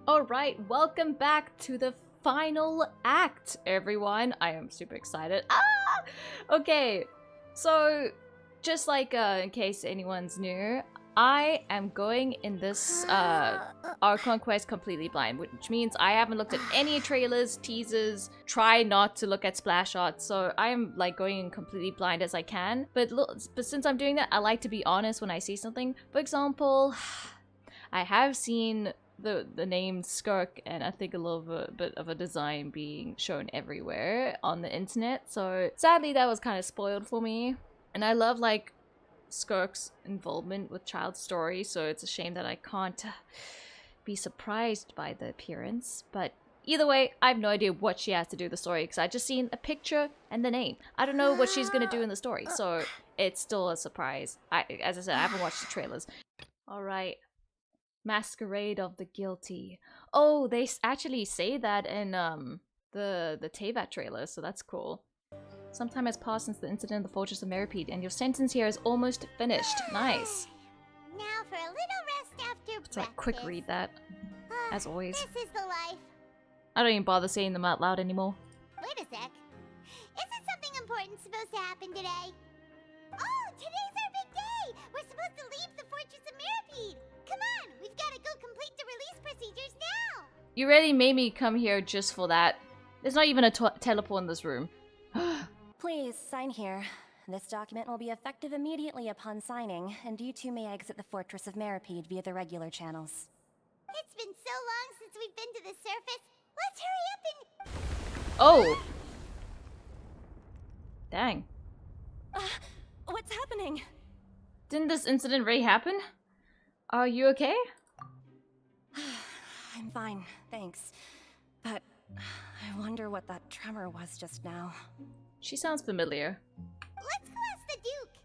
Alright, welcome back to the final act, everyone. I am super excited. Okay, so just like in case anyone's new, I am going in this Archon Quest completely blind, which means I haven't looked at any trailers, teasers, try not to look at splash shots, so I'm like going in completely blind as I can. But since I'm doing that, I like to be honest when I see something. For example, I have seen the name Skirk and I think a little bit of a design being shown everywhere on the internet, so sadly that was kind of spoiled for me. And I love like Skirk's involvement with child stories, so it's a shame that I can't be surprised by the appearance. But either way, I have no idea what she has to do with the story because I just seen a picture and the name. I don't know what she's gonna do in the story, so it's still a surprise. As I said, I haven't watched the trailers. Alright. Masquerade of the Guilty. Oh, they actually say that in the Teyvat trailer, so that's cool. Some time has passed since the incident in the Fortress of Meripede, and your sentence here is almost finished. Nice. Now for a little rest after breakfast. So I quick read that, as always. This is the life. I don't even bother saying them out loud anymore. Wait a sec. Isn't something important supposed to happen today? Oh, today's our big day! We're supposed to leave the Fortress of Meripede! Come on, we've got to go complete the release procedures now! You really made me come here just for that. There's not even a teleport in this room. Please, sign here. This document will be effective immediately upon signing, and you two may exit the Fortress of Meripede via the regular channels. It's been so long since we've been to the surface. Let's hurry up and... Oh! Dang. What's happening? Didn't this incident really happen? Are you okay? I'm fine, thanks. But I wonder what that tremor was just now. She sounds familiar. Let's go ask the Duke.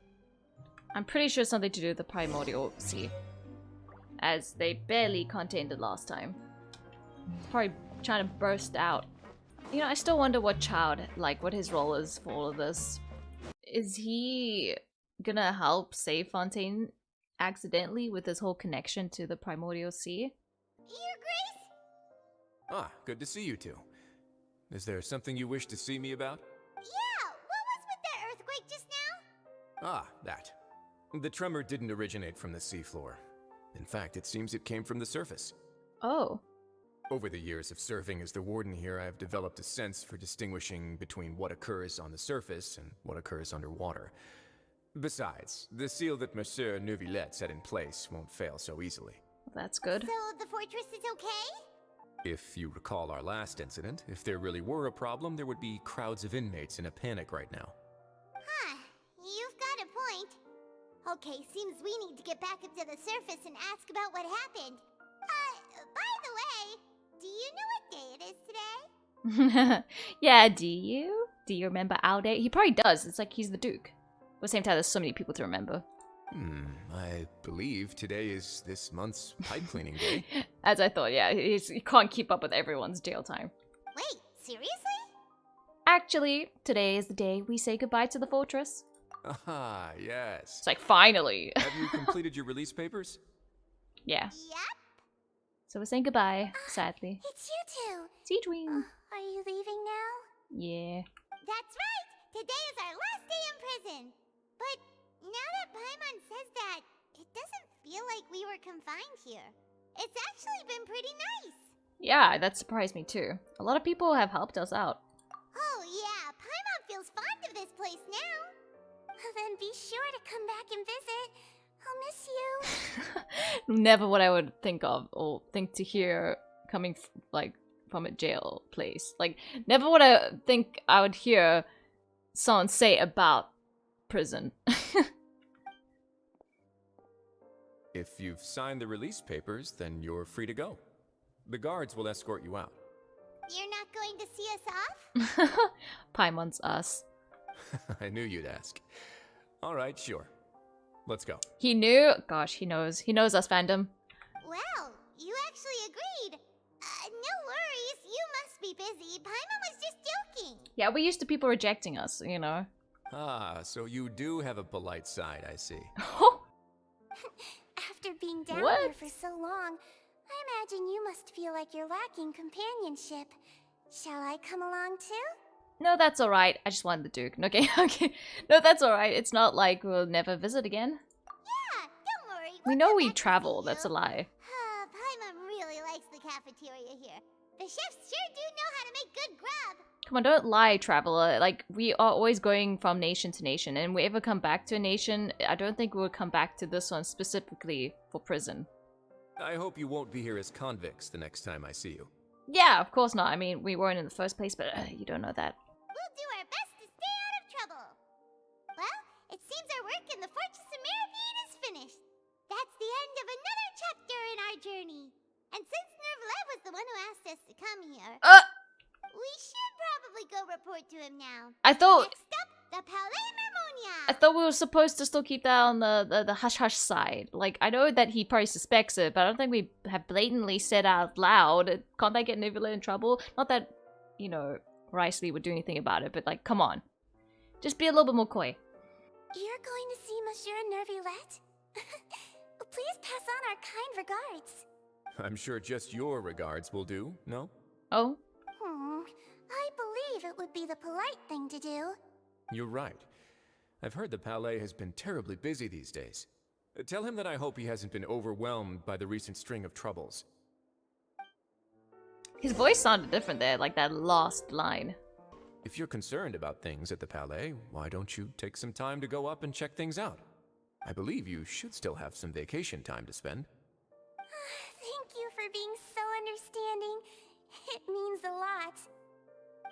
I'm pretty sure it's something to do with the Primordial Sea, as they barely contained it last time. It's probably trying to burst out. You know, I still wonder what Child, like, what his role is for all of this. Is he gonna help save Fontaine accidentally with his whole connection to the Primordial Sea? Your Grace? Ah, good to see you two. Is there something you wish to see me about? Yeah, what was with that earthquake just now? Ah, that. The tremor didn't originate from the seafloor. In fact, it seems it came from the surface. Oh. Over the years of serving as the warden here, I have developed a sense for distinguishing between what occurs on the surface and what occurs underwater. Besides, the seal that Monsieur Neuvillette set in place won't fail so easily. That's good. So the fortress is okay? If you recall our last incident, if there really were a problem, there would be crowds of inmates in a panic right now. Huh, you've got a point. Okay, seems we need to get back up to the surface and ask about what happened. By the way, do you know what day it is today? Yeah, do you? Do you remember our day? He probably does. It's like he's the Duke. At the same time, there's so many people to remember. I believe today is this month's pipe cleaning day. As I thought, yeah, he can't keep up with everyone's jail time. Wait, seriously? Actually, today is the day we say goodbye to the fortress. Ah, yes. It's like, finally. Have you completed your release papers? Yeah. Yep. So we're saying goodbye, sadly. It's you two. See, Dream. Are you leaving now? Yeah. That's right! Today is our last day in prison! But now that Paimon says that, it doesn't feel like we were confined here. It's actually been pretty nice! Yeah, that surprised me too. A lot of people have helped us out. Oh yeah, Paimon feels fond of this place now! Then be sure to come back and visit. I'll miss you. Never what I would think of or think to hear coming like from a jail place. Like, never would I think I would hear someone say about prison. If you've signed the release papers, then you're free to go. The guards will escort you out. You're not going to see us off? Paimon's us. I knew you'd ask. Alright, sure. Let's go. He knew? Gosh, he knows. He knows us, fandom. Well, you actually agreed. No worries, you must be busy. Paimon was just joking. Yeah, we're used to people rejecting us, you know. Ah, so you do have a polite side, I see. After being down What? here for so long, I imagine you must feel like you're lacking companionship. Shall I come along too? No, that's alright. I just wanted the Duke. Okay, okay. No, that's alright. It's not like we'll never visit again. Yeah, don't worry. We we'll know come we back to travel. see That's a you. lie. Paimon really likes the cafeteria here. The chefs sure do know how to make good grub. Come on, don't lie, traveler. Like, we are always going from nation to nation, and if we ever come back to a nation, I don't think we'll come back to this one specifically for prison. I hope you won't be here as convicts the next time I see you. Yeah, of course not. I mean, we weren't in the first place, but you don't know that. We'll do our best to stay out of trouble. Well, it seems our work in the Fortress of Meripede is finished. That's the end of another chapter in our journey. And since Neuvillette was the one who asked us to come here, we should probably go report to him now. I thought Next up, the Palais Mermonia. I thought we were supposed to still keep that on the hush-hush side. Like, I know that he probably suspects it, but I don't think we have blatantly said out loud. Can't that get Neuvillette in trouble? Not that, you know, Riceley would do anything about it, but like, come on. Just be a little bit more coy. You're going to see Monsieur Neuvillette? Please pass on our kind regards. I'm sure just your regards will do, no? Oh? I believe it would be the polite thing to do. You're right. I've heard the Palais has been terribly busy these days. Tell him that I hope he hasn't been overwhelmed by the recent string of troubles. His voice sounded different there, like that last line. If you're concerned about things at the Palais, why don't you take some time to go up and check things out? I believe you should still have some vacation time to spend. Thank you for being so understanding. It means a lot.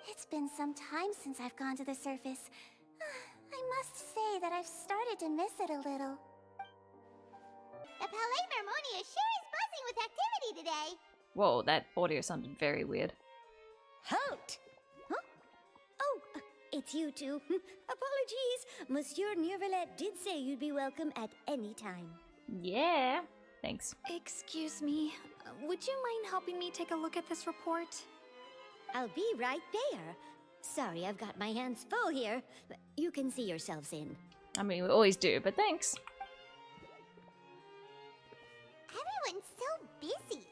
It's been some time since I've gone to the surface. I must say that I've started to miss it a little. The Palais Mermonia sure is buzzing with activity today. Whoa, that audio sounded very weird. Halt! Huh? Oh, it's you two. Apologies. Monsieur Neuvillette did say you'd be welcome at any time. Yeah. Thanks. Excuse me, would you mind helping me take a look at this report? I'll be right there. Sorry, I've got my hands full here. You can see yourselves in. I mean, we always do, but thanks. Everyone's so busy.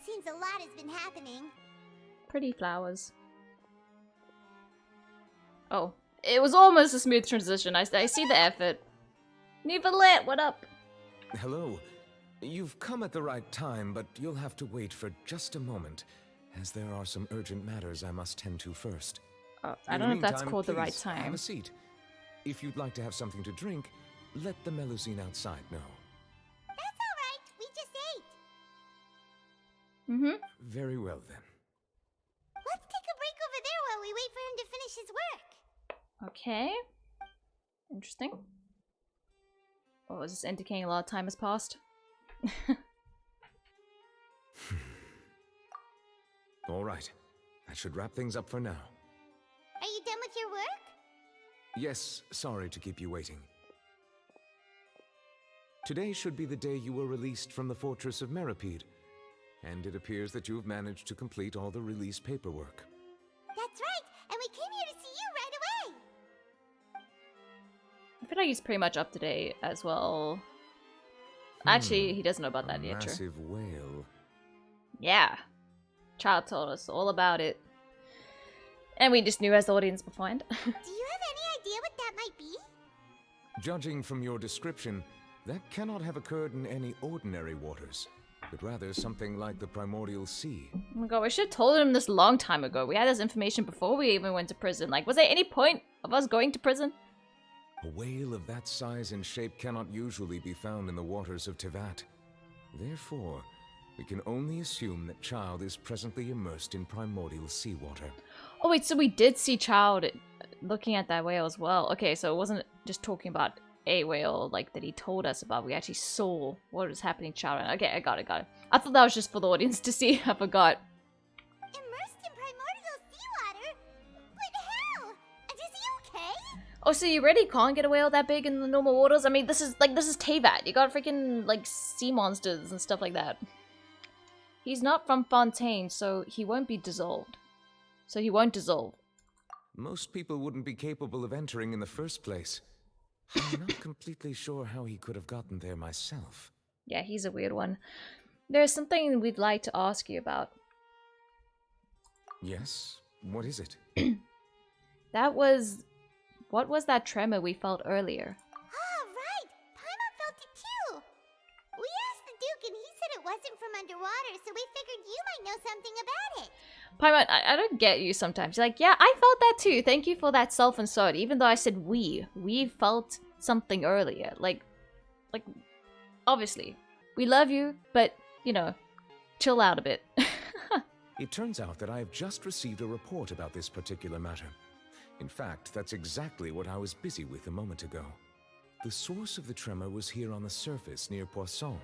Seems a lot has been happening. Pretty flowers. Oh, it was almost a smooth transition. I see the effort. Neuvillette, what up? Hello. You've come at the right time, but you'll have to wait for just a moment, as there are some urgent matters I must tend to first. I In don't know the if that's meantime, called the right please, time. Have a seat. If you'd like to have something to drink, let the Melusine outside know. That's all right. We just ate. Mm-hmm. Very well, then. Let's take a break over there while we wait for him to finish his work. Okay. Interesting. Oh, is this indicating a lot of time has passed? All right. That should wrap things up for now. Are you done with your work? Yes, sorry to keep you waiting. Today should be the day you were released from the Fortress of Meripede, and it appears that you've managed to complete all the release paperwork. That's right, and we came here to see you right away. I feel like he's pretty much up to date as well. Actually, he doesn't know about that yet, true. Massive whale. Yeah. Child told us all about it. And we just knew as the audience behind. Do you have any idea what that might be? Judging from your description, that cannot have occurred in any ordinary waters, but rather something like the Primordial Sea. Oh my god, we should have told him this long time ago. We had this information before we even went to prison. Like, was there any point of us going to prison? A whale of that size and shape cannot usually be found in the waters of Teyvat. Therefore, we can only assume that Child is presently immersed in primordial seawater. Oh wait, so we did see Child looking at that whale as well. Okay, so it wasn't just talking about a whale like that he told us about. We actually saw what was happening to Child. Okay, I got it. I thought that was just for the audience to see. I forgot. Immersed in primordial seawater? But how? And is he okay? Oh, so you really can't get a whale that big in the normal waters? I mean, this is Teyvat. You got freaking like sea monsters and stuff like that. He's not from Fontaine, so he won't be dissolved. So he won't dissolve. Most people wouldn't be capable of entering in the first place. I'm not completely sure how he could have gotten there myself. Yeah, he's a weird one. There's something we'd like to ask you about. Yes? What is it? That was... What was that tremor we felt earlier? Ah, right! Paimon felt it too! We asked the Duke and he said it wasn't from underwater, so we figured you might know something about it. Paimon, I don't get you sometimes. You're like, yeah, I felt that too. Thank you for that self-insert. Even though I said we. We felt something earlier. Like, obviously. We love you, but, you know, chill out a bit. It turns out that I have just received a report about this particular matter. In fact, that's exactly what I was busy with a moment ago. The source of the tremor was here on the surface near Poisson.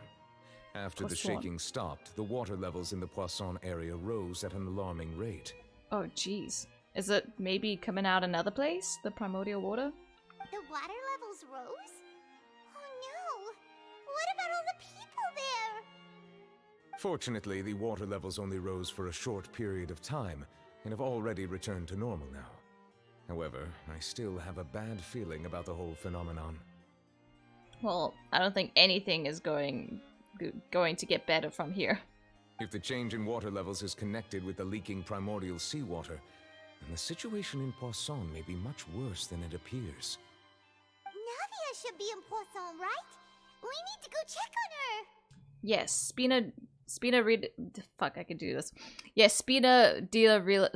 After the shaking stopped, the water levels in the Poisson area rose at an alarming rate. Oh, jeez. Is it maybe coming out another place? The primordial water? The water levels rose? Oh no! What about all the people there? Fortunately, the water levels only rose for a short period of time and have already returned to normal now. However, I still have a bad feeling about the whole phenomenon. Well, I don't think anything is going to get better from here. If the change in water levels is connected with the leaking primordial seawater, then the situation in Poisson may be much worse than it appears. Navia should be in Poisson, right? We need to go check on her! Yes, Spina read... Fuck, I can do this. Yes, Spina Dila Rila.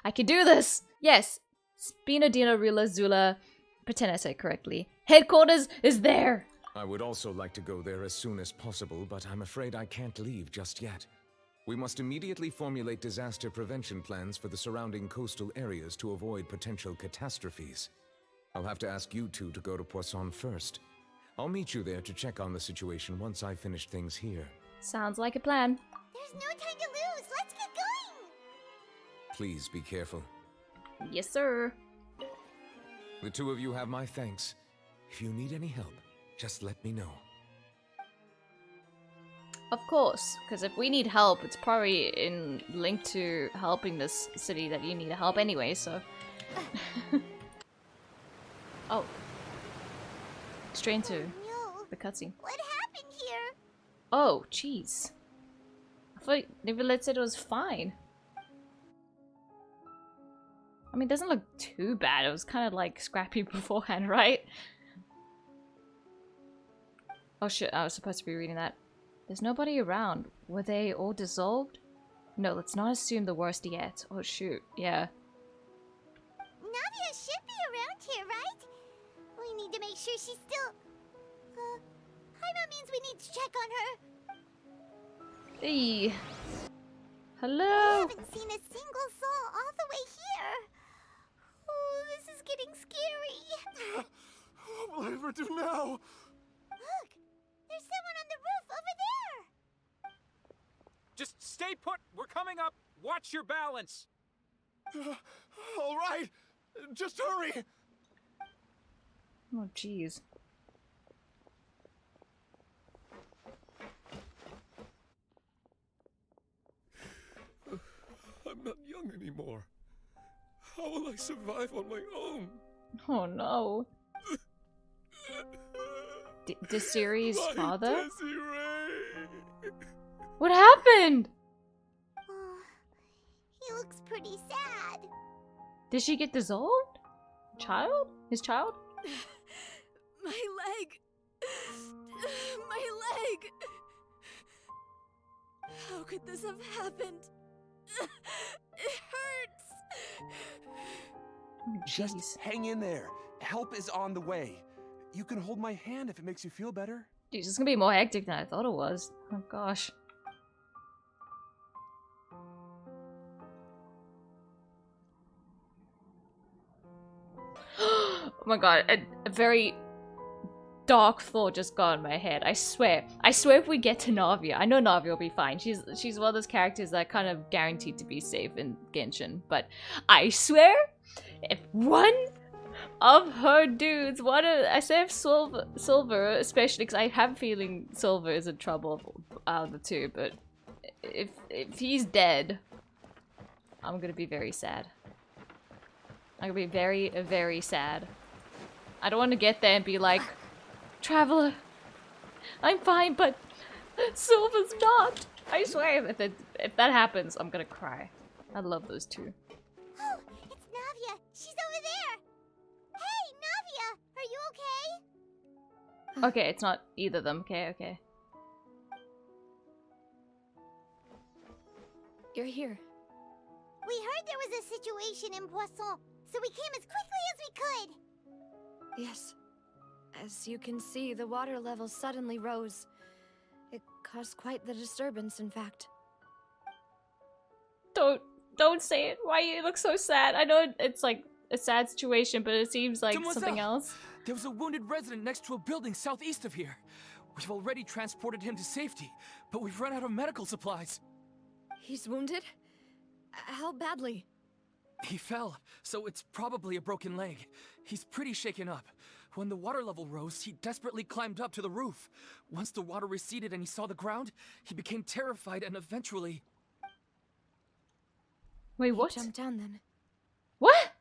I can do this! Yes, Spina Dila Rila Zula. Pretend I said it correctly. Headquarters is there! I would also like to go there as soon as possible, but I'm afraid I can't leave just yet. We must immediately formulate disaster prevention plans for the surrounding coastal areas to avoid potential catastrophes. I'll have to ask you two to go to Poisson first. I'll meet you there to check on the situation once I finish things here. Sounds like a plan. There's no time to lose! Let's get going! Please be careful. Yes, sir. The two of you have my thanks. If you need any help, just let me know. Of course, because if we need help, it's probably in link to helping this city that you need help anyway, so... Oh. Straight into No. the cutscene. What happened here? Oh, jeez. I thought Neuvillette said it was fine. I mean, it doesn't look too bad. It was kind of like scrappy beforehand, right? Oh shit, I was supposed to be reading that. There's nobody around. Were they all dissolved? No, let's not assume the worst yet. Oh shoot, yeah. Navia should be around here, right? We need to make sure she's still... Paimon means we need to check on her. Hey. I Hello? haven't seen a single soul all the way here. Oh, this is getting scary. What will I ever do now? Look, there's someone on the roof over there. Just stay put. We're coming up. Watch your balance. All right, just hurry. Oh jeez. I'm not young anymore. How will I survive on my own? Oh no. Desiri's My father? Desiree. What happened? Oh, he looks pretty sad. Did she get dissolved? Child? His child? My leg. My leg. How could this have happened? It hurts. Oh, Just jeez. hang in there. Help is on the way. You can hold my hand if it makes you feel better. Jeez, it's gonna be more hectic than I thought it was. Oh gosh. Oh my god, a very dark thought just got in my head. I swear if we get to Navia, I know Navia will be fine. She's one of those characters that kind of guaranteed to be safe in Genshin. But I swear, if one of her dudes, I say if Silver, especially because I have a feeling Silver is in trouble out of the two, but if he's dead, I'm gonna be very sad. I'm gonna be very, very sad. I don't want to get there and be like, Traveler. I'm fine, but Silver's not. I swear, if that happens, I'm gonna cry. I love those two. Oh, it's Navia. She's over there. Hey, Navia, are you okay? Okay, it's not either of them. Okay. You're here. We heard there was a situation in Poisson, so we came as quickly as we could. Yes. As you can see, the water level suddenly rose. It caused quite the disturbance, in fact. Don't say it. Why you look so sad? I know it's like a sad situation, but it seems like something else. There was a wounded resident next to a building southeast of here. We've already transported him to safety, but we've run out of medical supplies. He's wounded? How badly? He fell, so it's probably a broken leg. He's pretty shaken up. When the water level rose, he desperately climbed up to the roof. Once the water receded and he saw the ground, he became terrified and eventually... Wait, what? He jumped down then. What?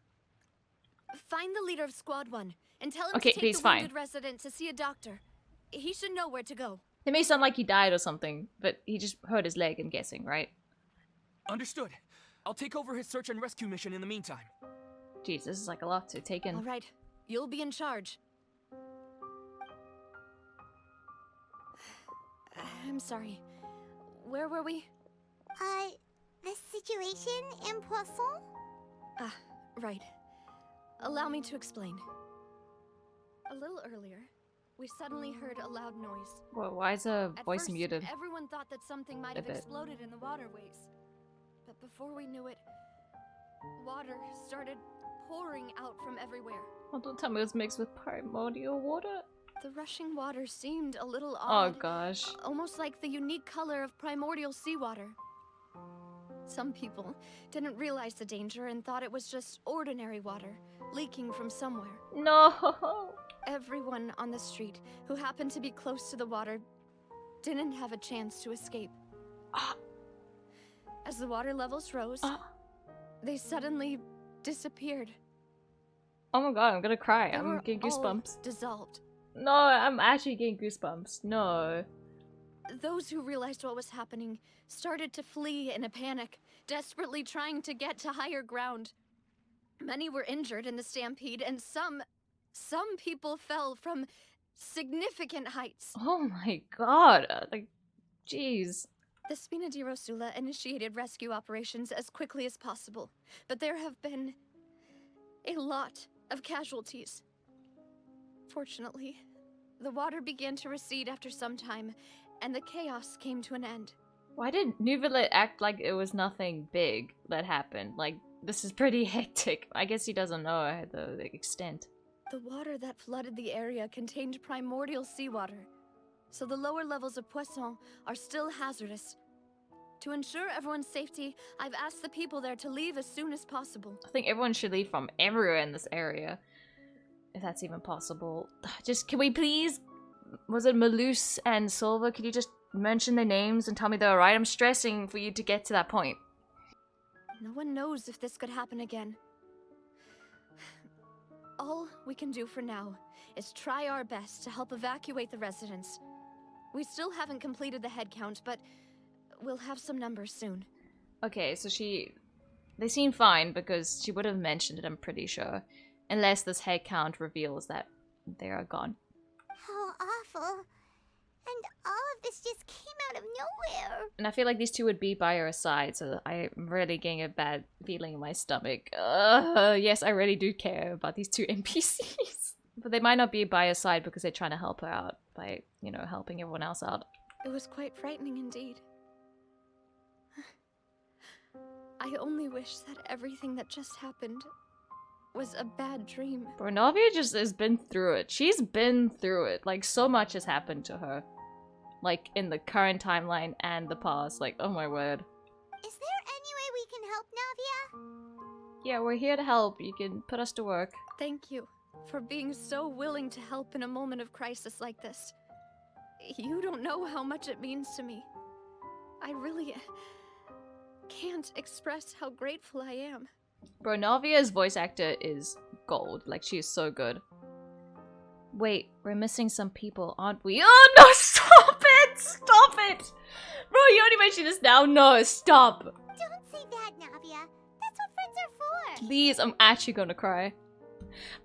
Find the leader of Squad 1 and tell him Okay, to take he's the fine. wounded resident to see a doctor. He should know where to go. It may sound like he died or something, but he just hurt his leg, I'm guessing, right? Understood. I'll take over his search and rescue mission in the meantime. Jeez, this is like a lot to take in. All right, you'll be in charge. I'm sorry. Where were we? The situation in Poisson? Ah, right. Allow me to explain. A little earlier, we suddenly heard a loud noise. Well, why is her At voice first, muted? everyone thought that something might A have bit. exploded in the waterways. But before we knew it, water started pouring out from everywhere. Oh, don't tell me it was mixed with primordial water. The rushing water seemed a little Oh odd. gosh. Almost like the unique color of primordial seawater. Some people didn't realize the danger and thought it was just ordinary water, leaking from somewhere. No! Everyone on the street who happened to be close to the water didn't have a chance to escape. As the water levels rose, they suddenly disappeared. Oh my god, I'm gonna cry. They I'm were getting all goosebumps. dissolved. No, I'm actually getting goosebumps. No. Those who realized what was happening started to flee in a panic, desperately trying to get to higher ground. Many were injured in the stampede, and some people fell from significant heights. Oh my god. Like, jeez. The Spina di Rosula initiated rescue operations as quickly as possible, but there have been a lot of casualties. Fortunately, the water began to recede after some time, and the chaos came to an end. Why did Neuvillette act like it was nothing big that happened? Like, this is pretty hectic. I guess he doesn't know the extent. The water that flooded the area contained primordial seawater, so the lower levels of Poisson are still hazardous. To ensure everyone's safety, I've asked the people there to leave as soon as possible. I think everyone should leave from everywhere in this area. If that's even possible. Just, can we please... Was it Malus and Silver? Could you just mention their names and tell me they're alright? I'm stressing for you to get to that point. No one knows if this could happen again. All we can do for now is try our best to help evacuate the residents. We still haven't completed the head count, but we'll have some numbers soon. Okay, so they seem fine because she would have mentioned it, I'm pretty sure. Unless this head count reveals that they are gone. How awful. And all of this just came out of nowhere. And I feel like these two would be by her side, so I'm really getting a bad feeling in my stomach. Yes, I really do care about these two NPCs. But they might not be by her side because they're trying to help her out by, you know, helping everyone else out. It was quite frightening indeed. I only wish that everything that just happened was a bad dream. Bro, Navia just has been through it. She's been through it. Like, so much has happened to her. Like, in the current timeline and the past. Like, oh my word. Is there any way we can help Navia? Yeah, we're here to help. You can put us to work. Thank you for being so willing to help in a moment of crisis like this. You don't know how much it means to me. I really can't express how grateful I am. Bro, Navia's voice actor is gold. Like, she is so good. Wait, we're missing some people, aren't we? Oh no, stop it! Stop it! Bro, you only mentioned this now. No, stop. Don't say that, Navia. That's what friends are for. Please, I'm actually gonna cry.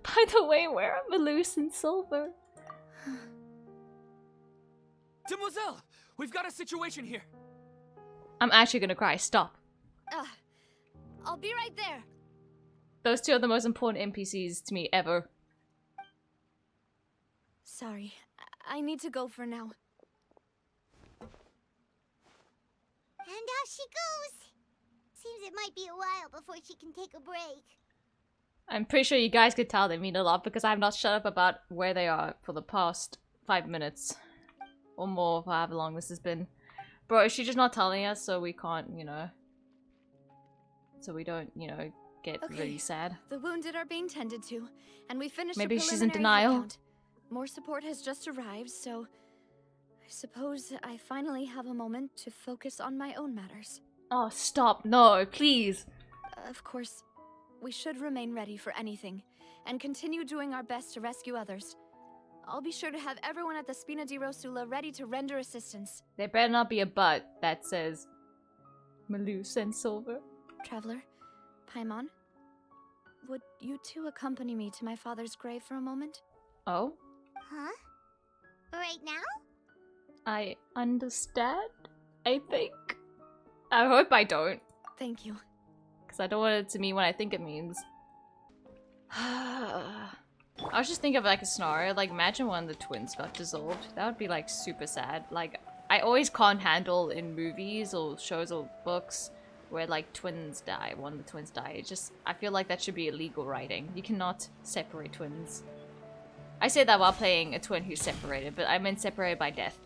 By the way, where are Malus and Silver? Demoiselle, we've got a situation here. I'm actually gonna cry. Stop. I'll be right there. Those two are the most important NPCs to me ever. Sorry, I need to go for now. And off she goes. Seems it might be a while before she can take a break. I'm pretty sure you guys could tell they mean a lot because I have not shut up about where they are for the past 5 minutes. Or more, for however long this has been. Bro, is she just not telling us so we can't, you know... So we don't, you know, get really sad? The wounded are being tended to, and we finished Maybe a she's in preliminary denial. head count. More support has just arrived, so... I suppose I finally have a moment to focus on my own matters. Oh, stop. No, please. Of course, we should remain ready for anything, and continue doing our best to rescue others. I'll be sure to have everyone at the Spina di Rosula ready to render assistance. There better not be a but that says... Malus and Silver. Traveler, Paimon, would you two accompany me to my father's grave for a moment? Oh? Huh? Right now? I understand, I think. I hope I don't. Thank you. Because I don't want it to mean what I think it means. I was just thinking of like a scenario, like imagine one of the twins got dissolved. That would be like super sad. Like, I always can't handle in movies or shows or books where like twins die, one of the twins die. It just, I feel like that should be illegal writing. You cannot separate twins. I say that while playing a twin who's separated, but I meant separated by death.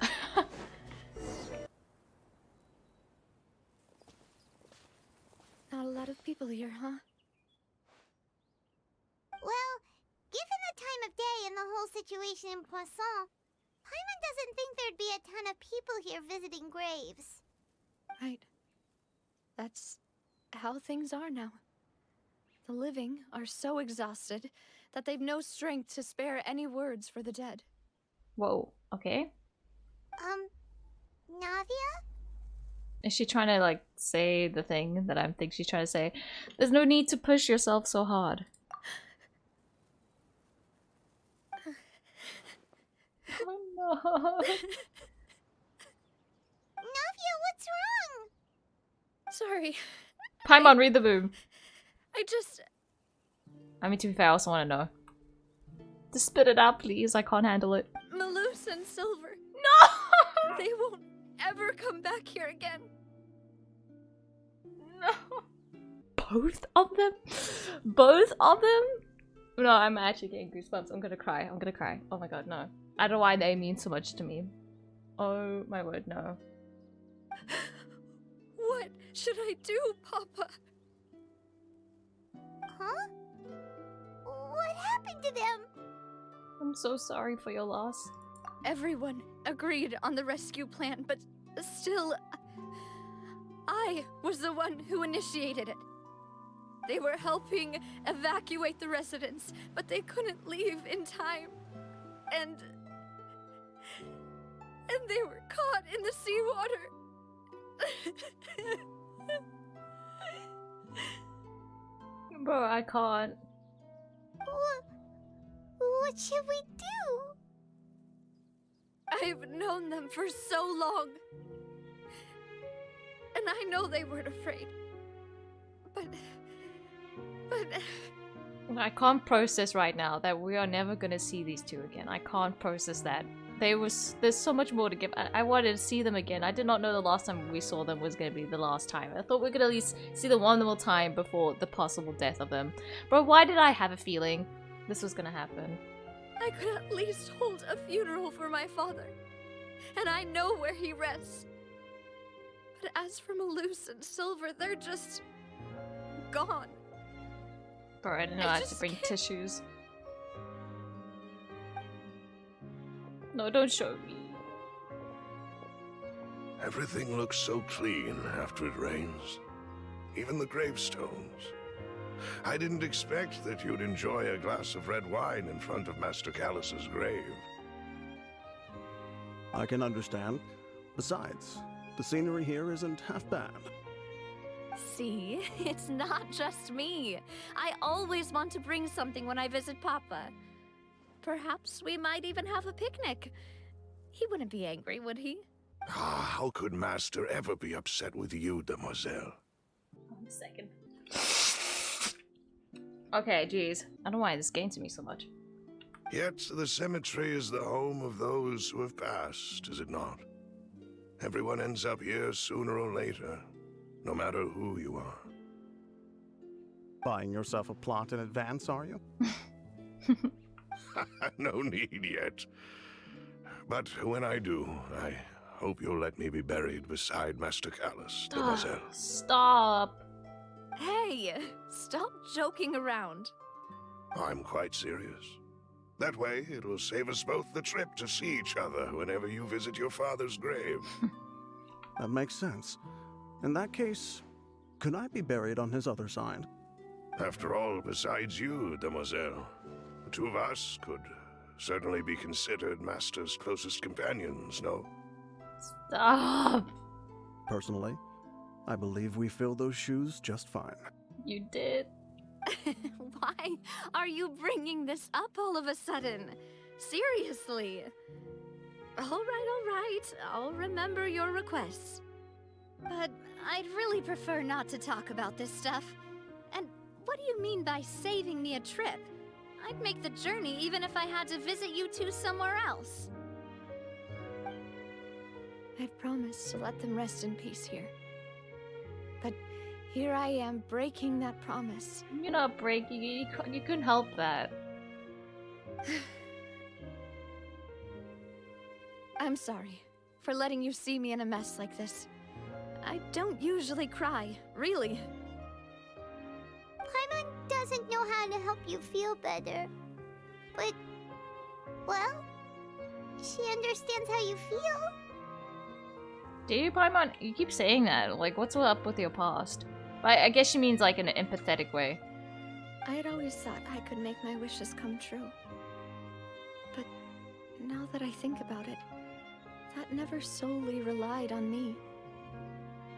Not a lot of people here, huh? Well, given the time of day and the whole situation in Poisson, Paimon doesn't think there'd be a ton of people here visiting graves. Right. That's how things are now. The living are so exhausted that they've no strength to spare any words for the dead. Whoa, okay. Navia? Is she trying to like say the thing that I think she's trying to say? There's no need to push yourself so hard. Oh no. Navia, what's wrong? Sorry. Paimon, read the boom. I mean, to be fair, I also want to know. Just spit it out, please. I can't handle it. Malus and Silver. No! They won't ever come back here again. No. Both of them? Both of them? No, I'm actually getting goosebumps. I'm gonna cry. I'm gonna cry. Oh my god, no. I don't know why they mean so much to me. Oh my word, no. What should I do, Papa? Huh? What happened to them? I'm so sorry for your loss. Everyone agreed on the rescue plan, but still, I was the one who initiated it. They were helping evacuate the residents, but they couldn't leave in time. And they were caught in the seawater. Bro, I can't. What should we do? I've known them for so long. And I know they weren't afraid. But... I can't process right now that we are never gonna see these two again. I can't process that. There's so much more to give. I wanted to see them again. I did not know the last time we saw them was gonna be the last time. I thought we could at least see them one more time before the possible death of them. Bro, why did I have a feeling this was gonna happen? I could at least hold a funeral for my father. And I know where he rests. But as for Malus and Silver, they're just... gone. Bro, I didn't know I had to bring tissues. No, don't show me. Everything looks so clean after it rains. Even the gravestones. I didn't expect that you'd enjoy a glass of red wine in front of Master Callus's grave. I can understand. Besides, the scenery here isn't half bad. See, it's not just me. I always want to bring something when I visit Papa. Perhaps we might even have a picnic. He wouldn't be angry, would he? Ah, how could Master ever be upset with you, demoiselle? 1 second. Okay, geez. I don't know why this gains me so much. Yet the cemetery is the home of those who have passed, is it not? Everyone ends up here sooner or later, no matter who you are. Buying yourself a plot in advance, are you? No need yet. But when I do, I hope you'll let me be buried beside Master Callus, demoiselle. Stop. Hey, stop joking around. I'm quite serious. That way, it will save us both the trip to see each other whenever you visit your father's grave. That makes sense. In that case, could I be buried on his other side? After all, besides you, demoiselle, the two of us could certainly be considered Master's closest companions, no? Stop. Personally, I believe we fill those shoes just fine. You did. Why are you bringing this up all of a sudden? Seriously. All right. I'll remember your requests. But I'd really prefer not to talk about this stuff. And what do you mean by saving me a trip? I'd make the journey even if I had to visit you two somewhere else. I'd promised to let them rest in peace here. But here I am breaking that promise. You're not breaking it. You couldn't help that. I'm sorry for letting you see me in a mess like this. I don't usually cry, really. Paimon doesn't know how to help you feel better. But, well, she understands how you feel. Do you, Paimon? You keep saying that. Like, what's up with your past? I guess she means like in an empathetic way. I had always thought I could make my wishes come true. But now that I think about it, that never solely relied on me.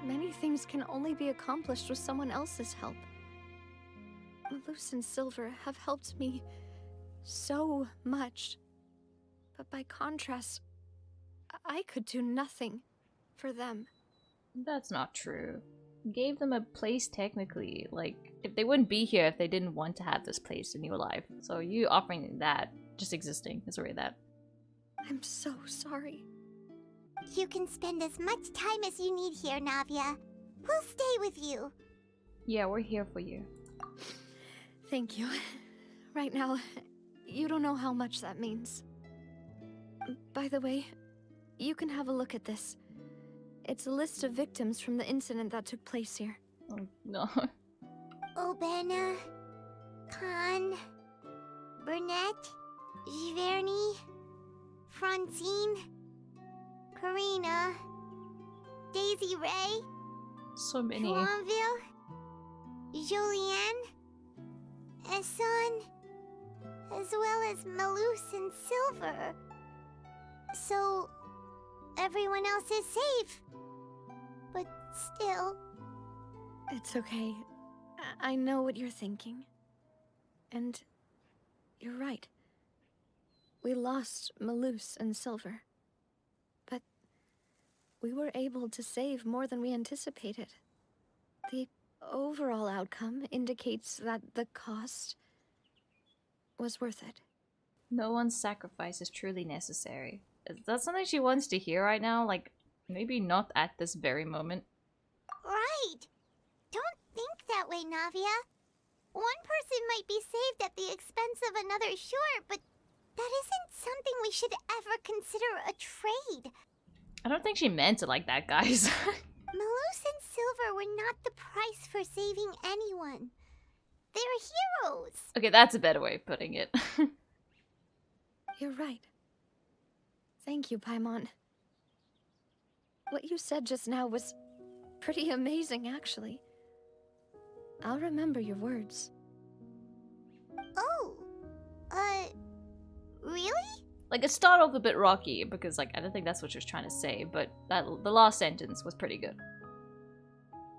Many things can only be accomplished with someone else's help. Malus and Silver have helped me so much. But by contrast, I could do nothing for them. That's not true. You gave them a place technically. Like, if they wouldn't be here if they didn't want to have this place in your life. So you offering that, just existing, is really that. I'm so sorry. You can spend as much time as you need here, Navia. We'll stay with you. Yeah, we're here for you. Thank you. Right now, you don't know how much that means. By the way, you can have a look at this. It's a list of victims from the incident that took place here. Oh, no. Obena, Khan, Burnett, Giverny, Francine, Karina, Daisy Ray, So many. Joinville, Julianne, Esson, as well as Malus and Silver. So, everyone else is safe. But still... It's okay. I know what you're thinking. And you're right. We lost Malus and Silver. But we were able to save more than we anticipated. The overall outcome indicates that the cost was worth it. No one's sacrifice is truly necessary. Is that something she wants to hear right now? Like, maybe not at this very moment. Right! Don't think that way, Navia. One person might be saved at the expense of another, sure, but that isn't something we should ever consider a trade. I don't think she meant it like that, guys. Malus and Silver were not the price for saving anyone. They're heroes. Okay, that's a better way of putting it. You're right. Thank you, Paimon. What you said just now was pretty amazing, actually. I'll remember your words. Oh, really? Like, it started off a bit rocky because, like, I don't think that's what she was trying to say, but the last sentence was pretty good.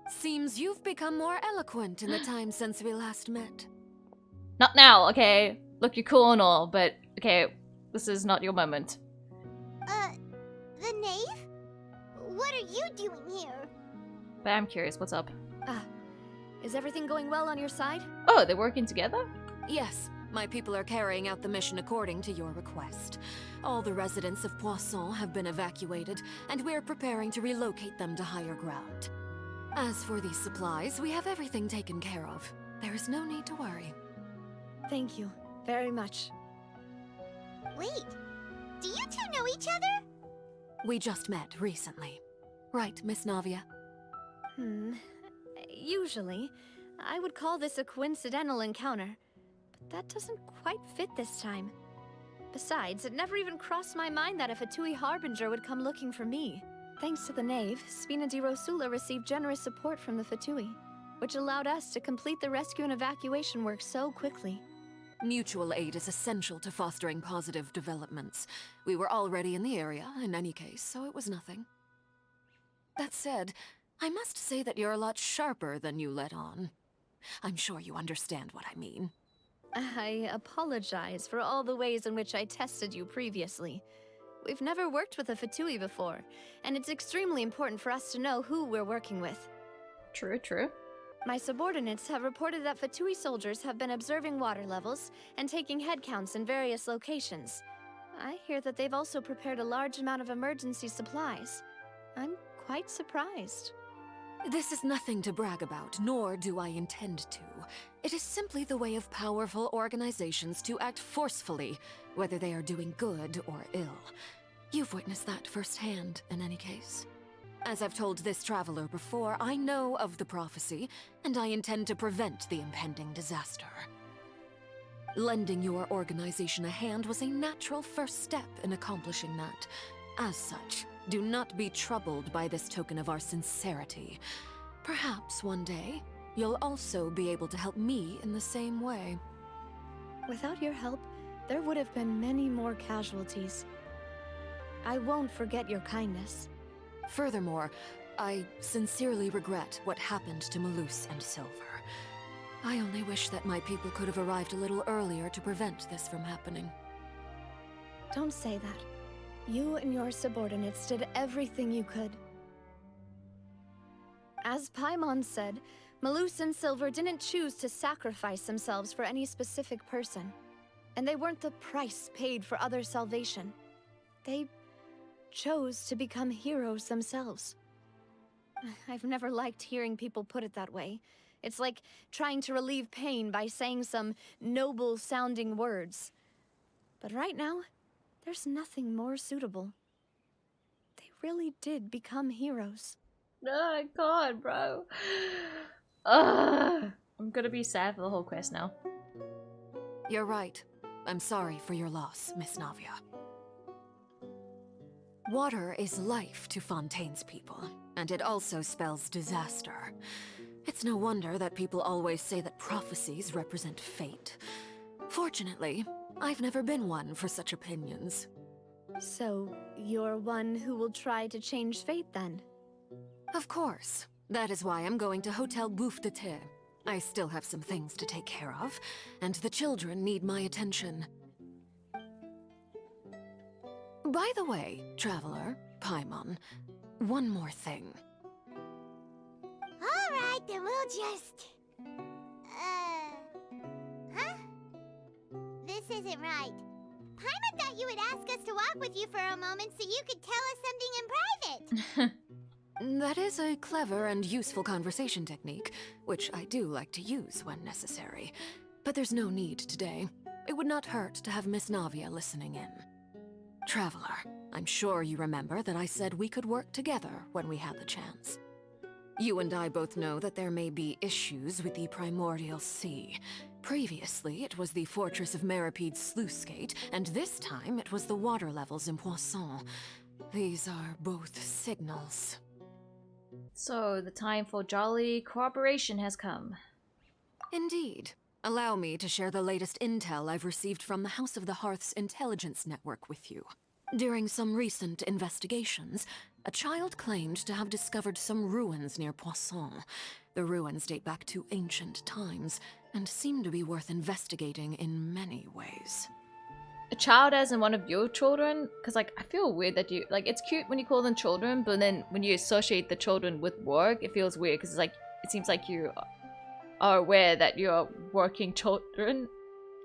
Seems you've become more eloquent in the time since we last met. Not now, okay? Look, you're cool and all, but, okay, this is not your moment. The knave? What are you doing here? But I'm curious, what's up? Is everything going well on your side? Oh, they're working together? Yes, my people are carrying out the mission according to your request. All the residents of Poisson have been evacuated, and we're preparing to relocate them to higher ground. As for these supplies, we have everything taken care of. There is no need to worry. Thank you very much. Wait, do you two know each other? We just met recently. Right, Miss Navia? Usually, I would call this a coincidental encounter, but that doesn't quite fit this time. Besides, it never even crossed my mind that a Fatui Harbinger would come looking for me. Thanks to the Knave, Spina di Rosula received generous support from the Fatui, which allowed us to complete the rescue and evacuation work so quickly. Mutual aid is essential to fostering positive developments. We were already in the area, in any case, so it was nothing. That said, I must say that you're a lot sharper than you let on. I'm sure you understand what I mean. I apologize for all the ways in which I tested you previously. We've never worked with a Fatui before, and it's extremely important for us to know who we're working with. True, true. My subordinates have reported that Fatui soldiers have been observing water levels and taking head counts in various locations. I hear that they've also prepared a large amount of emergency supplies. I'm quite surprised. This is nothing to brag about, nor do I intend to. It is simply the way of powerful organizations to act forcefully, whether they are doing good or ill. You've witnessed that firsthand, in any case. As I've told this traveler before, I know of the prophecy, and I intend to prevent the impending disaster. Lending your organization a hand was a natural first step in accomplishing that. As such, do not be troubled by this token of our sincerity. Perhaps one day, you'll also be able to help me in the same way. Without your help, there would have been many more casualties. I won't forget your kindness. Furthermore, I sincerely regret what happened to Malus and Silver. I only wish that my people could have arrived a little earlier to prevent this from happening. Don't say that. You and your subordinates did everything you could. As Paimon said, Malus and Silver didn't choose to sacrifice themselves for any specific person. And they weren't the price paid for other salvation. They chose to become heroes themselves. I've never liked hearing people put it that way. It's like trying to relieve pain by saying some noble-sounding words. But right now, there's nothing more suitable. They really did become heroes. Oh god, bro. Ugh. I'm gonna be sad for the whole quest now. You're right. I'm sorry for your loss, Miss Navia. Water is life to Fontaine's people, and it also spells disaster. It's no wonder that people always say that prophecies represent fate. Fortunately, I've never been one for such opinions. So, you're one who will try to change fate then? Of course. That is why I'm going to Hotel Bouffe de Thé. I still have some things to take care of, and the children need my attention. By the way, Traveler, Paimon, one more thing. Alright, then we'll just... Huh? This isn't right. Paimon thought you would ask us to walk with you for a moment so you could tell us something in private. That is a clever and useful conversation technique, which I do like to use when necessary. But there's no need today. It would not hurt to have Miss Navia listening in. Traveler, I'm sure you remember that I said we could work together when we had the chance. You and I both know that there may be issues with the Primordial Sea. Previously, it was the Fortress of Meripede's sluice gate, and this time it was the water levels in Poisson. These are both signals. So, the time for jolly cooperation has come. Indeed. Allow me to share the latest intel I've received from the House of the Hearth's intelligence network with you. During some recent investigations, a child claimed to have discovered some ruins near Poisson. The ruins date back to ancient times, and seem to be worth investigating in many ways. A child as in one of your children? Because, like, I feel weird that you... Like, it's cute when you call them children, but then when you associate the children with work, it feels weird, because it's like, it seems like you are aware that you're working children.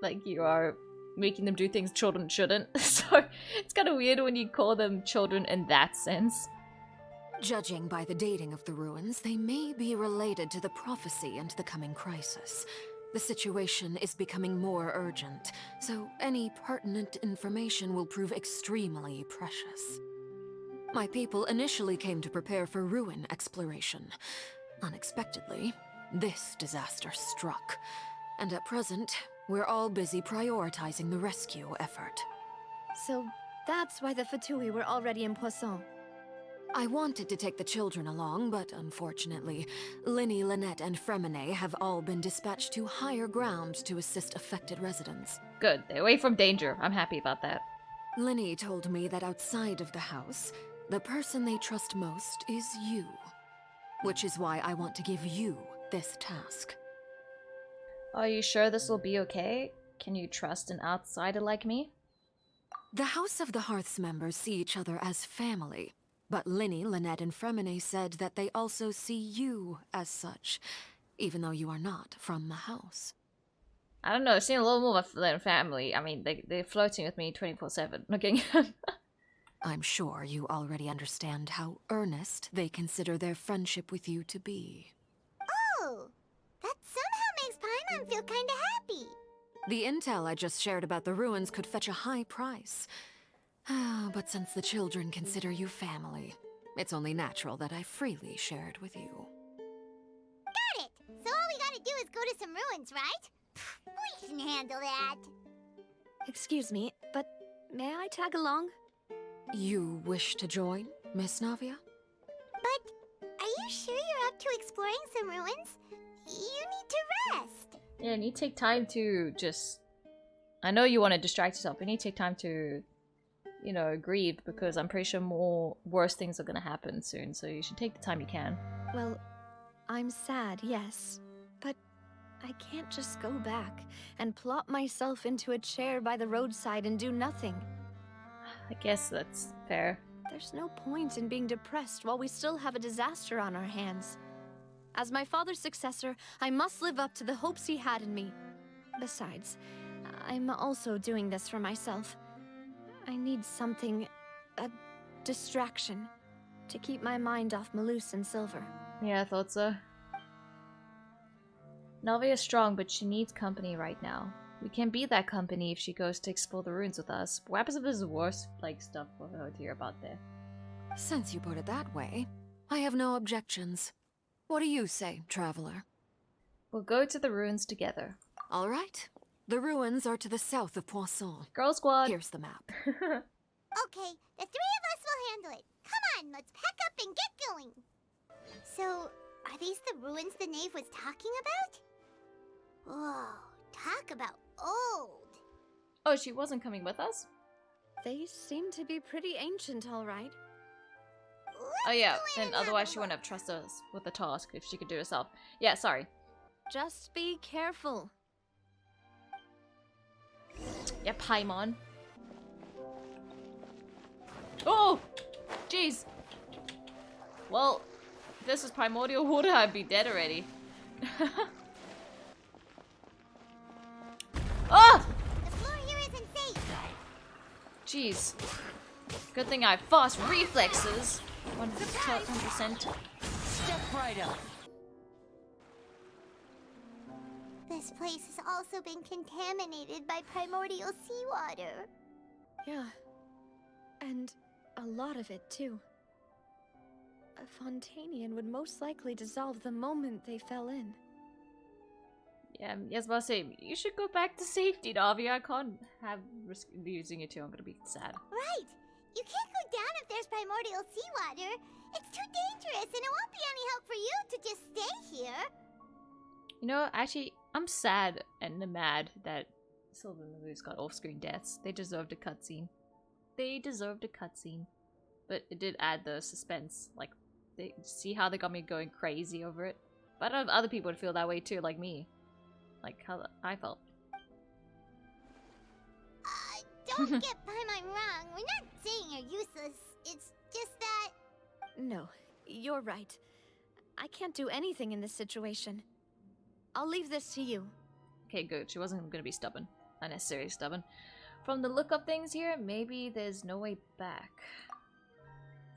Like, you are making them do things children shouldn't. So, it's kind of weird when you call them children in that sense. Judging by the dating of the ruins, they may be related to the prophecy and the coming crisis. The situation is becoming more urgent, so any pertinent information will prove extremely precious. My people initially came to prepare for ruin exploration. Unexpectedly, this disaster struck, and at present, we're all busy prioritizing the rescue effort. So that's why the Fatui were already in Poisson. I wanted to take the children along, but unfortunately, Linny, Lynette, and Fremine have all been dispatched to higher ground to assist affected residents. Good. They're away from danger. I'm happy about that. Linny told me that outside of the house, the person they trust most is you. Which is why I want to give you this task. Are you sure this will be okay? Can you trust an outsider like me? The House of the Hearth's members see each other as family. But Linny, Lynette, and Fremine said that they also see you as such, even though you are not from the house. I don't know, I've seen a little more of their family. I mean, they're flirting with me 24/7. Okay. I'm sure you already understand how earnest they consider their friendship with you to be. Oh, that somehow makes Paimon feel kinda happy. The intel I just shared about the ruins could fetch a high price. But since the children consider you family, it's only natural that I freely share it with you. Got it! So all we gotta do is go to some ruins, right? We can handle that. Excuse me, but may I tag along? You wish to join, Miss Navia? But are you sure you're up to exploring some ruins? You need to rest. Yeah, you need to take time to just... I know you want to distract yourself, but you need to take time to... you know, grieve, because I'm pretty sure worse things are gonna happen soon, so you should take the time you can. Well, I'm sad, yes, but I can't just go back and plop myself into a chair by the roadside and do nothing. I guess that's fair. There's no point in being depressed while we still have a disaster on our hands. As my father's successor, I must live up to the hopes he had in me. Besides, I'm also doing this for myself. I need something, a distraction, to keep my mind off Malus and Silver. Yeah, I thought so. Navia is strong, but she needs company right now. We can be that company if she goes to explore the ruins with us. What happens if there's worse, like, stuff for her to hear about there? Since you put it that way, I have no objections. What do you say, traveler? We'll go to the ruins together. All right. The ruins are to the south of Poisson. Girl squad! Here's the map. Okay, the three of us will handle it. Come on, let's pack up and get going. So, are these the ruins the knave was talking about? Whoa, talk about old. Oh, she wasn't coming with us? They seem to be pretty ancient, all right. Oh yeah, and otherwise she wouldn't have trusted us with the task if she could do it herself. Yeah, sorry. Just be careful. Yeah, Paimon. Oh! Jeez. Well, if this was primordial water, I'd be dead already. Oh! The floor here isn't safe. Jeez. Good thing I have fast reflexes. 100%. Step right up. This place has also been contaminated by primordial seawater. Yeah. And a lot of it, too. A Fontainian would most likely dissolve the moment they fell in. Yeah, yes, but I say, you should go back to safety, Navia. I can't have risk using it too. I'm gonna be sad. Right! You can't go down if there's primordial seawater. It's too dangerous, and it won't be any help for you to just stay here. You know, actually, I'm sad and mad that Silver Moose got off-screen deaths. They deserved a cutscene. They deserved a cutscene. But it did add the suspense. Like, they see how they got me going crazy over it. But I don't know if other people would feel that way too, like me. Like how I felt. Don't get Paimon wrong. We're not saying you're useless. It's just that... No, you're right. I can't do anything in this situation. I'll leave this to you. Okay, good. She wasn't gonna be stubborn. Unnecessarily stubborn. From the look of things here, maybe there's no way back.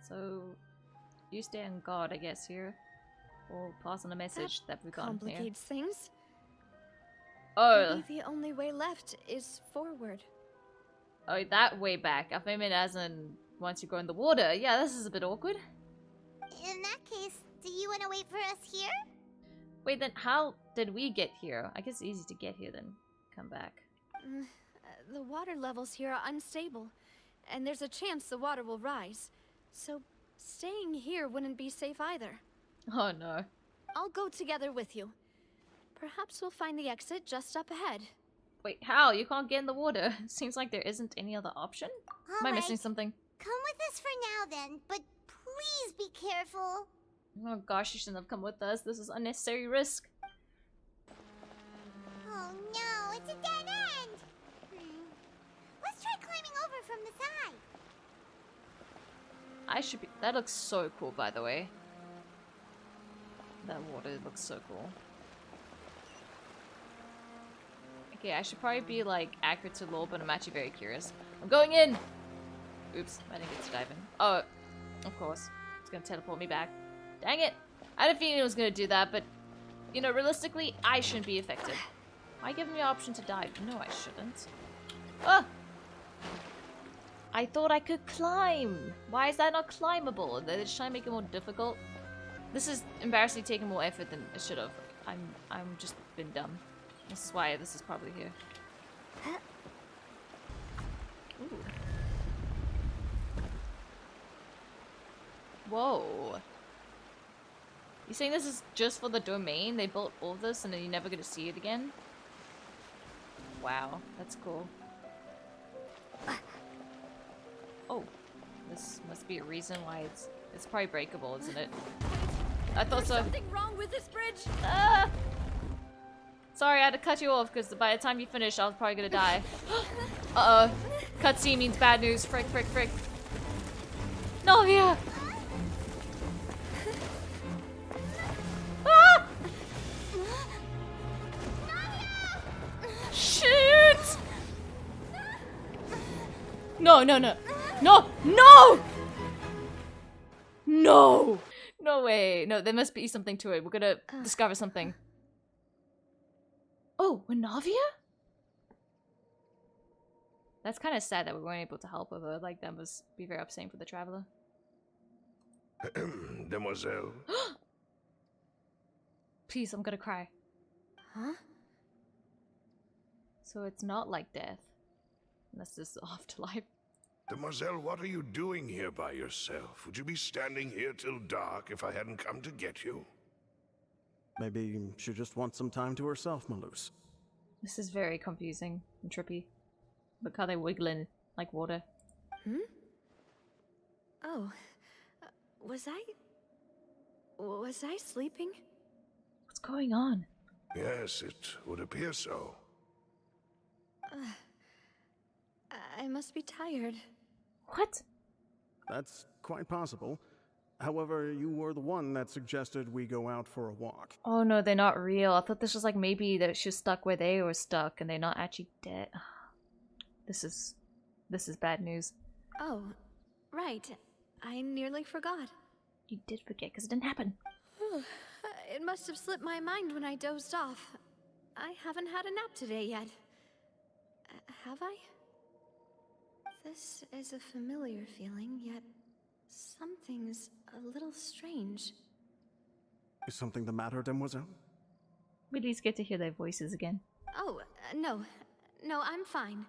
So, you stay on guard, I guess, here. Or pass on a message that we've gotten here. Complicates things. Oh. Maybe the only way left is forward. Oh, that way back. I mean, as in, once you go in the water. Yeah, this is a bit awkward. In that case, do you want to wait for us here? Wait, then how did we get here? I guess it's easy to get here, then come back. The water levels here are unstable, and there's a chance the water will rise. So, staying here wouldn't be safe either. Oh no. I'll go together with you. Perhaps we'll find the exit just up ahead. Wait, how? You can't get in the water? Seems like there isn't any other option. Am I missing something? Come with us for now then, but please be careful. Oh gosh, you shouldn't have come with us. This is unnecessary risk. Oh no, it's a dead end! Let's try climbing over from the side. I should be... That looks so cool, by the way. That water looks so cool. Okay, I should probably be, like, accurate to lore, but I'm actually very curious. I'm going in! Oops, I didn't get to dive in. Oh, of course. It's gonna teleport me back. Dang it! I had a feeling it was gonna do that, but, you know, realistically, I shouldn't be affected. Why give me the option to dive? No, I shouldn't. Ah! I thought I could climb! Why is that not climbable? They're just trying to make it more difficult. This is embarrassingly taking more effort than it should have. I'm just been dumb. This is why this is probably here. Ooh. Whoa. You saying this is just for the domain? They built all this and then you're never gonna see it again? Wow, that's cool. Oh, this must be a reason why it's probably breakable, isn't it? I thought so. There's something wrong with this bridge. Ah! Sorry, I had to cut you off because by the time you finish, I was probably gonna die. Uh-oh. Cutscene means bad news. Frick, frick, frick. Navia! Ah! Shoot! No, no, no. No! No! No! No way. No, there must be something to it. We're gonna discover something. Oh, we're Navia? That's kind of sad that we weren't able to help her though. Like, that must be very upsetting for the traveler. Demoiselle. Please, I'm gonna cry. Huh? So it's not like death. Unless this is the afterlife. Demoiselle, what are you doing here by yourself? Would you be standing here till dark if I hadn't come to get you? Maybe she just wants some time to herself, Malus. This is very confusing and trippy. Look how they're wiggling like water. Hmm? Oh. Was I sleeping? What's going on? Yes, it would appear so. I must be tired. What? That's quite possible. However, you were the one that suggested we go out for a walk. Oh no, they're not real. I thought this was like maybe that she's stuck where they were stuck and they're not actually dead. This is bad news. Oh, right. I nearly forgot. You did forget because it didn't happen. It must have slipped my mind when I dozed off. I haven't had a nap today yet. Have I? This is a familiar feeling, yet something's a little strange. Is something the matter, Demoiselle? We at least get to hear their voices again. Oh, no. No, I'm fine.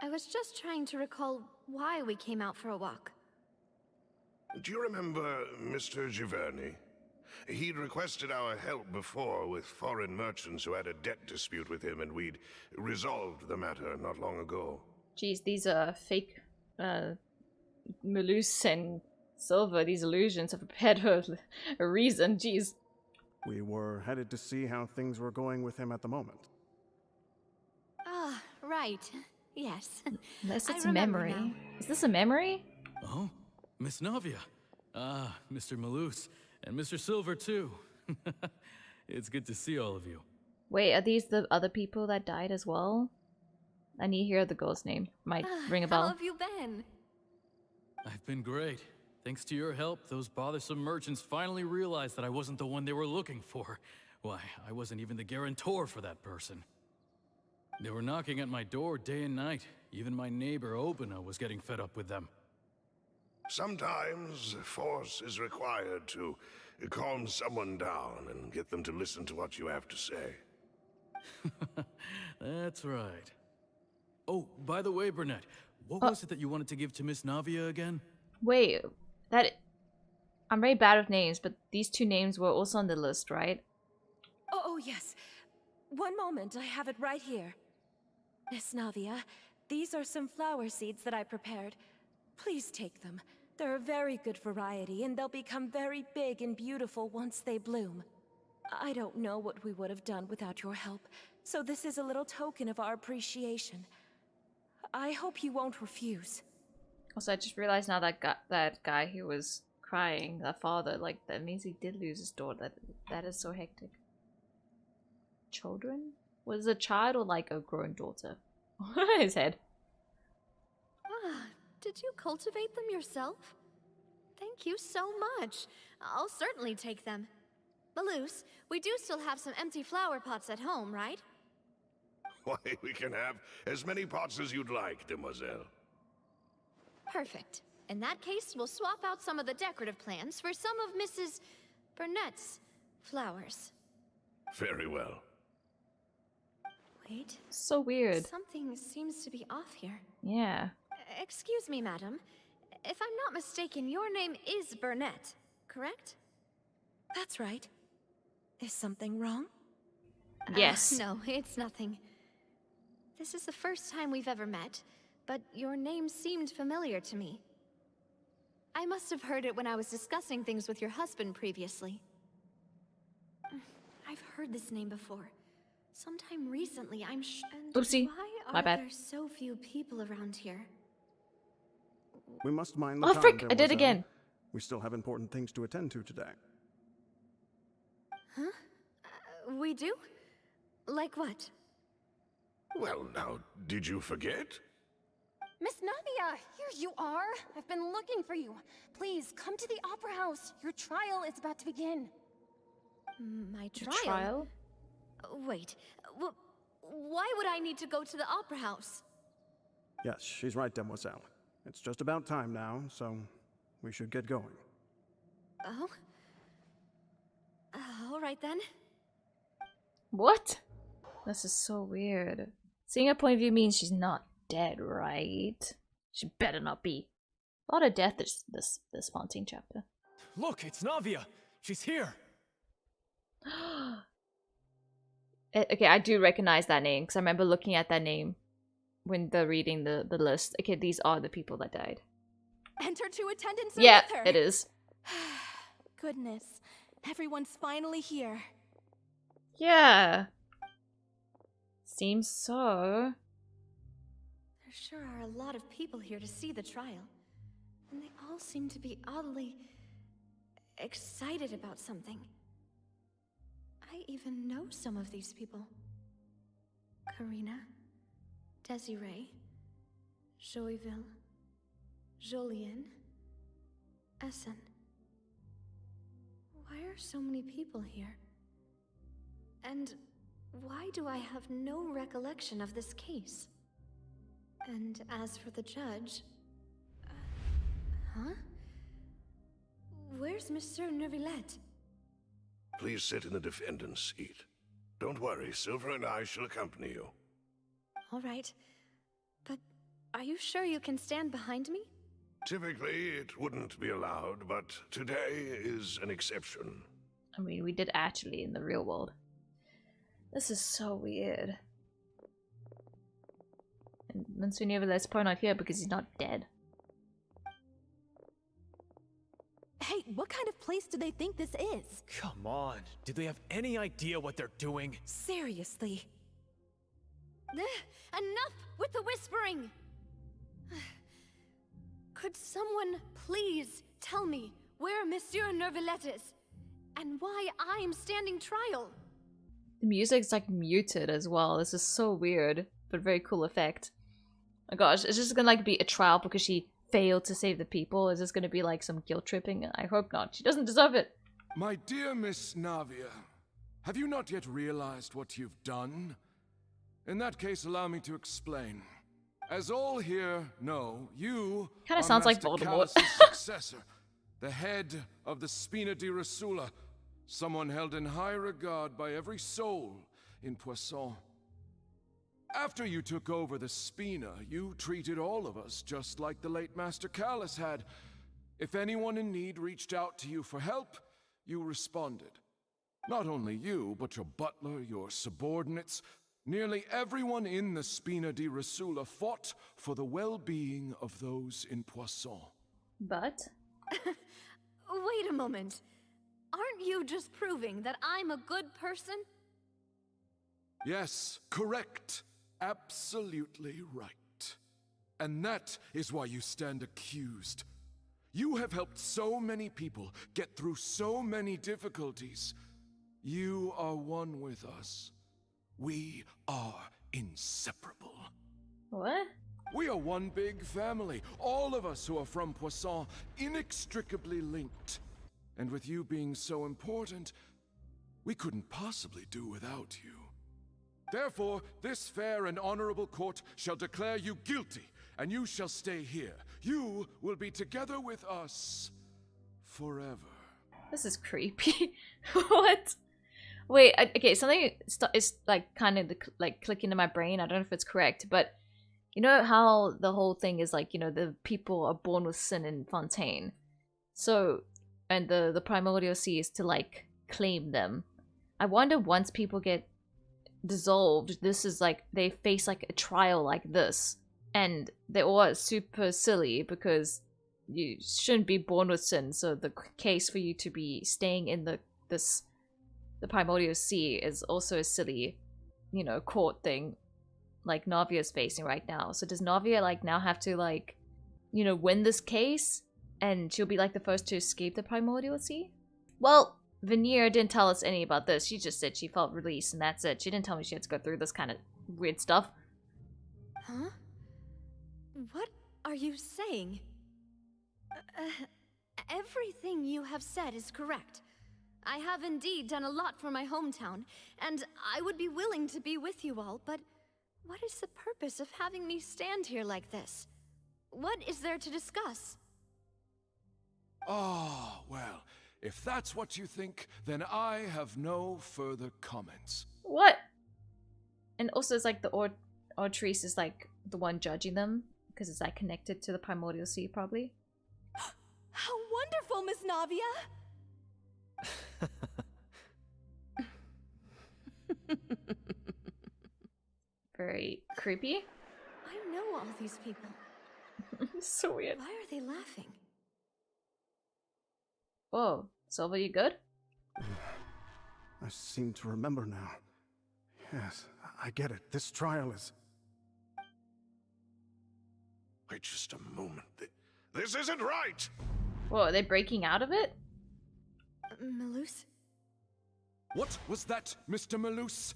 I was just trying to recall why we came out for a walk. Do you remember Mr. Giverny? He'd requested our help before with foreign merchants who had a debt dispute with him, and we'd resolved the matter not long ago. Geez, these are fake Malus and Silver, these illusions have prepared her a reason, jeez. We were headed to see how things were going with him at the moment. Ah, right. Yes. Unless it's I a remember memory. now. Is this a memory? Oh, Miss Navia. Ah, Mr. Malus. And Mr. Silver, too. It's good to see all of you. Wait, are these the other people that died as well? I need to hear the girl's name. Might ring a bell. How have you been? I've been great. Thanks to your help, those bothersome merchants finally realized that I wasn't the one they were looking for. Why, I wasn't even the guarantor for that person. They were knocking at my door day and night. Even my neighbor, Obina, was getting fed up with them. Sometimes force is required to calm someone down and get them to listen to what you have to say. That's right. Oh, by the way, Burnett, what was it that you wanted to give to Miss Navia again? Wait, I'm very bad with names, but these two names were also on the list, right? Oh, yes. One moment, I have it right here. Miss Navia, these are some flower seeds that I prepared. Please take them. They're a very good variety, and they'll become very big and beautiful once they bloom. I don't know what we would have done without your help, so this is a little token of our appreciation. I hope you won't refuse. Also, I just realized now that guy who was crying, that father, like, that means he did lose his daughter. That is so hectic. Children? Was it a child or like a grown daughter? His head. Ah, did you cultivate them yourself? Thank you so much. I'll certainly take them. Malus, we do still have some empty flower pots at home, right? Why, we can have as many pots as you'd like, demoiselle. Perfect. In that case, we'll swap out some of the decorative plants for some of Mrs. Burnett's flowers. Very well. Wait. So weird. Something seems to be off here. Yeah. Excuse me, madam. If I'm not mistaken, your name is Burnett, correct? That's right. Is something wrong? Yes. No, it's nothing. This is the first time we've ever met, but your name seemed familiar to me. I must have heard it when I was discussing things with your husband previously. I've heard this name before. Sometime recently, I'm Oopsie. Why My are bad. there so few people around here? We must mind the Oh, time, frick! I did demoiselle. again. We still have important things to attend to today. Huh? We do? Like what? Well, now, did you forget? Miss Navia, here you are. I've been looking for you. Please, come to the Opera House. Your trial is about to begin. My trial? Trial? Wait, why would I need to go to the Opera House? Yes, she's right, demoiselle. It's just about time now, so we should get going. Oh? All right then. What? This is so weird. Seeing her point of view means she's not dead, right? She better not be. A lot of death this Fontaine chapter. Look, it's Navia. She's here. Okay, I do recognize that name because I remember looking at that name when they're reading the list. Okay, these are the people that died. Enter to attendance. Yeah, with her. it is. Goodness, everyone's finally here. Yeah. Seems so. There sure are a lot of people here to see the trial. And they all seem to be oddly excited about something. I even know some of these people. Karina, Desiree, Joyville, Jolien, Essen. Why are so many people here? And why do I have no recollection of this case? And as for the judge... huh? Where's Monsieur Neuvillette? Please sit in the defendant's seat. Don't worry, Silver and I shall accompany you. All right. But are you sure you can stand behind me? Typically, it wouldn't be allowed, but today is an exception. I mean, we did actually in the real world. This is so weird. And Monsieur Neuvillette's probably not here because he's not dead. Hey, what kind of place do they think this is? Come on, do they have any idea what they're doing? Seriously. Enough with the whispering! Could someone please tell me where Monsieur Neuvillette is? And why I'm standing trial? The music's like muted as well. This is so weird, but very cool effect. Oh gosh, it's just gonna like be a trial because she failed to save the people. Is this gonna be like some guilt tripping? I hope not. She doesn't deserve it. My dear Miss Navia, have you not yet realized what you've done? In that case, allow me to explain. As all here know, you Kinda are sounds like Master Voldemort. Callus's successor, the head of the Spina di Rasula, someone held in high regard by every soul in Poisson. After you took over the Spina, you treated all of us just like the late Master Callus had. If anyone in need reached out to you for help, you responded. Not only you, but your butler, your subordinates, nearly everyone in the Spina di Rasula fought for the well-being of those in Poisson. But? Wait a moment. Aren't you just proving that I'm a good person? Yes, correct. Absolutely right. And that is why you stand accused. You have helped so many people get through so many difficulties. You are one with us. We are inseparable. What? We are one big family, all of us who are from Poisson, inextricably linked. And with you being so important, we couldn't possibly do without you. Therefore, this fair and honorable court shall declare you guilty, and you shall stay here. You will be together with us forever. This is creepy. What? Wait, okay, something is like kind of like clicking in my brain. I don't know if it's correct, but you know how the whole thing is like, you know, the people are born with sin in Fontaine. So, and the Primordial Sea is to like claim them. I wonder once people get dissolved, this is like they face like a trial like this, and they're all super silly because you shouldn't be born with sin. So the case for you to be staying in the Primordial Sea is also a silly, you know, court thing like Navia's facing right now. So does Navia like now have to like, you know, win this case and she'll be like the first to escape the Primordial Sea? Well, Veneer didn't tell us any about this. She just said she felt released and that's it. She didn't tell me she had to go through this kind of weird stuff. Huh? What are you saying? Everything you have said is correct. I have indeed done a lot for my hometown, and I would be willing to be with you all, but what is the purpose of having me stand here like this? What is there to discuss? Ah, well, if that's what you think, then I have no further comments. What? And also it's like the Ortrice is like the one judging them, because it's like connected to the Primordial Sea probably. How wonderful, Miss Navia! Very creepy. I know all these people. So weird. Why are they laughing? Whoa, Silva, you good? I seem to remember now. Yes, I get it. This trial is... Wait just a moment. This isn't right! Whoa, are they breaking out of it? Malus? What was that, Mr. Malus?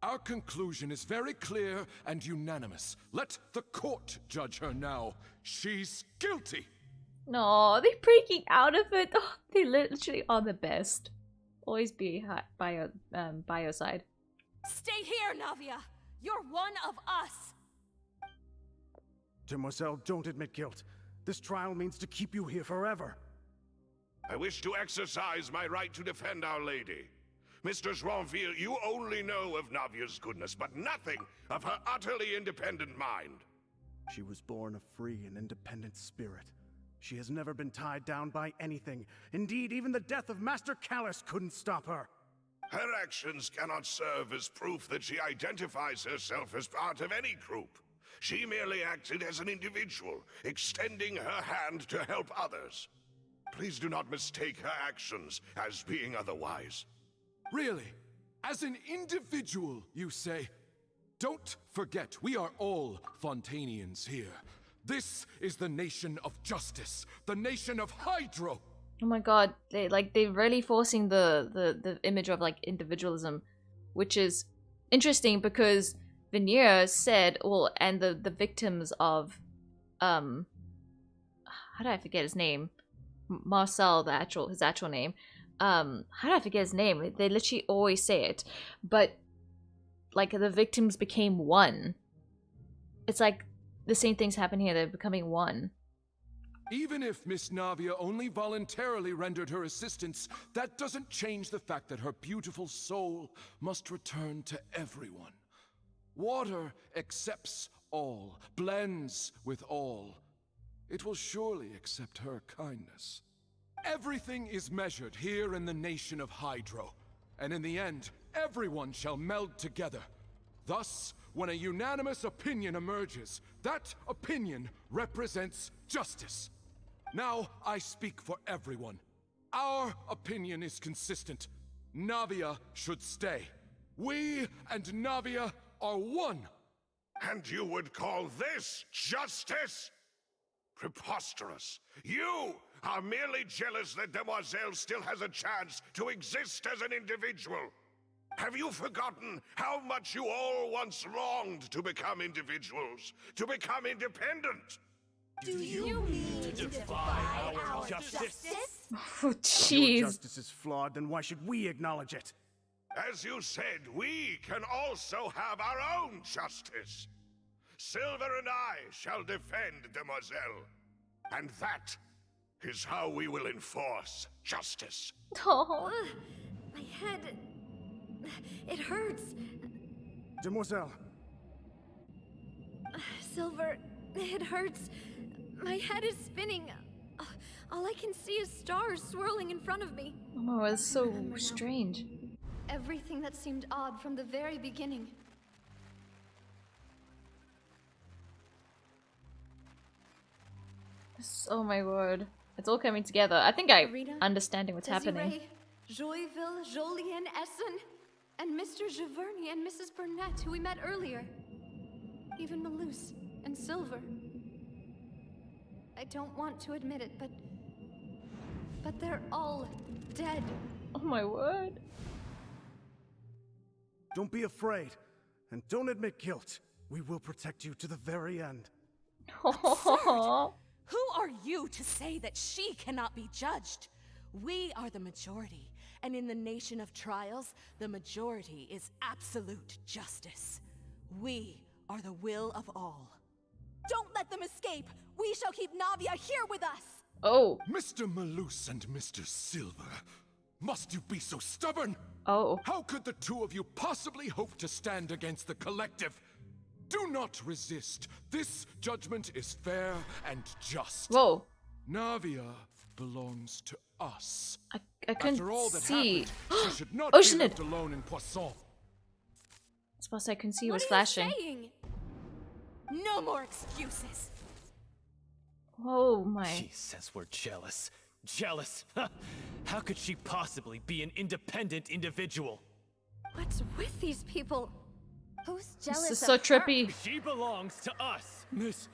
Our conclusion is very clear and unanimous. Let the court judge her now. She's guilty! No, they're breaking out of it. Oh, they literally are the best. Always be by your side. Stay here, Navia! You're one of us! Demoiselle, don't admit guilt. This trial means to keep you here forever. I wish to exercise my right to defend Our Lady. Mr. Joinville, you only know of Navia's goodness, but nothing of her utterly independent mind. She was born a free and independent spirit. She has never been tied down by anything. Indeed, even the death of Master Callus couldn't stop her. Her actions cannot serve as proof that she identifies herself as part of any group. She merely acted as an individual, extending her hand to help others. Please do not mistake her actions as being otherwise. Really? As an individual, you say? Don't forget, we are all Fontainians here. This is the nation of justice, the nation of Hydro. Oh my god, they're really forcing the image of like individualism, which is interesting because Veneer said, well, and the victims of how did I forget his name? Marcel, his actual name. How did I forget his name? They literally always say it, but like the victims became one. It's like the same things happen here. They're becoming one. Even if Miss Navia only voluntarily rendered her assistance, that doesn't change the fact that her beautiful soul must return to everyone. Water accepts all, blends with all. It will surely accept her kindness. Everything is measured here in the nation of Hydro, and in the end, everyone shall meld together. Thus, when a unanimous opinion emerges, that opinion represents justice. Now, I speak for everyone. Our opinion is consistent. Navia should stay. We and Navia are one. And you would call this justice? Preposterous. You are merely jealous that Demoiselle still has a chance to exist as an individual. Have you forgotten how much you all once longed to become individuals, to become independent? Do you mean to defy our justice? Oh, jeez. Your justice is flawed, then why should we acknowledge it? As you said, we can also have our own justice. Silver and I shall defend Demoiselle. And that is how we will enforce justice. Oh. My head... it hurts. Demoiselle. Silver, it hurts. My head is spinning. All I can see is stars swirling in front of me. Oh, it's so strange. Everything that seemed odd from the very beginning. Oh my word. It's all coming together. I think I'm understanding what's happening. Joyville, Jolien, Essen, and Mr. Giverny and Mrs. Burnett, who we met earlier. Even Malus and Silver. I don't want to admit it, but they're all dead. Oh my word. Don't be afraid, and don't admit guilt. We will protect you to the very end. Who are you to say that she cannot be judged? We are the majority, and in the nation of trials, the majority is absolute justice. We are the will of all. Don't let them escape! We shall keep Navia here with us! Oh. Mr. Malus and Mr. Silver, must you be so stubborn? Oh. How could the two of you possibly hope to stand against the collective? Do not resist. This judgment is fair and just. Whoa. Navia belongs to us. I couldn't After all that see. happened, she should not Oh, be shit. left alone in Poisson. I suppose I couldn't see. It was What are flashing. you saying? No more excuses. Oh my. She says we're jealous. Jealous? How could she possibly be an independent individual? What's with these people? Who's This jealous is so of trippy. her? She belongs to us. Miss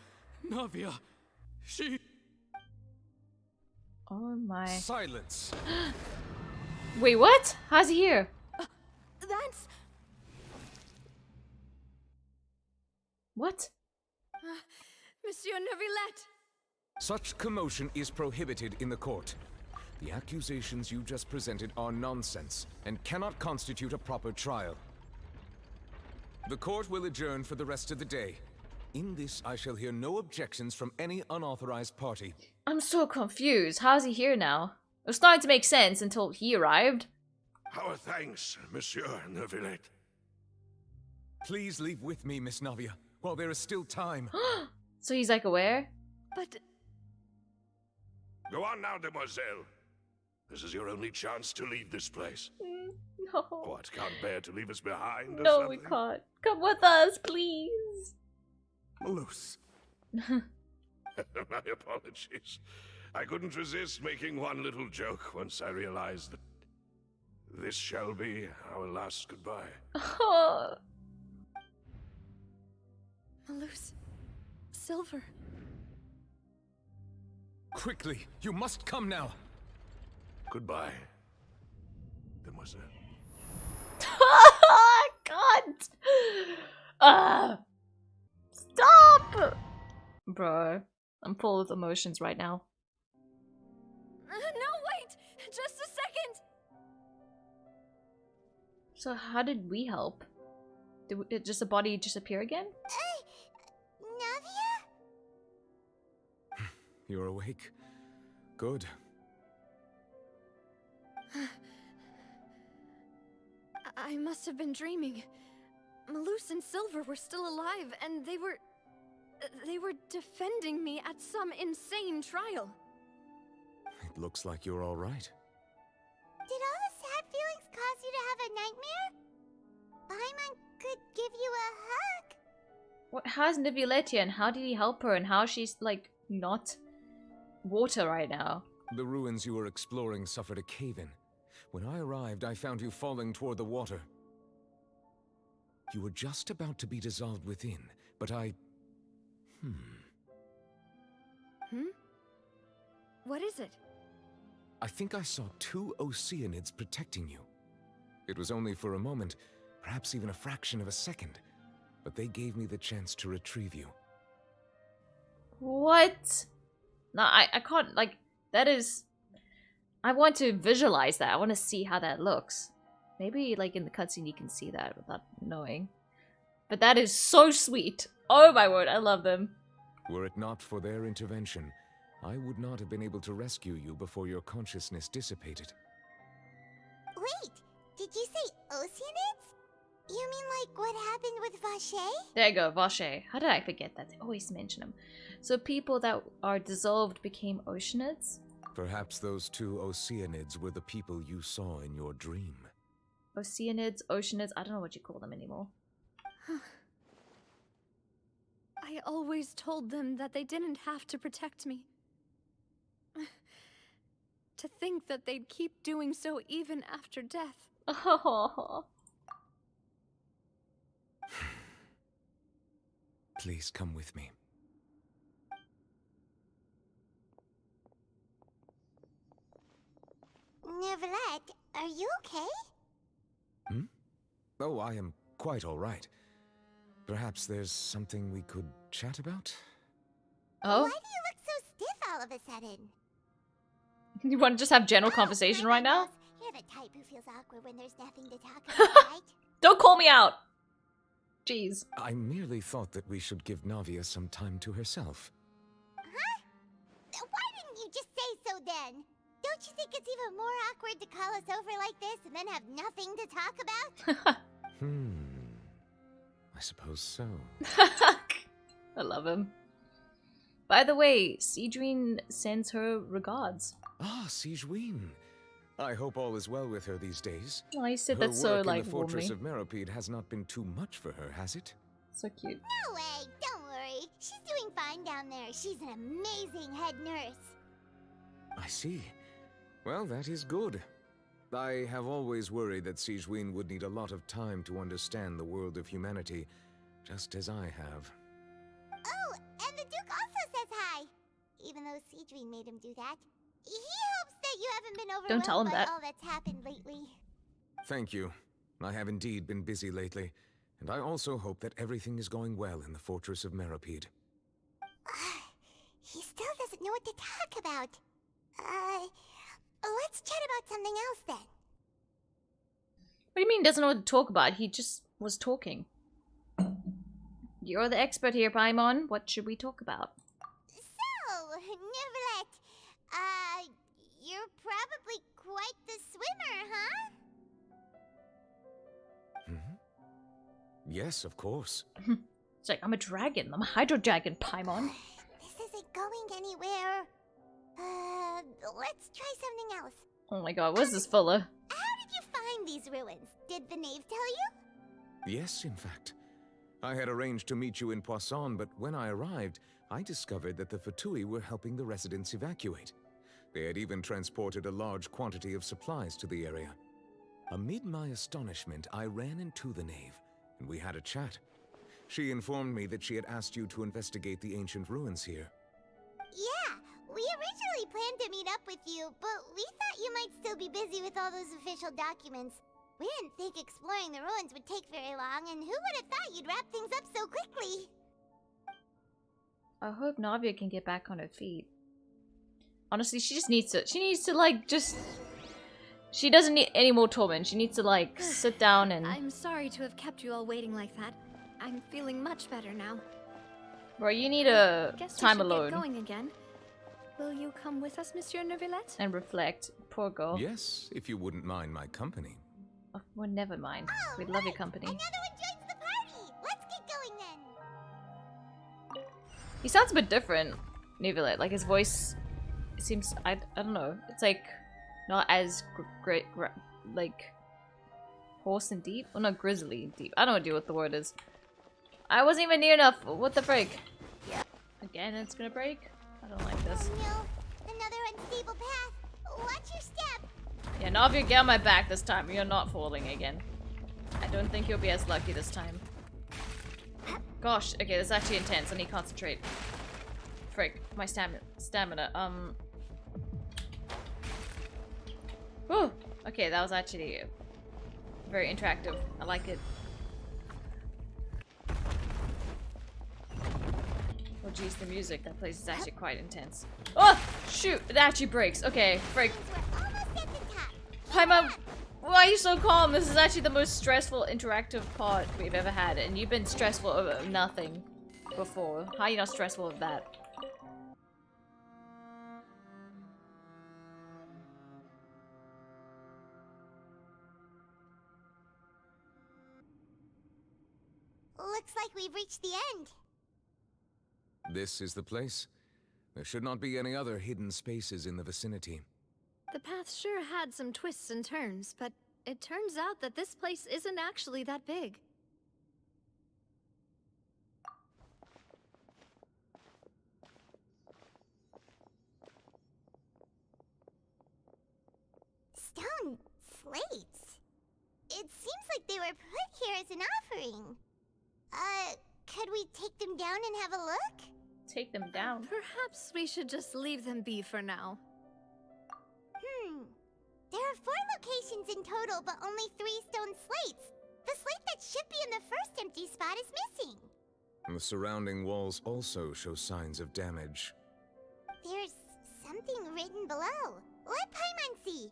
Navia, she... Oh my. Silence. Wait, what? How's he here? That's... What? Monsieur Neuvillette! Such commotion is prohibited in the court. The accusations you just presented are nonsense and cannot constitute a proper trial. The court will adjourn for the rest of the day. In this, I shall hear no objections from any unauthorized party. I'm so confused. How's he here now? It was starting to make sense until he arrived. Our thanks, Monsieur Neuvillette. Please leave with me, Miss Navia, while there is still time. So he's like aware? But... Go on now, demoiselle. This is your only chance to leave this place. No. What, can't bear to leave us behind or No, something? we can't. Come with us, please. Malus. My apologies. I couldn't resist making one little joke once I realized that this shall be our last goodbye. Oh. Malus. Silver. Quickly, you must come now. Goodbye, demoiselle. God! Stop! Bro, I'm full of emotions right now. No, wait! Just a second! So how did we help? Did just a body disappear again? Navia? You're awake. Good. I must have been dreaming. Malus and Silver were still alive, and they were defending me at some insane trial. It looks like you're all right. Did all the sad feelings cause you to have a nightmare? Paimon could give you a hug. What? How's Neuvillette here, and how did he help her, and how she's like not water right now? The ruins you were exploring suffered a cave-in. When I arrived, I found you falling toward the water. You were just about to be dissolved within, but I... What is it? I think I saw 2 Oceanids protecting you. It was only for a moment, perhaps even a fraction of a second, but they gave me the chance to retrieve you. What? No, I can't, like, that is... I want to visualize that. I want to see how that looks. Maybe, like, in the cutscene you can see that without knowing. But that is so sweet. Oh my word, I love them. Were it not for their intervention, I would not have been able to rescue you before your consciousness dissipated. Wait, did you say Oceanids? You mean like what happened with Vache? There you go, Vache. How did I forget that? They always mention them. So people that are dissolved became Oceanids? Perhaps those 2 Oceanids were the people you saw in your dream. Oceanids, Oceanids, I don't know what you call them anymore. I always told them that they didn't have to protect me. To think that they'd keep doing so even after death. Oh. Please come with me. Neuvillette, are you okay? Oh, I am quite all right. Perhaps there's something we could chat about? Oh? Why do you look so stiff all of a sudden? You want to just have general conversation right now? You're the type who feels awkward when there's nothing to talk about, right? Don't call me out! Jeez. I merely thought that we should give Navia some time to herself. Huh? Why didn't you just say so then? Don't you think it's even more awkward to call us over like this and then have nothing to talk about? I suppose so. I love him. By the way, Sidrine sends her regards. Ah, Sidrine. I hope all is well with her these days. Oh, you said her that so, work like, in the Fortress warmly. of Meropide has not been too much for her, has it? So cute. No way, don't worry. She's doing fine down there. She's an amazing head nurse. I see. Well, that is good. I have always worried that Sidrine would need a lot of time to understand the world of humanity, just as I have. Oh, and the Duke also says hi. Even though Sidrine made him do that. He hopes that you haven't been overwhelmed Don't tell him by that. all that's happened lately. Thank you. I have indeed been busy lately, and I also hope that everything is going well in the Fortress of Meropide. He still doesn't know what to talk about. Let's chat about something else then. What do you mean doesn't know what to talk about? He just was talking. You're the expert here, Paimon. What should we talk about? So, Neuvillette, you're probably quite the swimmer, huh? Yes, of course. It's like, I'm a dragon. I'm a hydro dragon, Paimon. This isn't going anywhere. Oh my god, what's this fella? How did you find these ruins? Did the knave tell you? Yes, in fact. I had arranged to meet you in Poisson, but when I arrived, I discovered that the Fatui were helping the residents evacuate. They had even transported a large quantity of supplies to the area. Amid my astonishment, I ran into the knave, and we had a chat. She informed me that she had asked you to investigate the ancient ruins here. Yeah, we originally planned to meet up with you, but we thought you might still be busy with all those official documents. We didn't think exploring the ruins would take very long, and who would have thought you'd wrap things up so quickly? I hope Navia can get back on her feet. Honestly, she needs to like, she doesn't need any more torment. She needs to like, sit down and... I'm sorry to have kept you all waiting like that. I'm feeling much better now. Bro, you need a time alone. Get going again. Will you come with us, Monsieur Neuvillette? And reflect. Poor girl. Yes, if you wouldn't mind my company. Oh, well, never mind. Oh, We'd love your company. Another one joins the party! Let's get going then! He sounds a bit different, Neuvillette. Like his voice seems, I don't know. It's like not as great, like hoarse and deep. Well, not grizzly deep. I don't know what the word is. I wasn't even near enough. What the frick? Again, it's gonna break. I don't like this. Oh no, another unstable path. Watch your step. Yeah, Navia, get on my back this time. You're not falling again. I don't think you'll be as lucky this time. Gosh, okay, this is actually intense. I need to concentrate. Frick, my stamina. Whew. Okay, that was actually very interactive. I like it. Oh jeez, the music that plays is actually quite intense. Oh! Shoot! It actually breaks. Okay, frick. Hi, Mom. Why are you so calm? This is actually the most stressful interactive part we've ever had, and you've been stressful over nothing before. How are you not stressful of that? Looks like we've reached the end. This is the place. There should not be any other hidden spaces in the vicinity. The path sure had some twists and turns, but it turns out that this place isn't actually that big. Stone slates? It seems like they were put here as an offering. Could we take them down and have a look? Take them down? Perhaps we should just leave them be for now. There are 4 locations in total, but only 3 stone slates. The slate that should be in the first empty spot is missing. The surrounding walls also show signs of damage. There's something written below. Let Paimon see.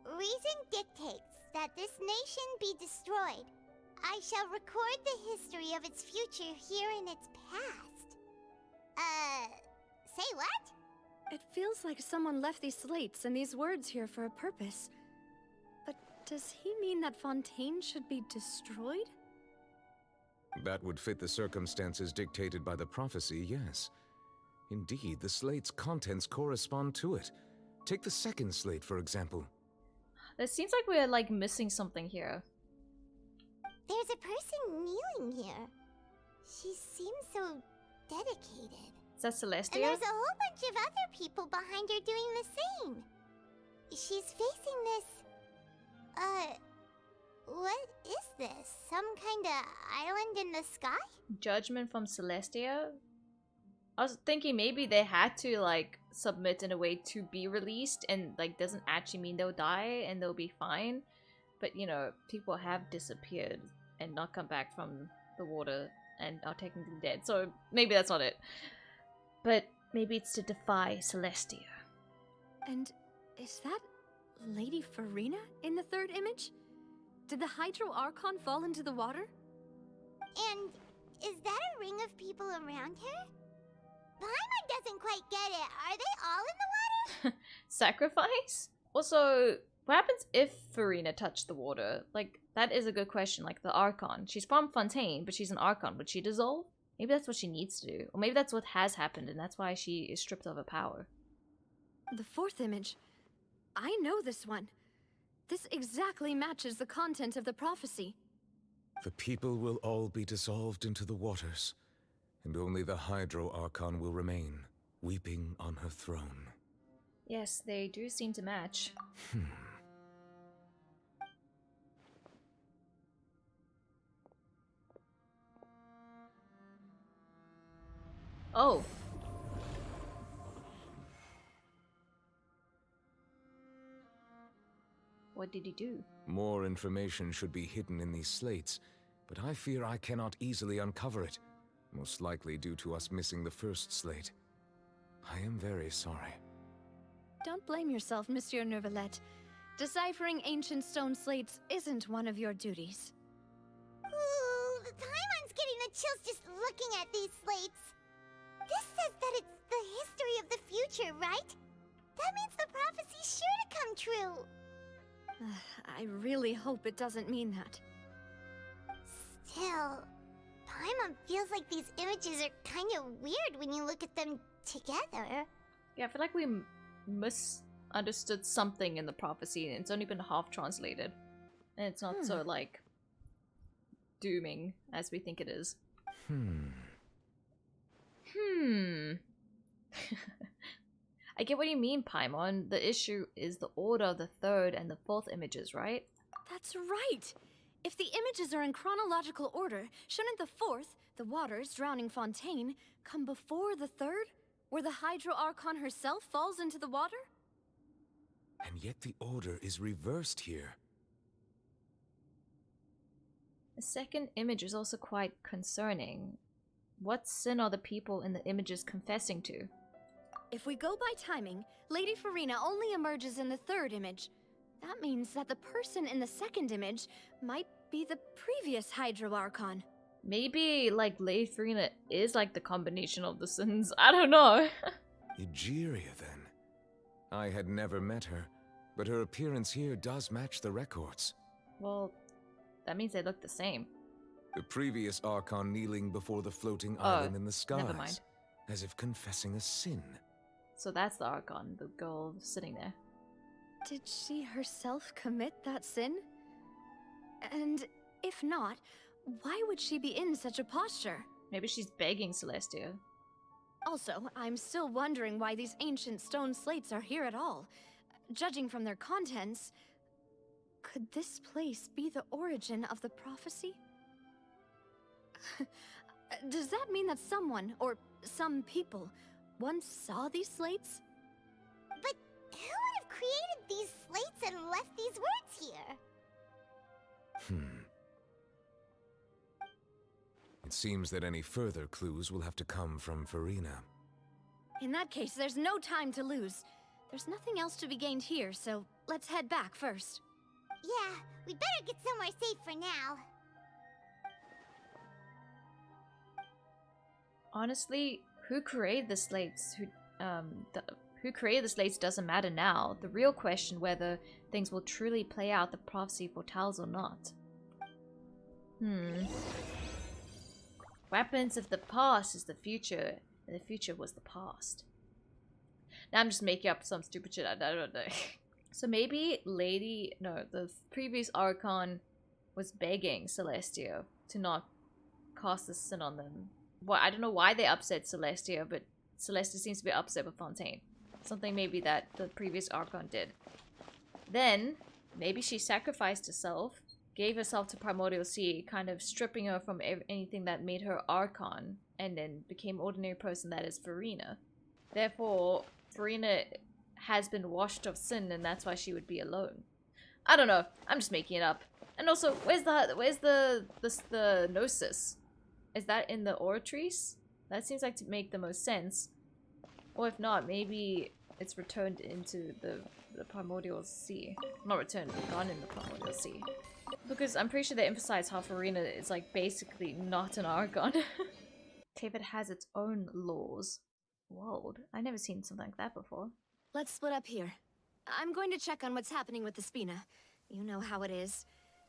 Reason dictates that this nation be destroyed. I shall record the history of its future here in its past. Say what? It feels like someone left these slates and these words here for a purpose. But does he mean that Fontaine should be destroyed? That would fit the circumstances dictated by the prophecy, yes. Indeed, the slate's contents correspond to it. Take the second slate, for example. It seems like we're like missing something here. There's a person kneeling here. She seems so dedicated. Is that Celestia? And there's a whole bunch of other people behind her doing the same. She's facing this... what is this? Some kind of island in the sky? Judgment from Celestia? I was thinking maybe they had to like submit in a way to be released and like doesn't actually mean they'll die and they'll be fine. But you know, people have disappeared and not come back from the water and are technically dead. So maybe that's not it. But maybe it's to defy Celestia. And is that Lady Furina in the third image? Did the Hydro Archon fall into the water? And is that a ring of people around her? Paimon doesn't quite get it. Are they all in the water? Sacrifice? Also, what happens if Furina touched the water? Like, that is a good question. Like, the Archon. She's from Fontaine, but she's an Archon. Would she dissolve? Maybe that's what she needs to do. Or maybe that's what has happened, and that's why she is stripped of her power. The fourth image. I know this one. This exactly matches the content of the prophecy. The people will all be dissolved into the waters, and only the Hydro Archon will remain, weeping on her throne. Yes, they do seem to match. Oh. What did he do? More information should be hidden in these slates, but I fear I cannot easily uncover it, most likely due to us missing the first slate. I am very sorry. Don't blame yourself, Monsieur Neuvillette. Deciphering ancient stone slates isn't one of your duties. Ooh, the Paimon's getting the chills just looking at these slates. This says that it's the history of the future, right? That means the prophecy's sure to come true. I really hope it doesn't mean that. Still, Paimon feels like these images are kind of weird when you look at them together. Yeah, I feel like we misunderstood something in the prophecy, and it's only been half translated. And it's not so, like, dooming as we think it is. I get what you mean, Paimon. The issue is the order of the third and the fourth images, right? That's right! If the images are in chronological order, shouldn't the fourth, the waters drowning Fontaine, come before the third, where the Hydro Archon herself falls into the water? And yet the order is reversed here. The second image is also quite concerning. What sin are the people in the images confessing to? If we go by timing, Lady Furina only emerges in the third image. That means that the person in the second image might be the previous Hydro Archon. Maybe, like, Lady Furina is like the combination of the sins. I don't know. Egeria, then. I had never met her, but her appearance here does match the records. Well, that means they look the same. The previous Archon kneeling before the floating island in the skies, never mind. as if confessing a sin. So that's the Archon, the girl sitting there. Did she herself commit that sin? And if not, why would she be in such a posture? Maybe she's begging Celestia. Also, I'm still wondering why these ancient stone slates are here at all. Judging from their contents, could this place be the origin of the prophecy? Does that mean that someone, or some people, once saw these slates? But who would have created these slates and left these words here? It seems that any further clues will have to come from Furina. In that case, there's no time to lose. There's nothing else to be gained here, so let's head back first. Yeah, we better get somewhere safe for now. Honestly, who created the slates? Who created the slates doesn't matter now. The real question whether things will truly play out the prophecy foretells or not. Weapons of the past is the future, and the future was the past. Now I'm just making up some stupid shit. I don't know. So maybe the previous Archon was begging Celestia to not cast the sin on them. Well, I don't know why they upset Celestia, but Celestia seems to be upset with Fontaine. Something maybe that the previous Archon did. Then, maybe she sacrificed herself, gave herself to Primordial Sea, kind of stripping her from anything that made her Archon, and then became ordinary person that is Furina. Therefore, Furina has been washed of sin, and that's why she would be alone. I don't know. I'm just making it up. And also, where's the Gnosis? Is that in the oratories? That seems like to make the most sense. Or if not, maybe it's returned into the Primordial Sea. Not returned, but gone in the Primordial Sea. Because I'm pretty sure they emphasize how Furina is like basically not an Archon. Teyvat has its own laws. Whoa, I never seen something like that before. Let's split up here. I'm going to check on what's happening with the Spina. You know how it is.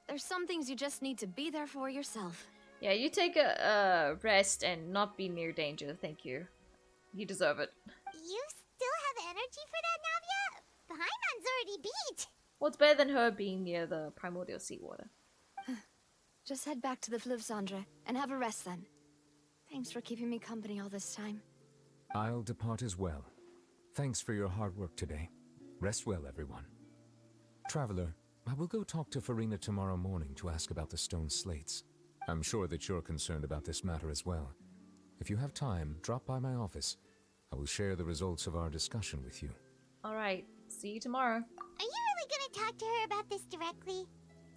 There's some things you just need to be there for yourself. Yeah, you take a rest and not be near danger, thank you. You deserve it. You still have energy for that, Navia? Paimon's already beat. What's better than her being near the primordial seawater? Just head back to the Fluvsandre and have a rest then. Thanks for keeping me company all this time. I'll depart as well. Thanks for your hard work today. Rest well, everyone. Traveler, I will go talk to Furina tomorrow morning to ask about the stone slates. I'm sure that you're concerned about this matter as well. If you have time, drop by my office. I will share the results of our discussion with you. Alright, see you tomorrow. Are you really gonna talk to her about this directly?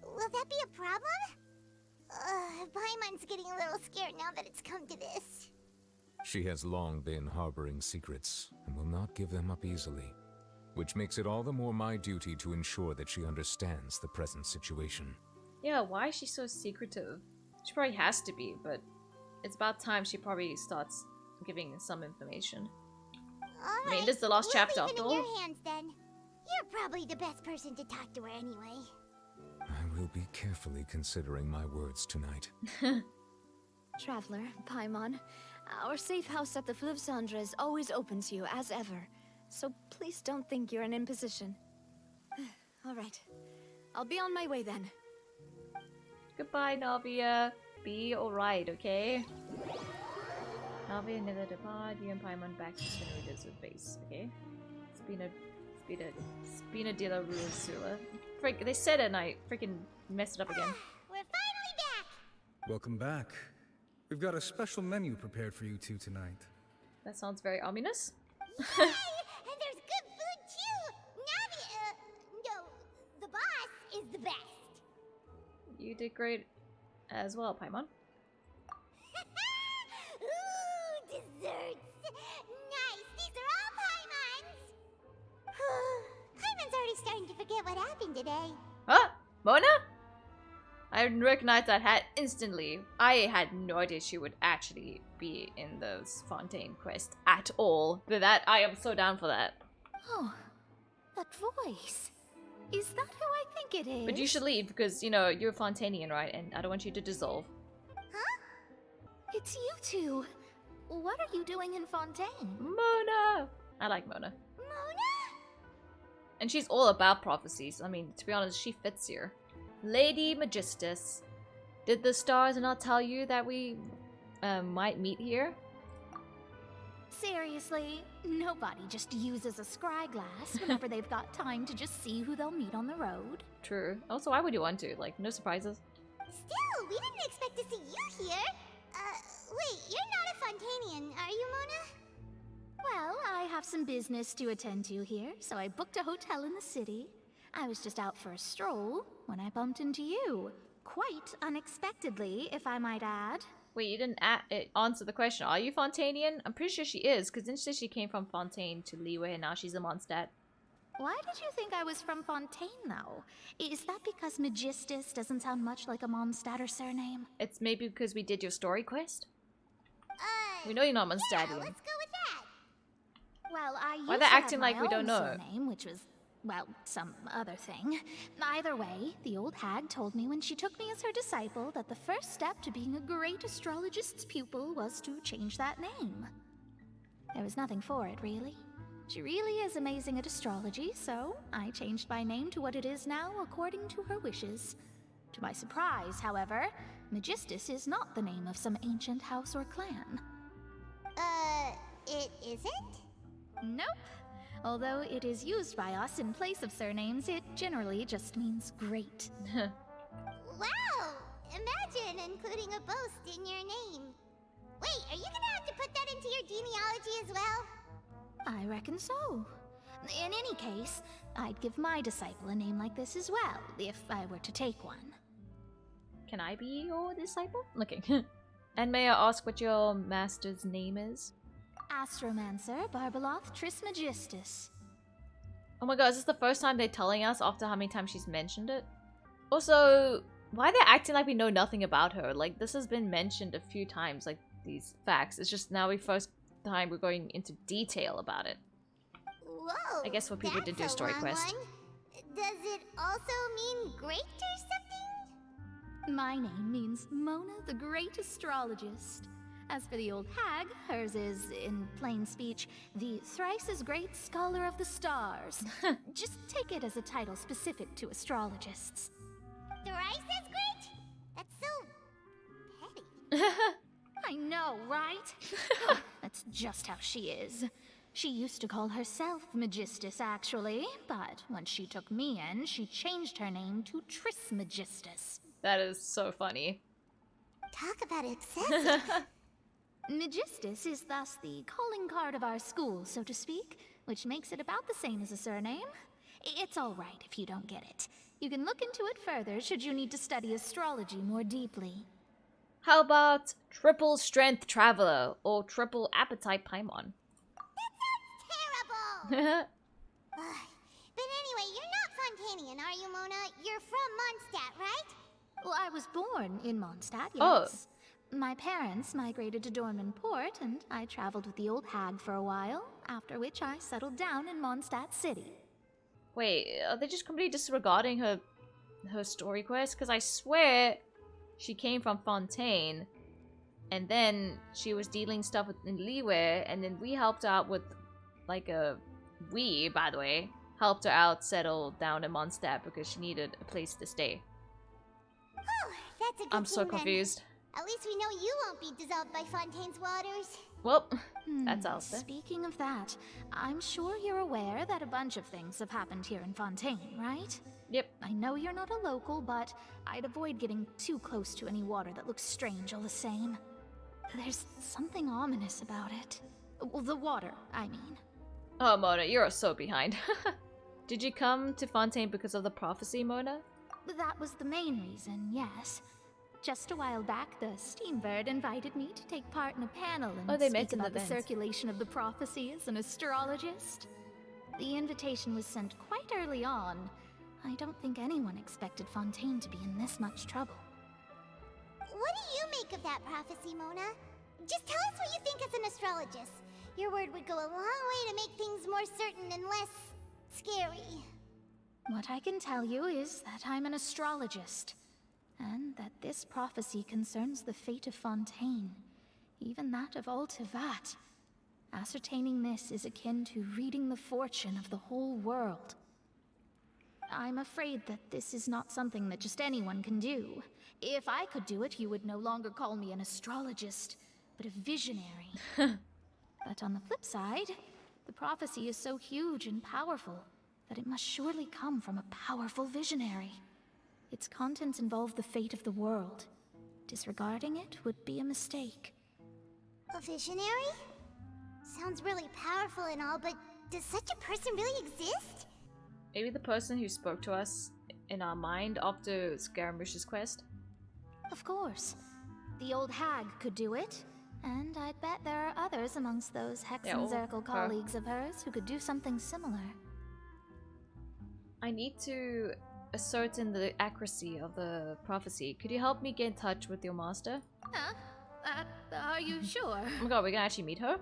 Will that be a problem? Paimon's getting a little scared now that it's come to this. She has long been harboring secrets, and will not give them up easily. Which makes it all the more my duty to ensure that she understands the present situation. Yeah, why is she so secretive? She probably has to be, but it's about time she probably starts giving some information. All I mean, right, this is the last we'll chapter leave it after in all. your hands then. You're probably the best person to talk to her anyway. I will be carefully considering my words tonight. Traveler, Paimon, our safe house at the Fluvsandre is always open to you as ever. So please don't think you're an imposition. Alright. I'll be on my way then. Goodbye, Navia. Be alright, okay? Navia never depart. You and Paimon back to Spinnery Desert base, okay? Spina de la Ruisula. Frick, they said it and I freaking messed it up again. We're finally back! Welcome back. We've got a special menu prepared for you two tonight. That sounds very ominous. Yay! And there's good food too! Navia, no, the boss is the best. You did great as well, Paimon. Ooh, desserts! Nice, these are all Paimon's! Paimon's already starting to forget what happened today. Huh? Mona? I recognized that hat instantly. I had no idea she would actually be in those Fontaine Quest at all. But that, I am so down for that. Oh, that voice. Is that who I think it is? But you should leave because, you know, you're Fontainian, right? And I don't want you to dissolve. Huh? It's you two. What are you doing in Fontaine? Mona! I like Mona. Mona? And she's all about prophecies. I mean, to be honest, she fits here. Lady Magistus, did the stars not tell you that we might meet here? Seriously, nobody just uses a scry glass whenever they've got time to just see who they'll meet on the road. True. Also, why would you want to? Like, no surprises. Still, we didn't expect to see you here. Wait, you're not a Fontainian, are you, Mona? Well, I have some business to attend to here, so I booked a hotel in the city. I was just out for a stroll when I bumped into you. Quite unexpectedly, if I might add. Wait, you didn't answer the question. Are you Fontainian? I'm pretty sure she is, because didn't she say she came from Fontaine to Liyue and now she's a Mondstadt? Why did you think I was from Fontaine, though? Is that because Magistus doesn't sound much like a Mondstadter surname? It's maybe because we did your story quest? We know you're not Mondstadtian. Yeah, let's go with that. Well, I used Why to they have acting my like we don't own know? surname, which was, well, some other thing. Either way, the old hag told me when she took me as her disciple that the first step to being a great astrologist's pupil was to change that name. There was nothing for it, really. She really is amazing at astrology, so I changed my name to what it is now according to her wishes. To my surprise, however, Magistus is not the name of some ancient house or clan. It isn't? Nope. Although it is used by us in place of surnames, it generally just means great. Wow! Imagine including a boast in your name. Wait, are you gonna have to put that into your genealogy as well? I reckon so. In any case, I'd give my disciple a name like this as well, if I were to take one. Can I be your disciple? Okay. And may I ask what your master's name is? Astromancer Barbeloth Trismegistus. Oh my god, is this the first time they're telling us after how many times she's mentioned it? Also, why are they acting like we know nothing about her? Like, this has been mentioned a few times, like, these facts. It's just now first time we're going into detail about it. Whoa! I guess for people to do story quest. Does it also mean great or something? My name means Mona the Great Astrologist. As for the old hag, hers is, in plain speech, the thrice as great scholar of the stars. Just take it as a title specific to astrologists. Thrice as great? That's so petty. I know, right? That's just how she is. She used to call herself Magistus, actually, but when she took me in, she changed her name to Trismegistus. That is so funny. Talk about excessive. Magistus is thus the calling card of our school, so to speak, which makes it about the same as a surname. It's all right if you don't get it. You can look into it further should you need to study astrology more deeply. How about triple strength traveler or triple appetite Paimon? Terrible! But anyway, you're not Fontainian, are you, Mona? You're from Mondstadt, right? Well, I was born in Mondstadt, yes. Oh. My parents migrated to Dorman Port, and I traveled with the old hag for a while, after which I settled down in Mondstadt City. Wait, are they just completely disregarding her story quest? Because I swear she came from Fontaine, and then she was dealing stuff in Leeware, and then we helped out with, like, by the way, helped her out settle down in Mondstadt because she needed a place to stay. Oh, that's a good I'm so thing, then. confused. At least we know you won't be dissolved by Fontaine's waters. Well, that's out there. Speaking of that, I'm sure you're aware that a bunch of things have happened here in Fontaine, right? Yep. I know you're not a local, but I'd avoid getting too close to any water that looks strange all the same. There's something ominous about it. Well, the water, I mean. Oh, Mona, you're so behind. Did you come to Fontaine because of the prophecy, Mona? That was the main reason, yes. Just a while back, the Steambird invited me to take part in a panel and they speak mentioned about the events. circulation of the prophecy as an astrologist. The invitation was sent quite early on. I don't think anyone expected Fontaine to be in this much trouble. What do you make of that prophecy, Mona? Just tell us what you think as an astrologist. Your word would go a long way to make things more certain and less scary. What I can tell you is that I'm an astrologist, and that this prophecy concerns the fate of Fontaine, even that of all Tevat. Ascertaining this is akin to reading the fortune of the whole world. I'm afraid that this is not something that just anyone can do. If I could do it, you would no longer call me an astrologist, but a visionary. But on the flip side, the prophecy is so huge and powerful that it must surely come from a powerful visionary. Its contents involve the fate of the world. Disregarding it would be a mistake. A visionary? Sounds really powerful and all, but does such a person really exist? Maybe the person who spoke to us in our mind after Scaramouche's quest? Of course. The old hag could do it. And I'd bet there are others amongst those Hex and Zirkel colleagues of hers who could do something similar. I need to ascertain the accuracy of the prophecy. Could you help me get in touch with your master? Are you sure? Oh my god, we can actually meet her?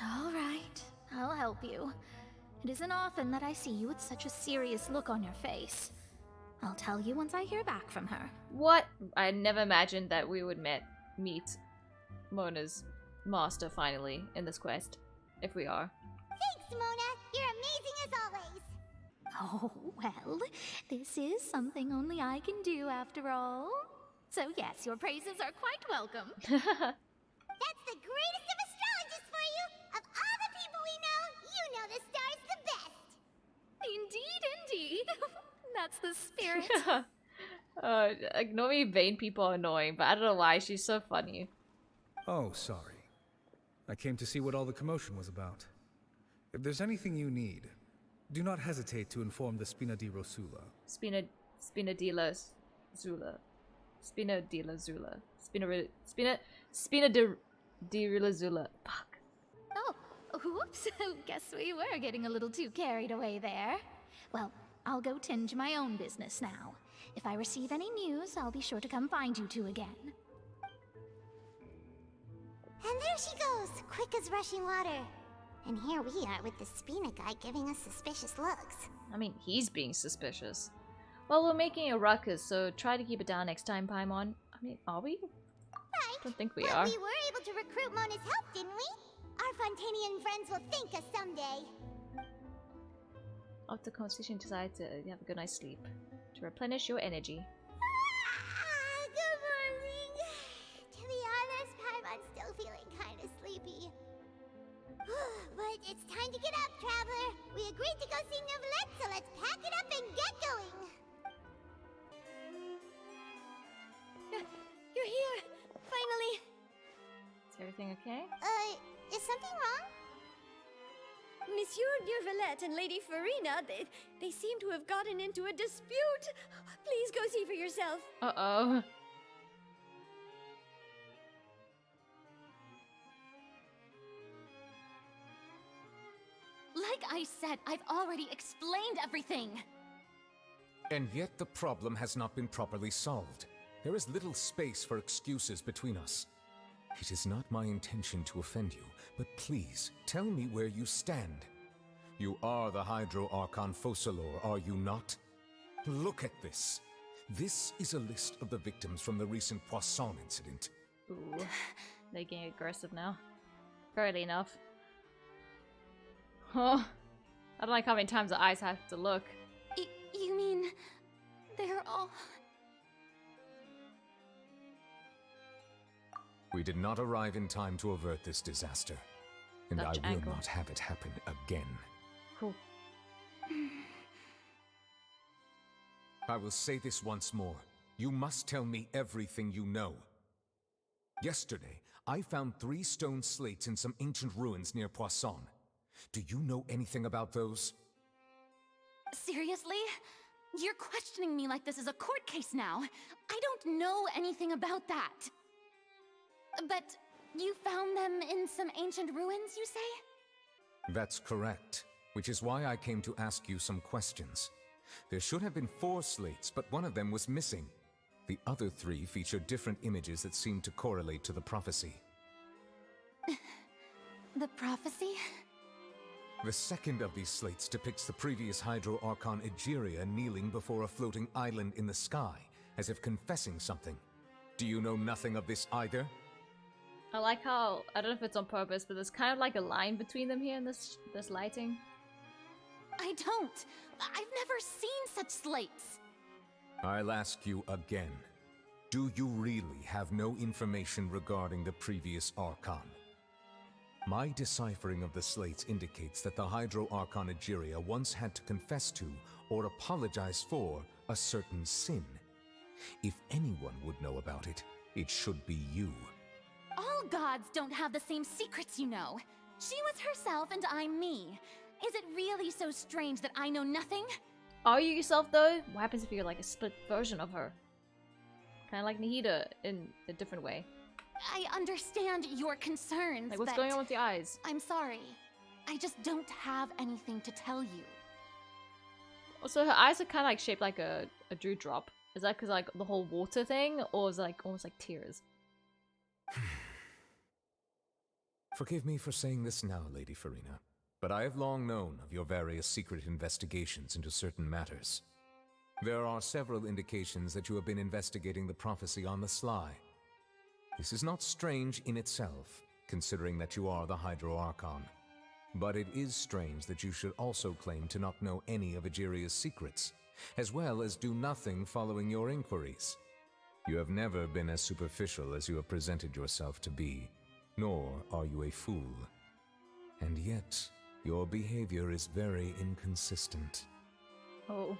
All right, I'll help you. It isn't often that I see you with such a serious look on your face. I'll tell you once I hear back from her. What? I never imagined that we would meet Mona's master finally in this quest. If we are. Thanks, Mona! You're amazing as always! Oh, well, this is something only I can do after all. So yes, your praises are quite welcome. That's the greatest of astrologists for you! Of all the people we know, you know the star's the best! Indeed, indeed. That's the spirit. Ignore me, vain people are annoying, but I don't know why, she's so funny. Oh, sorry. I came to see what all the commotion was about. If there's anything you need, do not hesitate to inform the Spina di Rosula. Spina di Rilazula. Fuck. Oh, whoops. Guess we were getting a little too carried away there. Well, I'll go tend to my own business now. If I receive any news, I'll be sure to come find you two again. And there she goes, quick as rushing water. And here we are with the Spina guy giving us suspicious looks. I mean, he's being suspicious. Well, we're making a ruckus, so try to keep it down next time, Paimon. I mean, are we? Right. I don't think we but are. we were able to recruit Mona's help, didn't we? Our Fontanian friends will thank us someday. After the conversation, decide to have a good night's sleep to replenish your energy. Good morning. To be honest, Paimon's still feeling kind of sleepy. But it's time to get up, Traveler. We agreed to go see Neuvillette, so let's pack it up and get going. You're here! Finally! Is everything okay? Is something wrong? Monsieur Neuvillette and Lady Furina, they seem to have gotten into a dispute. Please go see for yourself. Uh-oh. Like I said, I've already explained everything. And yet the problem has not been properly solved. There is little space for excuses between us. It is not my intention to offend you, but please, tell me where you stand. You are the Hydro Archon Focalor, are you not? Look at this. This is a list of the victims from the recent Poisson incident. Ooh, they're getting aggressive now. Fairly enough. Oh, I don't like how many times the eyes have to look. You mean they're all... We did not arrive in time to avert this disaster, and Dutch I will ankle. not have it happen again. Cool. I will say this once more. You must tell me everything you know. Yesterday, I found 3 stone slates in some ancient ruins near Poisson. Do you know anything about those? Seriously? You're questioning me like this is a court case now. I don't know anything about that. But you found them in some ancient ruins, you say? That's correct, which is why I came to ask you some questions. There should have been 4 slates, but one of them was missing. The other 3 featured different images that seemed to correlate to the prophecy. The prophecy? The second of these slates depicts the previous Hydro Archon Egeria kneeling before a floating island in the sky, as if confessing something. Do you know nothing of this either? I like how, I don't know if it's on purpose, but there's kind of like a line between them here in this lighting. I don't. I've never seen such slates. I'll ask you again. Do you really have no information regarding the previous Archon? My deciphering of the slates indicates that the Hydro Archon Egeria once had to confess to, or apologize for, a certain sin. If anyone would know about it, it should be you. All gods don't have the same secrets, you know. She was herself and I'm me. Is it really so strange that I know nothing? Are you yourself though? What happens if you're like a split version of her? Kind of like Nahida in a different way. I understand your concerns, Like what's but going on with your eyes? I'm sorry. I just don't have anything to tell you. Also, her eyes are kind of like shaped like a dewdrop. Is that because like the whole water thing, or is it like almost like tears? Forgive me for saying this now, Lady Furina, but I have long known of your various secret investigations into certain matters. There are several indications that you have been investigating the prophecy on the sly. This is not strange in itself, considering that you are the Hydro Archon. But it is strange that you should also claim to not know any of Egeria's secrets, as well as do nothing following your inquiries. You have never been as superficial as you have presented yourself to be, nor are you a fool. And yet, your behavior is very inconsistent. Oh.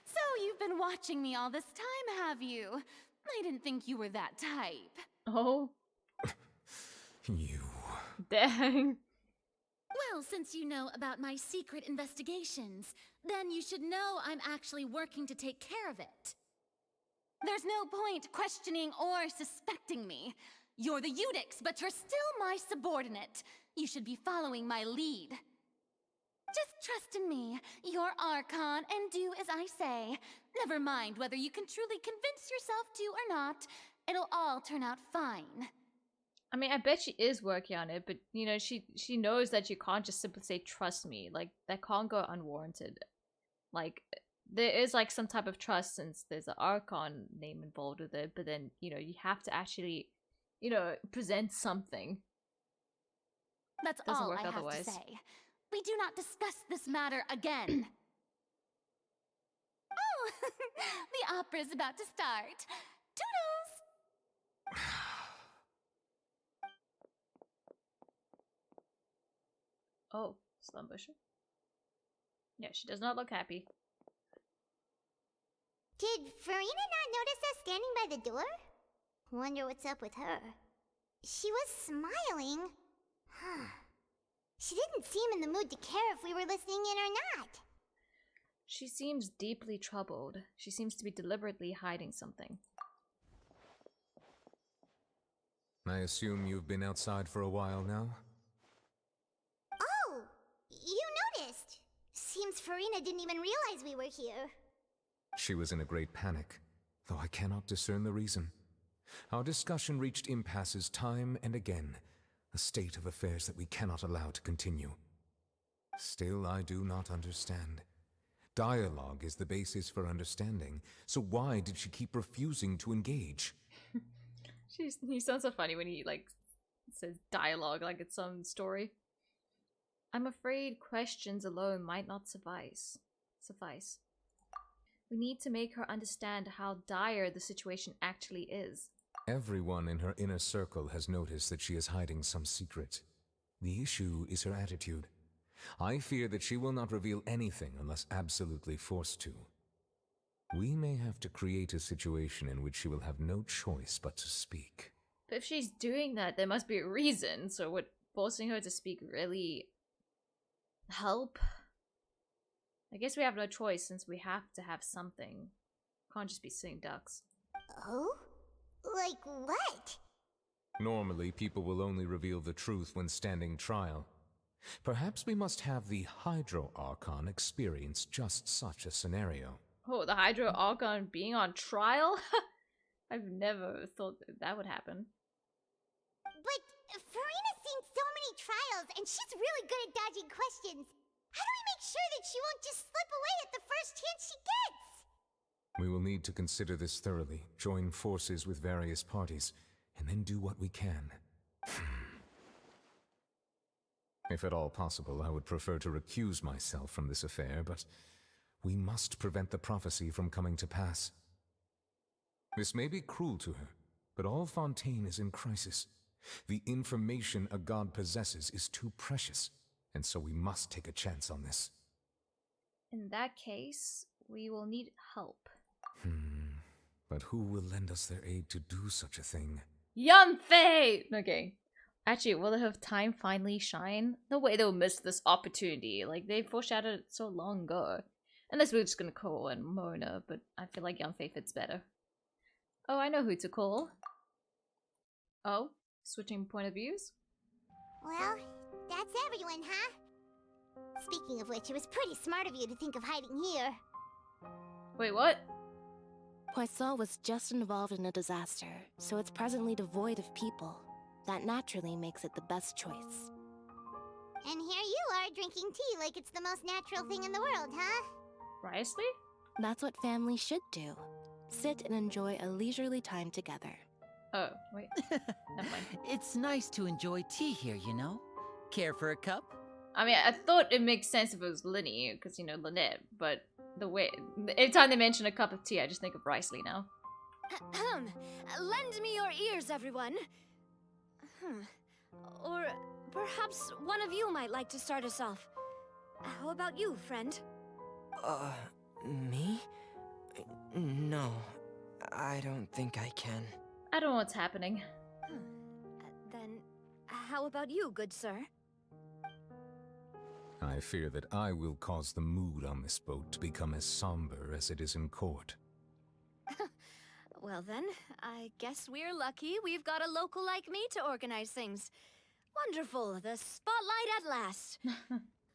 So you've been watching me all this time, have you? I didn't think you were that type. Oh. You. Dang. Well, since you know about my secret investigations, then you should know I'm actually working to take care of it. There's no point questioning or suspecting me. You're the Eudix, but you're still my subordinate. You should be following my lead. Just trust in me, your Archon, and do as I say. Never mind whether you can truly convince yourself to or not. It'll all turn out fine. I mean, I bet she is working on it, but you know, she knows that you can't just simply say trust me. Like that can't go unwarranted. Like there is like some type of trust since there's an Archon name involved with it, but then, you know, you have to actually, you know, present something. That's Doesn't all work I have otherwise. to say. We do not discuss this matter again. Oh, the opera's about to start. Toodles! Oh, Slumbusher. Yeah, she does not look happy. Did Furina not notice us standing by the door? Wonder what's up with her. She was smiling. Huh. She didn't seem in the mood to care if we were listening in or not. She seems deeply troubled. She seems to be deliberately hiding something. I assume you've been outside for a while now? Oh, you noticed. Seems Furina didn't even realize we were here. She was in a great panic, though I cannot discern the reason. Our discussion reached impasses time and again, a state of affairs that we cannot allow to continue. Still, I do not understand. Dialogue is the basis for understanding, so why did she keep refusing to engage? He sounds so funny when he, like, says dialogue like it's some story. I'm afraid questions alone might not suffice. We need to make her understand how dire the situation actually is. Everyone in her inner circle has noticed that she is hiding some secret. The issue is her attitude. I fear that she will not reveal anything unless absolutely forced to. We may have to create a situation in which she will have no choice but to speak. But if she's doing that, there must be a reason, so would forcing her to speak really help? I guess we have no choice since we have to have something. Can't just be sitting ducks. Oh? Like what? Normally, people will only reveal the truth when standing trial. Perhaps we must have the Hydro Archon experience just such a scenario. Oh, the Hydro Archon being on trial? I've never thought that would happen. But Furina's seen so many trials, and she's really good at dodging questions. How do we make sure that she won't just slip away at the first chance she gets? We will need to consider this thoroughly, join forces with various parties, and then do what we can. If at all possible, I would prefer to recuse myself from this affair, but we must prevent the prophecy from coming to pass. This may be cruel to her, but all Fontaine is in crisis. The information a god possesses is too precious, and so we must take a chance on this. In that case, we will need help. But who will lend us their aid to do such a thing? Yunfei! Okay. Actually, will her time finally shine? No way they'll miss this opportunity. Like, they foreshadowed it so long ago. Unless we're just gonna call on Mona, but I feel like Yunfei fits better. Oh, I know who to call. Oh, switching point of views? Well, that's everyone, huh? Speaking of which, it was pretty smart of you to think of hiding here. Wait, what? Poisson was just involved in a disaster, so it's presently devoid of people. That naturally makes it the best choice. And here you are drinking tea like it's the most natural thing in the world, huh? Risley? That's what family should do. Sit and enjoy a leisurely time together. Oh, wait. Never mind. It's nice to enjoy tea here, you know? Care for a cup? I mean, I thought it makes sense if it was Linny, because, you know, Lynette, but the way... Every time they mention a cup of tea, I just think of Risley now. Lend me your ears, everyone. Or perhaps one of you might like to start us off. How about you, friend? Me? No, I don't think I can. I don't know what's happening. Then, how about you, good sir? I fear that I will cause the mood on this boat to become as somber as it is in court. Well then, I guess we're lucky we've got a local like me to organize things. Wonderful, the spotlight at last.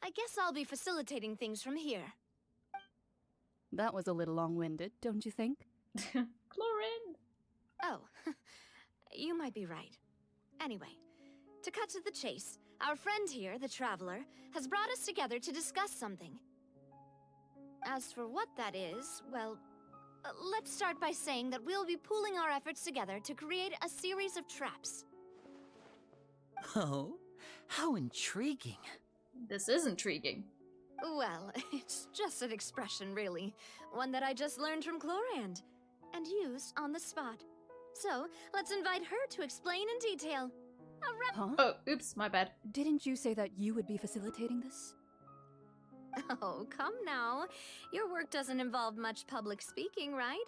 I guess I'll be facilitating things from here. That was a little long-winded, don't you think? Chlorine! Oh, you might be right. Anyway, to cut to the chase, our friend here, the Traveler, has brought us together to discuss something. As for what that is, well, let's start by saying that we'll be pooling our efforts together to create a series of traps. Oh, how intriguing. This is intriguing. Well, it's just an expression, really. One that I just learned from Chlorand, and used on the spot. So, let's invite her to explain in detail. Huh? Oh, oops, my bad. Didn't you say that you would be facilitating this? Oh, come now. Your work doesn't involve much public speaking, right?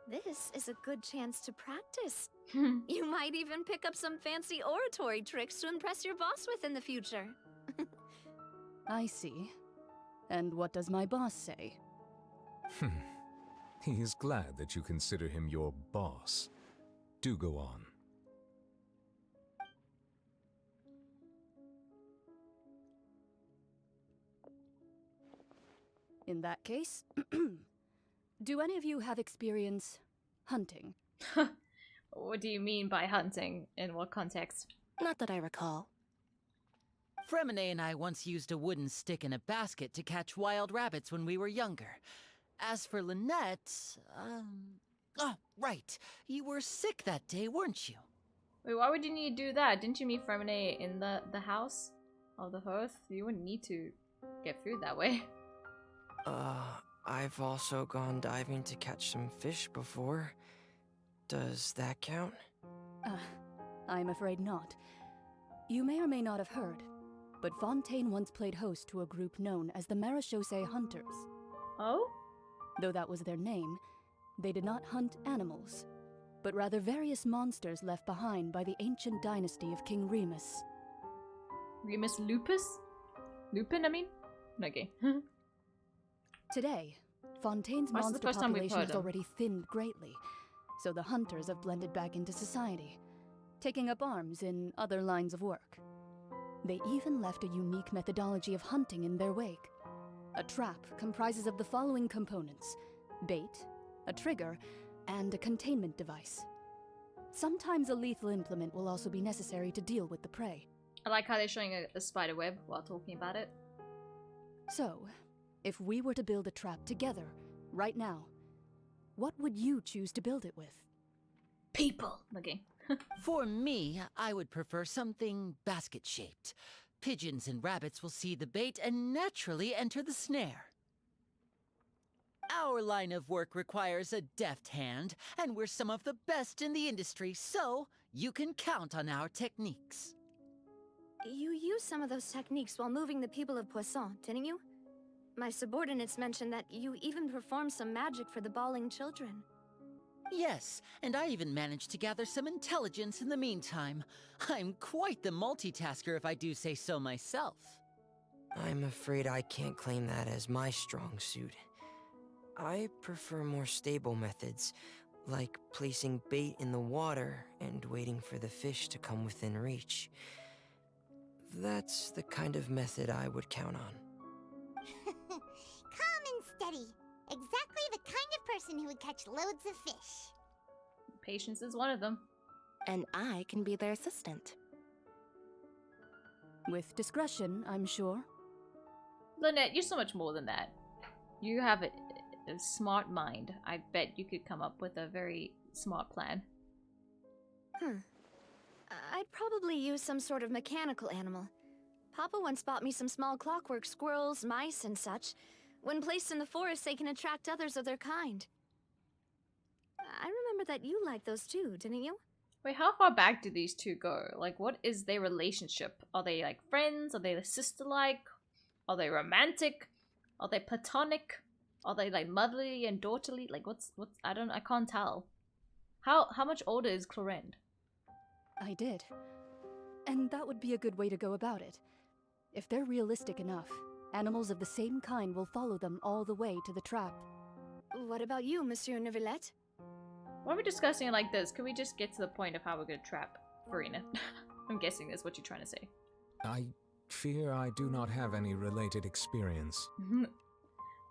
This is a good chance to practice. You might even pick up some fancy oratory tricks to impress your boss with in the future. I see. And what does my boss say? He is glad that you consider him your boss. Do go on. In that case, do any of you have experience hunting? What do you mean by hunting? In what context? Not that I recall. Fremine and I once used a wooden stick in a basket to catch wild rabbits when we were younger. As for Lynette, oh, right. You were sick that day, weren't you? Wait, why would you need to do that? Didn't you meet Fremine in the house of the hearth? You wouldn't need to get food that way. I've also gone diving to catch some fish before. Does that count? I'm afraid not. You may or may not have heard, but Fontaine once played host to a group known as the Marechaussee Hunters. Oh? Though that was their name, they did not hunt animals, but rather various monsters left behind by the ancient dynasty of King Remus. Remus Lupus? Lupin, I mean? Okay. Today, Fontaine's monster population has already thinned greatly, so the hunters have blended back into society, taking up arms in other lines of work. They even left a unique methodology of hunting in their wake. A trap comprises of the following components: bait, a trigger, and a containment device. Sometimes a lethal implement will also be necessary to deal with the prey. I like how they're showing a spider web while talking about it. So, if we were to build a trap together, right now, what would you choose to build it with? People! Okay. For me, I would prefer something basket-shaped. Pigeons and rabbits will see the bait and naturally enter the snare. Our line of work requires a deft hand, and we're some of the best in the industry, so you can count on our techniques. You used some of those techniques while moving the people of Poisson, didn't you? My subordinates mentioned that you even performed some magic for the bawling children. Yes, and I even managed to gather some intelligence in the meantime. I'm quite the multitasker if I do say so myself. I'm afraid I can't claim that as my strong suit. I prefer more stable methods, like placing bait in the water and waiting for the fish to come within reach. That's the kind of method I would count on. Calm and steady. Exactly the kind of person who would catch loads of fish. Patience is one of them. And I can be their assistant. With discretion, I'm sure. Lynette, you're so much more than that. You have a smart mind. I bet you could come up with a very smart plan. I'd probably use some sort of mechanical animal. Papa once bought me some small clockwork squirrels, mice, and such. When placed in the forest, they can attract others of their kind. I remember that you liked those too, didn't you? Wait, how far back do these two go? Like, what is their relationship? Are they, like, friends? Are they sister-like? Are they romantic? Are they platonic? Are they, like, motherly and daughterly? Like, what's, I can't tell. How much older is Chlorand? I did. And that would be a good way to go about it. If they're realistic enough, animals of the same kind will follow them all the way to the trap. What about you, Monsieur Neuvillette? Why are we discussing it like this? Can we just get to the point of how we're gonna trap Furina? I'm guessing that's what you're trying to say. I fear I do not have any related experience.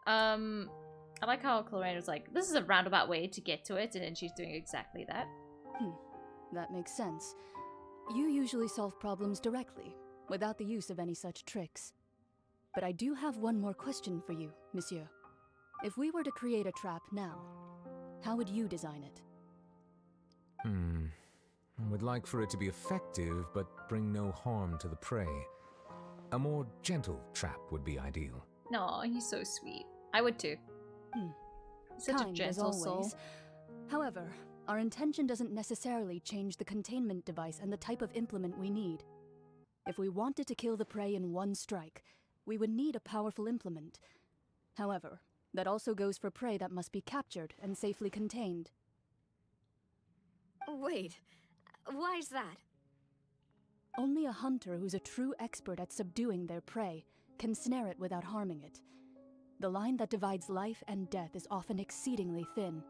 I like how Chlorand was like, this is a roundabout way to get to it, and then she's doing exactly that. That makes sense. You usually solve problems directly, without the use of any such tricks. But I do have one more question for you, monsieur. If we were to create a trap now, how would you design it? I would like for it to be effective, but bring no harm to the prey. A more gentle trap would be ideal. No, he's so sweet. I would too. Such Kind a gentle as soul. always. However, our intention doesn't necessarily change the containment device and the type of implement we need. If we wanted to kill the prey in one strike, we would need a powerful implement. However, that also goes for prey that must be captured and safely contained. Wait, why's that? Only a hunter who's a true expert at subduing their prey can snare it without harming it. The line that divides life and death is often exceedingly thin.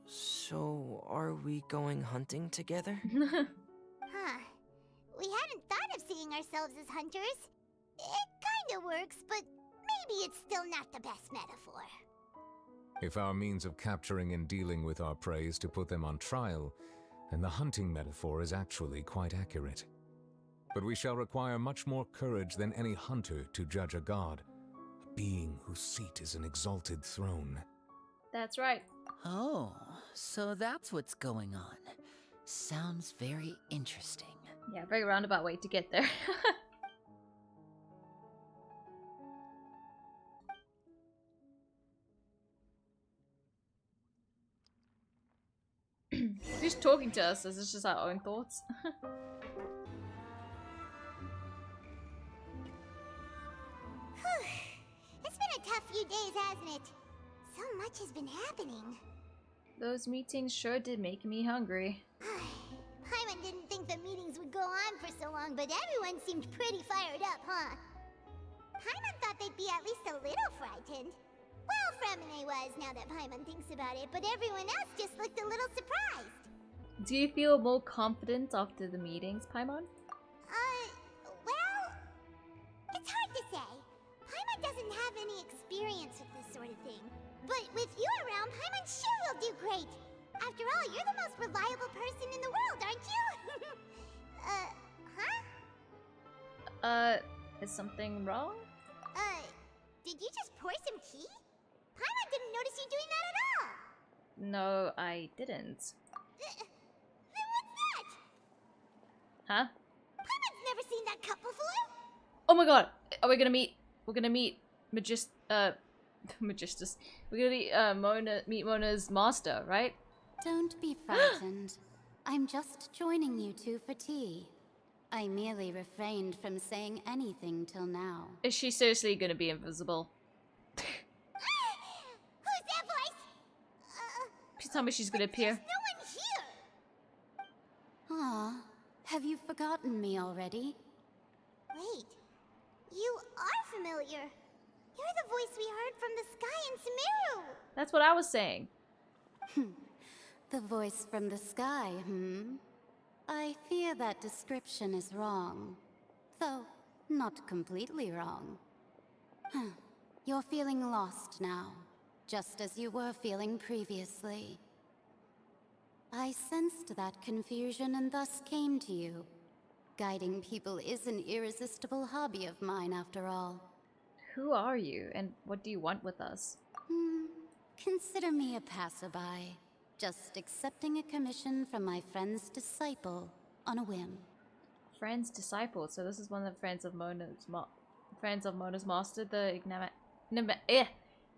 So are we going hunting together? Huh. We hadn't thought of seeing ourselves as hunters. It kinda works, but maybe it's still not the best metaphor. If our means of capturing and dealing with our prey is to put them on trial, then the hunting metaphor is actually quite accurate. But we shall require much more courage than any hunter to judge a god, a being whose seat is an exalted throne. That's right. Oh, so that's what's going on. Sounds very interesting. Yeah, very roundabout way to get there. Who's talking to us? Is this just our own thoughts? It's been a tough few days, hasn't it? So much has been happening. Those meetings sure did make me hungry. Paimon didn't think the meetings would go on for so long, but everyone seemed pretty fired up, huh? Paimon thought they'd be at least a little frightened. Well, Fremine was, now that Paimon thinks about it, but everyone else just looked a little surprised. Do you feel more confident after the meetings, Paimon? Well, it's hard to say. Paimon doesn't have any experience with this sort of thing. But with you around, Paimon sure will do great. After all, you're the most reliable person in the world, aren't you? Is something wrong? Did you just pour some tea? Paimon didn't notice you doing that at all. No, I didn't. Then what's that? Huh? Paimon's never seen that cup before. Oh my god! Are we gonna meet? We're gonna meet Magistus. We're gonna meet Mona's master, right? Don't be frightened. I'm just joining you two for tea. I merely refrained from saying anything till now. Is she seriously gonna be invisible? Who's that voice? Please tell me she's gonna appear. There's no one here. Ah, have you forgotten me already? Wait, you are familiar. You're the voice we heard from the sky in Sumeru. That's what I was saying. The voice from the sky, I fear that description is wrong. Though, not completely wrong. You're feeling lost now, just as you were feeling previously. I sensed that confusion and thus came to you. Guiding people is an irresistible hobby of mine, after all. Who are you, and what do you want with us? Consider me a passerby. Just accepting a commission from my friend's disciple on a whim. Friend's disciple. So this is one of the friends of Mona's master, the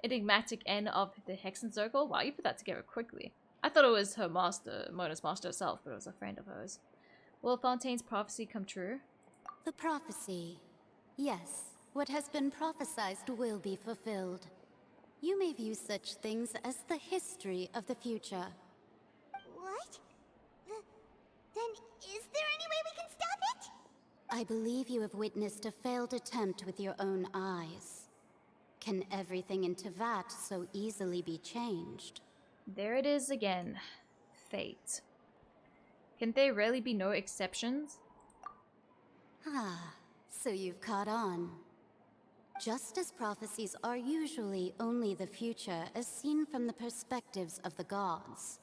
enigmatic end of the Hexen Circle. Wow, you put that together quickly. I thought it was her master, Mona's master herself, but it was a friend of hers. Will Fontaine's prophecy come true? The prophecy. Yes, what has been prophesied will be fulfilled. You may view such things as the history of the future. What? Then is there any way we can stop it? I believe you have witnessed a failed attempt with your own eyes. Can everything in Tevat so easily be changed? There it is again. Fate. Can there really be no exceptions? Ah, so you've caught on. Just as prophecies are usually only the future as seen from the perspectives of the gods,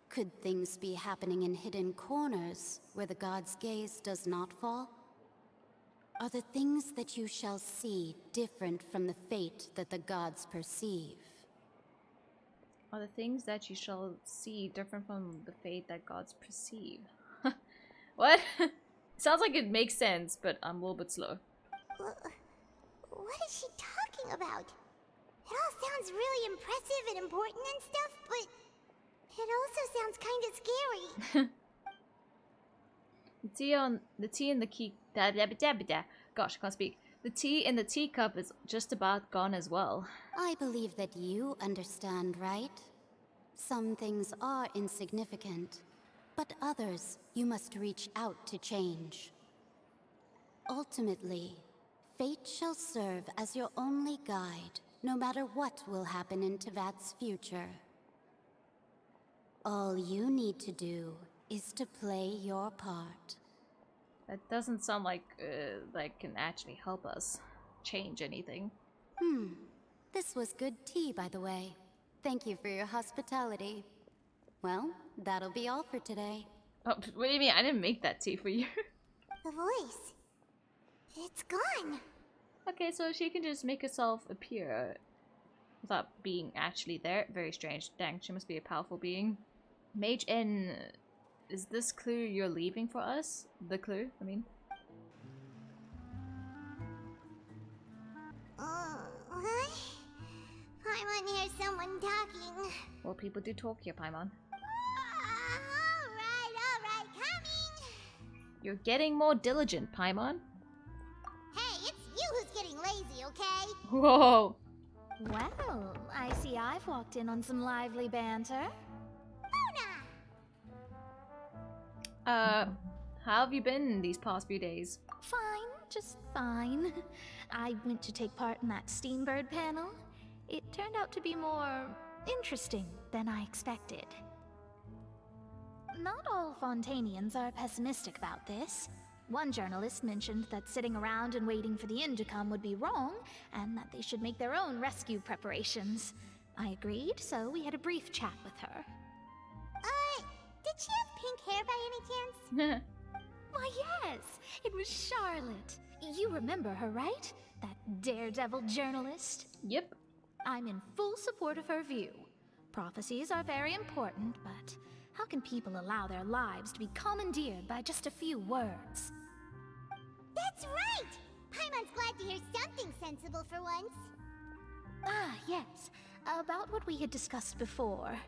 could things be happening in hidden corners where the gods' gaze does not fall? Are the things that you shall see different from the fate that the gods perceive? Are the things that you shall see different from the fate that gods perceive? What? Sounds like it makes sense, but I'm a little bit slow. What is she talking about? It all sounds really impressive and important and stuff, but it also sounds kind of scary. The tea in the key. Gosh, I can't speak. The tea in the teacup is just about gone as well. I believe that you understand, right? Some things are insignificant, but others you must reach out to change. Ultimately, fate shall serve as your only guide, no matter what will happen in Tevat's future. All you need to do is to play your part. That doesn't sound like can actually help us change anything. This was good tea, by the way. Thank you for your hospitality. Well, that'll be all for today. Oh, what do you mean? I didn't make that tea for you. The voice. It's gone. Okay, so she can just make herself appear without being actually there. Very strange. Dang, she must be a powerful being. Mage N, is this clue you're leaving for us? The clue, I mean. What? Paimon hears someone talking. Well, people do talk here, Paimon. Alright, coming! You're getting more diligent, Paimon. Hey, it's you who's getting lazy, okay? Whoa! Well, I see I've walked in on some lively banter. How have you been these past few days? Fine, just fine. I went to take part in that Steambird panel. It turned out to be more interesting than I expected. Not all Fontainians are pessimistic about this. One journalist mentioned that sitting around and waiting for the end to come would be wrong, and that they should make their own rescue preparations. I agreed, so we had a brief chat with her. Did she have pink hair by any chance? Why, yes! It was Charlotte. You remember her, right? That daredevil journalist? Yep. I'm in full support of her view. Prophecies are very important, but how can people allow their lives to be commandeered by just a few words? That's right! Paimon's glad to hear something sensible for once. Ah, yes. About what we had discussed before.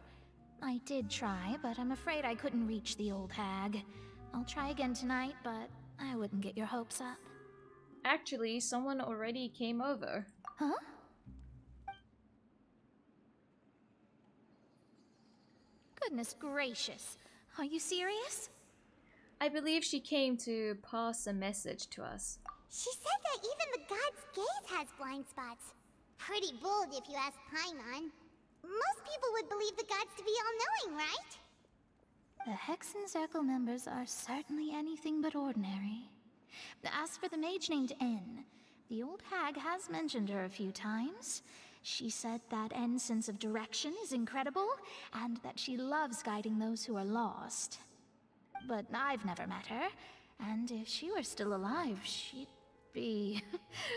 I did try, but I'm afraid I couldn't reach the old hag. I'll try again tonight, but I wouldn't get your hopes up. Actually, someone already came over. Huh? Goodness gracious. Are you serious? I believe she came to pass a message to us. She said that even the god's gaze has blind spots. Pretty bold if you ask Paimon. Most people would believe the gods to be all-knowing, right? The Hexen Circle members are certainly anything but ordinary. As for the mage named N, the old hag has mentioned her a few times. She said that N's sense of direction is incredible, and that she loves guiding those who are lost. But I've never met her, and if she were still alive, she'd be...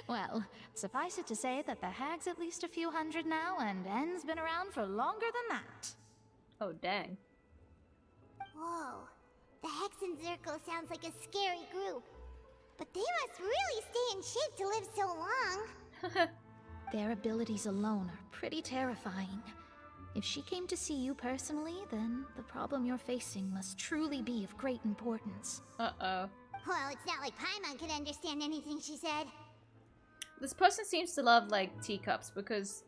well, suffice it to say that the hag's at least a few hundred now, and N's been around for longer than that. Oh, dang. Whoa. The Hexen Circle sounds like a scary group. But they must really stay in shape to live so long. Their abilities alone are pretty terrifying. If she came to see you personally, then the problem you're facing must truly be of great importance. Uh-oh. Well, it's not like Paimon could understand anything she said. This person seems to love, like, teacups, because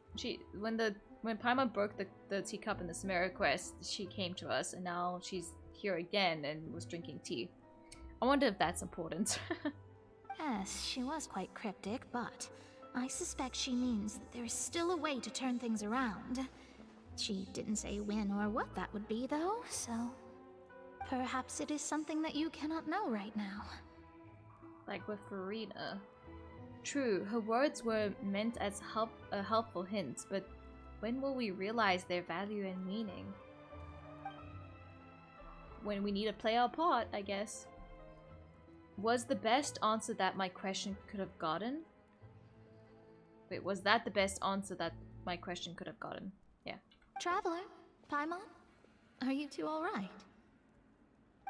when Paimon broke the teacup in the Samara quest, she came to us, and now she's here again and was drinking tea. I wonder if that's important. Yes, she was quite cryptic, but I suspect she means that there is still a way to turn things around. She didn't say when or what that would be, though, so... perhaps it is something that you cannot know right now. Like with Furina. True, her words were meant as helpful hints, but when will we realize their value and meaning? When we need to play our part, I guess. was the best answer that my question could have gotten? Wait, was that the best answer that my question could have gotten? Yeah. Traveler, Paimon, are you two alright?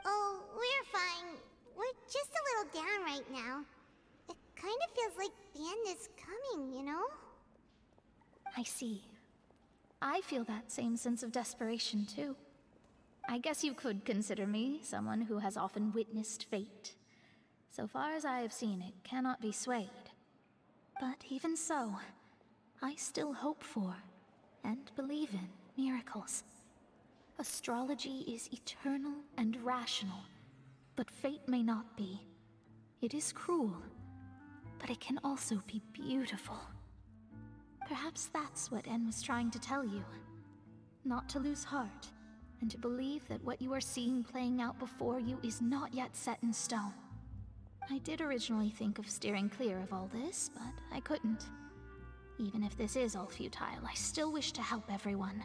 Oh, we're fine. We're just a little down right now. It kind of feels like the end is coming, you know? I see. I feel that same sense of desperation, too. I guess you could consider me someone who has often witnessed fate. So far as I have seen, it cannot be swayed. But even so, I still hope for, and believe in, miracles. Astrology is eternal and rational, but fate may not be. It is cruel, but it can also be beautiful. Perhaps that's what En was trying to tell you. Not to lose heart, and to believe that what you are seeing playing out before you is not yet set in stone. I did originally think of steering clear of all this, but I couldn't. Even if this is all futile, I still wish to help everyone.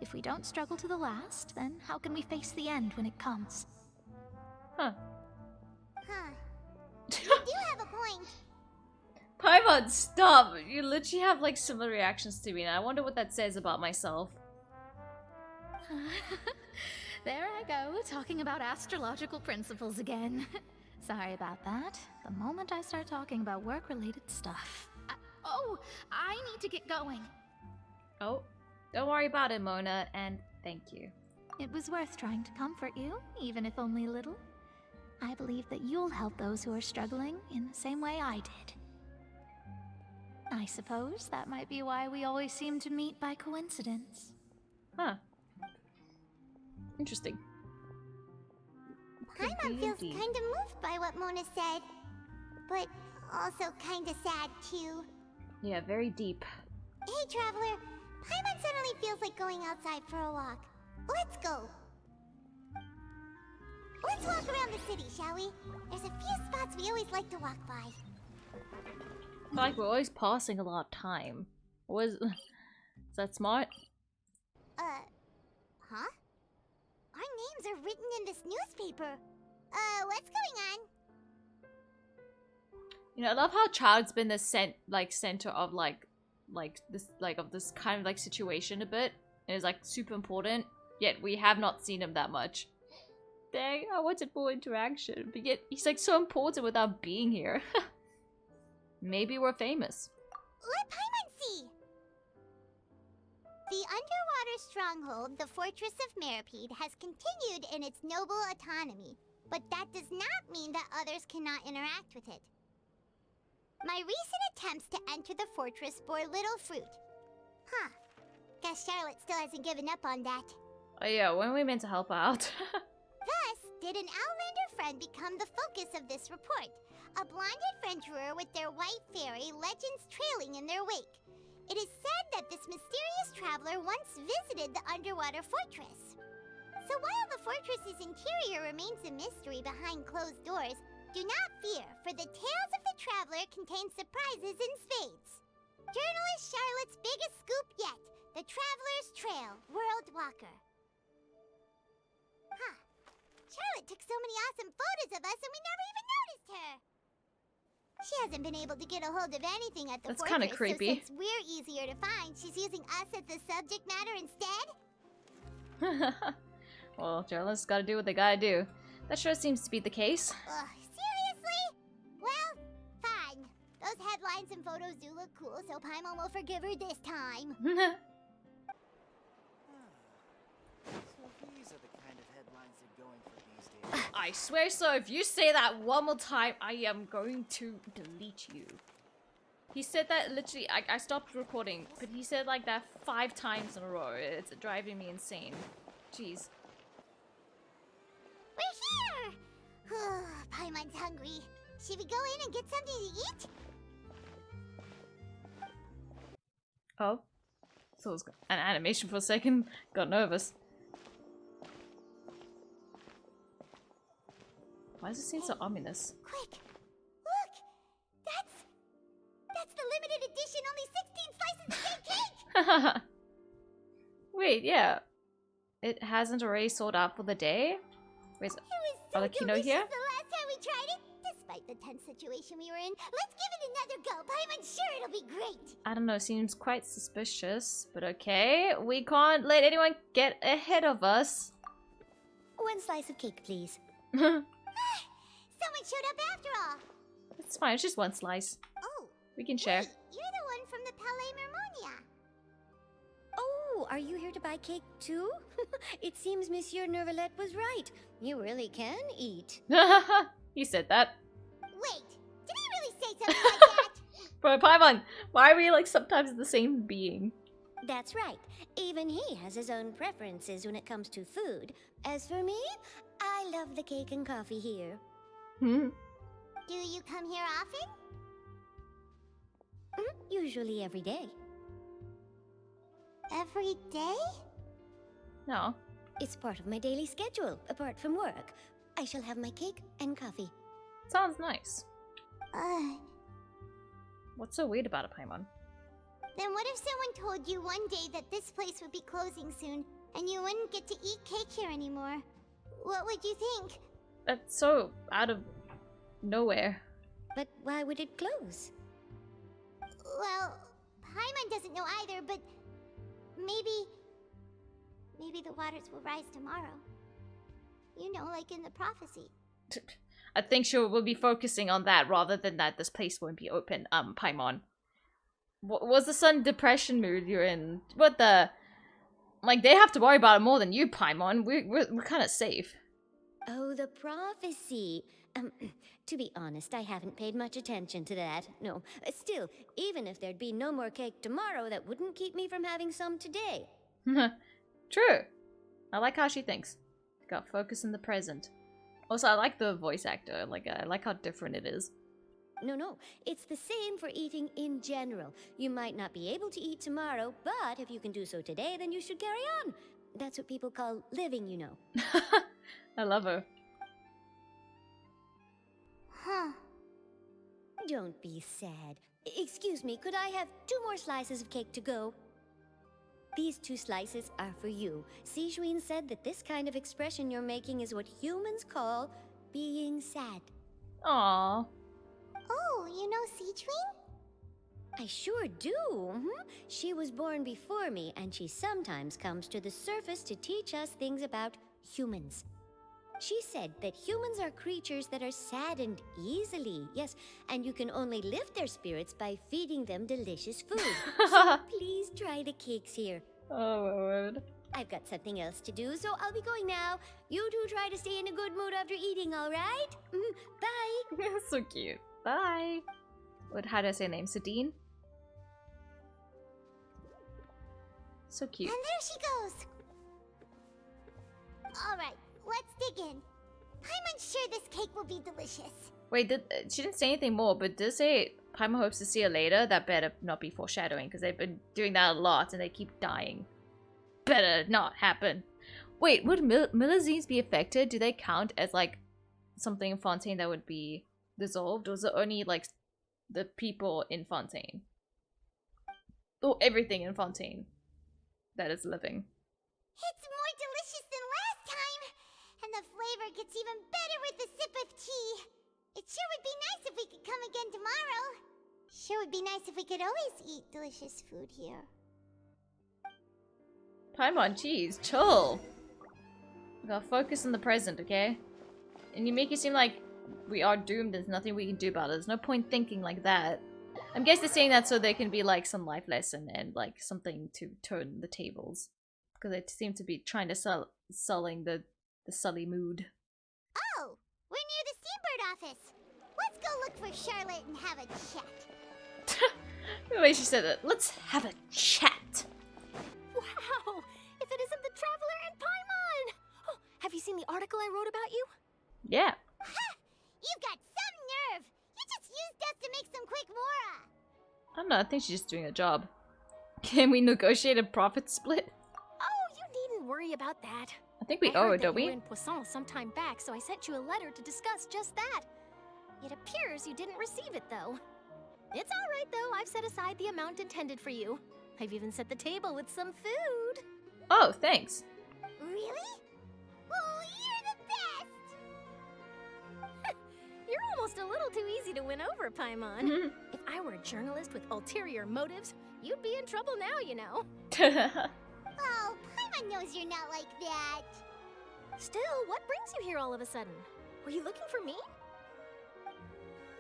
If we don't struggle to the last, then how can we face the end when it comes? Huh. You do have a point. Paimon, stop! You literally have like similar reactions to me, and I wonder what that says about myself. There I go, talking about astrological principles again. Sorry about that. The moment I start talking about work-related stuff. I need to get going. Oh, don't worry about it, Mona, and thank you. It was worth trying to comfort you, even if only a little. I believe that you'll help those who are struggling in the same way I did. I suppose that might be why we always seem to meet by coincidence. Huh. Interesting. Paimon feels kind of moved by what Mona said, but also kind of sad too. Yeah, very deep. Hey, Traveler, Paimon suddenly feels like going outside for a walk. Let's go. Let's walk around the city, shall we? There's a few spots we always like to walk by. I feel like we're always passing a lot of time. Is that smart? Huh? Our names are written in this newspaper. What's going on? You know, I love how Child's been the center of this kind of like situation a bit, and is like super important. Yet we have not seen him that much. Dang, I wanted more interaction, but yet he's like so important without being here. Maybe we're famous. Let Paimon see! The underwater stronghold, the Fortress of Meripede, has continued in its noble autonomy, but that does not mean that others cannot interact with it. My recent attempts to enter the fortress bore little fruit. Huh. Guess Charlotte still hasn't given up on that. Oh yeah, when are we meant to help out? Thus, did an Outlander friend become the focus of this report. A blonde adventurer with their white fairy legends trailing in their wake. It is said that this mysterious traveler once visited the underwater fortress. So while the fortress's interior remains a mystery behind closed doors, do not fear, for the tales of the traveler contain surprises in spades. Journalist Charlotte's biggest scoop yet, the Traveler's Trail, World Walker. Huh. Charlotte took so many awesome photos of us and we never even noticed her. She hasn't been able to get a hold of anything at the That's fortress, kind of creepy. so since we're easier to find, she's using us as the subject matter instead? Well, journalists gotta do what they gotta do. That sure seems to be the case. Seriously? Well, fine. Those headlines and photos do look cool, so Paimon will forgive her this time. So these are the kind of headlines they're going for these days. I swear so, if you say that one more time, I am going to delete you. He said that literally, I stopped recording, but he said like that 5 times in a row. It's driving me insane. Jeez. We're here! Paimon's hungry. Should we go in and get something to eat? Oh. So it was an animation for a second. Got nervous. Why does it seem so ominous? Quick! Look! That's the limited edition only 16 slices a day cake! Wait, yeah. It hasn't already sold out for the day? Wait, It was Arlecchino here? The last time we tried it, despite the tense situation we were in, let's give it another go. I'm sure it'll be great. I don't know, seems quite suspicious, but okay. We can't let anyone get ahead of us. 1 slice of cake, please. Someone showed up after all. It's fine, it's just 1 slice. Oh. We can share. Wait, you're the one from the Palais Mermonia. Oh, are you here to buy cake too? It seems Monsieur Neuvillette was right. You really can eat. He said that. Wait, did he really say something like that? Bro, Paimon, why are we like sometimes the same being? That's right. Even he has his own preferences when it comes to food. As for me, I love the cake and coffee here. Hmm? Do you come here often? Usually every day. Every day? No. It's part of my daily schedule, apart from work. I shall have my cake and coffee. Sounds nice. What's so weird about it, Paimon? Then what if someone told you one day that this place would be closing soon, and you wouldn't get to eat cake here anymore? What would you think? That's so out of nowhere. But why would it close? Well, Paimon doesn't know either, but maybe the waters will rise tomorrow. You know, like in the prophecy. I think we'll be focusing on that rather than that this place won't be open, Paimon. Was the sudden depression mood you're in? What the? Like, they have to worry about it more than you, Paimon. We're kind of safe. Oh, the prophecy. To be honest, I haven't paid much attention to that. No, still, even if there'd be no more cake tomorrow, that wouldn't keep me from having some today. True. I like how she thinks. Got focus in the present. Also, I like the voice actor. Like, I like how different it is. No, it's the same for eating in general. You might not be able to eat tomorrow, but if you can do so today, then you should carry on. That's what people call living, you know. I love her. Huh. Don't be sad. Excuse me, could I have 2 more slices of cake to go? These 2 slices are for you. Sijuin said that this kind of expression you're making is what humans call being sad. Aww. Oh, you know Sijuin? I sure do. She was born before me, and she sometimes comes to the surface to teach us things about humans. She said that humans are creatures that are saddened easily, yes, and you can only lift their spirits by feeding them delicious food. So please try the cakes here. Oh my word. I've got something else to do, so I'll be going now. You two try to stay in a good mood after eating, all right? Bye. So cute. Bye. How do I say her name? Sadine? So cute. And there she goes. All right. Let's dig in. I'm unsure this cake will be delicious. Wait, she didn't say anything more, but did say Paimon hopes to see her later? That better not be foreshadowing, because they've been doing that a lot and they keep dying. Better not happen. Wait, would Millazines be affected? Do they count as, like, something in Fontaine that would be dissolved? Or is it only, like, the people in Fontaine? Or everything in Fontaine that is living? It's more delicious than last time! And the flavor gets even better with a sip of tea. It sure would be nice if we could come again tomorrow. Sure would be nice if we could always eat delicious food here. Paimon, jeez, chill. We gotta focus on the present, okay? And you make it seem like we are doomed, there's nothing we can do about it. There's no point thinking like that. I guess they're saying that so there can be like some life lesson and like something to turn the tables. Because they seem to be trying to sullying the sully mood. Oh, we're near the Steambird office. Let's go look for Charlotte and have a chat. The way she said it. Let's have a chat. Wow! If it isn't the Traveler and Paimon! Oh, have you seen the article I wrote about you? Yeah. Ha! You've got some nerve! You just used us to make some quick mora! I don't know, I think she's just doing her job. Can we negotiate a profit split? Oh, you needn't worry about that. I think we owe her, don't You we? were in Poisson some time back, so I sent you a letter to discuss just that. It appears you didn't receive it, though. It's all right, though. I've set aside the amount intended for you. I've even set the table with some food. Oh, thanks. Really? Oh, you're the best! just a little too easy to win over, Paimon. If I were a journalist with ulterior motives, you'd be in trouble now, you know. Oh, Paimon knows you're not like that. Still, what brings you here all of a sudden? Were you looking for me?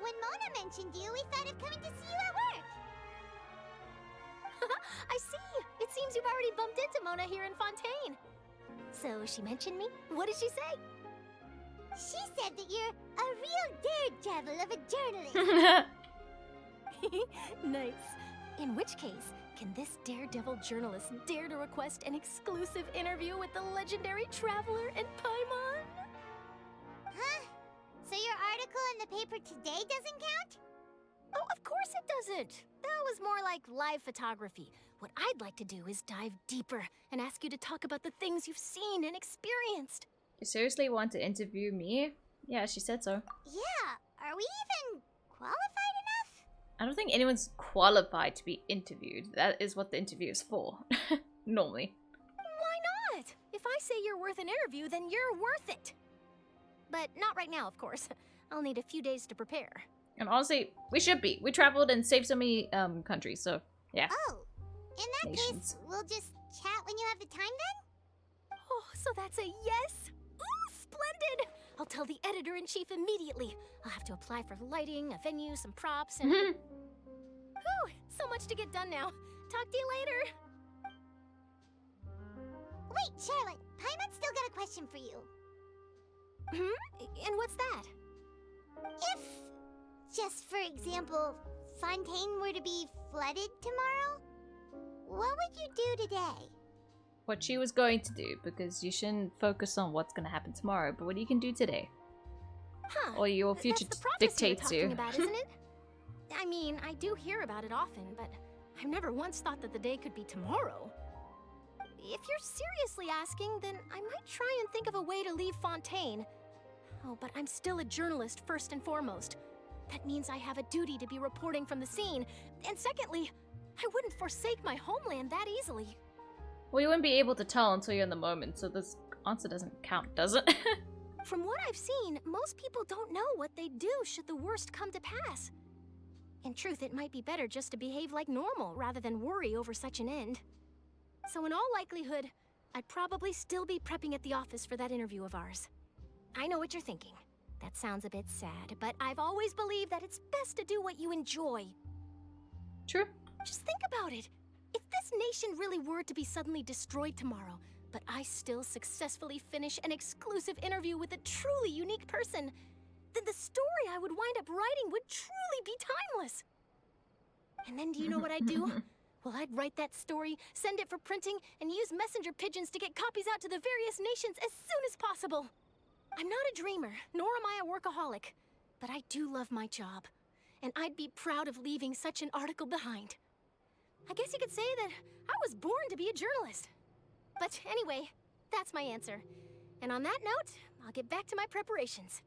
When Mona mentioned you, we thought of coming to see you at work. I see. It seems you've already bumped into Mona here in Fontaine. So she mentioned me? What did she say? She said that you're a real daredevil of a journalist. Nice. In which case, can this daredevil journalist dare to request an exclusive interview with the legendary traveler and Paimon? Huh? So your article in the paper today doesn't count? Oh, of course it doesn't. That was more like live photography. What I'd like to do is dive deeper and ask you to talk about the things you've seen and experienced. You seriously want to interview me? Yeah, she said so. Yeah, are we even qualified enough? I don't think anyone's qualified to be interviewed. That is what the interview is for. Normally. Why not? If I say you're worth an interview, then you're worth it. But not right now, of course. I'll need a few days to prepare. And honestly, we should be. We traveled and saved so many countries, so yeah. Oh, in that case, we'll just chat when you have the time then? Oh, so that's a yes? Ooh, splendid! I'll tell the editor-in-chief immediately. I'll have to apply for lighting, a venue, some props, and... Whew, so much to get done now. Talk to you later. Wait, Charlotte, Paimon's still got a question for you. And what's that? If, just for example, Fontaine were to be flooded tomorrow, what would you do today? What she was going to do, because you shouldn't focus on what's going to happen tomorrow, but what you can do today. Huh. Or your future dictates you. About, isn't it? I mean, I do hear about it often, but I've never once thought that the day could be tomorrow. If you're seriously asking, then I might try and think of a way to leave Fontaine. Oh, but I'm still a journalist first and foremost. That means I have a duty to be reporting from the scene. And secondly, I wouldn't forsake my homeland that easily. Well, you wouldn't be able to tell until you're in the moment, so this answer doesn't count, does it? From what I've seen, most people don't know what they'd do should the worst come to pass. In truth, it might be better just to behave like normal rather than worry over such an end. So in all likelihood, I'd probably still be prepping at the office for that interview of ours. I know what you're thinking. That sounds a bit sad, but I've always believed that it's best to do what you enjoy. True. Just think about it. If this nation really were to be suddenly destroyed tomorrow, but I still successfully finish an exclusive interview with a truly unique person, then the story I would wind up writing would truly be timeless. And then do you know what I'd do? Well, I'd write that story, send it for printing, and use messenger pigeons to get copies out to the various nations as soon as possible. I'm not a dreamer, nor am I a workaholic, but I do love my job, and I'd be proud of leaving such an article behind. I guess you could say that I was born to be a journalist. But anyway, that's my answer. And on that note, I'll get back to my preparations.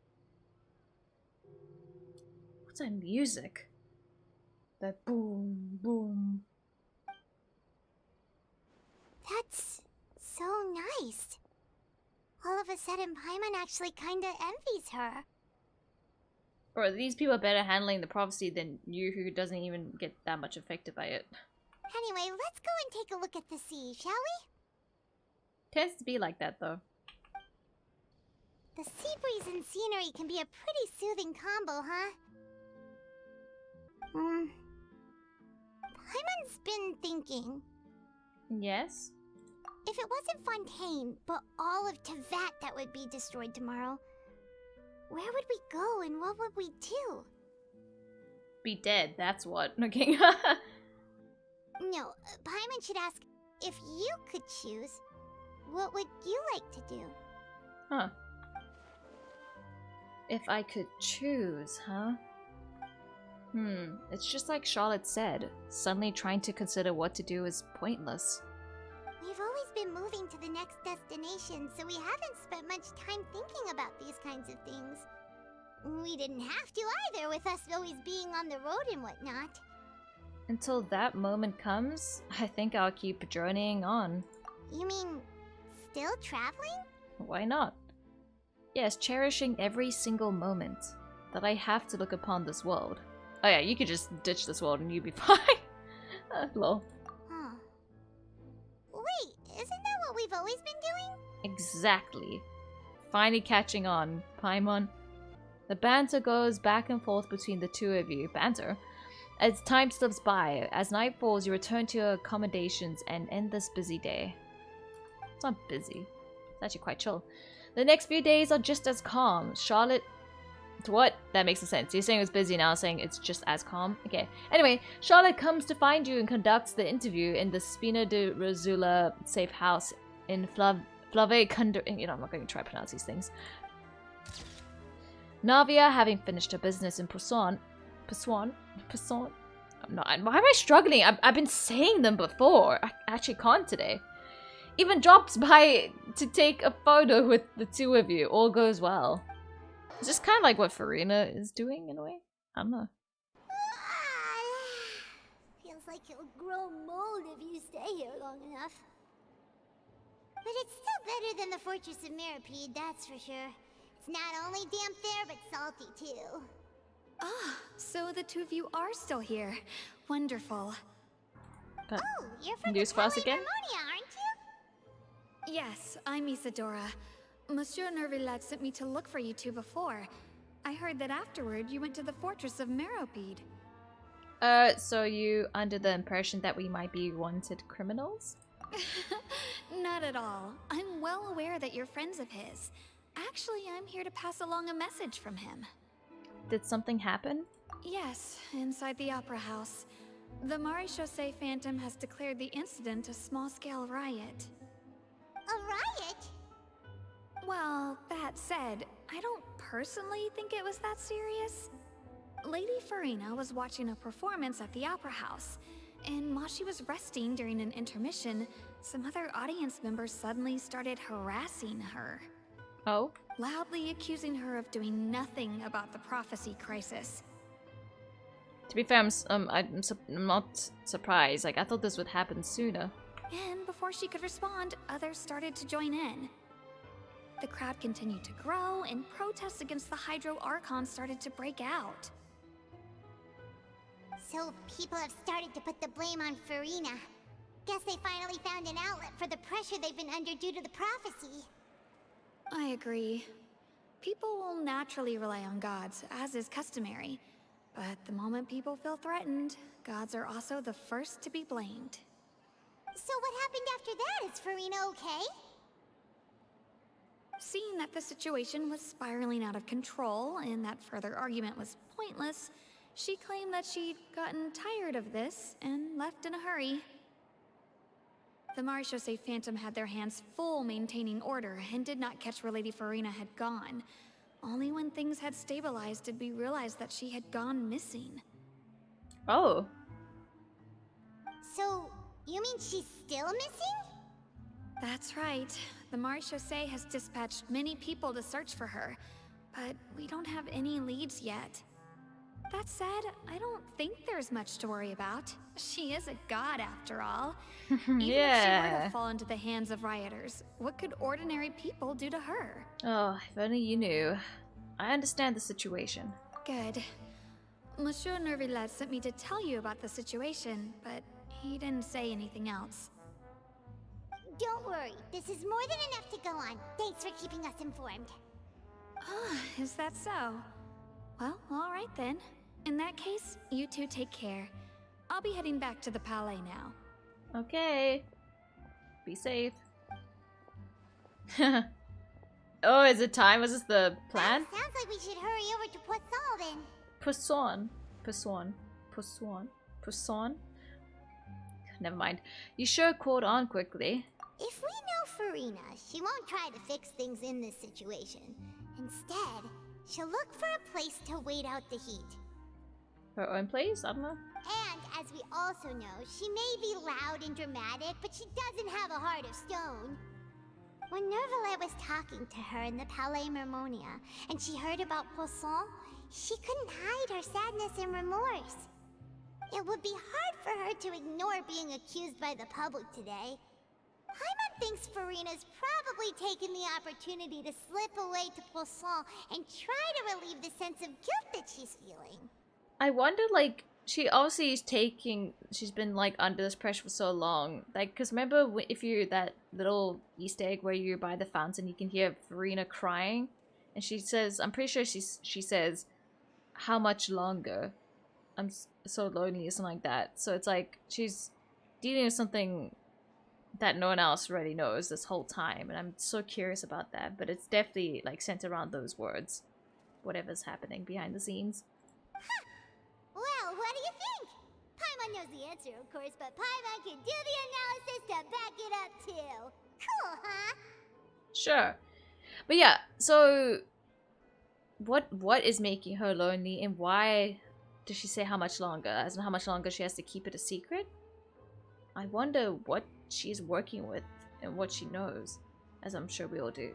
What's that music? That boom, boom. That's so nice. All of a sudden, Paimon actually kinda envies her. Bro, these people are better handling the prophecy than you, who doesn't even get that much affected by it. Anyway, let's go and take a look at the sea, shall we? Tends to be like that, though. The sea breeze and scenery can be a pretty soothing combo, huh? Paimon's been thinking. Yes? If it wasn't Fontaine, but all of Teyvat that would be destroyed tomorrow, where would we go and what would we do? Be dead, that's what. Okay. No, Paimon should ask, if you could choose, what would you like to do? Huh. If I could choose, huh? It's just like Charlotte said. Suddenly trying to consider what to do is pointless. We've always been moving to the next destination, so we haven't spent much time thinking about these kinds of things. We didn't have to either, with us always being on the road and whatnot. Until that moment comes, I think I'll keep journeying on. You mean, still traveling? Why not? Yes, cherishing every single moment. that I have to look upon this world. Oh yeah, you could just ditch this world and you'd be fine. Lol. Huh. Wait, isn't that what we've always been doing? Exactly. Finally catching on, Paimon. The banter goes back and forth between the two of you. Banter? As time slips by, as night falls, you return to your accommodations and end this busy day. It's not busy. It's actually quite chill. The next few days are just as calm. Charlotte... What? That makes no sense. You're saying it's busy now, saying it's just as calm? Okay. Anyway, Charlotte comes to find you and conducts the interview in the Spina de Rosula safe house in Flave Kunder... You know, I'm not going to try to pronounce these things. Navia, having finished her business in Poisson... I'm not... Why am I struggling? I've been saying them before. I actually can't today. Even drops by to take a photo with the two of you. All goes well. It's just kind of like what Furina is doing in a way. I don't know. Feels like you'll grow mold if you stay here long enough. But it's still better than the Fortress of Mirapede, that's for sure. It's not only damp there, but salty too. Ah, so the two of you are still here. Wonderful. But oh, you're from news for us again? Harmonia, aren't you? Yes, I'm Isadora. Monsieur Neuvillette sent me to look for you two before. I heard that afterward you went to the Fortress of Mirapede. So you under the impression that we might be wanted criminals? Not at all. I'm well aware that you're friends of his. Actually, I'm here to pass along a message from him. Did something happen? Yes, inside the Opera House. The Maréchaussée Phantom has declared the incident a small-scale riot. A riot? Well, that said, I don't personally think it was that serious. Lady Furina was watching a performance at the Opera House, and while she was resting during an intermission, some other audience members suddenly started harassing her. Oh? Loudly accusing her of doing nothing about the prophecy crisis. To be fair, I'm not surprised. Like, I thought this would happen sooner. And before she could respond, others started to join in. The crowd continued to grow, and protests against the Hydro Archon started to break out. So people have started to put the blame on Furina. Guess they finally found an outlet for the pressure they've been under due to the prophecy. I agree. People will naturally rely on gods, as is customary. But the moment people feel threatened, gods are also the first to be blamed. So what happened after that? Is Furina okay? Seeing that the situation was spiraling out of control and that further argument was pointless, she claimed that she'd gotten tired of this and left in a hurry. The Maréchaussée Phantom had their hands full maintaining order and did not catch where Lady Furina had gone. Only when things had stabilized did we realize that she had gone missing. Oh. So, you mean she's still missing? That's right. The Maréchaussée has dispatched many people to search for her, but we don't have any leads yet. That said, I don't think there's much to worry about. She is a god after all. Even if she were to fall into the hands of rioters, what could ordinary people do to her? Oh, if only you knew. I understand the situation. Good. Monsieur Neuvillette sent me to tell you about the situation, but he didn't say anything else. Don't worry, this is more than enough to go on. Thanks for keeping us informed. Ah, is that so? Well, alright then. In that case, you two take care. I'll be heading back to the Palais now. Okay. Be safe. Oh, is it time? Was this the plan? Sounds like we should hurry over to Poisson then. Poisson? Never mind. You sure caught on quickly. If we know Furina, she won't try to fix things in this situation. Instead, she'll look for a place to wait out the heat. Her own place? I don't know. And, as we also know, she may be loud and dramatic, but she doesn't have a heart of stone. When Neuvillette was talking to her in the Palais Mermonia, and she heard about Poisson, she couldn't hide her sadness and remorse. It would be hard for her to ignore being accused by the public today. Paimon thinks Furina's probably taken the opportunity to slip away to Poisson and try to relieve the sense of guilt that she's feeling. I wonder, like, she obviously is she's been, like, under this pressure for so long. Like, because remember if you're that little Easter egg where you're by the fountain, you can hear Furina crying? And she says, I'm pretty sure she says, how much longer? I'm so lonely or something like that. So it's like, she's dealing with something that no one else really knows this whole time. And I'm so curious about that. But it's definitely, like, centered around those words. Whatever's happening behind the scenes. Well, what do you think? Paimon knows the answer, of course, but Paimon can do the analysis to back it up, too. Cool, huh? Sure. But yeah, so what is making her lonely, and why does she say how much longer? As in how much longer she has to keep it a secret? I wonder what she's working with and what she knows. As I'm sure we all do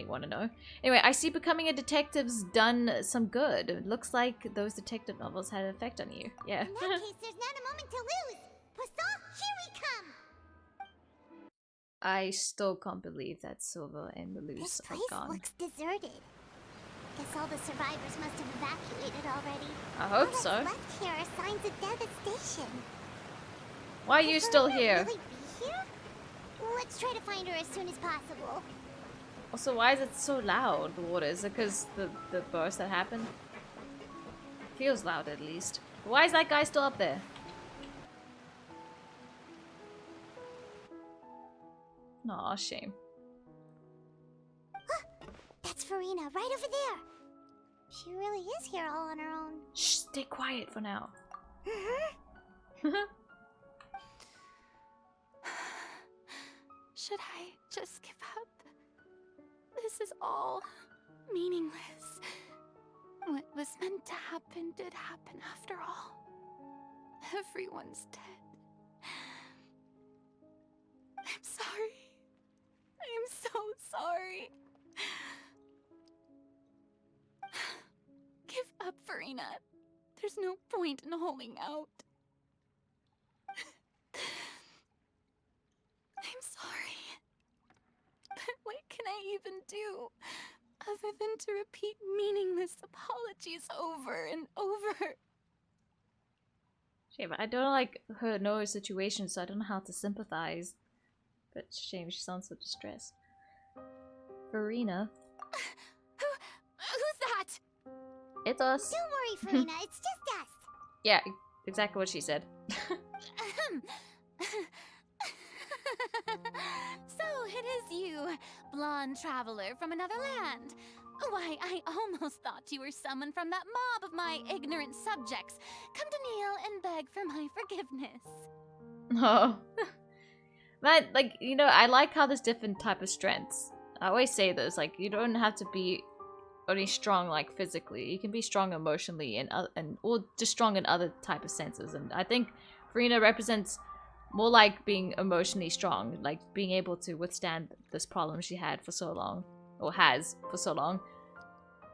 want to know. Anyway, I see becoming a detective's done some good. It looks like those detective novels had an effect on you. Yeah. In that case, there's not a moment to lose. Poisson, here we come! I still can't believe that Silver and Meluse This are place gone. looks deserted. Guess all the survivors must have evacuated already. I hope All so. that's left here are signs of devastation. Why are you still Furina here? Really be here? Let's try to find her as soon as possible. Also, why is it so loud, the water? Is it because the burst that happened? Feels loud, at least. Why is that guy still up there? Aw, shame. That's Furina, right over there. She really is here all on her own. Shh, stay quiet for now. Should I just give up? This is all meaningless. What was meant to happen did happen after all. Everyone's dead. I'm sorry. I am so sorry. Give up, Furina. There's no point in holding out. I'm sorry. But what can I even do other than to repeat meaningless apologies over and over? Shame, I don't like know her situation, so I don't know how to sympathize. But shame, she sounds so distressed. Furina. Who's that? It's us. Don't worry, Furina, it's just us. Yeah, exactly what she said. So it is you, blonde traveler from another land. Why, I almost thought you were someone from that mob of my ignorant subjects. Come to kneel and beg for my forgiveness. Oh. Man, like, you know, I like how there's different type of strengths. I always say this, like, you don't have to be only strong, like, physically. You can be strong emotionally and or just strong in other type of senses. And I think Furina represents more like being emotionally strong, like being able to withstand this problem she had for so long, or has for so long.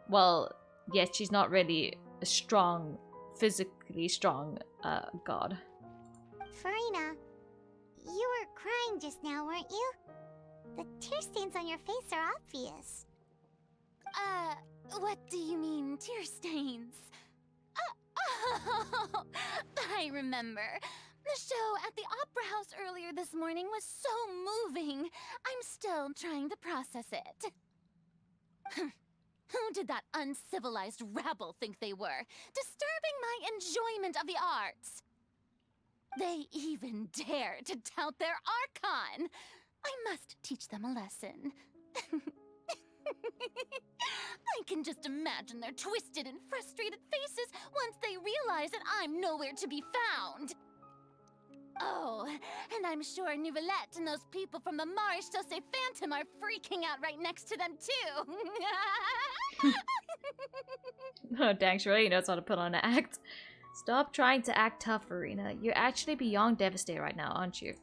Well, yet she's not really a strong, physically strong god. Furina, you were crying just now, weren't you? The tear stains on your face are obvious. What do you mean, tear stains? Oh, I remember. The show at the Opera House earlier this morning was so moving. I'm still trying to process it. Who did that uncivilized rabble think they were, disturbing my enjoyment of the arts? They even dare to tout their Archon. I must teach them a lesson. I can just imagine their twisted and frustrated faces once they realize that I'm nowhere to be found. Oh, and I'm sure Neuvillette and those people from the Maréchal Phantom are freaking out right next to them, too. Oh, dang, she really knows how to put on an act. Stop trying to act tough, Furina. You're actually beyond devastated right now, aren't you?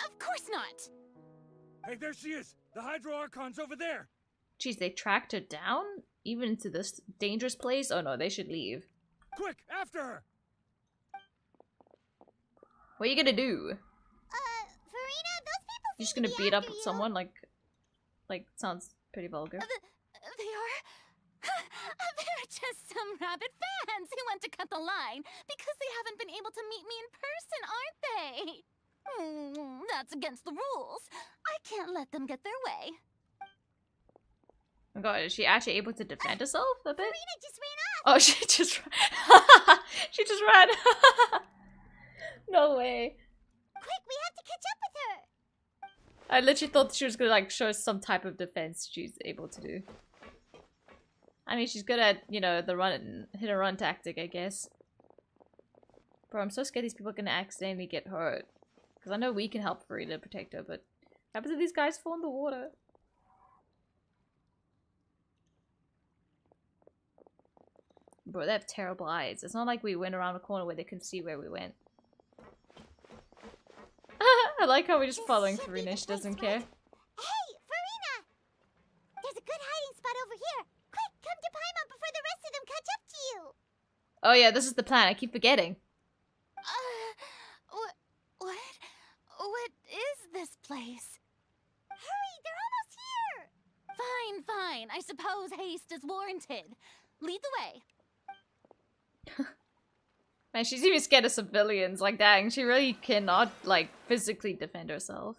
Of course not. Hey, there she is! The Hydro Archon's over there! Jeez, they tracked her down? Even into this dangerous place? Oh no, they should leave. Quick, after her! What are you gonna do? seem just to gonna be beat up after you. someone? Like sounds pretty vulgar. They are... They're just some rabid fans who want to cut the line because they haven't been able to meet me in person, aren't they? That's against the rules. I can't let them get their way. Oh my god, is she actually able to defend herself a bit? Furina just ran off. Oh, she just she just ran. No way. Quick, we have to catch up with her. I literally thought she was gonna like show some type of defense she's able to do. I mean, she's good at, you know, the run, hit and run tactic, I guess. Bro, I'm so scared these people are gonna accidentally get hurt. Because I know we can help Furina protect her, but what happens if these guys fall in the water? Bro, they have terrible eyes. It's not like we went around a corner where they couldn't see where we went. I like how we're just following Furina. She doesn't care. Hey, Furina! There's a good hiding spot over here. Quick, come to Paimon before the rest of them catch up to you. Oh yeah, this is the plan. I keep forgetting. What is this place? Hurry, they're almost here. Fine. I suppose haste is warranted. Lead the way. Man, she's even scared of civilians. Like, dang, she really cannot, like, physically defend herself.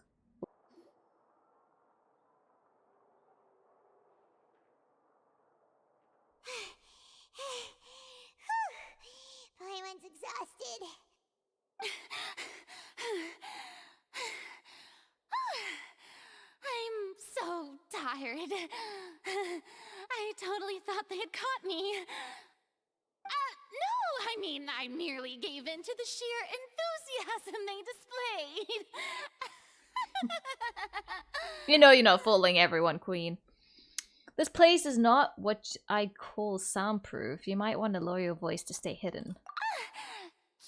Paimon's exhausted. I'm so tired. I totally thought they had caught me. No, I mean, I merely gave in to the sheer enthusiasm they displayed. You know, fooling everyone, Queen. This place is not what I call soundproof. You might want to lower your voice to stay hidden.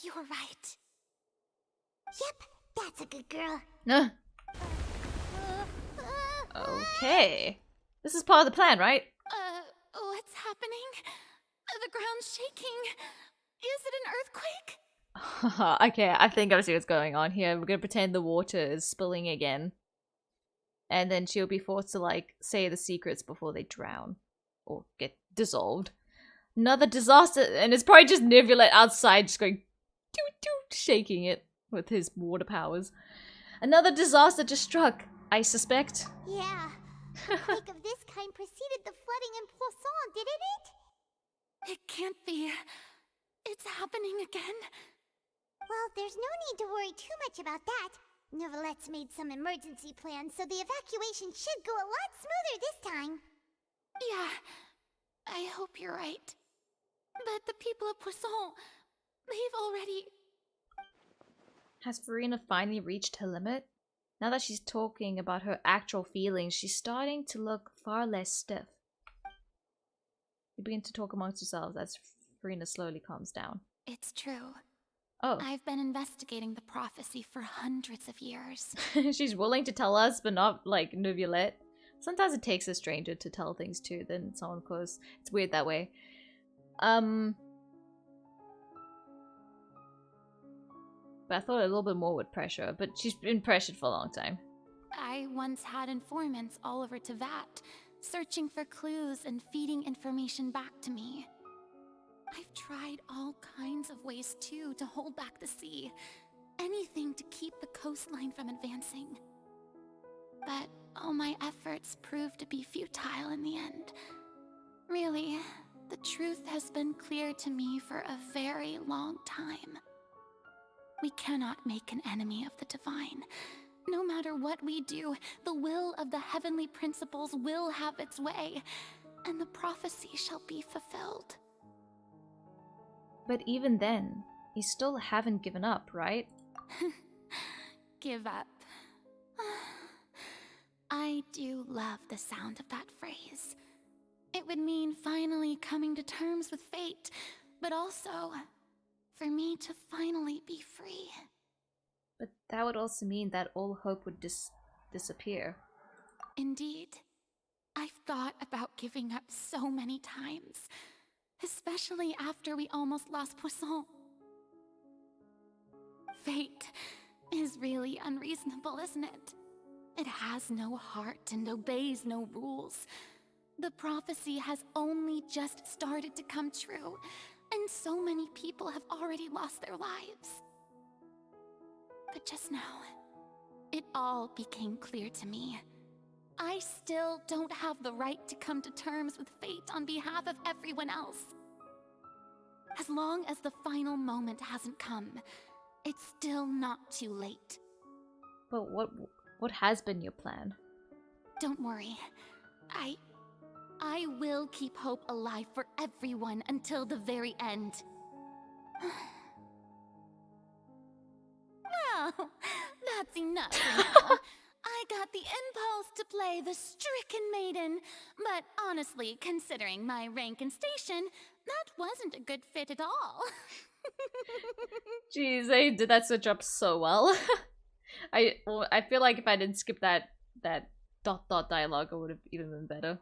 You're right. Yep, that's a good girl. Okay. This is part of the plan, right? What's happening? The ground's shaking. Is it an earthquake? Okay, I think I see what's going on here. We're gonna pretend the water is spilling again. And then she'll be forced to, like, say the secrets before they drown. Or get dissolved. Another disaster, and it's probably just Neuvillette outside just going doot, shaking it with his water powers. Another disaster just struck, I suspect. Yeah. A quake of this kind preceded the flooding in Poisson, didn't it? It can't be. It's happening again. Well, there's no need to worry too much about that. Neuvillette's made some emergency plans, so the evacuation should go a lot smoother this time. Yeah, I hope you're right. But the people of Poisson, they've already... Has Furina finally reached her limit? Now that she's talking about her actual feelings, she's starting to look far less stiff. You begin to talk amongst yourselves as Furina slowly calms down. It's true. Oh. I've been investigating the prophecy for hundreds of years. She's willing to tell us, but not like Neuvillette. Sometimes it takes a stranger to tell things to than someone close. It's weird that way. But I thought a little bit more would pressure, but she's been pressured for a long time. I once had informants all over Tevat, searching for clues and feeding information back to me. I've tried all kinds of ways too to hold back the sea. Anything to keep the coastline from advancing. But all my efforts proved to be futile in the end. Really, the truth has been clear to me for a very long time. We cannot make an enemy of the divine. No matter what we do, the will of the heavenly principles will have its way, and the prophecy shall be fulfilled. But even then, you still haven't given up, right? Give up. I do love the sound of that phrase. It would mean finally coming to terms with fate, but also for me to finally be free. But that would also mean that all hope would disappear. Indeed. I've thought about giving up so many times, especially after we almost lost Poisson. Fate is really unreasonable, isn't it? It has no heart and obeys no rules. The prophecy has only just started to come true, and so many people have already lost their lives. But just now, it all became clear to me. I still don't have the right to come to terms with fate on behalf of everyone else. As long as the final moment hasn't come, it's still not too late. But what has been your plan? Don't worry. I will keep hope alive for everyone until the very end. Well, that's enough for now. I got the impulse to play the stricken maiden, but honestly, considering my rank and station, that wasn't a good fit at all. Jeez, they did that switch up so well. I feel like if I didn't skip that dot dialogue, it would have even been better.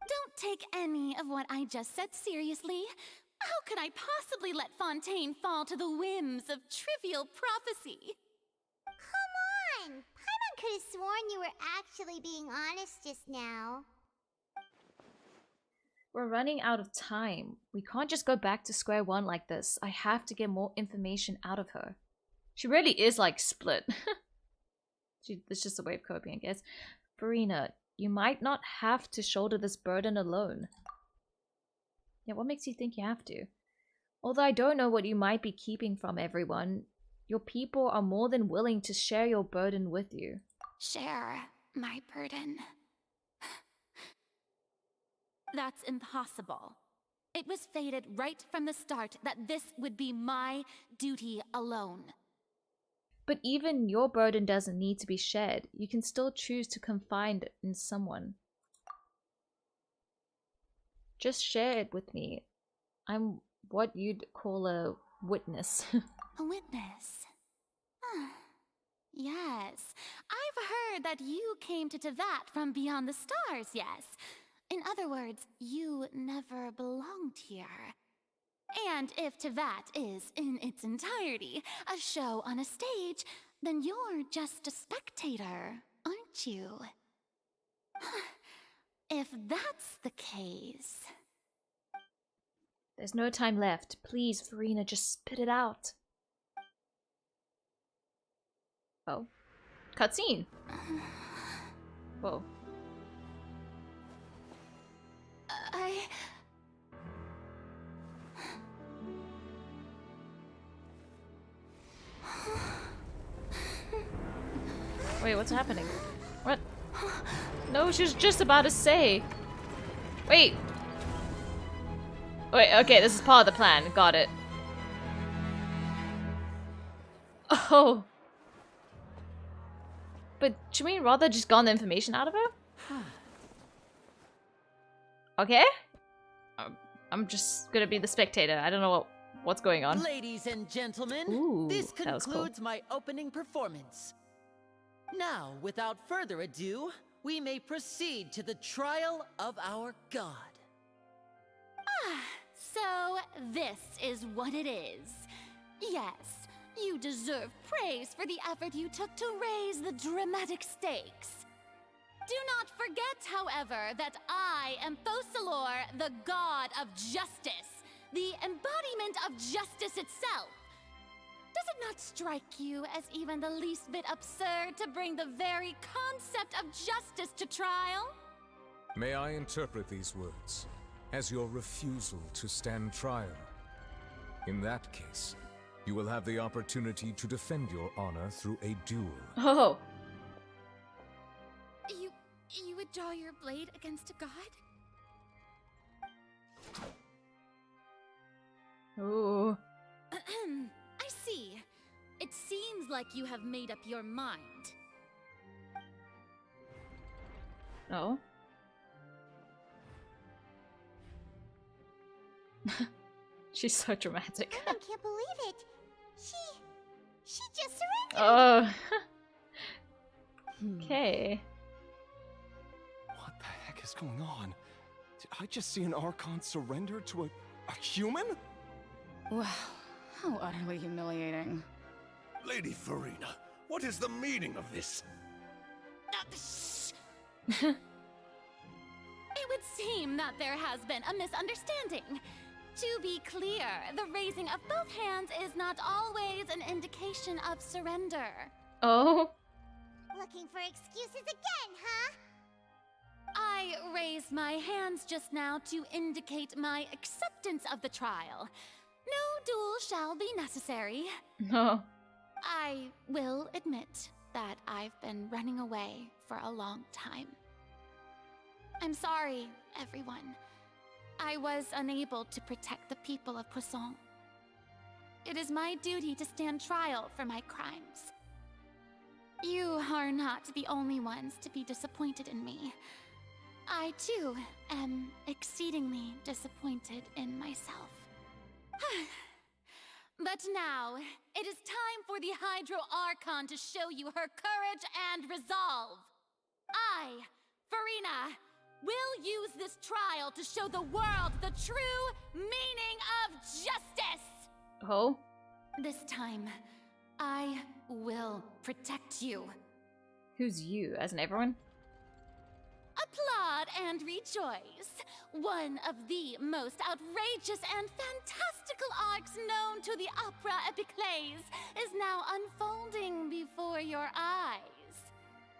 Don't take any of what I just said seriously. How could I possibly let Fontaine fall to the whims of trivial prophecy? Come on! Paimon could have sworn you were actually being honest just now. We're running out of time. We can't just go back to square one like this. I have to get more information out of her. She really is like split. It's just a way of coping, I guess. Furina, you might not have to shoulder this burden alone. Yeah, what makes you think you have to? Although I don't know what you might be keeping from everyone, your people are more than willing to share your burden with you. Share my burden. That's impossible. It was fated right from the start that this would be my duty alone. But even your burden doesn't need to be shared. You can still choose to confide in someone. Just share it with me. I'm what you'd call a witness. A witness? Yes. I've heard that you came to Teyvat from beyond the stars, yes. In other words, you never belonged here. And if Teyvat is, in its entirety, a show on a stage, then you're just a spectator, aren't you? If that's the case... There's no time left. Please, Furina, just spit it out. Oh. Cutscene. Whoa. Wait, what's happening? What? No, she was just about to say. Wait. Wait, okay, this is part of the plan. Got it. Oh. But should we rather just gotten the information out of her? Okay. I'm just gonna be the spectator. I don't know what's going on. Ladies and gentlemen, ooh, this concludes cool. my opening performance. Now, without further ado, we may proceed to the trial of our god. So this is what it is. Yes, you deserve praise for the effort you took to raise the dramatic stakes. Do not forget, however, that I am Focalor, the god of justice, the embodiment of justice itself. Does it not strike you as even the least bit absurd to bring the very concept of justice to trial? May I interpret these words as your refusal to stand trial? In that case, you will have the opportunity to defend your honor through a duel. Oh. You would draw your blade against a god? Ooh. I see. It seems like you have made up your mind. Oh. She's so dramatic. I can't believe it. She just surrendered. Oh. Okay. What the heck is going on? Did I just see an Archon surrender to a human? Wow, how utterly humiliating. Lady Furina, what is the meaning of this? It would seem that there has been a misunderstanding. To be clear, the raising of both hands is not always an indication of surrender. Oh? Looking for excuses again, huh? I raised my hands just now to indicate my acceptance of the trial. No duel shall be necessary. No. I will admit that I've been running away for a long time. I'm sorry, everyone. I was unable to protect the people of Poisson. It is my duty to stand trial for my crimes. You are not the only ones to be disappointed in me. I, too, am exceedingly disappointed in myself. But now, it is time for the Hydro Archon to show you her courage and resolve. I, Furina, will use this trial to show the world the true meaning of justice! Oh? This time, I will protect you. Who's you? As in everyone? Applaud and rejoice! One of the most outrageous and fantastical arcs known to the opera epiclese is now unfolding before your eyes.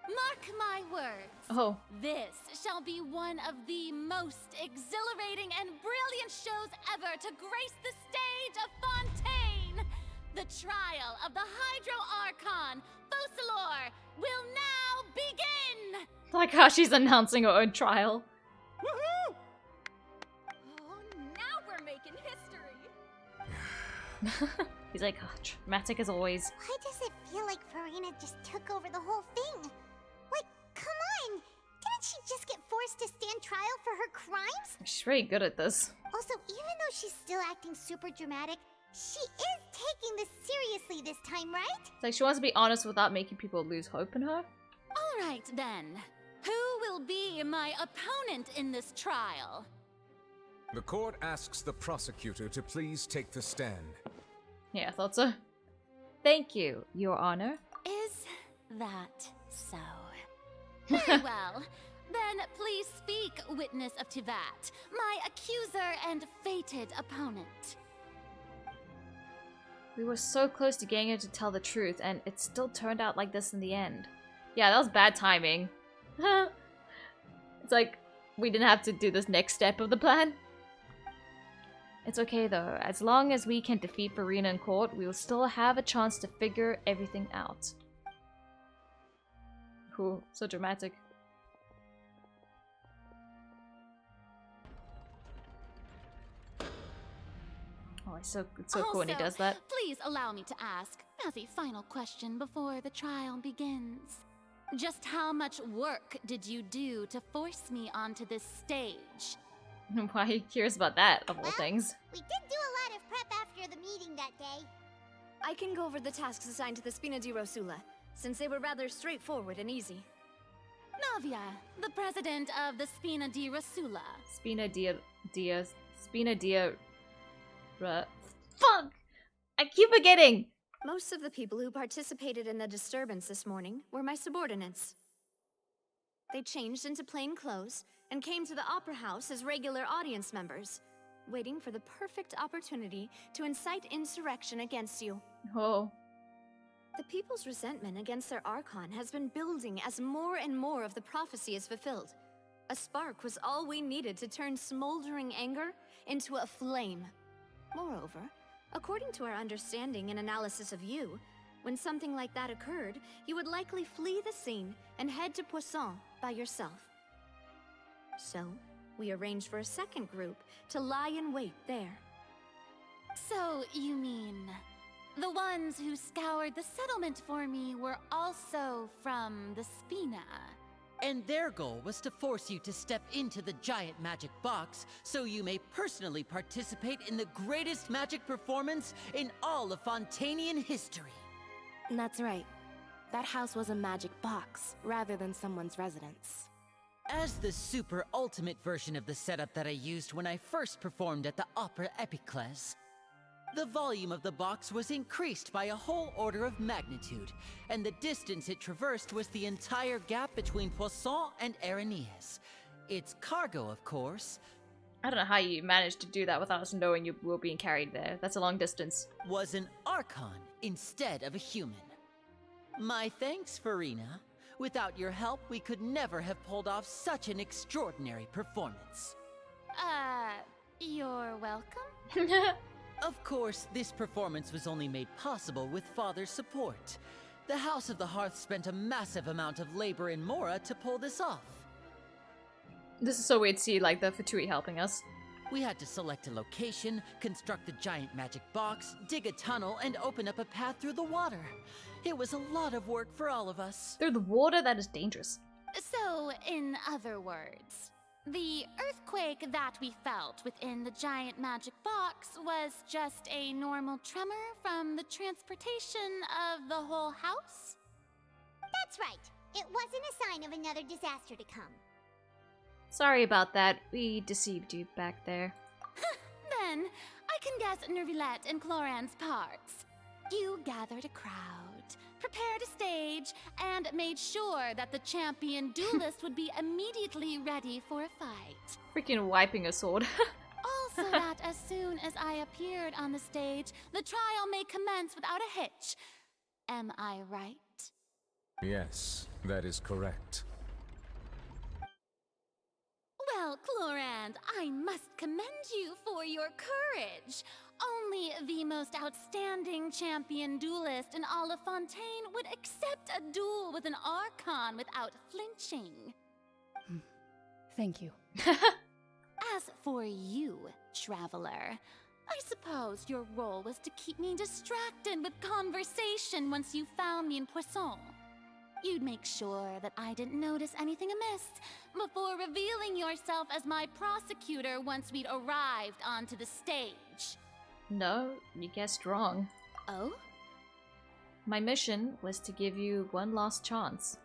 Mark my words. Oh. This shall be one of the most exhilarating and brilliant shows ever to grace the stage of Fontaine. The trial of the Hydro Archon, Focalor, will now begin! Like how she's announcing her own trial. Woohoo! Oh, now we're making history. He's like, oh, dramatic as always. Why does it feel like Furina just took over the whole thing? Like, come on! Didn't she just get forced to stand trial for her crimes? She's really good at this. Also, even though she's still acting super dramatic, she is taking this seriously this time, right? It's like she wants to be honest without making people lose hope in her. All right, then. Who will be my opponent in this trial? The court asks the prosecutor to please take the stand. Yeah, I thought so. Thank you, Your Honor. Is that so? Very well. Then please speak, witness of Tivat, my accuser and fated opponent. We were so close to getting her to tell the truth, and it still turned out like this in the end. Yeah, that was bad timing. It's like, we didn't have to do this next step of the plan. It's okay though, as long as we can defeat Furina in court, we will still have a chance to figure everything out. Cool, so dramatic. Oh, it's so cool when he does that. Please allow me to ask, as a final question before the trial begins. Just how much work did you do to force me onto this stage? Why are you curious about that, of all things? We did do a lot of prep after the meeting that day. I can go over the tasks assigned to the Spina di Rosula, since they were rather straightforward and easy. Navia, the president of the Spina di Rosula. Fuck! I keep forgetting! Most of the people who participated in the disturbance this morning were my subordinates. They changed into plain clothes and came to the Opera House as regular audience members, waiting for the perfect opportunity to incite insurrection against you. Oh. The people's resentment against their Archon has been building as more and more of the prophecy is fulfilled. A spark was all we needed to turn smoldering anger into a flame. Moreover, according to our understanding and analysis of you, when something like that occurred, you would likely flee the scene and head to Poisson by yourself. So, we arranged for a second group to lie in wait there. So, you mean, the ones who scoured the settlement for me were also from the Spina? And their goal was to force you to step into the giant magic box so you may personally participate in the greatest magic performance in all of Fontainian history. That's right. That house was a magic box, rather than someone's residence. As the super ultimate version of the setup that I used when I first performed at the Opera Epiclese. The volume of the box was increased by a whole order of magnitude, and the distance it traversed was the entire gap between Poisson and Areneas. Its cargo, of course. I don't know how you managed to do that without us knowing you were being carried there. That's a long distance. Was an Archon instead of a human. My thanks, Furina. Without your help, we could never have pulled off such an extraordinary performance. You're welcome? Of course, this performance was only made possible with Father's support. The House of the Hearth spent a massive amount of labor in Mora to pull this off. This is so weird to see, like, the Fatui helping us. We had to select a location, construct the giant magic box, dig a tunnel, and open up a path through the water. It was a lot of work for all of us. Through the water? That is dangerous. So, in other words, the earthquake that we felt within the giant magic box was just a normal tremor from the transportation of the whole house? That's right. It wasn't a sign of another disaster to come. Sorry about that. We deceived you back there. Then, I can guess Neuvillette and Cloran's parts. You gathered a crowd, prepared a stage, and made sure that the champion duelist would be immediately ready for a fight. Freaking wiping a sword. Also that as soon as I appeared on the stage, the trial may commence without a hitch. Am I right? Yes, that is correct. Well, Clorand, I must commend you for your courage. Only the most outstanding champion duelist in all of Fontaine would accept a duel with an Archon without flinching. Thank you. As for you, Traveler, I suppose your role was to keep me distracted with conversation once you found me in Poisson. You'd make sure that I didn't notice anything amiss before revealing yourself as my prosecutor once we'd arrived onto the stage. No, you guessed wrong. Oh? My mission was to give you one last chance.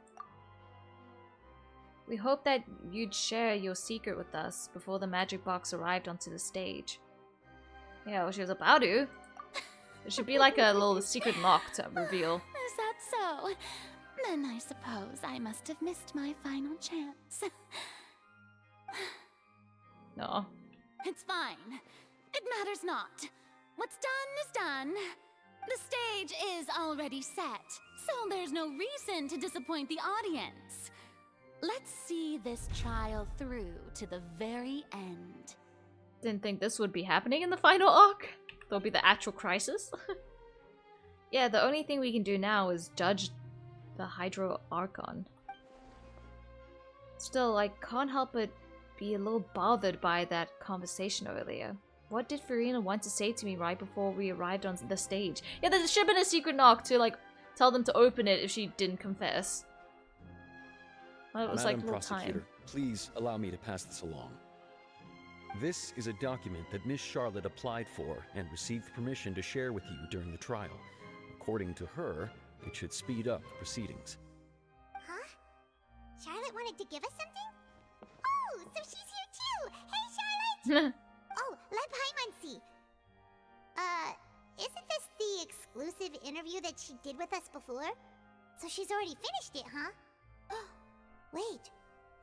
We hoped that you'd share your secret with us before the magic box arrived onto the stage. Yeah, well, she was about to. It should be like a little secret knock to reveal. Is that so? Then I suppose I must have missed my final chance. No. It's fine. It matters not. What's done is done. The stage is already set, so there's no reason to disappoint the audience. Let's see this trial through to the very end. Didn't think this would be happening in the final arc. There'll be the actual crisis. Yeah, the only thing we can do now is judge the Hydro Archon. Still, I can't help but be a little bothered by that conversation earlier. What did Furina want to say to me right before we arrived on the stage? Yeah, there should have been a secret knock to, like, tell them to open it if she didn't confess. Well, it was like a little time. Please allow me to pass this along. This is a document that Miss Charlotte applied for and received permission to share with you during the trial. According to her, it should speed up proceedings. Huh? Charlotte wanted to give us something? Oh, so she's here too! Hey, Charlotte! Oh, let Paimon see. Isn't this the exclusive interview that she did with us before? So she's already finished it, huh? Oh, wait.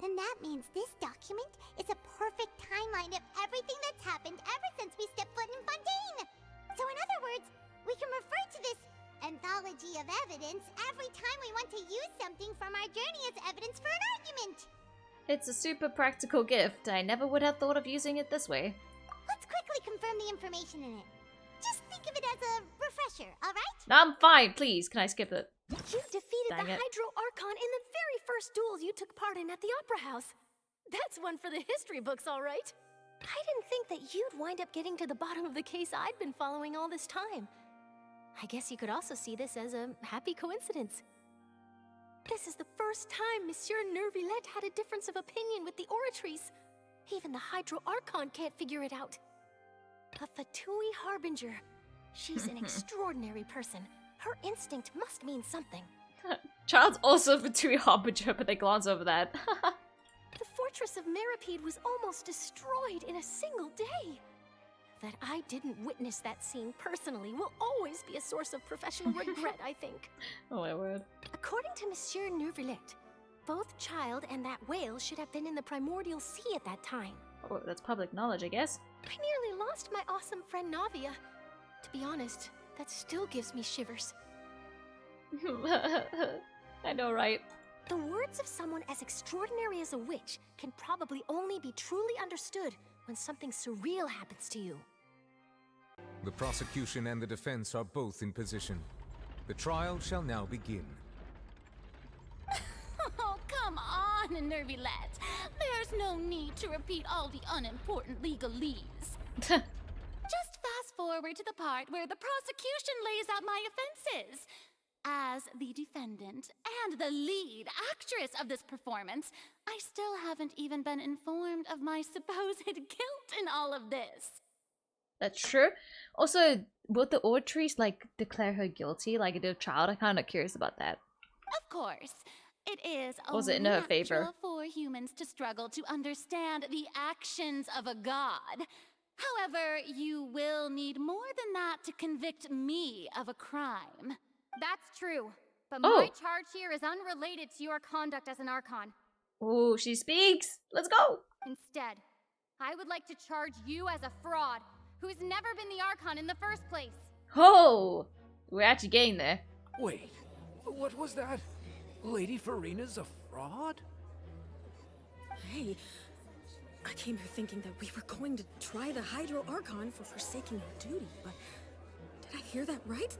Then that means this document is a perfect timeline of everything that's happened ever since we stepped foot in Fontaine! So in other words, we can refer to this anthology of evidence every time we want to use something from our journey as evidence for an argument! It's a super practical gift. I never would have thought of using it this way. Let's quickly confirm the information in it. Just think of it as a refresher, alright? I'm fine, please. Can I skip it? You defeated Dang the it. Hydro Archon in the very first duel you took part in at the Opera House. That's one for the history books, all right. I didn't think that you'd wind up getting to the bottom of the case I'd been following all this time. I guess you could also see this as a happy coincidence. This is the first time Monsieur Neuvillette had a difference of opinion with the oratories. Even the Hydro Archon can't figure it out. A Fatui Harbinger. She's an extraordinary person. Her instinct must mean something. Child's also Fatui Harbinger, but they glance over that. The fortress of Meripede was almost destroyed in a single day. that I didn't witness that scene personally will always be a source of professional regret, I think. Oh my word. According to Monsieur Neuvillette, both Child and that whale should have been in the Primordial Sea at that time. Oh, that's public knowledge, I guess. I nearly lost my awesome friend Navia. To be honest, that still gives me shivers. I know, right? The words of someone as extraordinary as a witch can probably only be truly understood when something surreal happens to you. The prosecution and the defense are both in position. The trial shall now begin. Oh, come on, Neuvillette. There's no need to repeat all the unimportant legalese. Just fast forward to the part where the prosecution lays out my offenses. As the defendant and the lead actress of this performance, I still haven't even been informed of my supposed guilt in all of this. That's true. Also, would the auditories like declare her guilty like it did Child? I'm kind of curious about that. Of course, it is Was only it in her favor? natural for humans to struggle to understand the actions of a god. However, you will need more than that to convict me of a crime. That's true, but Oh. my charge here is unrelated to your conduct as an Archon. Oh, she speaks. Let's go. Instead, I would like to charge you as a fraud who's never been the Archon in the first place. Oh, we're actually getting there. Wait, what was that? Lady Furina's a fraud? Hey, I came here thinking that we were going to try the Hydro Archon for forsaking our duty, but did I hear that right?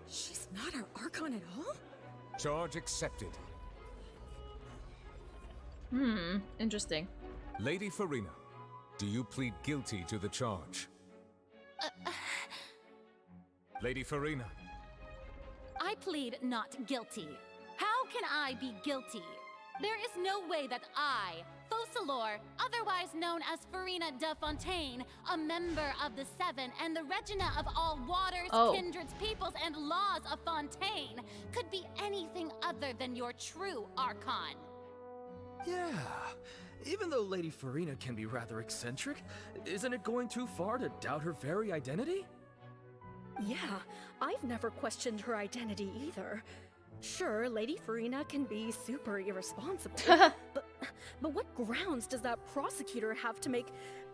She's not our Archon at all? Charge accepted. Interesting. Lady Furina, do you plead guilty to the charge? Lady Furina. I plead not guilty. How can I be guilty? There is no way that I, Focalor, otherwise known as Furina de Fontaine, a member of the Seven and the Regina of all waters, kindreds, peoples, and laws of Fontaine, could be anything other than your true Archon. Yeah. Even though Lady Furina can be rather eccentric, isn't it going too far to doubt her very identity? Yeah, I've never questioned her identity either. Sure, Lady Furina can be super irresponsible, but what grounds does that prosecutor have to make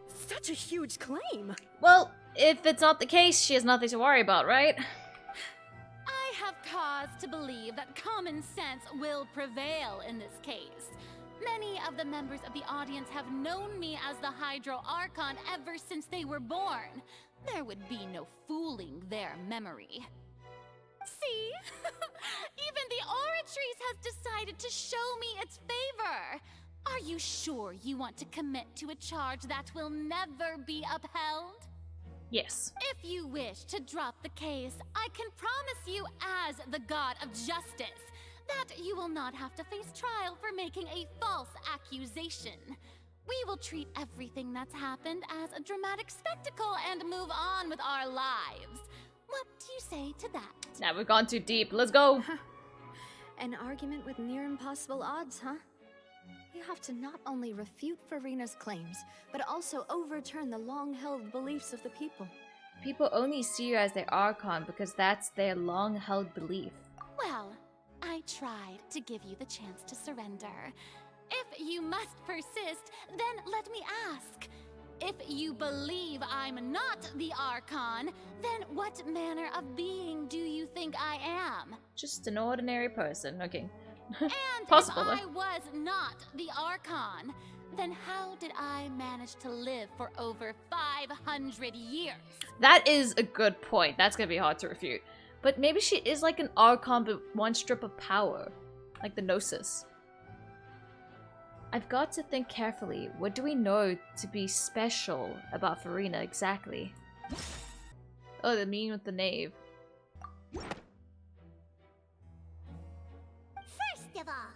such a huge claim? Well, if it's not the case, she has nothing to worry about, right? I have cause to believe that common sense will prevail in this case. Many of the members of the audience have known me as the Hydro Archon ever since they were born. There would be no fooling their memory. See? Even the Oratrice has decided to show me its favor. Are you sure you want to commit to a charge that will never be upheld? Yes. If you wish to drop the case, I can promise you as the God of Justice that you will not have to face trial for making a false accusation. We will treat everything that's happened as a dramatic spectacle and move on with our lives. What do you say to that? Now we've gone too deep. Let's go. An argument with near impossible odds, huh? You have to not only refute Furina's claims, but also overturn the long-held beliefs of the people. People only see you as their Archon because that's their long-held belief. Well, I tried to give you the chance to surrender. If you must persist, then let me ask. If you believe I'm not the Archon, then what manner of being do you think I am? Just an ordinary person. Okay. And Possible, if I though. was not the Archon, then how did I manage to live for over 500 years? That is a good point. That's gonna be hard to refute. But maybe she is like an Archon, but one strip of power. Like the Gnosis. I've got to think carefully. What do we know to be special about Furina exactly? Oh, the meeting with the knave. First of all,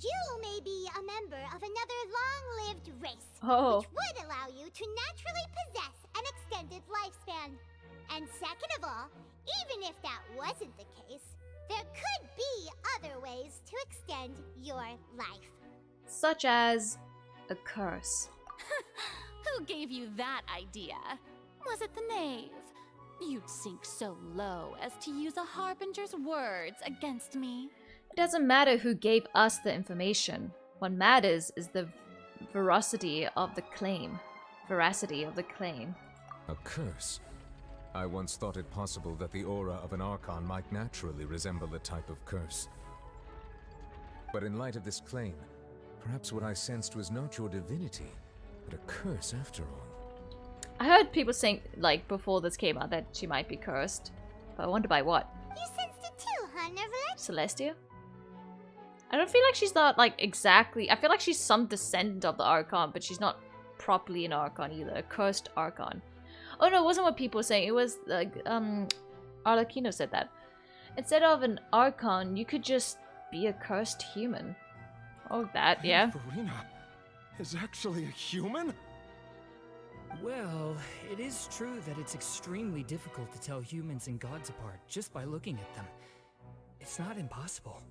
you may be a member of another long-lived race, Oh. which would allow you to naturally possess an extended lifespan. And second of all, even if that wasn't the case, there could be other ways to extend your life. Such as a curse. Who gave you that idea? Was it the knave? You'd sink so low as to use a harbinger's words against me. It doesn't matter who gave us the information. What matters is the veracity of the claim. A curse? I once thought it possible that the aura of an Archon might naturally resemble a type of curse. But in light of this claim, perhaps what I sensed was not your divinity, but a curse after all. I heard people saying, like, before this came out that she might be cursed. But I wonder by what? You sensed it too, huh, Neuvillette? Celestia? I don't feel like she's not, like, exactly... I feel like she's some descendant of the Archon, but she's not properly an Archon either. A cursed Archon. Oh no, it wasn't what people were saying. It was, like, Arlecchino said that. Instead of an Archon, you could just be a cursed human. Oh, that, yeah. Furina is actually a human? Well, it is true that it's extremely difficult to tell humans and gods apart just by looking at them. It's not impossible.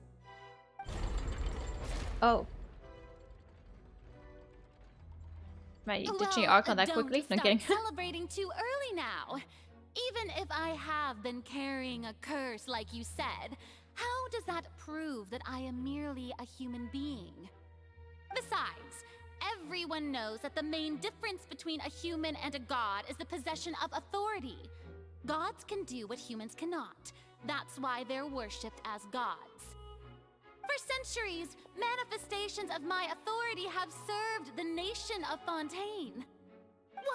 Oh. Right, you ditching Archon that quickly? No kidding. Celebrating too early now. Even if I have been carrying a curse like you said, how does that prove that I am merely a human being? Besides, everyone knows that the main difference between a human and a god is the possession of authority. Gods can do what humans cannot. That's why they're worshipped as gods. For centuries, manifestations of my authority have served the nation of Fontaine.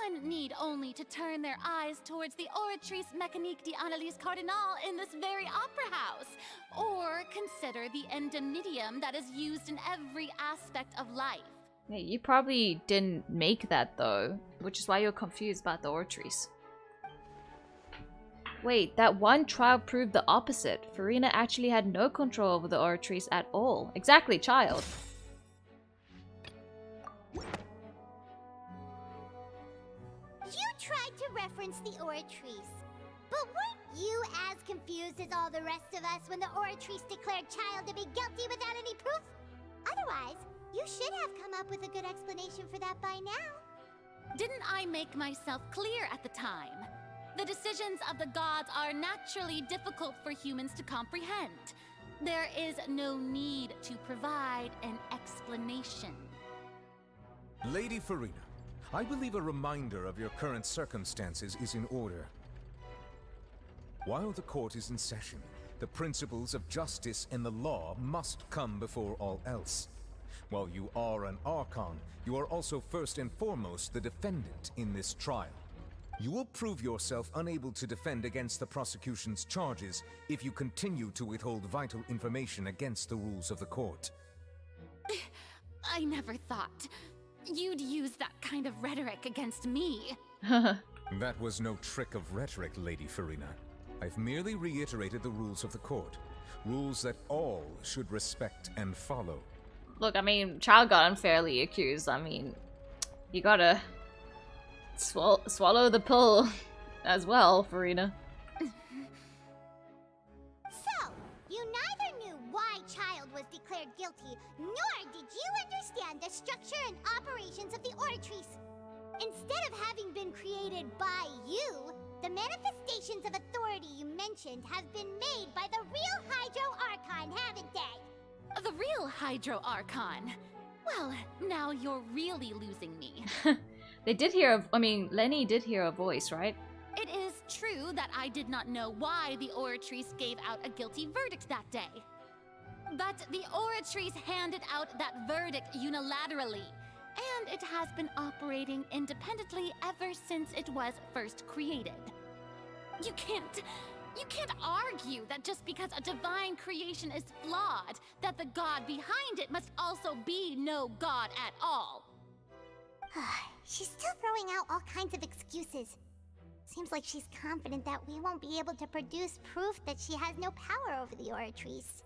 One need only to turn their eyes towards the Oratrice Mécanique d'Analyse Cardinal in this very opera house, or consider the endemitium that is used in every aspect of life. Yeah, you probably didn't make that though, which is why you're confused about the Oratrice. Wait, that one trial proved the opposite. Furina actually had no control over the Oratrice at all. Exactly, child. You tried to reference the Oratrice, but weren't you as confused as all the rest of us when the Oratrice declared Child to be guilty without any proof? Otherwise, you should have come up with a good explanation for that by now. Didn't I make myself clear at the time? The decisions of the gods are naturally difficult for humans to comprehend. There is no need to provide an explanation. Lady Furina, I believe a reminder of your current circumstances is in order. While the court is in session, the principles of justice and the law must come before all else. While you are an Archon, you are also first and foremost the defendant in this trial. You will prove yourself unable to defend against the prosecution's charges if you continue to withhold vital information against the rules of the court. I never thought you'd use that kind of rhetoric against me. That was no trick of rhetoric, Lady Furina. I've merely reiterated the rules of the court. Rules that all should respect and follow. Look, I mean, child got unfairly accused. I mean, you gotta swallow the pill as well, Furina. So, you neither knew why Child was declared guilty, nor did you understand the structure and operations of the Oratrice. Instead of having been created by you, the manifestations of authority you mentioned have been made by the real Hydro Archon, haven't they? The real Hydro Archon? Well, now you're really losing me. They did hear, Lenny did hear a voice, right? It is true that I did not know why the Oratrice gave out a guilty verdict that day. But the Oratrice handed out that verdict unilaterally, and it has been operating independently ever since it was first created. You can't argue that just because a divine creation is flawed, that the god behind it must also be no god at all. She's still throwing out all kinds of excuses. Seems like she's confident that we won't be able to produce proof that she has no power over the Oratrice.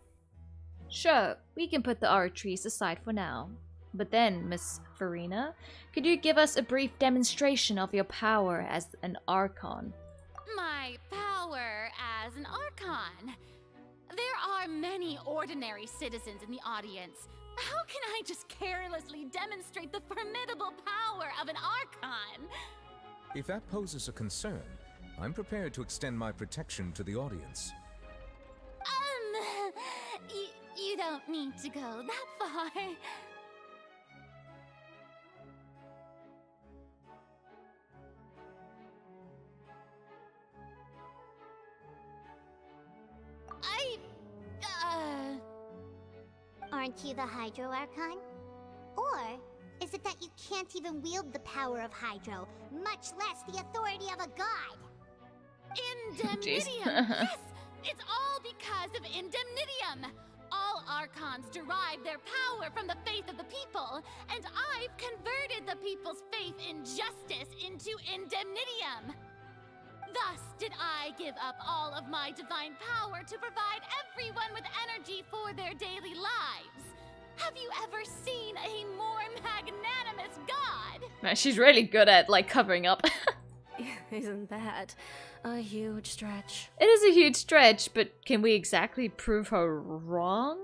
Sure, we can put the Oratrice aside for now. But then, Miss Furina, could you give us a brief demonstration of your power as an Archon? My power as an Archon? There are many ordinary citizens in the audience. How can I just carelessly demonstrate the formidable power of an Archon? If that poses a concern, I'm prepared to extend my protection to the audience. You don't need to go that far. Aren't you the Hydro Archon? Or is it that you can't even wield the power of Hydro, much less the authority of a god? Indemnitium! Yes! It's all because of Indemnitium! All Archons derive their power from the faith of the people, and I've converted the people's faith in justice into Indemnitium! Thus did I give up all of my divine power to provide everyone with energy for their daily lives. Have you ever seen a more magnanimous god? Man, she's really good at, like, covering up. Isn't that a huge stretch? It is a huge stretch, but can we exactly prove her wrong?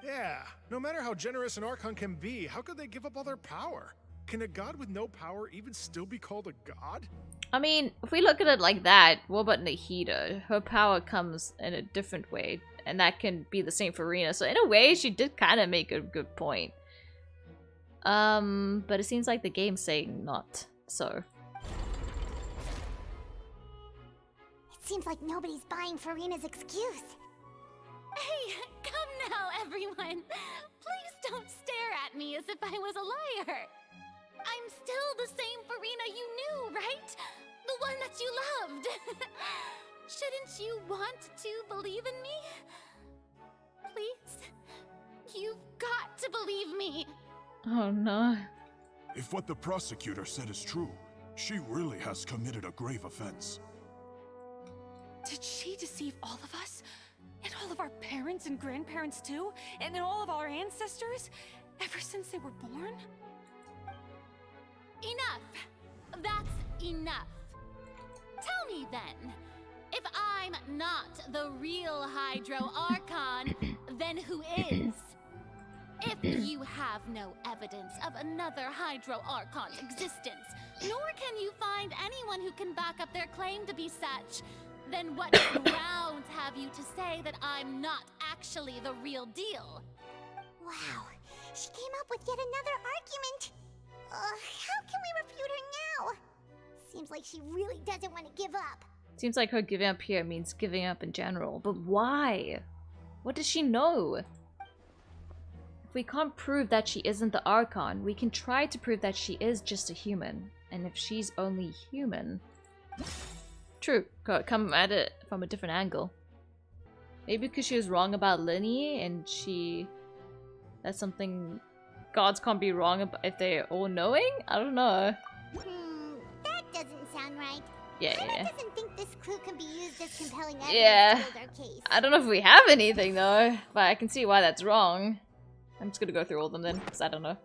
Yeah, no matter how generous an Archon can be, how could they give up all their power? Can a god with no power even still be called a god? I mean, if we look at it like that, what about Nahida? Her power comes in a different way, and that can be the same for Furina. So in a way, she did kind of make a good point. But it seems like the game's saying not, so. It seems like nobody's buying Furina's excuse. Hey, come now, everyone. Please don't stare at me as if I was a liar. I'm still the same Furina you knew, right? The one that you loved. Shouldn't you want to believe in me? Please? You've got to believe me. Oh no. If what the prosecutor said is true, she really has committed a grave offense. Did she deceive all of us? And all of our parents and grandparents too? And all of our ancestors? Ever since they were born? Enough! That's enough. Tell me then, if I'm not the real Hydro Archon, then who is? If you have no evidence of another Hydro Archon's existence, nor can you find anyone who can back up their claim to be such, then what grounds have you to say that I'm not actually the real deal? Wow, she came up with yet another argument. How can we refute her now? Seems like she really doesn't want to give up. Seems like her giving up here means giving up in general. But why? What does she know? If we can't prove that she isn't the Archon, we can try to prove that she is just a human. And if she's only human... True, come at it from a different angle. Maybe because she was wrong about Linny and she... That's something gods can't be wrong about if they're all-knowing? I don't know. That doesn't sound right. Yeah. Doesn't think this clue can be used as compelling evidence to build our case. I don't know if we have anything though, but I can see why that's wrong. I'm just gonna go through all of them then, because I don't know.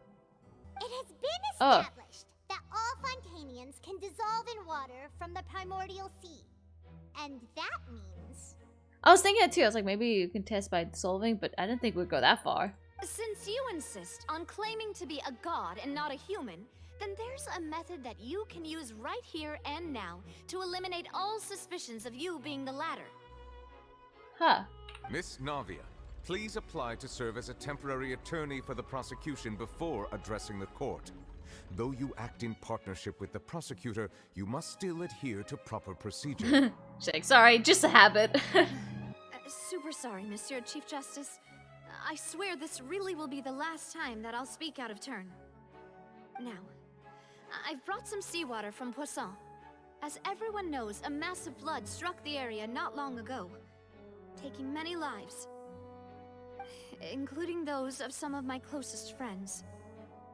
It has been established that all Fontainians can dissolve in water from the Primordial Sea. And that means... I was thinking it too, I was like, maybe you can test by dissolving, but I didn't think we'd go that far. Since you insist on claiming to be a god and not a human, then there's a method that you can use right here and now to eliminate all suspicions of you being the latter. Huh. Miss Navia, please apply to serve as a temporary attorney for the prosecution before addressing the court. Though you act in partnership with the prosecutor, you must still adhere to proper procedure. She's like, sorry, just a habit. Super sorry, Monsieur Chief Justice. I swear this really will be the last time that I'll speak out of turn. Now, I've brought some seawater from Poisson. As everyone knows, a massive flood struck the area not long ago, taking many lives, including those of some of my closest friends.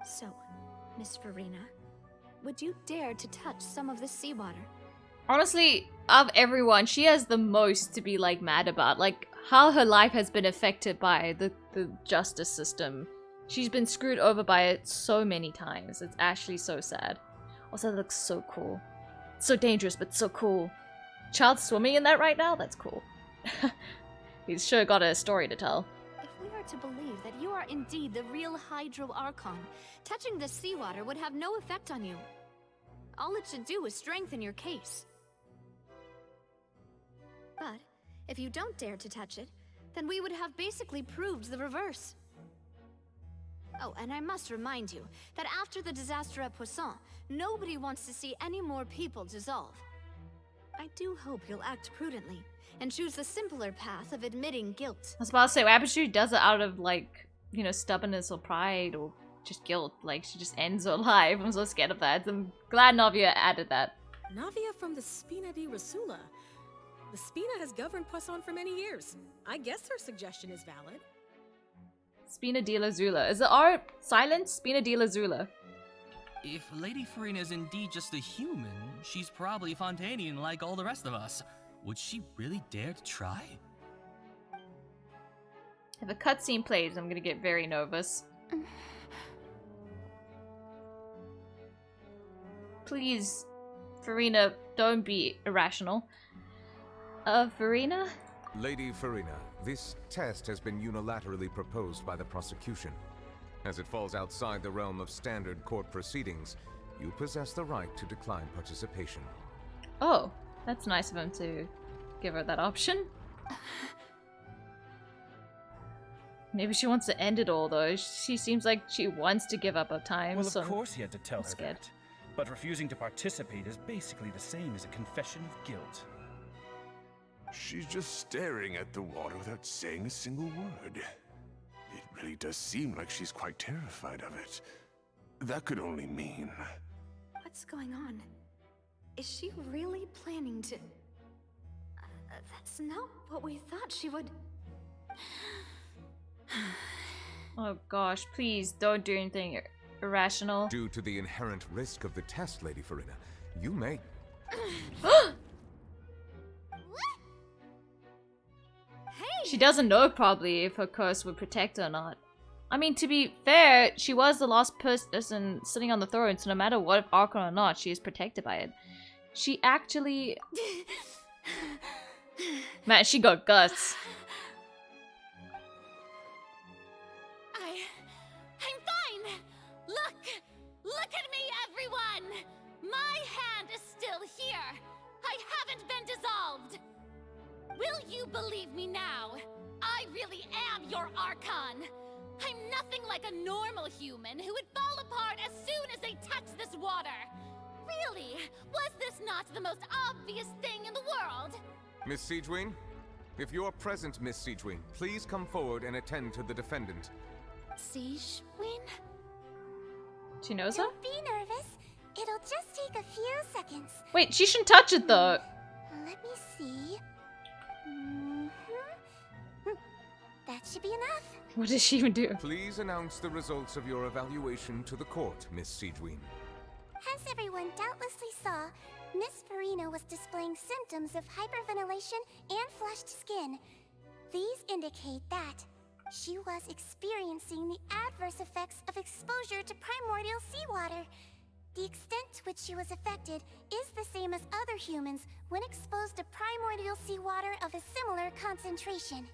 So, Miss Furina, would you dare to touch some of this seawater? Honestly, of everyone, she has the most to be like mad about. Like, how her life has been affected by the justice system. She's been screwed over by it so many times. It's actually so sad. Also, it looks so cool. It's so dangerous, but so cool. Child swimming in that right now? That's cool. He's sure got a story to tell. If we are to believe that you are indeed the real Hydro Archon, touching the seawater would have no effect on you. All it should do is strengthen your case. But if you don't dare to touch it, then we would have basically proved the reverse. Oh, and I must remind you that after the disaster at Poisson, nobody wants to see any more people dissolve. I do hope you'll act prudently and choose the simpler path of admitting guilt. I was about to say, what happens if she does it out of, like, you know, stubbornness or pride or just guilt? Like, she just ends her life. I'm so scared of that. I'm glad Navia added that. Navia from the Spina di Rasula. The Spina has governed Poisson for many years. I guess her suggestion is valid. Spina di Lazula. Is the R silent? Spina di Lazula. If Lady Furina is indeed just a human, she's probably Fontainian like all the rest of us. Would she really dare to try? If a cutscene plays, I'm gonna get very nervous. Please, Furina, don't be irrational. Furina? Lady Furina, this test has been unilaterally proposed by the prosecution. As it falls outside the realm of standard court proceedings, you possess the right to decline participation. Oh, that's nice of him to give her that option. Maybe she wants to end it all, though. She seems like she wants to give up her time. Well, so of course he had to tell her scared. that. But refusing to participate is basically the same as a confession of guilt. She's just staring at the water without saying a single word. It really does seem like she's quite terrified of it. That could only mean... What's going on? Is she really planning to... that's not what we thought she would... Oh gosh, please don't do anything irrational. Due to the inherent risk of the test, Lady Furina, you may... She doesn't know probably if her curse would protect her or not. I mean, to be fair, she was the last person sitting on the throne, so no matter what, if Archon or not, she is protected by it. She actually... Man, she got guts. I'm fine! Look at me, everyone! My hand is still here! I haven't been dissolved! Will you believe me now? I really am your Archon! I'm nothing like a normal human who would fall apart as soon as they touch this water! Really? Was this not the most obvious thing in the world? Miss Siegewin? If you are present, Miss Siegewin, please come forward and attend to the defendant. Siegewin? She knows her? Don't be nervous. It'll just take a few seconds. Wait, she shouldn't touch it though. Let me see. That should be enough. What does she even do? Please announce the results of your evaluation to the court, Miss Siegewin. As everyone doubtlessly saw, Miss Furina was displaying symptoms of hyperventilation and flushed skin. These indicate that she was experiencing the adverse effects of exposure to primordial seawater. The extent to which she was affected is the same as other humans when exposed to primordial seawater of a similar concentration.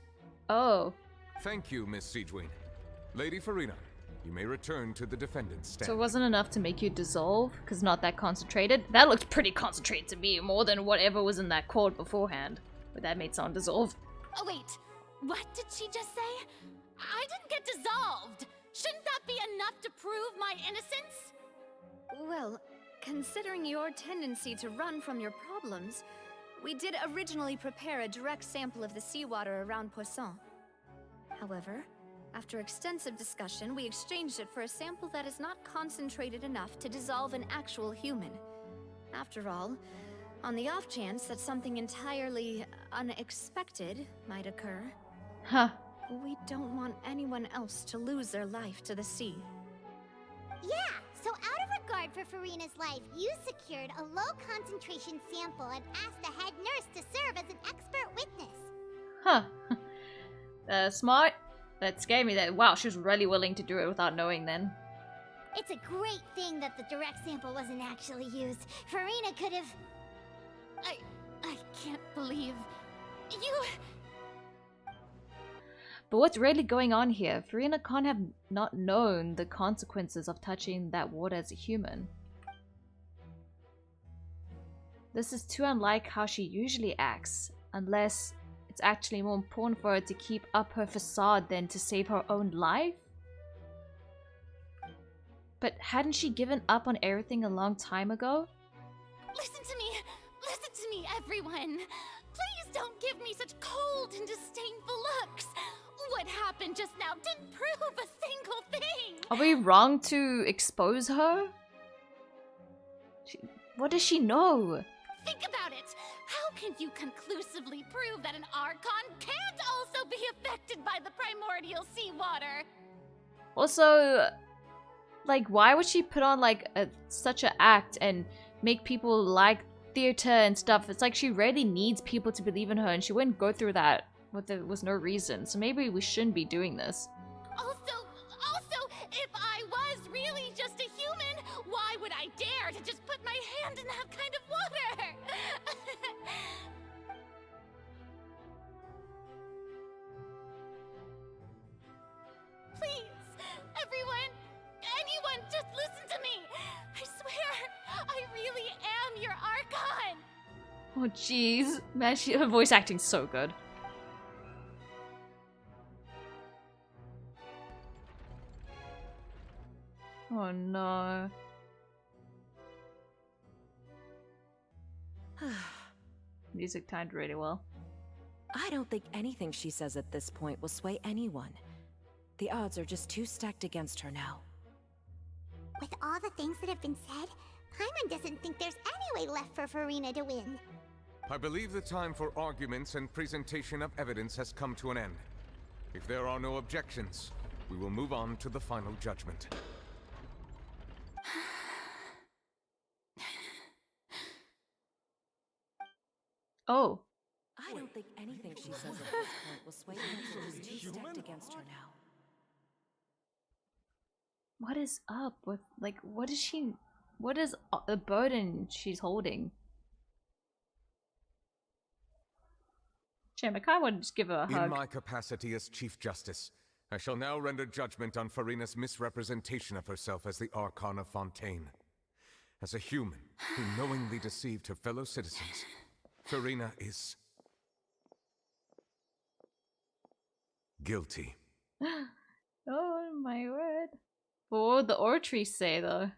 Oh. Thank you, Miss Siegewin. Lady Furina, you may return to the defendant's stand. So it wasn't enough to make you dissolve? Because not that concentrated? That looked pretty concentrated to me, more than whatever was in that cord beforehand. But that made someone dissolve. Oh wait, what did she just say? I didn't get dissolved! Shouldn't that be enough to prove my innocence? Well, considering your tendency to run from your problems, we did originally prepare a direct sample of the seawater around Poisson. However, after extensive discussion, we exchanged it for a sample that is not concentrated enough to dissolve an actual human. After all, on the off chance that something entirely unexpected might occur, we don't want anyone else to lose their life to the sea. Yeah, so out of regard for Furina's life, you secured a low-concentration sample and asked the head nurse to serve as an expert witness. Smart. That scared me that, wow, she was really willing to do it without knowing then. It's a great thing that the direct sample wasn't actually used. Furina could have... I can't believe... you... But what's really going on here? Furina can't have not known the consequences of touching that water as a human. This is too unlike how she usually acts, unless it's actually more important for her to keep up her facade than to save her own life? But hadn't she given up on everything a long time ago? Listen to me, everyone. Please don't give me such cold and disdainful looks. What happened just now didn't prove a single thing. Are we wrong to expose her? What does she know? Think about it. How can you conclusively prove that an Archon can't also be affected by the primordial seawater? Also, like, why would she put on like such an act and make people like theater and stuff? It's like she really needs people to believe in her, and she wouldn't go through that if there was no reason. So maybe we shouldn't be doing this. Also, if I was really just a human, why would I dare to just put my hand in that kind of water? Please, everyone, anyone, just listen to me. I swear, I really am your Archon. Oh jeez, man, her voice acting's so good. Oh no. Music timed really well. I don't think anything she says at this point will sway anyone. The odds are just too stacked against her now. With all the things that have been said, Paimon doesn't think there's any way left for Furina to win. I believe the time for arguments and presentation of evidence has come to an end. If there are no objections, we will move on to the final judgment. Oh. I don't think anything she says at this point will sway anyone. She's too stacked against her now. What is up with, like, what is the burden she's holding? Shame, I kinda want to just give her a hug. In my capacity as Chief Justice, I shall now render judgment on Furina's misrepresentation of herself as the Archon of Fontaine. As a human who knowingly deceived her fellow citizens, Furina is guilty. Oh my word. What would the oratory say though?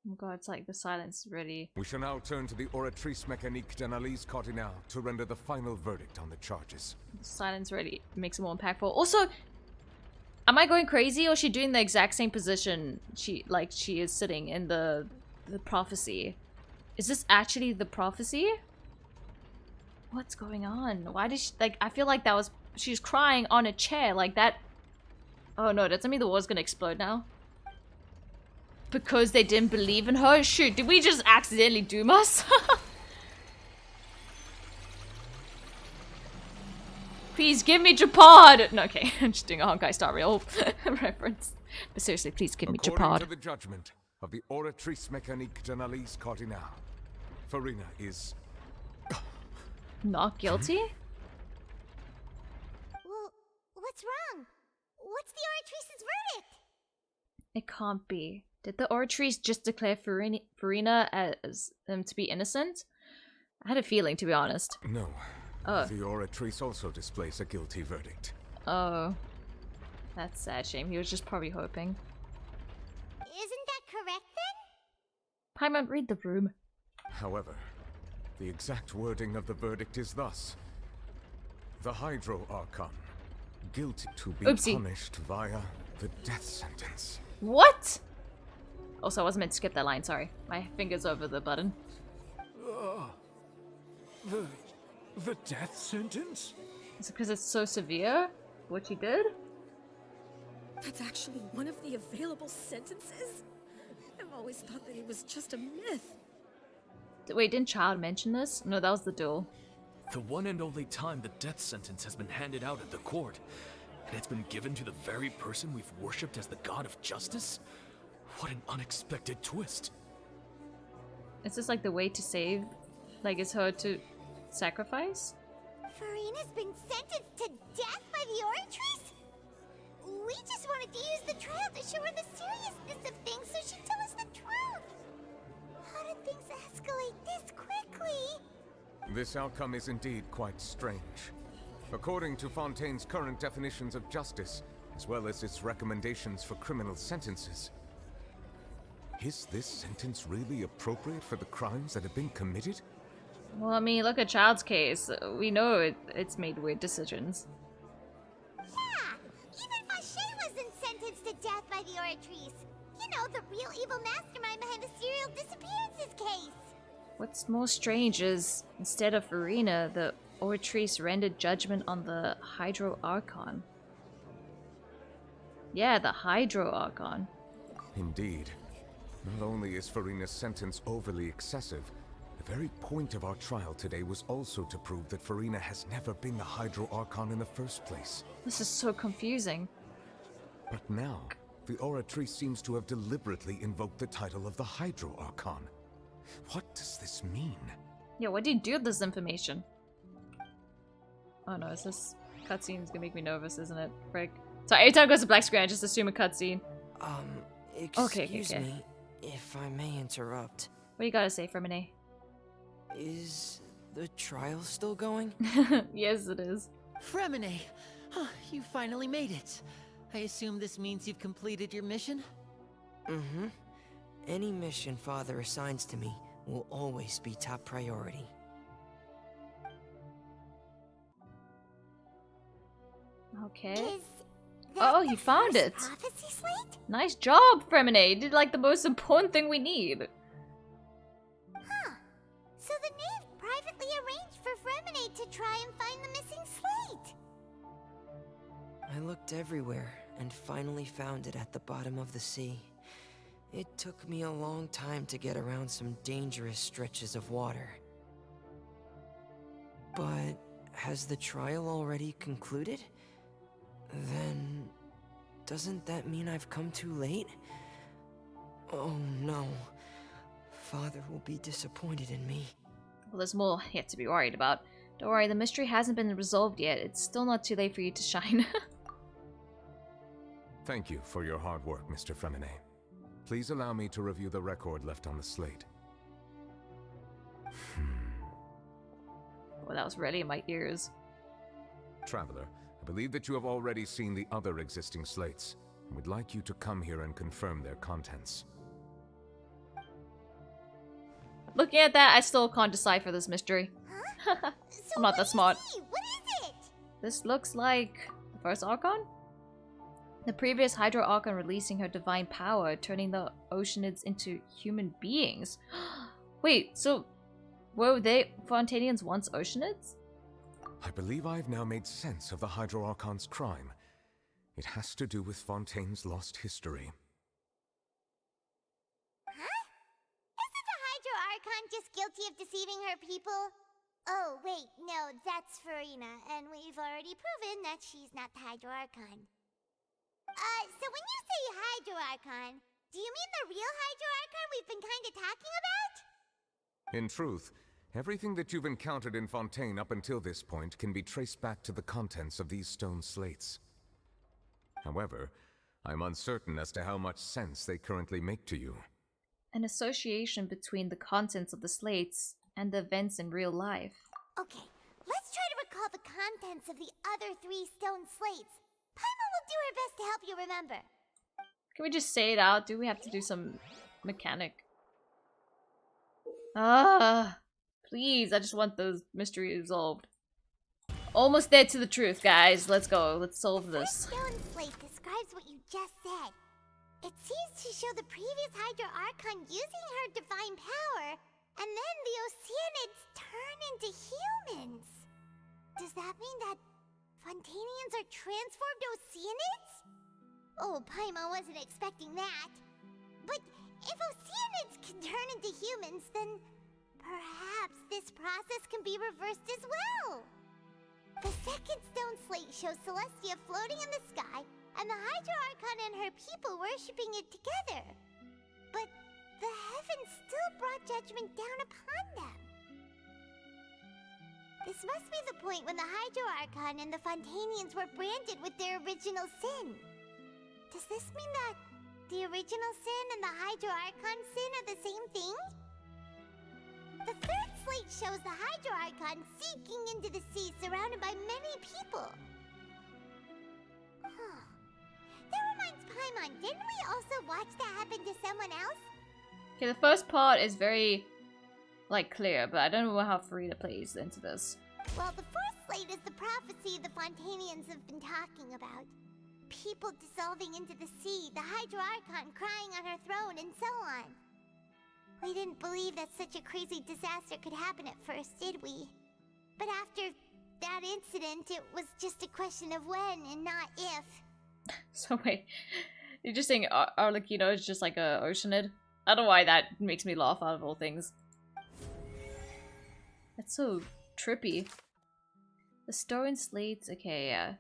Oh god, it's like the silence is ready. We shall now turn to the Oratrice Mécanique d'Analyse Cardinale to render the final verdict on the charges. The silence really makes it more impactful. Also, am I going crazy or is she doing the exact same position she is sitting in the prophecy? Is this actually the prophecy? What's going on? Why did she, like, I feel like that was, she's crying on a chair like that. Oh no, does that mean the war's gonna explode now? Because they didn't believe in her? Shoot, did we just accidentally doom us? Please give me Japad! No, okay, I'm just doing a Honkai Star Rail reference. But seriously, please give me Japad. According to the judgment of the Oratrice Mécanique d'Analyse Cardinale, Furina is not guilty? Well, what's wrong? What's the Oratrice's verdict? It can't be. Did the Oratrice just declare Furina as to be innocent? I had a feeling, to be honest. No. Oh. The Oratrice also displays a guilty verdict. Oh. That's sad, shame. He was just probably hoping. Isn't that correct then? Paimon, read the room. However, the exact wording of the verdict is thus. The Hydro Archon, guilty to be punished via the death sentence. What? Also, I wasn't meant to skip that line, sorry. My finger's over the button. The death sentence? Is it because it's so severe? What she did? That's actually one of the available sentences? I've always thought that it was just a myth. Wait, didn't Child mention this? No, that was the duel. The one and only time the death sentence has been handed out at the court. And it's been given to the very person we've worshipped as the god of justice? What an unexpected twist. Is this like the way to save? Like, is her to sacrifice? Furina's been sentenced to death by the Oratrice? We just wanted to use the trial to show her the seriousness of things so she'd tell us the truth. How did things escalate this quickly? This outcome is indeed quite strange. According to Fontaine's current definitions of justice, as well as its recommendations for criminal sentences, is this sentence really appropriate for the crimes that have been committed? Well, I mean, look at Child's case. We know it's made weird decisions. Yeah, even Fauché wasn't sentenced to death by the Oratrice. You know, the real evil mastermind behind the serial disappearances case. What's more strange is, instead of Furina, the Oratrice rendered judgment on the Hydro Archon. Yeah, the Hydro Archon. Indeed. Not only is Furina's sentence overly excessive, the very point of our trial today was also to prove that Furina has never been the Hydro Archon in the first place. This is so confusing. But now, the Oratrice seems to have deliberately invoked the title of the Hydro Archon. What does this mean? Yeah, what do you do with this information? Oh no, is this cutscene's gonna make me nervous, isn't it? Frick. Sorry, every time it goes to black screen, I just assume a cutscene. Excuse me, if I may interrupt. What do you gotta say, Fremine? Is the trial still going? Yes, it is. Fremine! Oh, you finally made it. I assume this means you've completed your mission? Mm-hmm. Any mission Father assigns to me will always be top priority. Okay. Oh, you found it. Prophecy slate? Nice job, Fremine. You did like the most important thing we need. Huh. So the knave privately arranged for Fremine to try and find the missing slate. I looked everywhere and finally found it at the bottom of the sea. It took me a long time to get around some dangerous stretches of water. But has the trial already concluded? Then, doesn't that mean I've come too late? Oh no. Father will be disappointed in me. Well, there's more yet to be worried about. Don't worry, the mystery hasn't been resolved yet. It's still not too late for you to shine. Thank you for your hard work, Mr. Fremine. Please allow me to review the record left on the slate. Well, that was really in my ears. Traveler, I believe that you have already seen the other existing slates, and would like you to come here and confirm their contents. Looking at that, I still can't decipher this mystery. Huh? I'm not that smart. What is it? This looks like the first Archon? The previous Hydro Archon releasing her divine power, turning the Oceanids into human beings. Wait, so were they Fontainians once Oceanids? I believe I've now made sense of the Hydro Archon's crime. It has to do with Fontaine's lost history. Huh? Isn't the Hydro Archon just guilty of deceiving her people? Oh, wait, no, that's Furina, and we've already proven that she's not the Hydro Archon. So when you say Hydro Archon, do you mean the real Hydro Archon we've been kinda talking about? In truth, everything that you've encountered in Fontaine up until this point can be traced back to the contents of these stone slates. However, I'm uncertain as to how much sense they currently make to you. An association between the contents of the slates and the events in real life. Okay, let's try to recall the contents of the other 3 stone slates. Paimon will do her best to help you remember. Can we just say it out? Do we have to do some mechanic? Please, I just want the mystery resolved. Almost there to the truth, guys. Let's go. Let's solve this. The stone slate describes what you just said. It seems to show the previous Hydro Archon using her divine power, and then the Oceanids turn into humans. Does that mean that Fontainians are transformed Oceanids? Oh, Paimon wasn't expecting that. But if Oceanids can turn into humans, then perhaps this process can be reversed as well. The second stone slate shows Celestia floating in the sky, and the Hydro Archon and her people worshipping it together. But the heavens still brought judgment down upon them. This must be the point when the Hydro Archon and the Fontanians were branded with their original sin. Does this mean that the original sin and the Hydro Archon sin are the same thing? The third slate shows the Hydro Archon sinking into the sea surrounded by many people. Huh. That reminds Paimon, didn't we also watch that happen to someone else? Okay, the first part is very, like, clear, but I don't know how Furina plays into this. Well, the first slate is the prophecy the Fontanians have been talking about. People dissolving into the sea, the Hydro Archon crying on her throne, and so on. We didn't believe that such a crazy disaster could happen at first, did we? But after that incident, it was just a question of when and not if. So wait, you're just saying Arlecchino is just like a Oceanid? I don't know why that makes me laugh out of all things. That's so trippy. The stone slates, okay, yeah.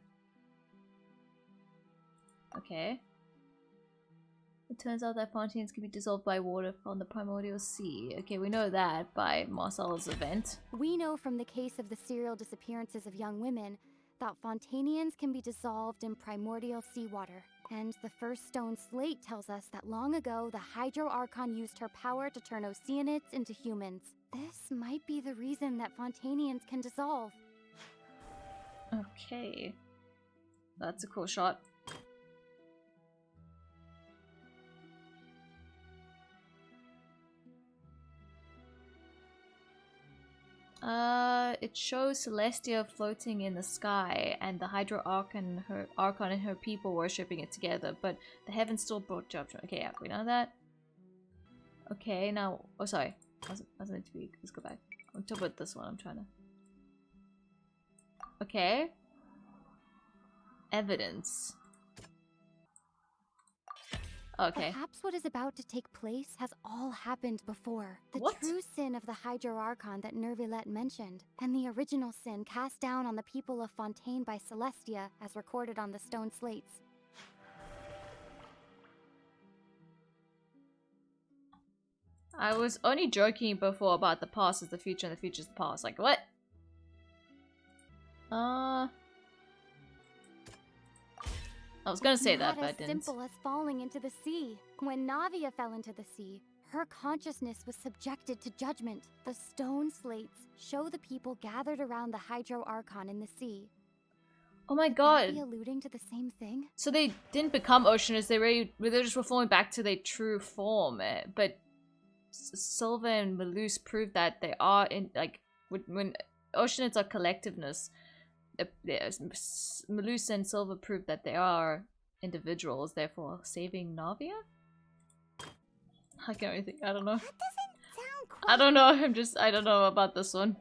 Okay. It turns out that fountains can be dissolved by water from the Primordial Sea. Okay, we know that by Marcel's event. We know from the case of the serial disappearances of young women that Fontanians can be dissolved in primordial seawater. And the first stone slate tells us that long ago, the Hydro Archon used her power to turn Oceanids into humans. This might be the reason that Fontanians can dissolve. Okay. That's a cool shot. It shows Celestia floating in the sky, and the Hydro Archon and her people worshipping it together, but the heavens still brought judgment. Okay, yeah, we know that. Okay, now, oh sorry, wasn't meant to be. Let's go back. I'm talking about this one. I'm trying to. Okay. Evidence. Okay. Perhaps what is about to take place has all happened before. The What? true sin of the Hydro Archon that Neuvillette mentioned, and the original sin cast down on the people of Fontaine by Celestia, as recorded on the stone slates. I was only joking before about the past is the future and the future is the past. Like, what? I was gonna say that, but I didn't. Not as simple as falling into the sea. When Navia fell into the sea, her consciousness was subjected to judgment. The stone slates show the people gathered around the Hydro Archon in the sea. Oh my Could god. that be alluding to the same thing? So they didn't become Oceanids, they just were falling back to their true form. But Silver and Malus proved that they are in, like, when Oceanids are collectiveness, Malus and Silver proved that they are individuals, therefore saving Navia? I can't really think, I don't know. That doesn't sound quite... I don't know, I don't know about this one.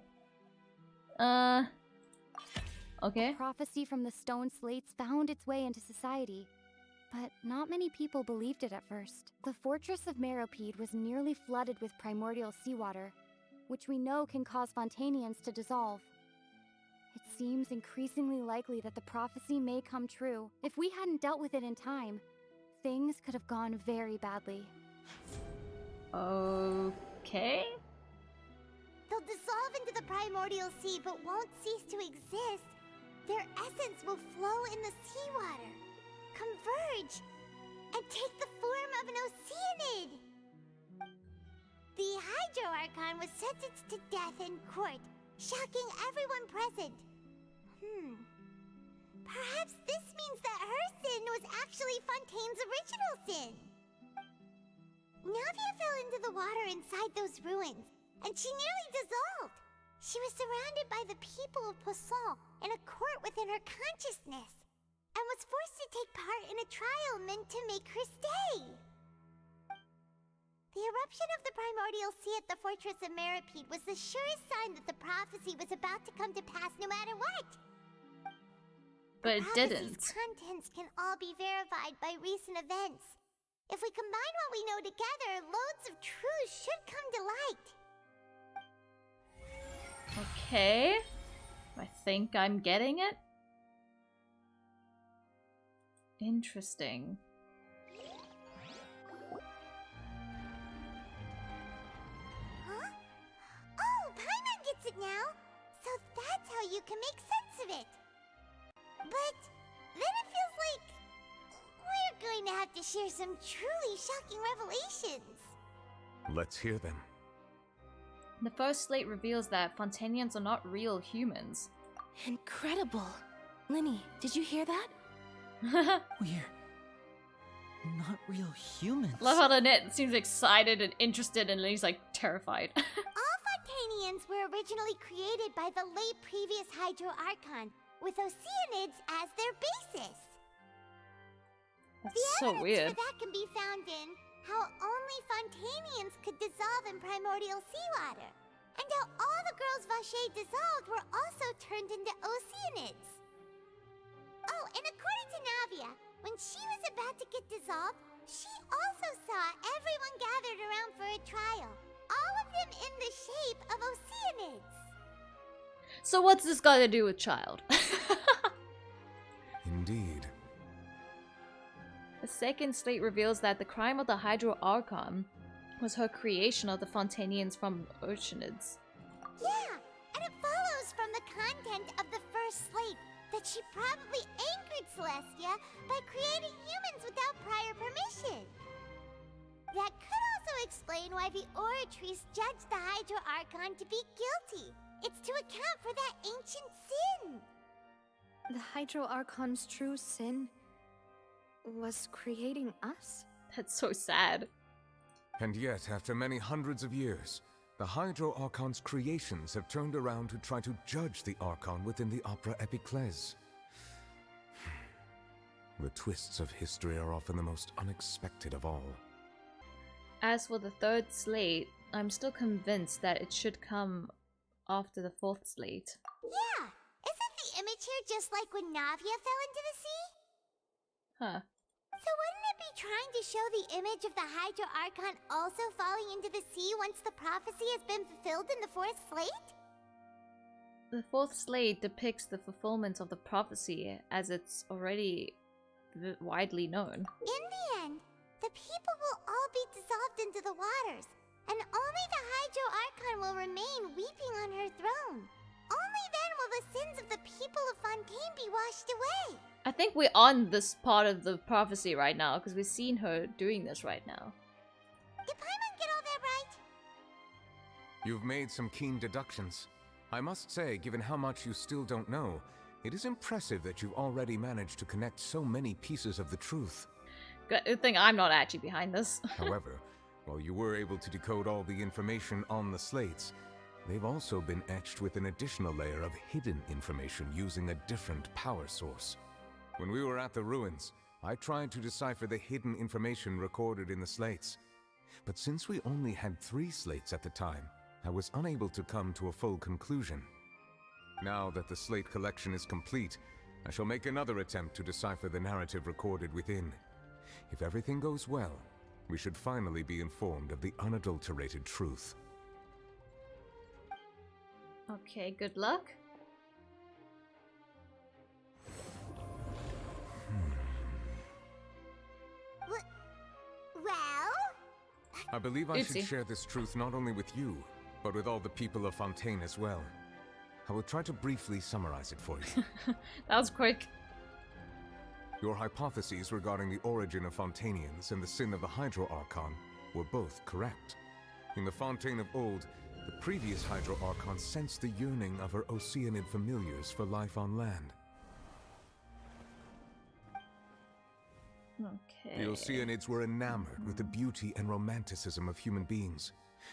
Okay. Prophecy from the stone slates found its way into society, but not many people believed it at first. The fortress of Meropide was nearly flooded with primordial seawater, which we know can cause Fontanians to dissolve. It seems increasingly likely that the prophecy may come true. If we hadn't dealt with it in time, things could have gone very badly. Okay. They'll dissolve into the primordial sea but won't cease to exist. Their essence will flow in the seawater, converge, and take the form of an Oceanid. The Hydro Archon was sentenced to death in court, shocking everyone present. Perhaps this means that her sin was actually Fontaine's original sin. Navia fell into the water inside those ruins, and she nearly dissolved. She was surrounded by the people of Poisson in a court within her consciousness, and was forced to take part in a trial meant to make her stay. The eruption of the primordial sea at the fortress of Meropide was the surest sign that the prophecy was about to come to pass no matter what. But it didn't. The contents can all be verified by recent events. If we combine what we know together, loads of truth should come to light. Okay. I think I'm getting it. Interesting. Huh? Oh, Paimon gets it now! So that's you can make sense of it. But then it feels like we're going to have to share some truly shocking revelations. Let's hear them. The first slate reveals that Fontainians are not real humans. Incredible. Linny, did you hear that? We're not real humans. Love how Lynette seems excited and interested, and Linny's like terrified. All Fontainians were originally created by the late previous Hydro Archon, with Oceanids as their basis. That's the so evidence weird. for that can be found in how only Fontainians could dissolve in primordial seawater, and how all the girls Vacher dissolved were also turned into Oceanids. Oh, and according to Navia, when she was about to get dissolved, she also saw everyone gathered around for a trial, all of them in the shape of Oceanids. So what's this got to do with child? Indeed. The second slate reveals that the crime of the Hydro Archon was her creation of the Fontainians from Oceanids. Yeah, and it follows from the content of the first slate that she probably angered Celestia by creating humans without prior permission. That could also explain why the Oratrice judged the Hydro Archon to be guilty. It's to account for that ancient sin. The Hydro Archon's true sin was creating us? That's so sad. And yet, after many hundreds of years, the Hydro Archon's creations have turned around to try to judge the Archon within the Opera Epiclese. The twists of history are often the most unexpected of all. As for the third slate, I'm still convinced that it should come after the fourth slate. Yeah, isn't the image here just like when Navia fell into the sea? Huh. So wouldn't it be trying to show the image of the Hydro Archon also falling into the sea once the prophecy has been fulfilled in the fourth slate? The fourth slate depicts the fulfillment of the prophecy as it's already widely known. In the end, the people will all be dissolved into the waters, and only the Hydro Archon will remain weeping on her throne. Only then will the sins of the people of Fontaine be washed away. I think we're on this part of the prophecy right now, because we've seen her doing this right now. Did Paimon get all that right? You've made some keen deductions. I must say, given how much you still don't know, it is impressive that you've already managed to connect so many pieces of the truth. Good thing I'm not actually behind this. However, while you were able to decode all the information on the slates, they've also been etched with an additional layer of hidden information using a different power source. When we were at the ruins, I tried to decipher the hidden information recorded in the slates. But since we only had 3 slates at the time, I was unable to come to a full conclusion. Now that the slate collection is complete, I shall make another attempt to decipher the narrative recorded within. If everything goes well, we should finally be informed of the unadulterated truth. Okay, good luck. Well? I believe I should Oopsie. share this truth not only with you, but with all the people of Fontaine as well. I will try to briefly summarize it for you. That was quick. Your hypotheses regarding the origin of Fontainians and the sin of the Hydro Archon were both correct. In the Fontaine of old, the previous Hydro Archon sensed the yearning of her Oceanid familiars for life on land. Okay. The Oceanids were enamored with the beauty and romanticism of human beings,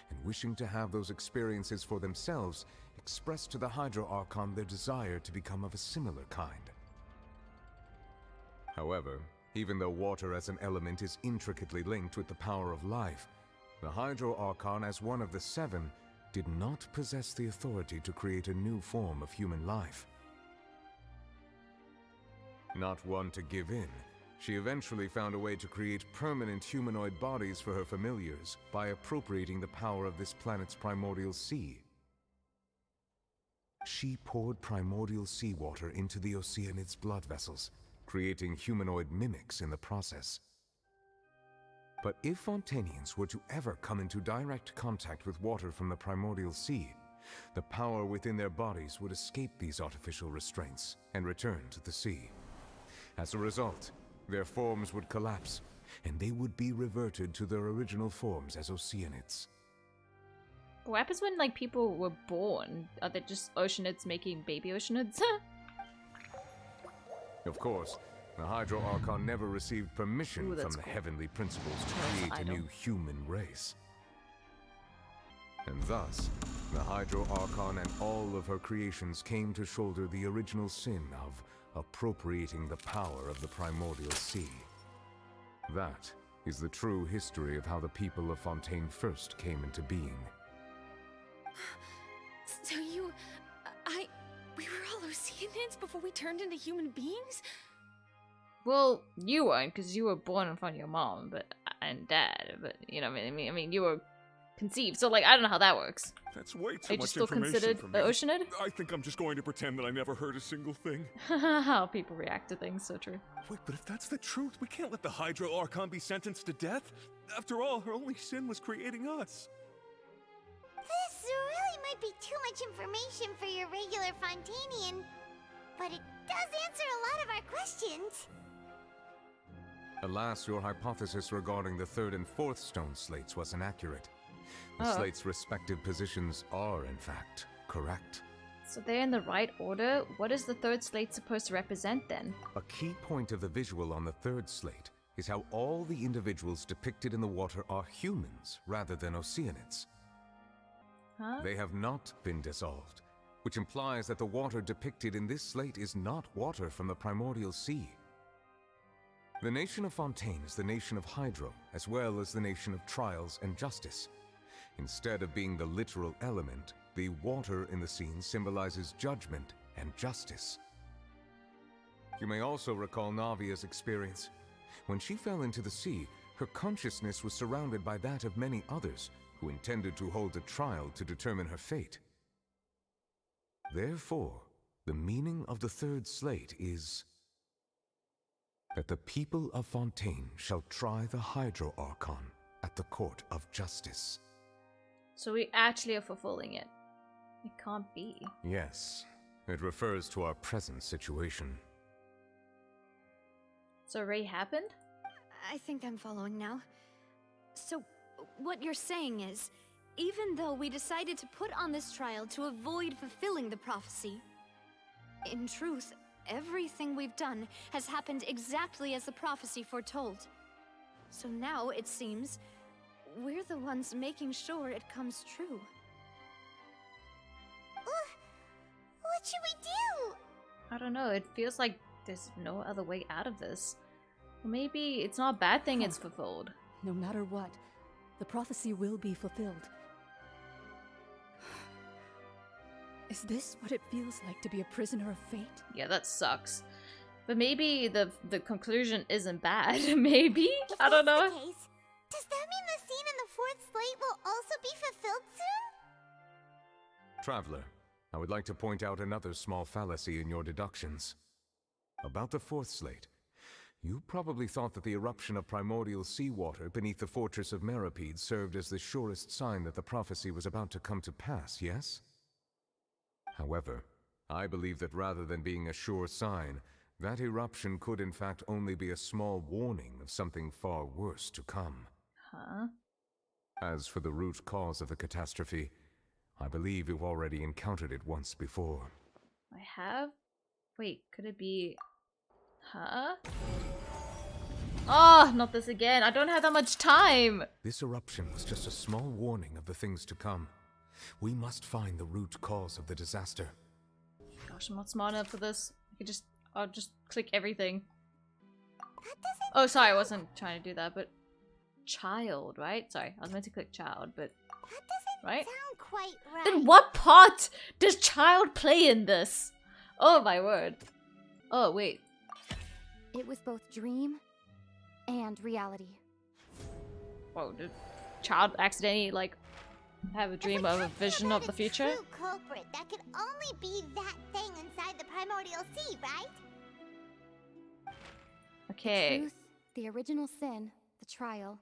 and wishing to have those experiences for themselves, expressed to the Hydro Archon their desire to become of a similar kind. However, even though water as an element is intricately linked with the power of life, the Hydro Archon, as one of the 7, did not possess the authority to create a new form of human life. Not one to give in, she eventually found a way to create permanent humanoid bodies for her familiars by appropriating the power of this planet's primordial sea. She poured primordial seawater into the Oceanids' blood vessels, creating humanoid mimics in the process. But if Fontainians were to ever come into direct contact with water from the primordial sea, the power within their bodies would escape these artificial restraints and return to the sea. As a result, their forms would collapse, and they would be reverted to their original forms as Oceanids. What happens when, like, people were born? Are they just Oceanids making baby Oceanids? Of course, the Hydro Archon never received permission from the heavenly principles to create a new human race. And thus, the Hydro Archon and all of her creations came to shoulder the original sin of appropriating the power of the Primordial Sea. That is the true history of how the people of Fontaine first came into being. So we were all Oceanids before we turned into human beings? Well, you weren't, because you were born in front of your mom and dad, but, you know what I mean? I mean, you were conceived, so, like, I don't know how that works. That's way too Are you much just still information considered for me. an Oceanid? I think I'm just going to pretend that I never heard a single thing. How people react to things, so true. Wait, but if that's the truth, we can't let the Hydro Archon be sentenced to death. After all, her only sin was creating us. This really might be too much information for your regular Fontainian, but it does answer a lot of our questions. Alas, your hypothesis regarding the 3rd and 4th stone slates was inaccurate. The slates' respective positions are, in fact, correct. So they're in the right order? What is the 3rd slate supposed to represent, then? A key point of the visual on the 3rd slate is how all the individuals depicted in the water are humans rather than Oceanids. Huh? They have not been dissolved, which implies that the water depicted in this slate is not water from the Primordial Sea. The nation of Fontaine is the nation of Hydro, as well as the nation of Trials and Justice. Instead of being the literal element, the water in the scene symbolizes judgment and justice. You may also recall Navia's experience. When she fell into the sea, her consciousness was surrounded by that of many others who intended to hold a trial to determine her fate. Therefore, the meaning of the 3rd slate is that the people of Fontaine shall try the Hydro Archon at the Court of Justice. So we actually are fulfilling it. It can't be. Yes, it refers to our present situation. So Ray happened? I think I'm following now. So, what you're saying is, even though we decided to put on this trial to avoid fulfilling the prophecy, in truth, everything we've done has happened exactly as the prophecy foretold. So now, it seems, we're the ones making sure it comes true. What should we do? I don't know, it feels like there's no other way out of this. Maybe it's not a bad thing it's fulfilled. No matter what, the prophecy will be fulfilled. Is this what it feels like to be a prisoner of fate? Yeah, that sucks. But maybe the conclusion isn't bad. Maybe? I don't know. Does that mean the scene in the 4th slate will also be fulfilled soon? Traveler, I would like to point out another small fallacy in your deductions. About the 4th slate, you probably thought that the eruption of primordial seawater beneath the fortress of Meropide served as the surest sign that the prophecy was about to come to pass, yes? However, I believe that rather than being a sure sign, that eruption could in fact only be a small warning of something far worse to come. Huh? As for the root cause of the catastrophe, I believe you've already encountered it once before. I have? Wait, could it be... Huh? Oh, not this again. I don't have that much time. This eruption was just a small warning of the things to come. We must find the root cause of the disaster. Gosh, I'm not smart enough for this. I'll just click everything. Oh, sorry, I wasn't trying to do that, but... Child, right? Sorry, I was meant to click child, but... Right? Sound quite right. Then what part does child play in this? Oh my word. Oh, wait. It was both dream and reality. Whoa, did child accidentally, like, have a dream of a vision of the future? True culprit, that could only be that thing inside the primordial sea, right? Okay. The truth, the original sin, the trial,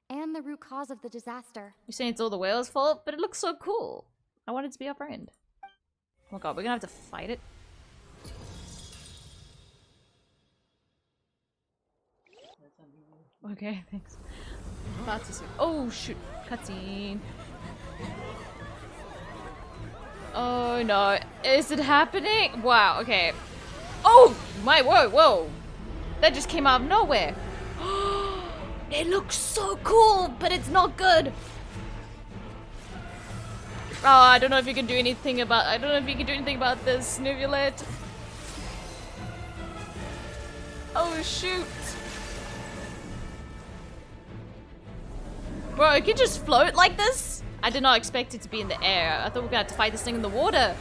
and the root cause of the disaster. You're saying it's all the whale's fault? But it looks so cool. I wanted to be our friend. Oh my god, we're gonna have to fight it. Okay, thanks. About to see. Oh shoot, cutscene. Oh no, is it happening? Wow, okay. Oh my, whoa. That just came out of nowhere. It looks so cool, but it's not good. Oh, I don't know if you can do anything about this, Neuvillette. Oh shoot. Bro, it can just float like this? I did not expect it to be in the air. I thought we were gonna have to fight this thing in the water.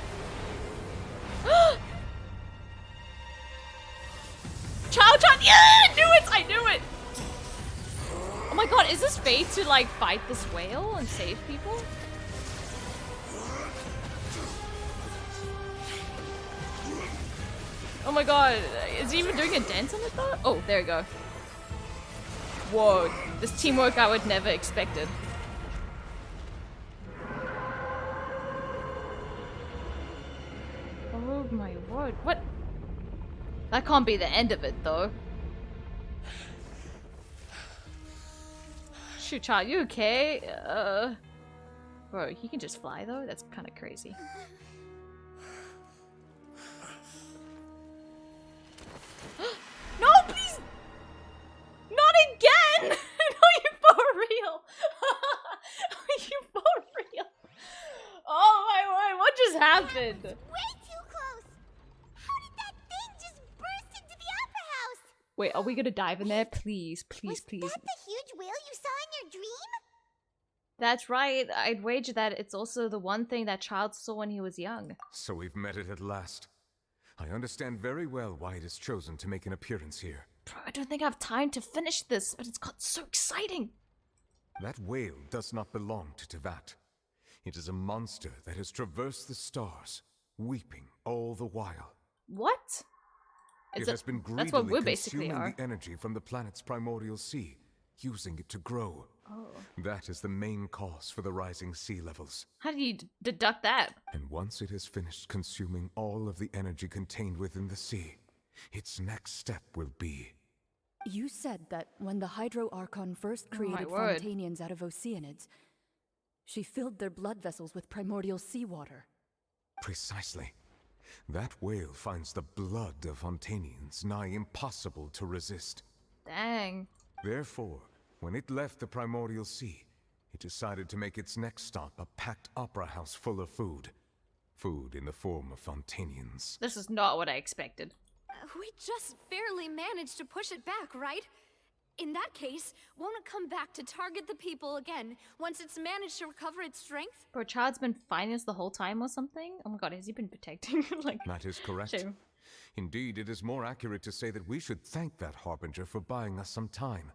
Child, yeah, I knew it. Oh my god, is this fate to like fight this whale and save people? Oh my god, is he even doing a dance on it though? Oh, there we go. Whoa, this teamwork I would never expected. Oh my word, what? That can't be the end of it though. Shoot, child, you okay? Bro, he can just fly though? That's kind of crazy. No, please! Not again! No, you for real! You for real? Oh my word, what just happened? Way too close! How did that thing just burst into the opera house? Wait, are we gonna dive in there? Please, please, please. Was that the huge whale you saw in your dream? That's right. I'd wager that it's also the one thing that child saw when he was young. So we've met it at last. I understand very well why it has chosen to make an appearance here. Bro, I don't think I have time to finish this, but it's got so exciting. That whale does not belong to Teyvat. It is a monster that has traversed the stars, weeping all the while. What? It has been greedily consuming the energy from the planet's primordial sea, using it to grow. Oh. That is the main cause for the rising sea levels. How do you deduct that? And once it has finished consuming all of the energy contained within the sea, its next step will be... You said that when the Hydro Archon first created Fontanians out of Oceanids, she filled their blood vessels with primordial seawater. Precisely. That whale finds the blood of Fontanians nigh impossible to resist. Dang. Therefore, when it left the primordial sea, it decided to make its next stop a packed opera house full of food. Food in the form of Fontanians. This is not what I expected. We just barely managed to push it back, right? In that case, won't it come back to target the people again once it's managed to recover its strength? Bro, Child's been fighting us the whole time or something? Oh my god, has he been protecting? Like, that is correct. Shame. Indeed, it is more accurate to say that we should thank that Harbinger for buying us some time.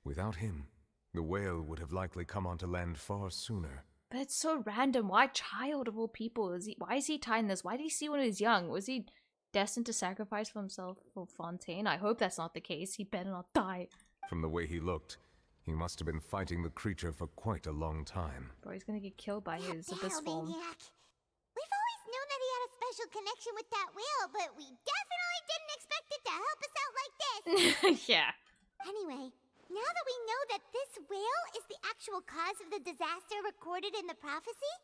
Without him, the whale would have likely come onto land far sooner. But it's so random. Why Child of all people? Why is he tying this? Why did he see when he was young? Was he destined to sacrifice for himself for Fontaine? I hope that's not the case. He better not die. From the way he looked, he must have been fighting the creature for quite a long time. Bro, he's gonna get killed by his abyss form. Maniac. We've always known that he had a special connection with that whale, but we definitely didn't expect it to help us out like this. Yeah. Anyway, now that we know that this whale is the actual cause of the disaster recorded in the prophecy,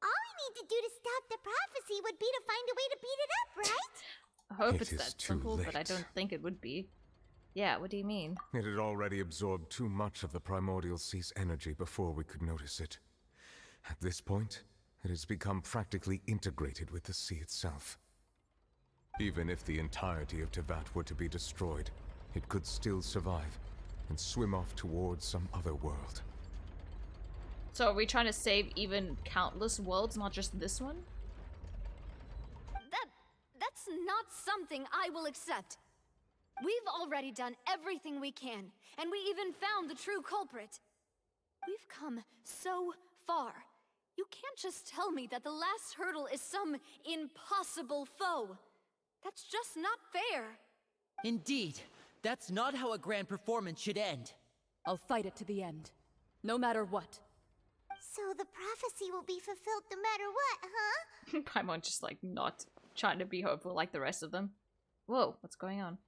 all we need to do to stop the prophecy would be to find a way to beat it up, right? I hope It it's is that too simple, but I late. don't think it would be. Yeah, what do you mean? It had already absorbed too much of the primordial sea's energy before we could notice it. At this point, it has become practically integrated with the sea itself. Even if the entirety of Teyvat were to be destroyed, it could still survive and swim off towards some other world. So are we trying to save even countless worlds, not just this one? That's not something I will accept. We've already done everything we can, and we even found the true culprit. We've come so far. You can't just tell me that the last hurdle is some impossible foe. That's just not fair. Indeed, that's not how a grand performance should end. I'll fight it to the end, no matter what. So the prophecy will be fulfilled no matter what, huh? Paimon just like not trying to be hopeful like the rest of them. Whoa, what's going on?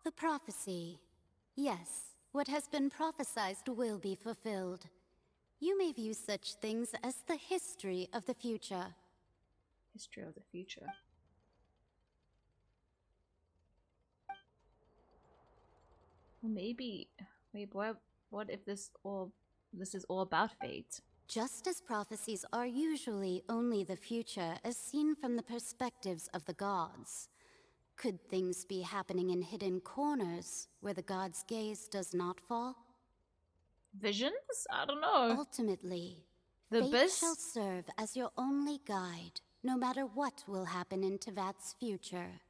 The prophecy. Yes, what has been prophesied will be fulfilled. You may view such things as the history of the future. History of the future. Well, maybe. Wait, what if this is all about fate? Just as prophecies are usually only the future as seen from the perspectives of the gods, could things be happening in hidden corners where the gods' gaze does not fall? Visions? I don't know. Ultimately, the fate best shall serve as your only guide, no matter what will happen in Tevat's future.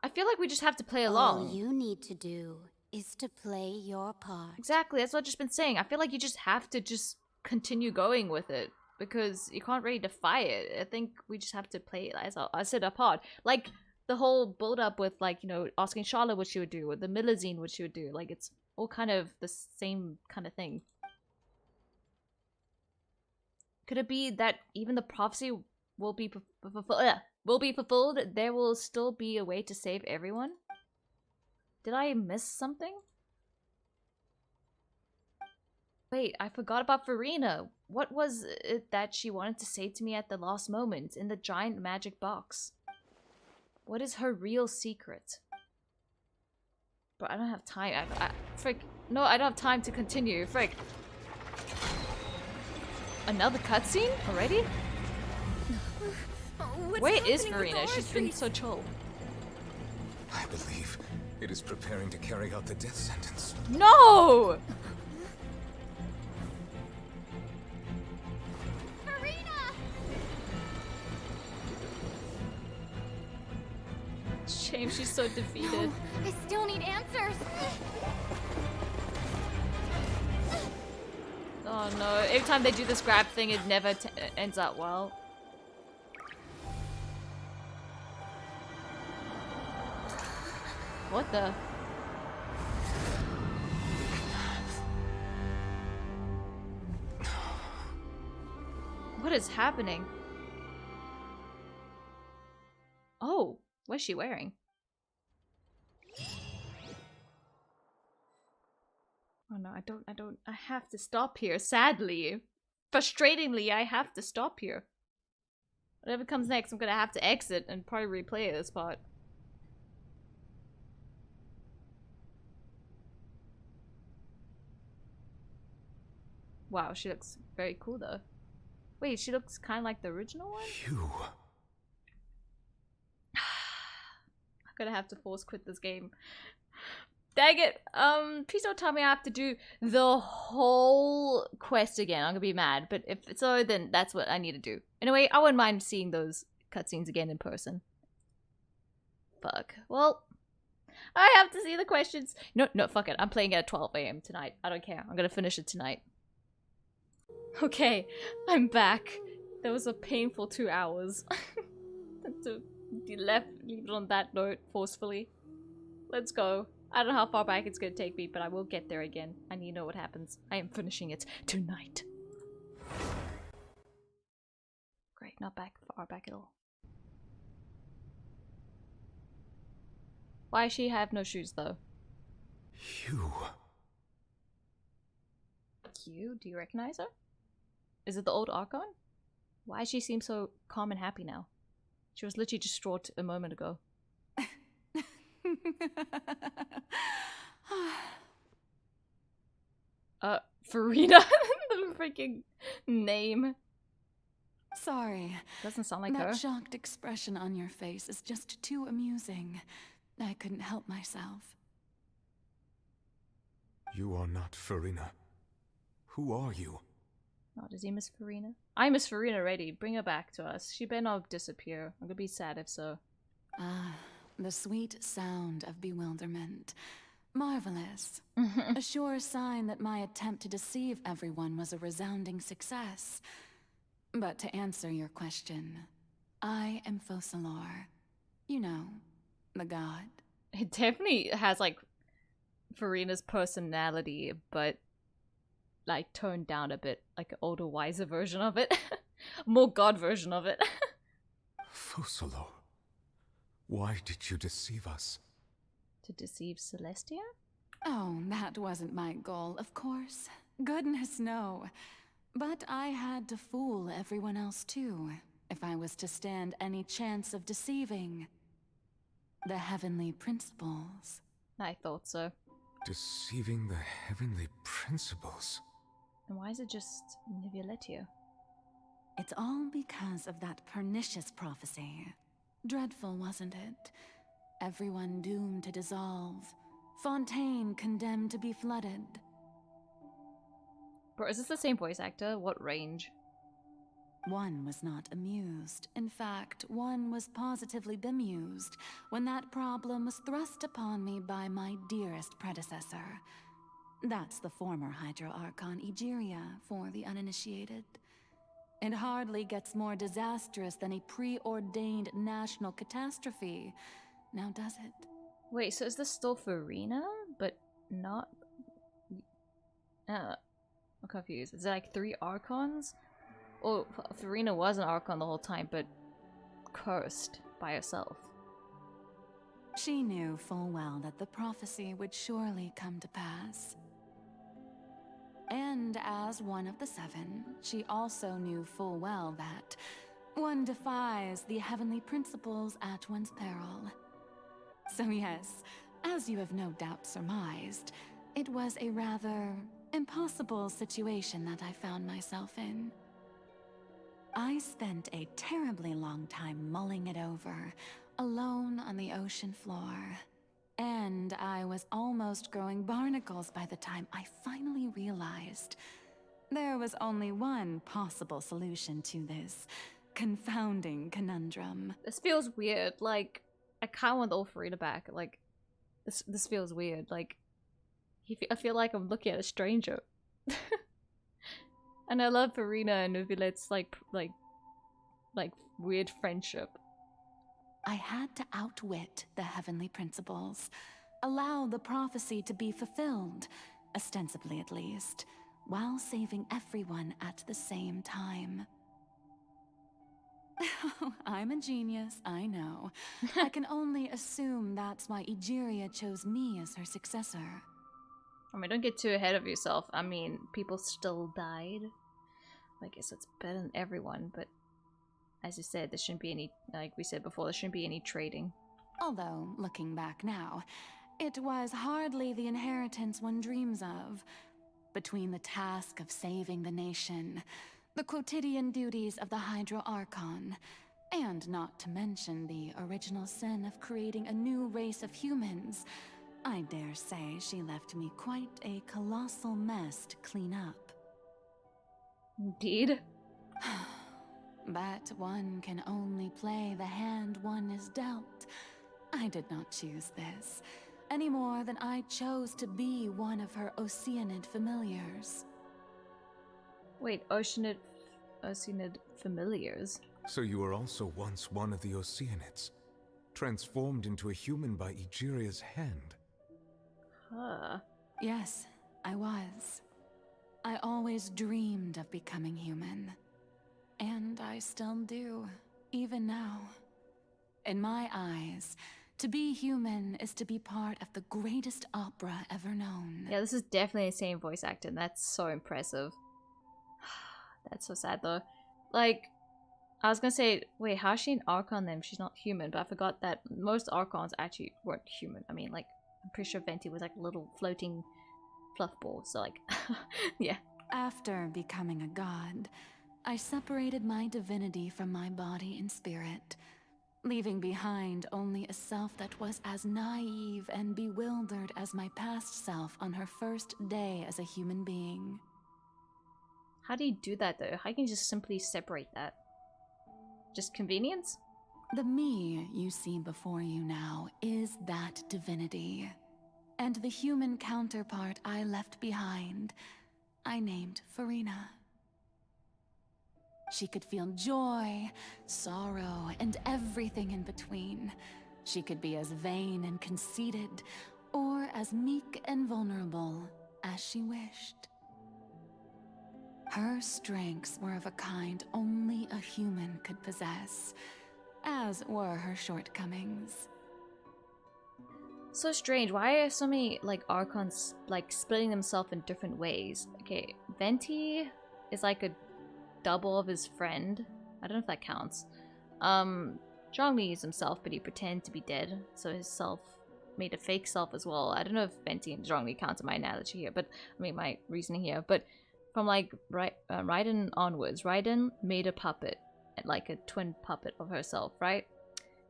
I feel like we just have to play along. All you need to do is to play your part. Exactly, that's what I've just been saying. I feel like you just have to just continue going with it because you can't really defy it. I think we just have to play it as I said apart. Like the whole build up with like, you know, asking Charlotte what she would do, or the Millazine what she would do. Like it's all kind of the same kind of thing. Could it be that even the prophecy will be fulfilled? There will still be a way to save everyone? Did I miss something? Wait, I forgot about Furina. What was it that she wanted to say to me at the last moment in the giant magic box? What is her real secret? But I don't have time. Frick. No, I don't have time to continue. Frick. Another cutscene already? Where is Furina? She's been so chill. I believe it is preparing to carry out the death sentence. No! Shame she's so defeated. No, I still need answers. Oh no, every time they do this grab thing, it never ends up well. What the? What is happening? Oh, what's she wearing? Oh no, I have to stop here, sadly. Frustratingly, I have to stop here. Whatever comes next, I'm gonna have to exit and probably replay this part. Wow, she looks very cool though. Wait, she looks kind of like the original one? You. I'm gonna have to force quit this game. Dang it. Please don't tell me I have to do the whole quest again. I'm gonna be mad. But if so, then that's what I need to do. Anyway, I wouldn't mind seeing those cutscenes again in person. Fuck. Well, I have to see the questions. No, fuck it. I'm playing at 12 AM tonight. I don't care. I'm gonna finish it tonight. Okay, I'm back. That was a painful 2 hours. To leave it on that note forcefully. Let's go. I don't know how far back it's gonna take me, but I will get there again. I need to know what happens. I am finishing it tonight. Great, not far back at all. Why does she have no shoes though? You. You? Do you recognize her? Is it the old Archon? Why does she seem so calm and happy now? She was literally distraught a moment ago. Furina? The freaking name. Sorry. Doesn't sound like her. That shocked expression on your face is just too amusing. I couldn't help myself. You are not Furina. Who are you? Oh, does he miss Furina? I miss Furina already. Bring her back to us. She better not disappear. I'm gonna be sad if so. Ah, the sweet sound of bewilderment. Marvelous. A sure sign that my attempt to deceive everyone was a resounding success. But to answer your question, I am Focalor. You know, the god. It definitely has, like, Furina's personality, but like toned down a bit, like an older, wiser version of it. More god version of it. Fusolo, why did you deceive us? To deceive Celestia? Oh, that wasn't my goal, of course. Goodness, no. But I had to fool everyone else too, if I was to stand any chance of deceiving the heavenly principles. I thought so. Deceiving the heavenly principles? And why is it just Neuvillette here? It's all because of that pernicious prophecy. Dreadful, wasn't it? Everyone doomed to dissolve. Fontaine condemned to be flooded. Bro, is this the same voice actor? What range? One was not amused. In fact, one was positively bemused when that problem was thrust upon me by my dearest predecessor. That's the former Hydro Archon Egeria, for the uninitiated. It hardly gets more disastrous than a preordained national catastrophe, now does it? Wait, so is this still Furina, but not... I'm confused. Is there like 3 Archons? Oh, Furina was an Archon the whole time, but cursed by herself. She knew full well that the prophecy would surely come to pass. And as one of the 7, she also knew full well that one defies the heavenly principles at one's peril. So yes, as you have no doubt surmised, it was a rather impossible situation that I found myself in. I spent a terribly long time mulling it over, alone on the ocean floor. And I was almost growing barnacles by the time I finally realized there was only one possible solution to this confounding conundrum. This feels weird. Like, I kind of want the old Furina back. Like, this feels weird. Like, I feel like I'm looking at a stranger. And I love Furina and Neuvillette's like weird friendship. I had to outwit the heavenly principles, allow the prophecy to be fulfilled, ostensibly at least, while saving everyone at the same time. I'm a genius, I know. I can only assume that's why Egeria chose me as her successor. I mean, don't get too ahead of yourself. I mean, people still died. I guess it's better than everyone, but as you said, there shouldn't be any, like we said before, there shouldn't be any trading. Although, looking back now, it was hardly the inheritance one dreams of. Between the task of saving the nation, the quotidian duties of the Hydro Archon, and not to mention the original sin of creating a new race of humans, I dare say she left me quite a colossal mess to clean up. Indeed. But one can only play the hand one is dealt. I did not choose this, any more than I chose to be one of her Oceanid familiars. Wait, Oceanid familiars? So you were also once one of the Oceanids, transformed into a human by Egeria's hand. Huh. Yes, I was. I always dreamed of becoming human. And I still do, even now. In my eyes, to be human is to be part of the greatest opera ever known. Yeah, this is definitely the same voice actor, and that's so impressive. That's so sad though. Like, I was gonna say, wait, how's she an Archon then? She's not human, but I forgot that most Archons actually weren't human. I mean, like, I'm pretty sure Venti was like a little floating fluff ball, so like, yeah. After becoming a god, I separated my divinity from my body and spirit, leaving behind only a self that was as naive and bewildered as my past self on her first day as a human being. How do you do that though? How can you just simply separate that? Just convenience? The me you see before you now is that divinity. And the human counterpart I left behind, I named Furina. She could feel joy, sorrow, and everything in between. She could be as vain and conceited, or as meek and vulnerable as she wished. Her strengths were of a kind only a human could possess, as were her shortcomings. So strange. Why are so many like Archons like splitting themselves in different ways? Okay, Venti is like a double of his friend. I don't know if that counts. Zhongli is himself, but he pretended to be dead, so his self made a fake self as well. I don't know if Venti and Zhongli count in my analogy here, but I mean my reasoning here. But from like Raiden onwards, Raiden made a puppet, like a twin puppet of herself, right?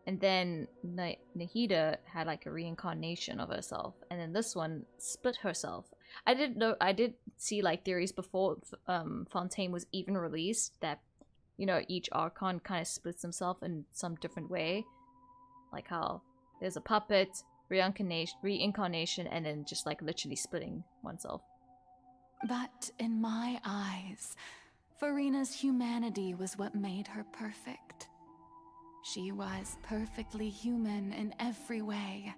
And then Nahida had like a reincarnation of herself, and then this one split herself. I did see like theories before Fontaine was even released that, you know, each Archon kind of splits himself in some different way, like how there's a puppet, reincarnation, and then just like literally splitting oneself. But in my eyes, Furina's humanity was what made her perfect. She was perfectly human in every way.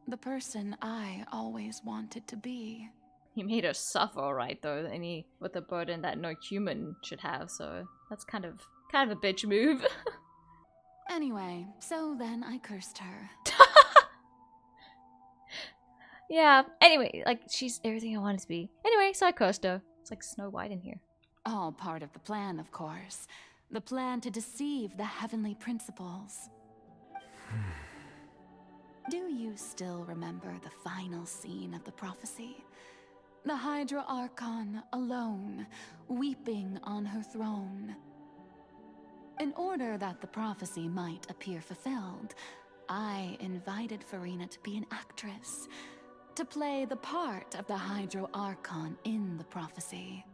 The person I always wanted to be. He made her suffer, alright, though, and he with a burden that no human should have, so that's kind of a bitch move. Anyway, so then I cursed her. Yeah, anyway, like, she's everything I wanted to be. Anyway, so I cursed her. It's like Snow White in here. All part of the plan, of course. The plan to deceive the heavenly principles. Do you still remember the final scene of the prophecy? The Hydra Archon, alone, weeping on her throne. In order that the prophecy might appear fulfilled, I invited Furina to be an actress, to play the part of the Hydra Archon in the prophecy.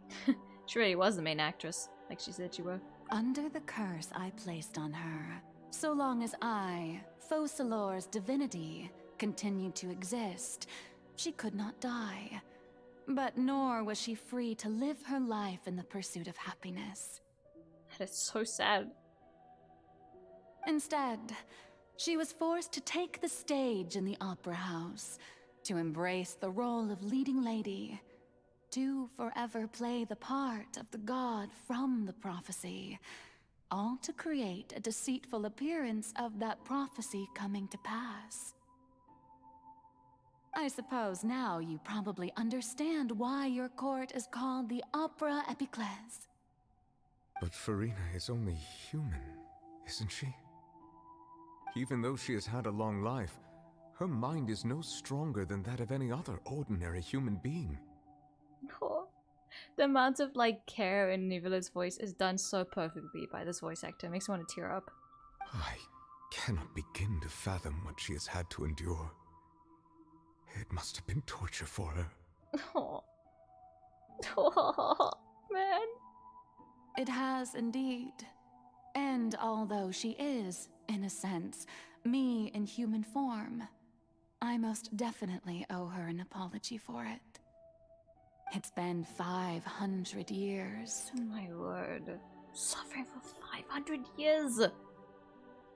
She really was the main actress, like she said she were. Under the curse I placed on her, so long as I, Focalor's divinity, continued to exist, she could not die. But nor was she free to live her life in the pursuit of happiness. That is so sad. Instead, she was forced to take the stage in the opera house, to embrace the role of leading lady, to forever play the part of the god from the prophecy, all to create a deceitful appearance of that prophecy coming to pass. I suppose now you probably understand why your court is called the Opera Epiclese. But Furina is only human, isn't she? Even though she has had a long life, her mind is no stronger than that of any other ordinary human being. Oh, the amount of like care in Neuvillette's voice is done so perfectly by this voice actor. It makes me want to tear up. I cannot begin to fathom what she has had to endure. It must have been torture for her. Oh, oh man. It has indeed. And although she is, in a sense, me in human form, I most definitely owe her an apology for it. It's been 500 years. Oh my word. Suffering for 500 years!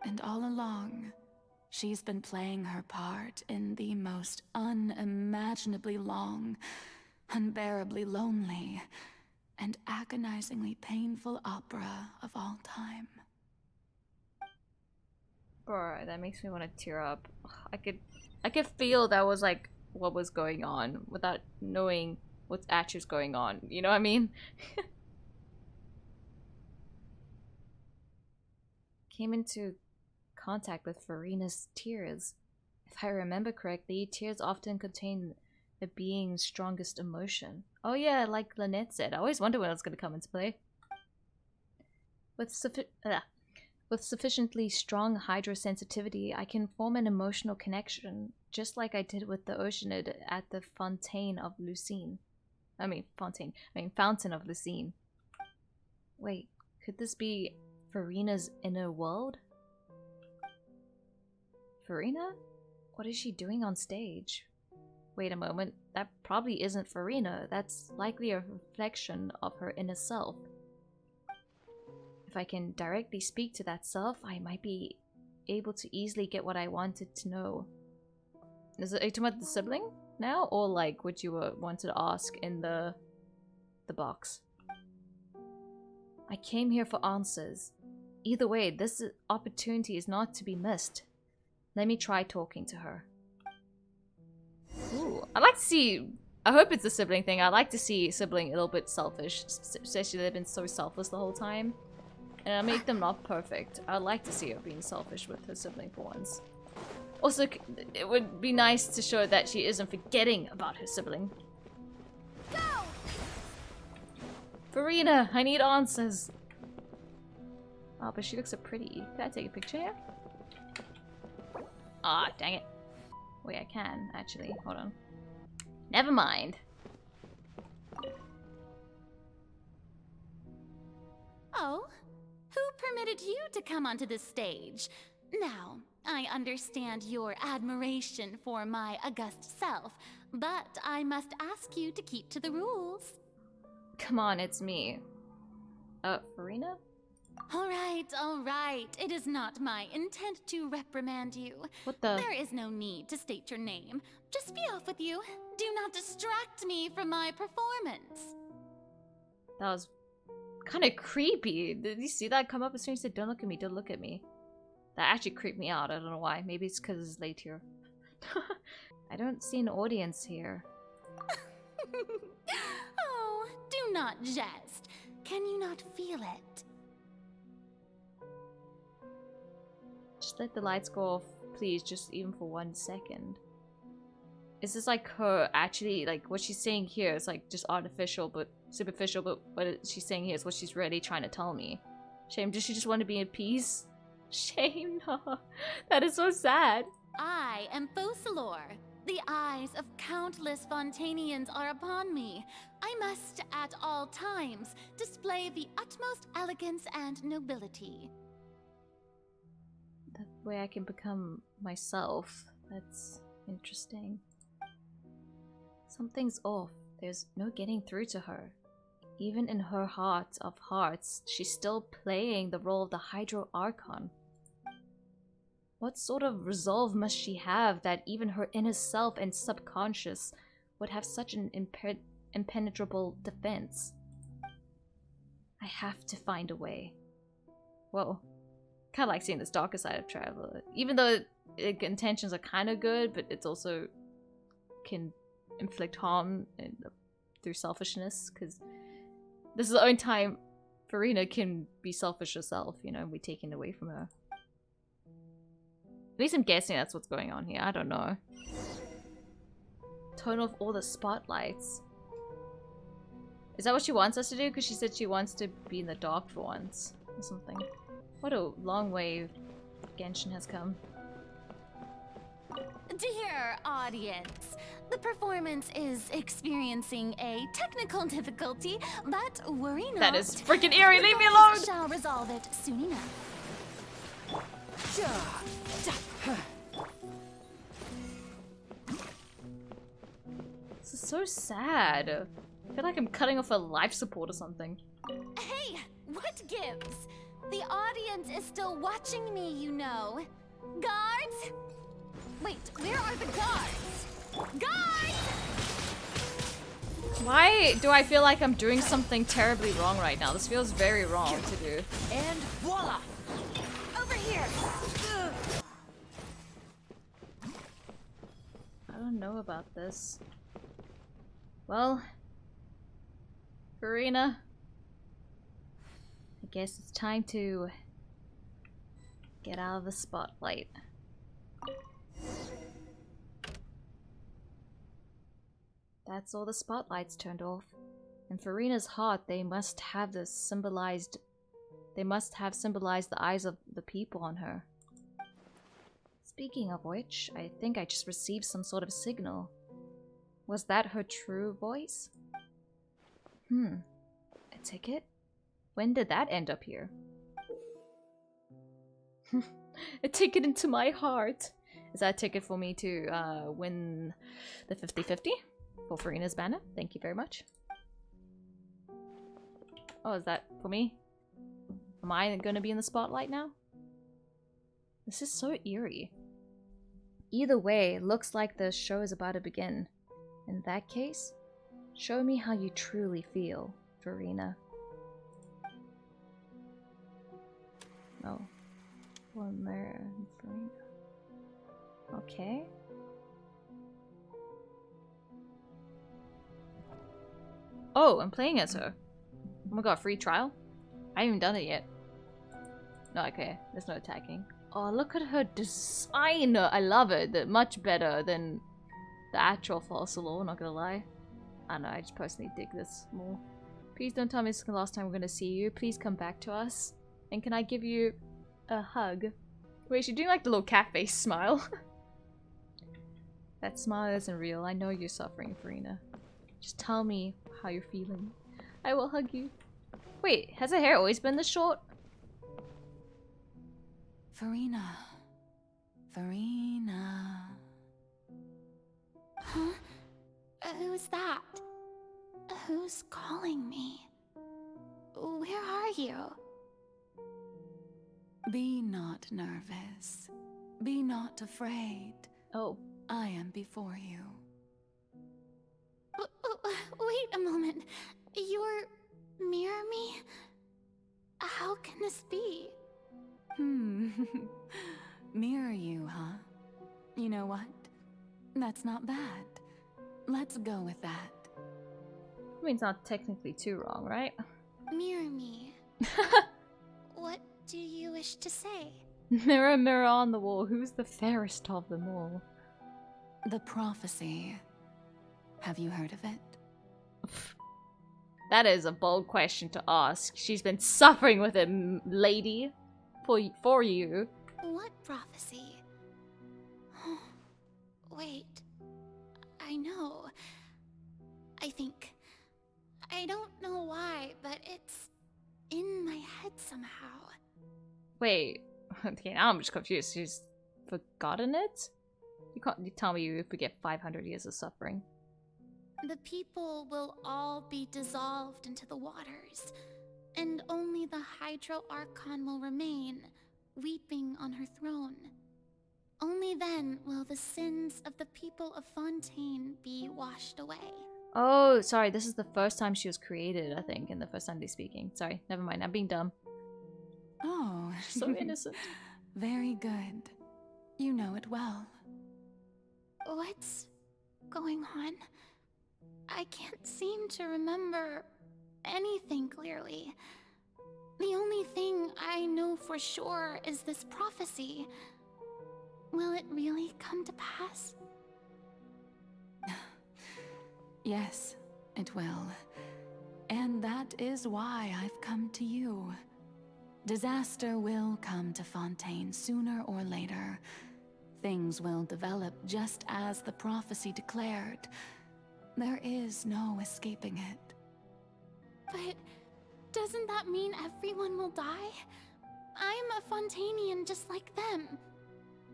And all along, she's been playing her part in the most unimaginably long, unbearably lonely, and agonizingly painful opera of all time. Bro, that makes me want to tear up. I could feel that was like what was going on without knowing what's actually going on. You know what I mean? Came into contact with Furina's tears. If I remember correctly, tears often contain a being's strongest emotion. Oh yeah, like Lynette said. I always wonder when it's going to come into play. With sufficiently strong hydrosensitivity, I can form an emotional connection, just like I did with the Oceanid at the Fountain of Lucine. Fountain of Lucine. Wait, could this be Furina's inner world? Furina? What is she doing on stage? Wait a moment, that probably isn't Furina. That's likely a reflection of her inner self. If I can directly speak to that self, I might be able to easily get what I wanted to know. Are you talking about the sibling now? Or like what you wanted to ask in the box? I came here for answers. Either way, this opportunity is not to be missed. Let me try talking to her. Ooh, I'd like to see... I hope it's a sibling thing. I'd like to see sibling a little bit selfish. Especially they've been so selfless the whole time. And I'll make them not perfect. I'd like to see her being selfish with her sibling for once. Also, it would be nice to show that she isn't forgetting about her sibling. Go! Furina, I need answers. Oh, but she looks so pretty. Can I take a picture here? Ah, dang it. Wait, I can, actually. Hold on. Never mind. Oh? Who permitted you to come onto this stage? Now, I understand your admiration for my august self, but I must ask you to keep to the rules. Come on, it's me. Furina? All right. It is not my intent to reprimand you. What the? There is no need to state your name. Just be off with you. Do not distract me from my performance. That was kind of creepy. Did you see that come up as soon as you said, don't look at me, don't look at me? That actually creeped me out. I don't know why. Maybe it's because it's late here. I don't see an audience here. Oh, do not jest. Can you not feel it? Just let the lights go off, please, just even for 1 second. Is this like her actually, like what she's saying here is like just artificial but superficial, but what she's saying here is what she's really trying to tell me. Shame, does she just want to be in peace? Shame, no. That is so sad. I am Focalor. The eyes of countless Fontainians are upon me. I must at all times display the utmost elegance and nobility. That way I can become myself. That's interesting. Something's off. There's no getting through to her. Even in her heart of hearts, she's still playing the role of the Hydro Archon. What sort of resolve must she have that even her inner self and subconscious would have such an impenetrable defense? I have to find a way. Whoa. Kind of like seeing this darker side of Traveler. Even though intentions are kind of good, but it's also can inflict harm through selfishness, because this is the only time Furina can be selfish herself, you know, we taking it away from her. At least I'm guessing that's what's going on here. I don't know. Turn off all the spotlights. Is that what she wants us to do? Because she said she wants to be in the dark for once. Or something. What a long way Genshin has come. Dear audience, the performance is experiencing a technical difficulty, but worry not. That is freaking eerie. Leave me alone! Shall resolve it soon enough. This is so sad. I feel like I'm cutting off a life support or something. Hey, what gives? The audience is still watching me, you know. Guards? Wait, where are the guards? Guards! Why do I feel like I'm doing something terribly wrong right now? This feels very wrong to do. And voila! Over here! I don't know about this. Well, Furina, I guess it's time to get out of the spotlight. That's all the spotlights turned off. In Furina's heart, they must have symbolized the eyes of the people on her. Speaking of which, I think I just received some sort of signal. Was that her true voice? A ticket? When did that end up here? A ticket into my heart. Is that a ticket for me to win the 50-50 for Furina's banner? Thank you very much. Oh, is that for me? Am I gonna be in the spotlight now? This is so eerie. Either way, looks like the show is about to begin. In that case, show me how you truly feel, Furina. Oh. One there. Okay. Oh, I'm playing as her. Oh my god, free trial? I haven't even done it yet. No, okay. There's no attacking. Oh, look at her design! I love it. Much better than the actual fossil, not gonna lie. I don't know, I just personally dig this more. Please don't tell me this is the last time we're gonna see you. Please come back to us. And can I give you a hug? Wait, she's doing like the little cat face smile. That smile isn't real. I know you're suffering, Furina. Just tell me how you're feeling. I will hug you. Wait, has her hair always been this short? Furina. Furina. Huh? Who's that? Who's calling me? Where are you? Be not nervous. Be not afraid. Oh. I am before you. Wait a moment. You're... mirror me? How can this be? Mirror you, huh? You know what? That's not bad. Let's go with that. I mean, it's not technically too wrong, right? Mirror me. What do you wish to say? Mirror, mirror on the wall, who's the fairest of them all? The prophecy. Have you heard of it? That is a bold question to ask. She's been suffering with it, lady. For you. What prophecy? Wait. I know. I think. I don't know why, but it's in my head somehow. Wait. Okay, now I'm just confused. She's forgotten it? You can't tell me you forget 500 years of suffering. The people will all be dissolved into the waters, and only the Hydro Archon will remain, weeping on her throne. Only then will the sins of the people of Fontaine be washed away. Oh, sorry, this is the first time she was created, I think, and the first time they're speaking. Sorry, never mind, I'm being dumb. Oh, so innocent. Very good. You know it well. What's going on? I can't seem to remember anything clearly. The only thing I know for sure is this prophecy. Will it really come to pass? Yes, it will. And that is why I've come to you. Disaster will come to Fontaine sooner or later. Things will develop just as the prophecy declared. There is no escaping it. But doesn't that mean everyone will die? I'm a Fontainian just like them.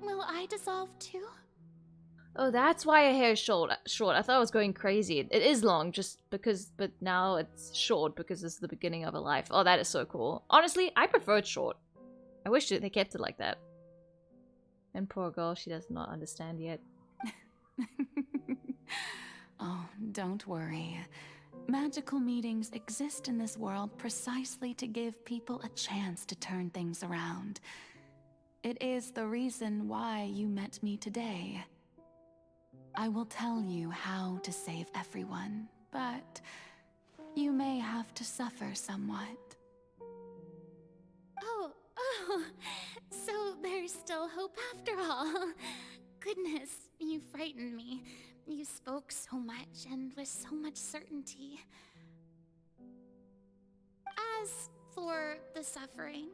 Will I dissolve too? Oh, that's why her hair is short. I thought I was going crazy. It is long, just because, but now it's short because it's the beginning of her life. Oh, that is so cool. Honestly, I prefer it short. I wish they kept it like that. And poor girl, she does not understand yet. Oh, don't worry. Magical meetings exist in this world precisely to give people a chance to turn things around. It is the reason why you met me today. I will tell you how to save everyone, but you may have to suffer somewhat. Oh, so there's still hope after all. Goodness, you frightened me. You spoke so much and with so much certainty. As for the suffering,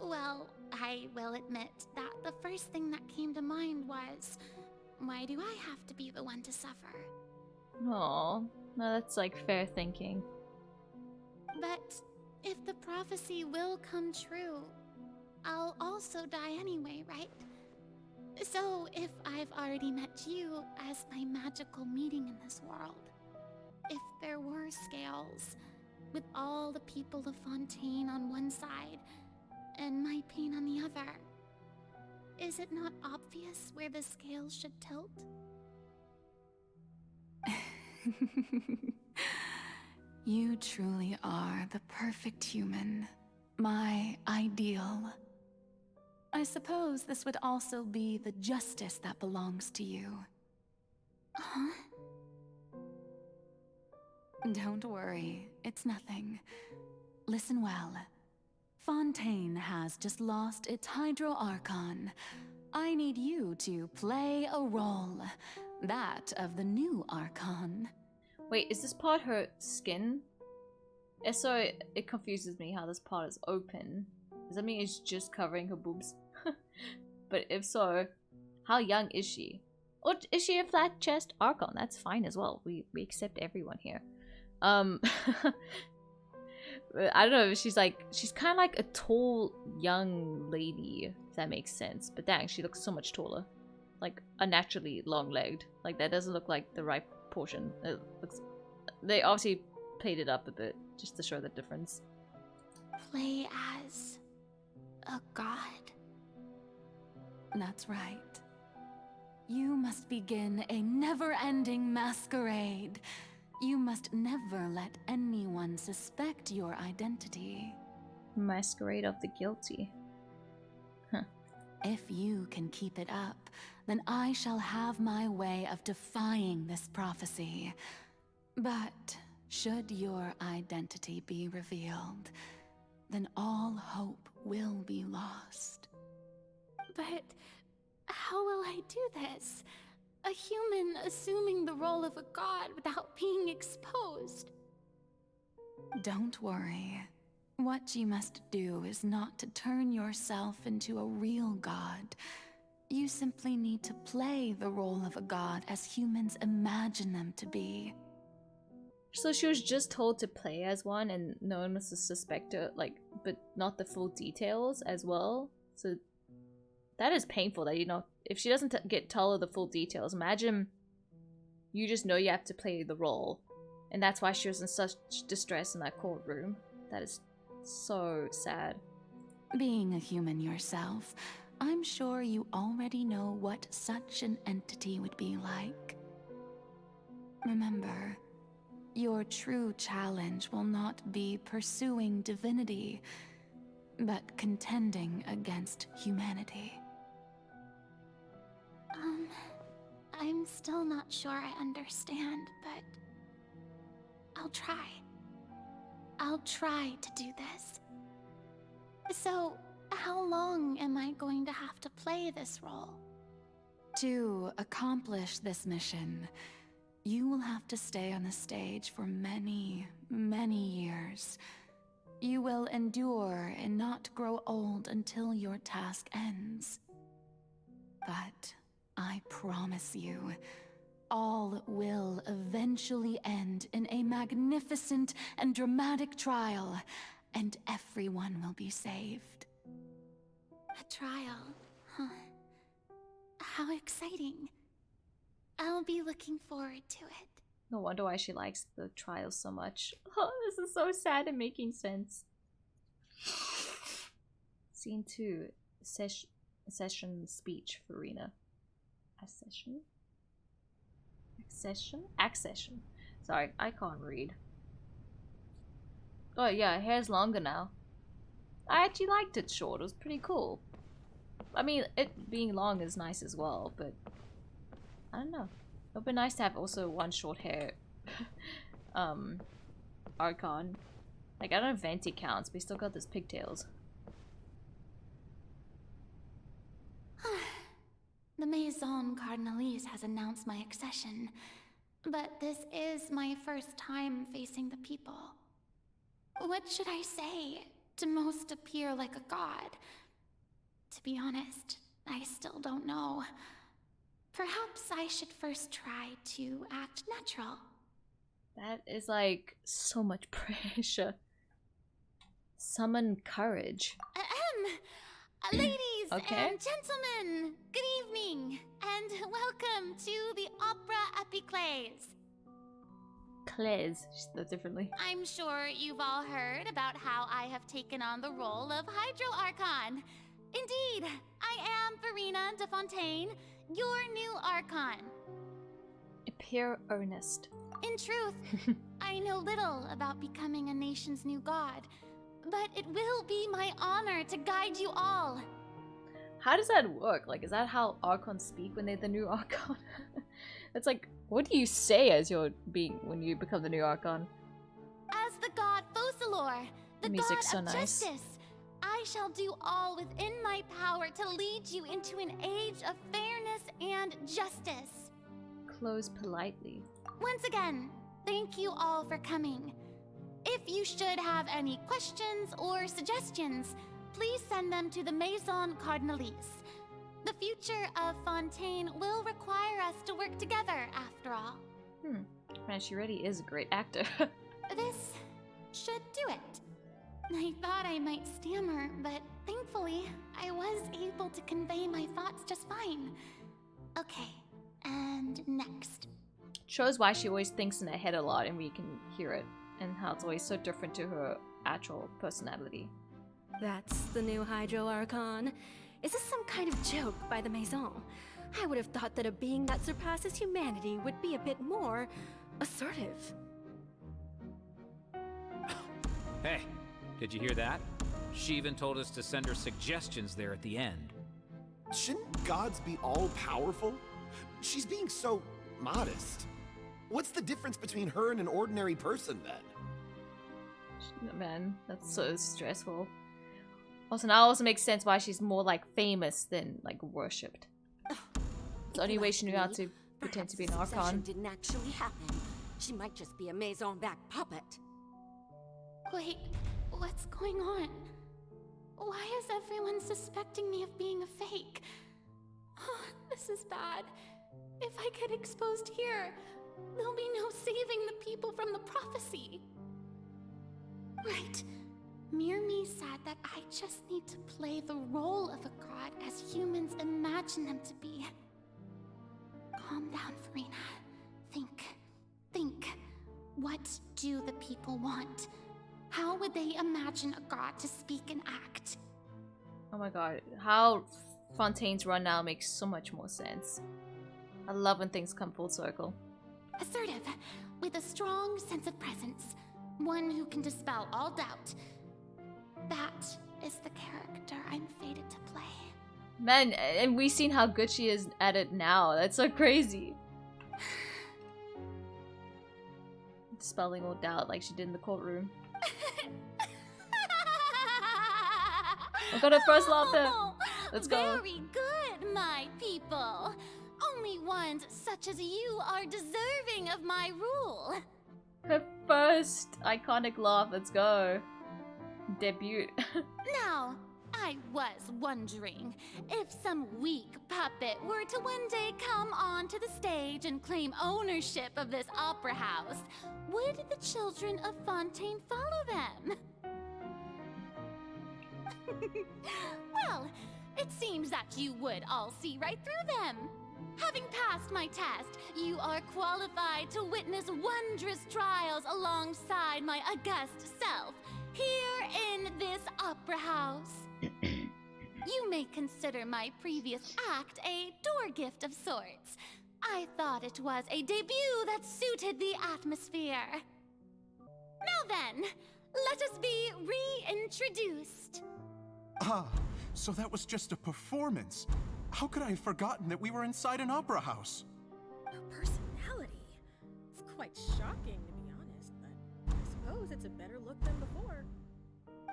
well, I will admit that the first thing that came to mind was, why do I have to be the one to suffer? Oh, no, that's like fair thinking. But if the prophecy will come true, I'll also die anyway, right? So if I've already met you as my magical meeting in this world, if there were scales, with all the people of Fontaine on one side, and my pain on the other, is it not obvious where the scales should tilt? You truly are the perfect human. My ideal. I suppose this would also be the justice that belongs to you. Huh? Don't worry, it's nothing. Listen well. Fontaine has just lost its Hydro Archon. I need you to play a role. That of the new Archon. Wait, is this part her skin? If so, it confuses me how this part is open. Does that mean it's just covering her boobs? But if so, how young is she? Or is she a flat chest Archon? That's fine as well. We accept everyone here. I don't know, she's kind of like a tall young lady, if that makes sense. But dang, she looks so much taller. Like unnaturally long-legged. Like that doesn't look like the right portion. It looks, they obviously played it up a bit just to show the difference. Play as a god? That's right. You must begin a never-ending masquerade. You must never let anyone suspect your identity. Masquerade of the guilty. Huh. If you can keep it up, then I shall have my way of defying this prophecy. But should your identity be revealed, then all hope will be lost. But how will I do this? A human assuming the role of a god without being exposed. Don't worry. What you must do is not to turn yourself into a real god. You simply need to play the role of a god as humans imagine them to be. So she was just told to play as one and no one was to suspect her, like, but not the full details as well. So that is painful that, you know, if she doesn't get told the full details, imagine you just know you have to play the role. And that's why she was in such distress in that courtroom. That is so sad. Being a human yourself, I'm sure you already know what such an entity would be like. Remember, your true challenge will not be pursuing divinity, but contending against humanity. I'm still not sure I understand, but I'll try. I'll try to do this. So, how long am I going to have to play this role? To accomplish this mission, you will have to stay on the stage for many, many years. You will endure and not grow old until your task ends. But I promise you, all will eventually end in a magnificent and dramatic trial, and everyone will be saved. A trial, huh? How exciting. I'll be looking forward to it. No wonder why she likes the trial so much. Oh, this is so sad and making sense. Scene 2. Accession speech, Furina. Accession? Sorry, I can't read. Oh yeah, hair's longer now. I actually liked it short, it was pretty cool. I mean, it being long is nice as well, but I don't know. It would be nice to have also one short hair Archon. Like, I don't know if Venti counts, but he still got those pigtails. The Maison Cardinalise has announced my accession, but this is my first time facing the people. What should I say to most appear like a god? To be honest, I still don't know. Perhaps I should first try to act natural. That is like so much pressure. Summon courage. Ladies okay. and gentlemen, good evening, and welcome to the Opera Epiclese. Claise, she said differently. I'm sure you've all heard about how I have taken on the role of Hydro Archon. Indeed, I am Furina de Fontaine, your new Archon. Appear earnest. In truth, I know little about becoming a nation's new god, but it will be my honor to guide you all. How does that work? Like, is that how Archons speak when they're the new Archon? It's like, what do you say as when you become the new Archon? As the god Focalor, the music's god of so nice. justice, I shall do all within my power to lead you into an age of fairness and justice. Close politely. Once again, thank you all for coming. If you should have any questions or suggestions, please send them to the Maison Cardinalise. The future of Fontaine will require us to work together, after all. Man, she really is a great actor. This should do it. I thought I might stammer, but thankfully, I was able to convey my thoughts just fine. Okay, and next. Shows why she always thinks in her head a lot and we can hear it, and how it's always so different to her actual personality. That's the new Hydro Archon. Is this some kind of joke by the Maison? I would have thought that a being that surpasses humanity would be a bit more assertive. Hey, did you hear that? She even told us to send her suggestions there at the end. Shouldn't gods be all-powerful? She's being so modest. What's the difference between her and an ordinary person, then? Man, that's so stressful. Also, now it also makes sense why she's more, like, famous than, like, worshipped. It's the only way she knew how to pretend to be an Archon. Didn't actually happen. She might just be a Maison-backed puppet. Wait, what's going on? Why is everyone suspecting me of being a fake? Oh, this is bad. If I get exposed here, there'll be no saving the people from the prophecy. Right. Mirmi said that I just need to play the role of a god as humans imagine them to be. Calm down, Furina. Think. What do the people want? How would they imagine a god to speak and act? Oh my god, how Fontaine's run now makes so much more sense. I love when things come full circle. Assertive, with a strong sense of presence. One who can dispel all doubt. That is the character I'm fated to play. Man, and we've seen how good she is at it now. That's so crazy. Dispelling all doubt like she did in the courtroom. I got her first laughter. Let's go. Very good, my people. Only ones such as you are deserving of my rule. Her first iconic laugh. Let's go. Debut. Now, I was wondering if some weak puppet were to one day come onto the stage and claim ownership of this opera house, would the children of Fontaine follow them? Well, it seems that you would all see right through them. Having passed my test, you are qualified to witness wondrous trials alongside my august self, here in this opera house. You may consider my previous act a door gift of sorts. I thought it was a debut that suited the atmosphere. Now then, let us be reintroduced. Ah, so that was just a performance. How could I have forgotten that we were inside an opera house? A personality? It's quite shocking, to be honest, but I suppose it's a better look than before.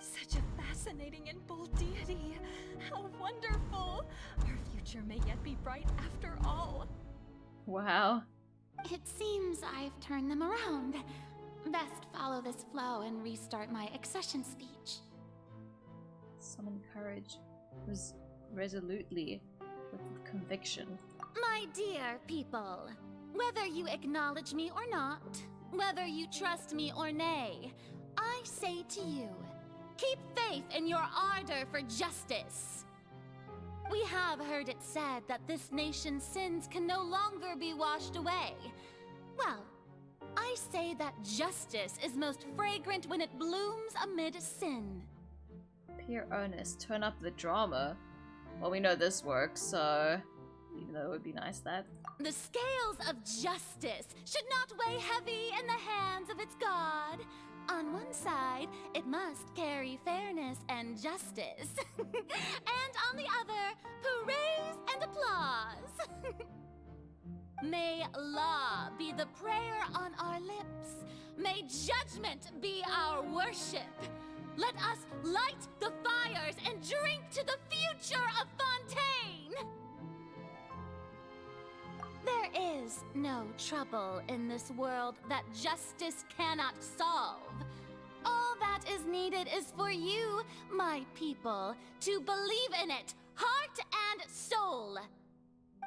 Such a fascinating and bold deity. How wonderful! Our future may yet be bright after all. Wow. It seems I've turned them around. Best follow this flow and restart my accession speech. Summon courage. Resolutely. With conviction. My dear people, whether you acknowledge me or not, whether you trust me or nay, I say to you, keep faith in your ardor for justice. We have heard it said that this nation's sins can no longer be washed away. Well, I say that justice is most fragrant when it blooms amid sin. Pure earnest, turn up the drama. Well, we know this works, so even though it would be nice that. The scales of justice should not weigh heavy in the hands of its god. On one side, it must carry fairness and justice. And on the other, praise and applause. May law be the prayer on our lips. May judgment be our worship. Let us light the fires and drink to the future of Fontaine! There is no trouble in this world that justice cannot solve. All that is needed is for you, my people, to believe in it, heart and soul.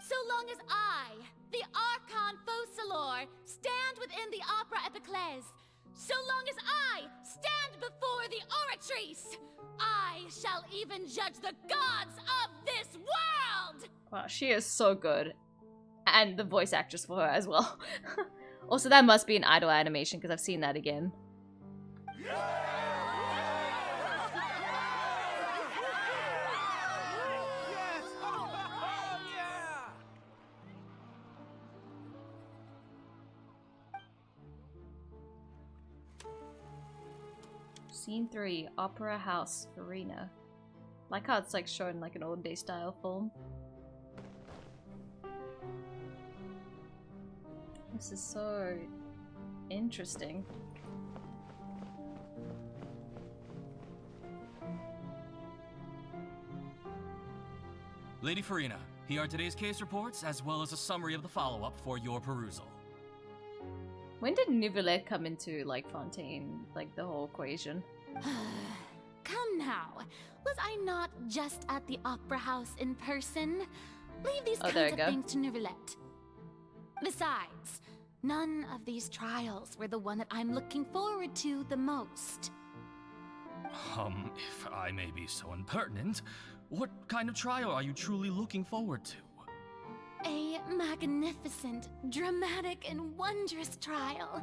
So long as I, the Archon Focalor, stand within the Opera Epiclese, so long as I stand before the Oratrice, I shall even judge the gods of this world! Wow, she is so good. And the voice actress for her as well. Also, that must be an idol animation because I've seen that again. Scene 3, Opera House, Furina. Like how it's like shown like an old day style film. This is so interesting. Lady Furina, here are today's case reports as well as a summary of the follow-up for your perusal. When did Neuvillette come into like Fontaine, like the whole equation? Come now, was I not just at the Opera House in person? Leave these kinds of things to Neuvillette. Besides, none of these trials were the one that I'm looking forward to the most. If I may be so impertinent, what kind of trial are you truly looking forward to? A magnificent, dramatic, and wondrous trial.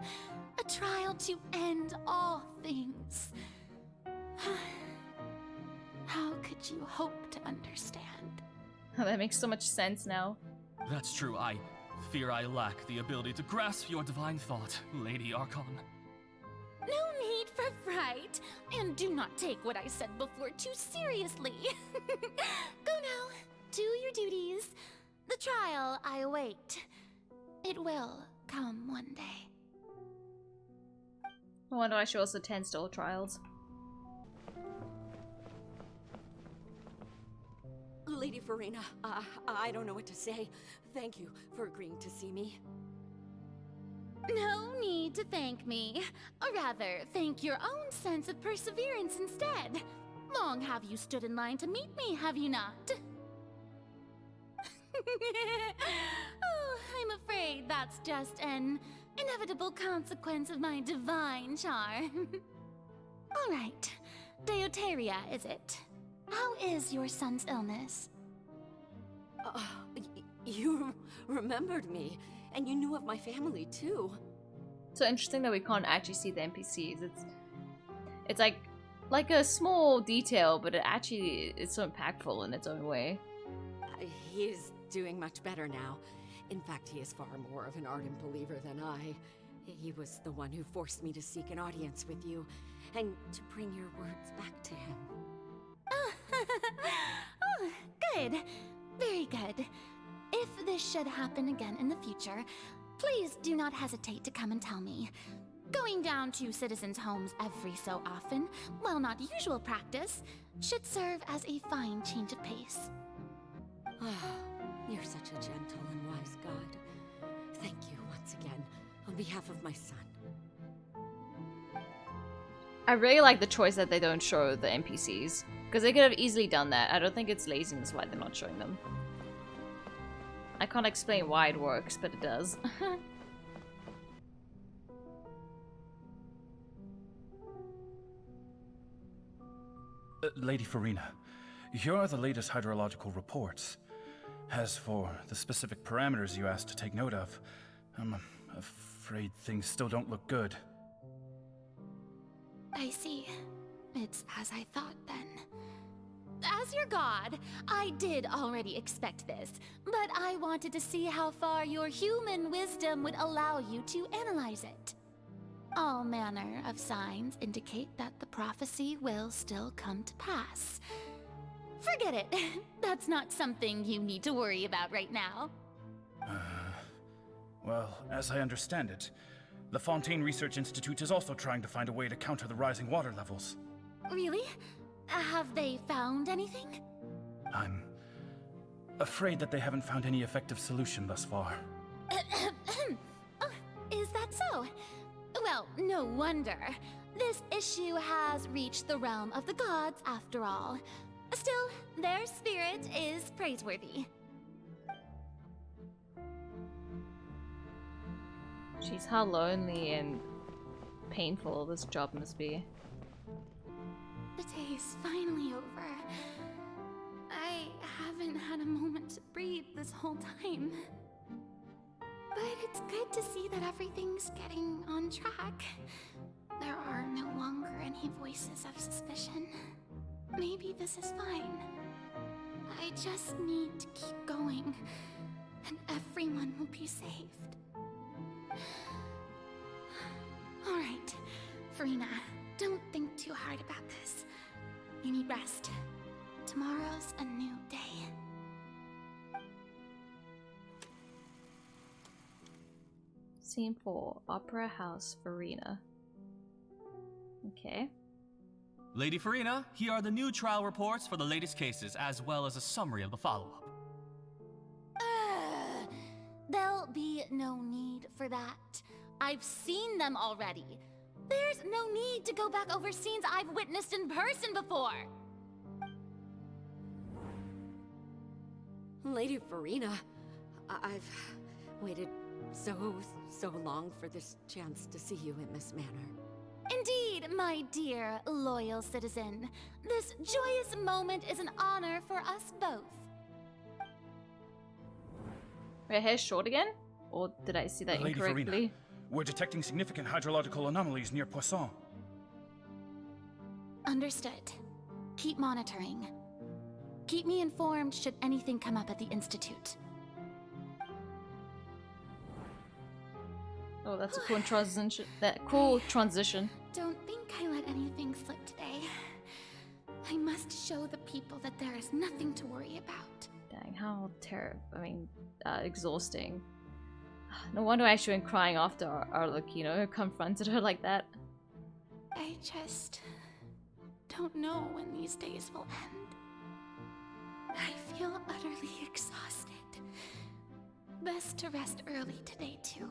A trial to end all things. How could you hope to understand? That makes so much sense now. That's true, I fear I lack the ability to grasp your divine thought, Lady Archon. No need for fright, and do not take what I said before too seriously. Go now, do your duties. The trial I await. It will come one day. I wonder why she also attends to all trials. Lady Furina, I don't know what to say. Thank you for agreeing to see me. No need to thank me. Or rather, thank your own sense of perseverance instead. Long have you stood in line to meet me, have you not? Oh, I'm afraid that's just an inevitable consequence of my divine charm. All right, Deoteria, is it? How is your son's illness? You remembered me, and you knew of my family too. So interesting that we can't actually see the NPCs. It's like a small detail, but it actually is so impactful in its own way. He is doing much better now. In fact, he is far more of an ardent believer than I. He was the one who forced me to seek an audience with you, and to bring your words back to him. Oh, good. Very good. If this should happen again in the future, please do not hesitate to come and tell me. Going down to citizens' homes every so often, while not usual practice, should serve as a fine change of pace. You're such a gentle and wise god. Thank you once again, on behalf of my son. I really like the choice that they don't show the NPCs, because they could have easily done that. I don't think it's laziness why they're not showing them. I can't explain why it works, but it does. Lady Furina, here are the latest hydrological reports. As for the specific parameters you asked to take note of, I'm afraid things still don't look good. I see. It's as I thought then. As your god, I did already expect this, but I wanted to see how far your human wisdom would allow you to analyze it. All manner of signs indicate that the prophecy will still come to pass. Forget it. That's not something you need to worry about right now. Well, as I understand it, the Fontaine Research Institute is also trying to find a way to counter the rising water levels. Really? Have they found anything? I'm afraid that they haven't found any effective solution thus far. Oh, is that so? Well, no wonder. This issue has reached the realm of the gods after all. Still, their spirit is praiseworthy. Jeez, how lonely and painful this job must be. The day is finally over. I haven't had a moment to breathe this whole time. But it's good to see that everything's getting on track. There are no longer any voices of suspicion. Maybe this is fine. I just need to keep going, and everyone will be saved. Alright, Furina, don't think too hard about this. You need rest. Tomorrow's a new day. Scene 4, Opera House, Furina. Okay. Lady Furina, here are the new trial reports for the latest cases, as well as a summary of the follow-up. There'll be no need for that. I've seen them already. There's no need to go back over scenes I've witnessed in person before. Lady Furina, I've waited so long for this chance to see you in this manner. Indeed, my dear, loyal citizen. This joyous moment is an honor for us both. Her hair's short again? Or did I see that Lady incorrectly? Furina, we're detecting significant hydrological anomalies near Poisson. Understood. Keep monitoring. Keep me informed should anything come up at the Institute. Oh, that's a cool transition. Cool transition. Don't think I let anything slip today. I must show the people that there is nothing to worry about. Dang, how exhausting. No wonder why she went crying after Arlecchino confronted her like that. I just don't know when these days will end. I feel utterly exhausted. Best to rest early today, too.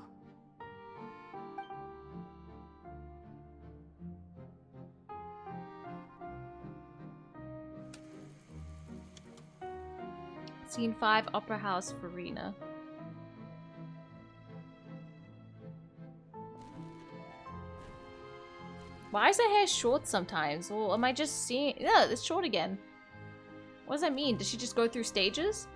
Scene 5, Opera House, Furina. Why is her hair short sometimes? Or am I just seeing... Yeah, it's short again. What does that mean? Did she just go through stages?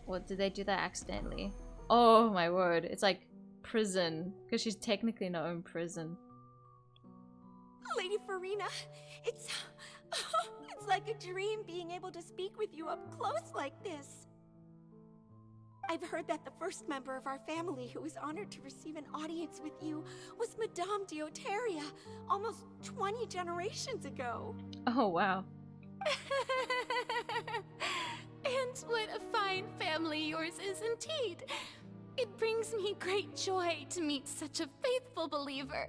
Or did they do that accidentally? Oh my word, it's like prison. Because she's technically in her own prison. Lady Furina, it's like a dream being able to speak with you up close like this. I've heard that the first member of our family who was honored to receive an audience with you was Madame Dioteria, almost 20 generations ago. Oh, wow. And what a fine family yours is indeed. It brings me great joy to meet such a faithful believer.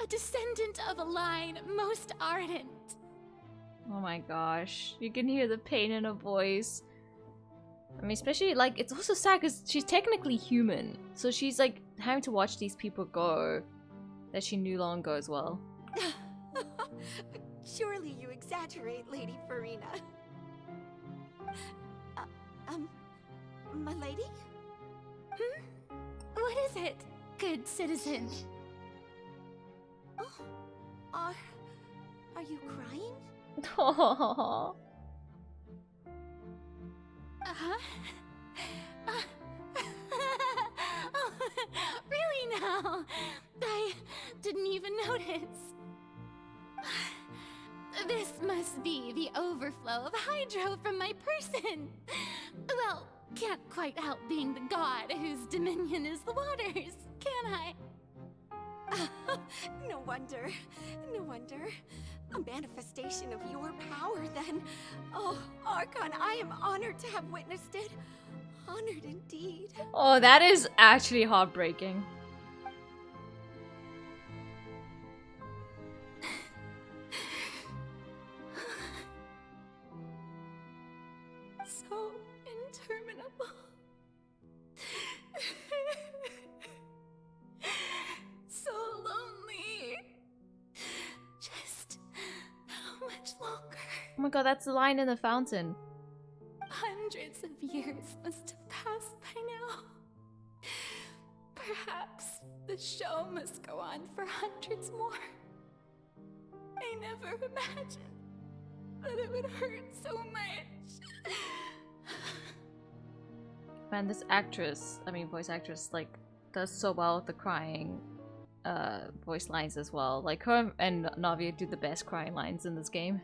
A descendant of a line most ardent. Oh my gosh. You can hear the pain in her voice. I mean, especially, like, it's also sad because she's technically human. So she's, like, having to watch these people go that she knew long ago as well. Surely you exaggerate, Lady Furina. My lady? What is it, good citizen? Oh, are you crying? Oh. Oh, really now? I didn't even notice. This must be the overflow of hydro from my person. Well, can't quite help being the god whose dominion is the waters, can I? No wonder. No wonder. A manifestation of your power, then. Oh, Archon, I am honored to have witnessed it. Honored indeed. Oh, that is actually heartbreaking. So interminable. So lonely. Just how much longer? Oh my god, that's the line in the fountain. Hundreds of years must have passed by now. Perhaps the show must go on for hundreds more. I never imagined that it would hurt so much. Man, this actress, voice actress, like, does so well with the crying voice lines as well. Like, her and Navia do the best crying lines in this game.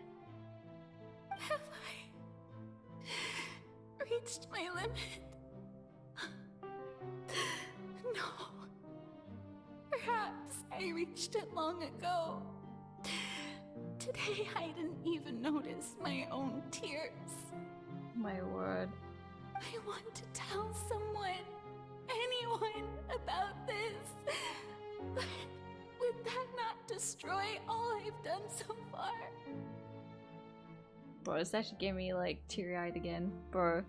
Have I reached my limit? No. Perhaps I reached it long ago. Today I didn't even notice my own tears. My word. I want to tell someone, anyone, about this. But would that not destroy all I've done so far? Bro, this actually gave me, like, teary-eyed again. Bro.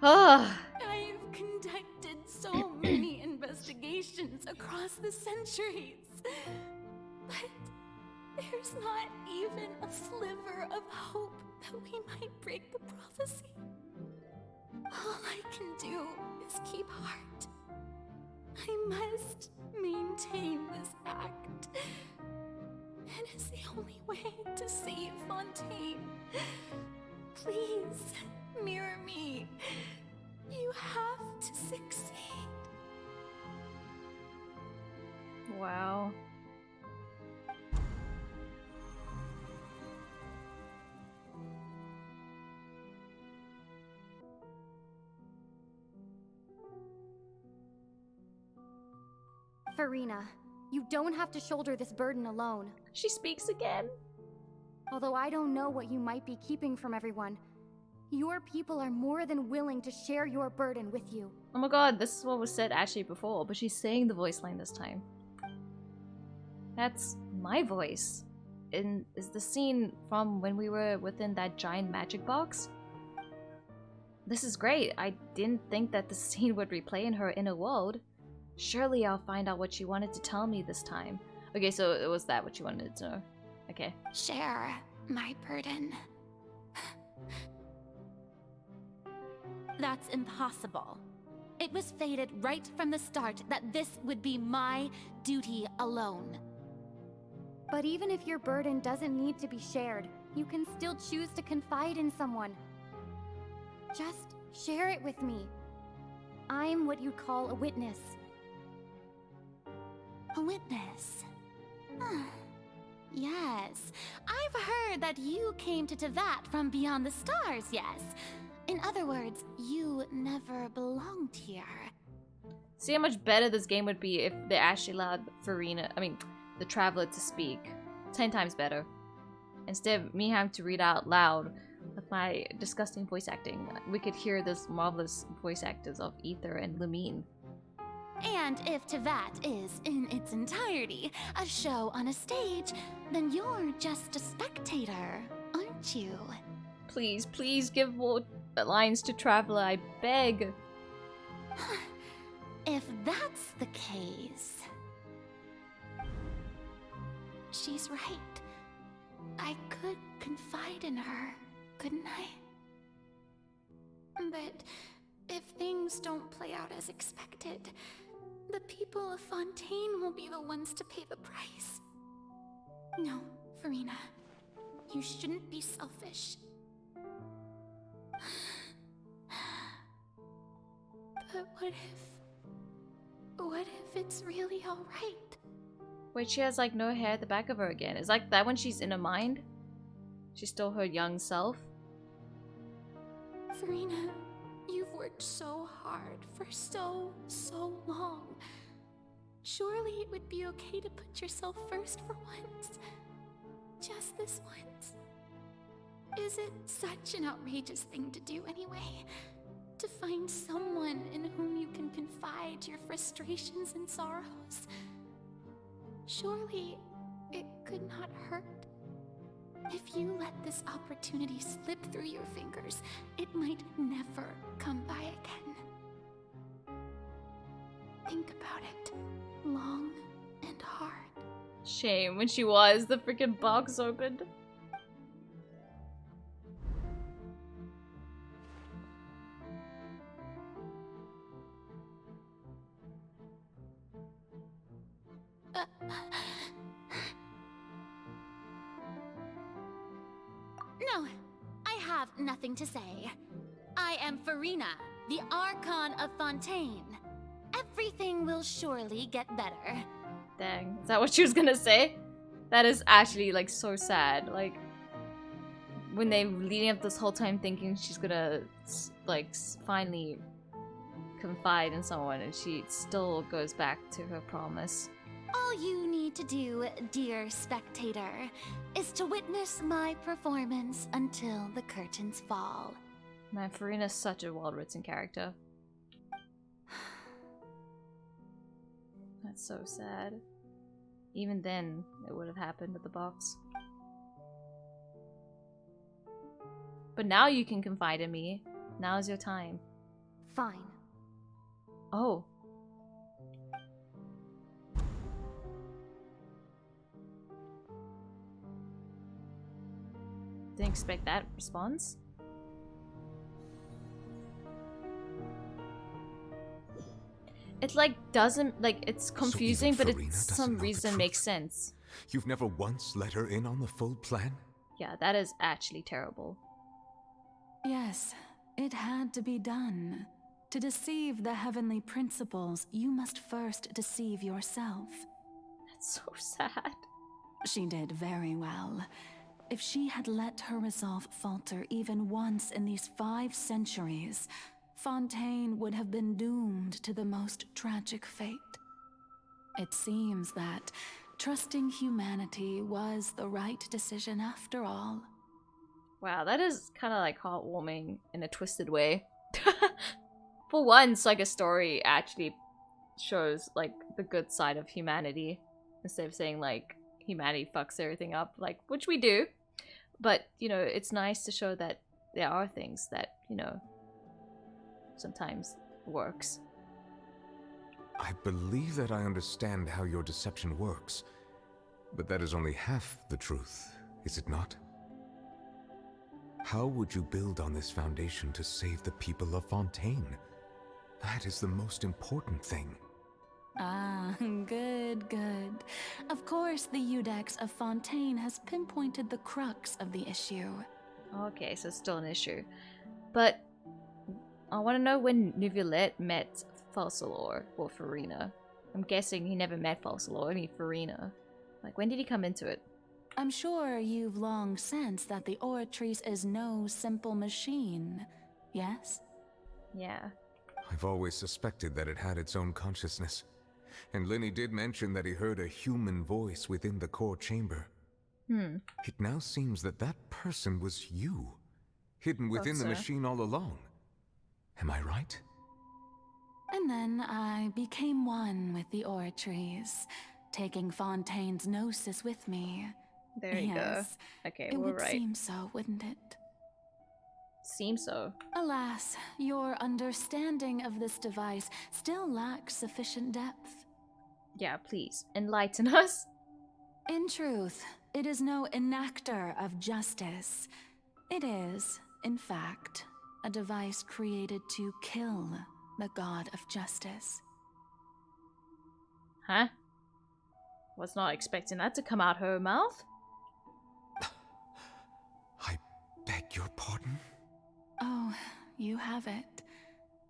Ah. I've conducted so many investigations across the centuries. But there's not even a sliver of hope that we might break the prophecy. All I can do is keep heart. I must maintain this act. It is the only way to save Fontaine. Please, mirror me. You have to succeed. Wow. Furina, you don't have to shoulder this burden alone. She speaks again. Although I don't know what you might be keeping from everyone, your people are more than willing to share your burden with you. Oh my god, this is what was said actually before, but she's saying the voice line this time. That's my voice. Is the scene from when we were within that giant magic box? This is great. I didn't think that the scene would replay in her inner world. Surely I'll find out what she wanted to tell me this time. Okay, so it was that what you wanted to know. Okay. Share my burden. That's impossible. It was fated right from the start that this would be my duty alone. But even if your burden doesn't need to be shared, you can still choose to confide in someone. Just share it with me. I'm what you'd call a witness. A witness? Yes. I've heard that you came to Tevat from beyond the stars, yes? In other words, you never belonged here. See how much better this game would be if they actually allowed Furina, the Traveler, to speak. 10 times better. Instead of me having to read out loud with my disgusting voice acting, we could hear this marvelous voice actors of Ether and Lumine. And if Tevat is, in its entirety, a show on a stage, then you're just a spectator, aren't you? Please, please give more lines to Traveler, I beg. If that's the case... She's right. I could confide in her, couldn't I? But if things don't play out as expected, the people of Fontaine will be the ones to pay the price. No, Furina. You shouldn't be selfish. But what if it's really alright? Wait, she has like no hair at the back of her again. Is like that when she's in her mind? She's still her young self? Furina, worked so hard for so long. Surely it would be okay to put yourself first for once. Just this once. Is it such an outrageous thing to do anyway? To find someone in whom you can confide your frustrations and sorrows? Surely it could not hurt. If you let this opportunity slip through your fingers, it might never come by again. Think about it long and hard. Shame when she was, the freaking box opened. No, I have nothing to say. I am Furina, the Archon of Fontaine. Everything will surely get better. Dang, is that what she was gonna say? That is actually, like, so sad. Like, when they leading up this whole time thinking she's gonna, like, finally confide in someone, and she still goes back to her promise. All you need to do, dear spectator, is to witness my performance until the curtains fall. Man, Furina's such a well-written character. That's so sad. Even then, it would have happened with the box. But now you can confide in me. Now's your time. Fine. Oh. Didn't expect that response. It like doesn't, like, it's confusing, So but even it Furina doesn't some know the reason truth? makes sense. You've never once let her in on the full plan? Yeah, that is actually terrible. Yes, it had to be done. To deceive the heavenly principles, you must first deceive yourself. That's so sad. She did very well. If she had let her resolve falter even once in these 5 centuries, Fontaine would have been doomed to the most tragic fate. It seems that trusting humanity was the right decision after all. Wow, that is kind of like heartwarming in a twisted way. For once, like, a story actually shows like the good side of humanity instead of saying like humanity fucks everything up, like, which we do. But, you know, it's nice to show that there are things that, you know, sometimes works. I believe that I understand how your deception works, but that is only half the truth, is it not? How would you build on this foundation to save the people of Fontaine? That is the most important thing. Ah, good, good. Of course, the Iudex of Fontaine has pinpointed the crux of the issue. Okay, so it's still an issue. But I want to know when Neuvillette met Faucilor or Furina. I'm guessing he never met Faucilor, only Furina. Like, when did he come into it? I'm sure you've long sensed that the Oratrice is no simple machine, yes? Yeah. I've always suspected that it had its own consciousness. And Lenny did mention that he heard a human voice within the core chamber. It now seems that that person was you, hidden within the machine all along. Am I right? And then I became one with the Oratrice, taking Fontaine's gnosis with me. There you yes, go. Okay, it we're would right. seem so, wouldn't it? Seems so. Alas, your understanding of this device still lacks sufficient depth. Yeah, please, enlighten us. In truth, it is no enactor of justice. It is, in fact, a device created to kill the god of justice. Huh? Was not expecting that to come out her mouth. I beg your pardon? Oh, you have it.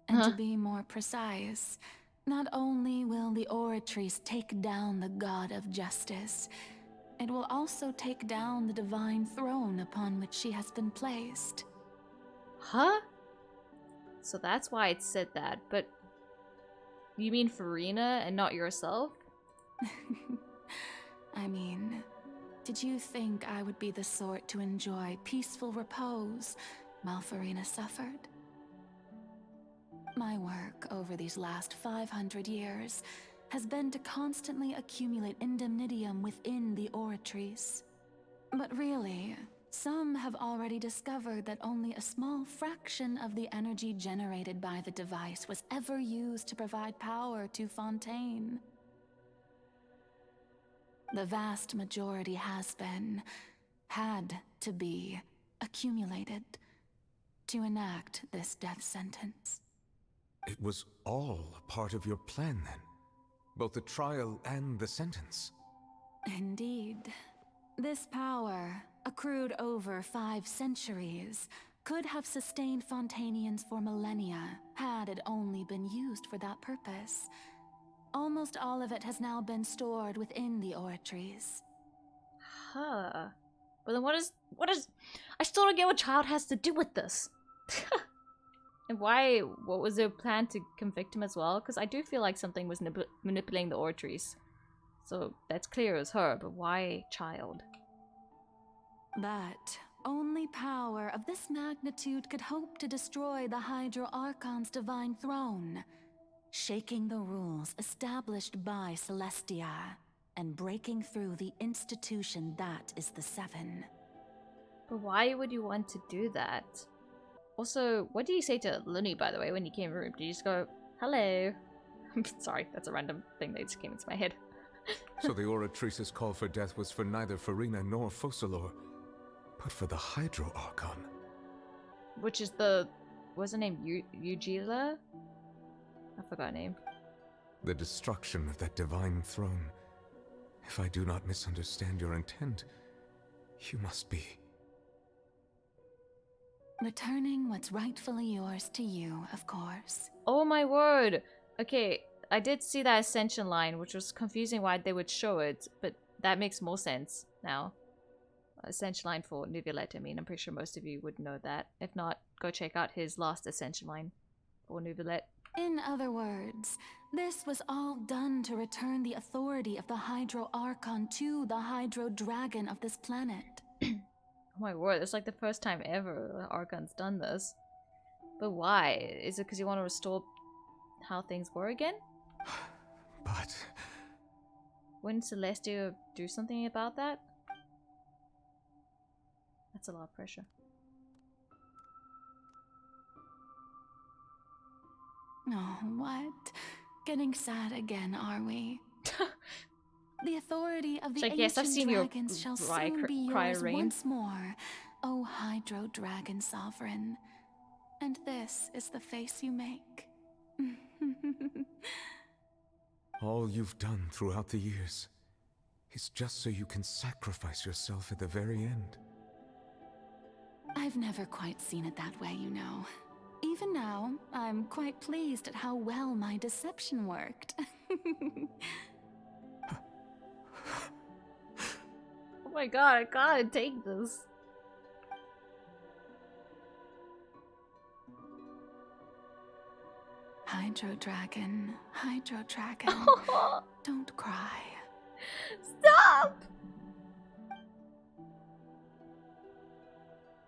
And to be more precise, not only will the Oratrice take down the god of justice, it will also take down the divine throne upon which she has been placed. Huh? So that's why it said that. But you mean Furina and not yourself? I mean, did you think I would be the sort to enjoy peaceful repose while Furina suffered? My work over these last 500 years has been to constantly accumulate indemnitium within the oratories. But really, some have already discovered that only a small fraction of the energy generated by the device was ever used to provide power to Fontaine. The vast majority had to be, accumulated to enact this death sentence. It was all part of your plan then? Both the trial and the sentence? Indeed. This power, accrued over 5 centuries, could have sustained Fontainians for millennia had it only been used for that purpose. Almost all of it has now been stored within the oratories. Huh. But then what is... I still don't get what child has to do with this. And why... What was their plan to convict him as well? Because I do feel like something was manipulating the oratories. So that's clear as her, but why child? But only power of this magnitude could hope to destroy the Hydro Archon's divine throne, shaking the rules established by Celestia, and breaking through the institution that is the Seven. But why would you want to do that? Also, what did you say to Looney, by the way, when you came in the room? Did you just go, hello? Sorry, that's a random thing that just came into my head. So the Oratrice's call for death was for neither Furina nor Focalor, but for the Hydro Archon. Which is the... What's her name? Yogibo? I forgot her name. The destruction of that divine throne. If I do not misunderstand your intent, you must be... Returning what's rightfully yours to you, of course. Oh my word! Okay, I did see that ascension line, which was confusing why they would show it, but that makes more sense now. Ascension line for Neuvillette, I mean, I'm pretty sure most of you would know that. If not, go check out his last ascension line for Neuvillette. In other words, this was all done to return the authority of the Hydro Archon to the Hydro Dragon of this planet. Oh my word, it's like the first time ever the Archon's done this. But why? Is it because you want to restore how things were again? But... Wouldn't Celestia do something about that? That's a lot of pressure. Oh, what? Getting sad again, are we? The authority of the like, ancient yes, I've seen dragons your shall soon be yours reign. once more, O Hydro Dragon Sovereign. And this is the face you make. All you've done throughout the years is just so you can sacrifice yourself at the very end. I've never quite seen it that way, you know. Even now, I'm quite pleased at how well my deception worked. Oh my god, I gotta take this. Hydro Dragon, don't cry. Stop!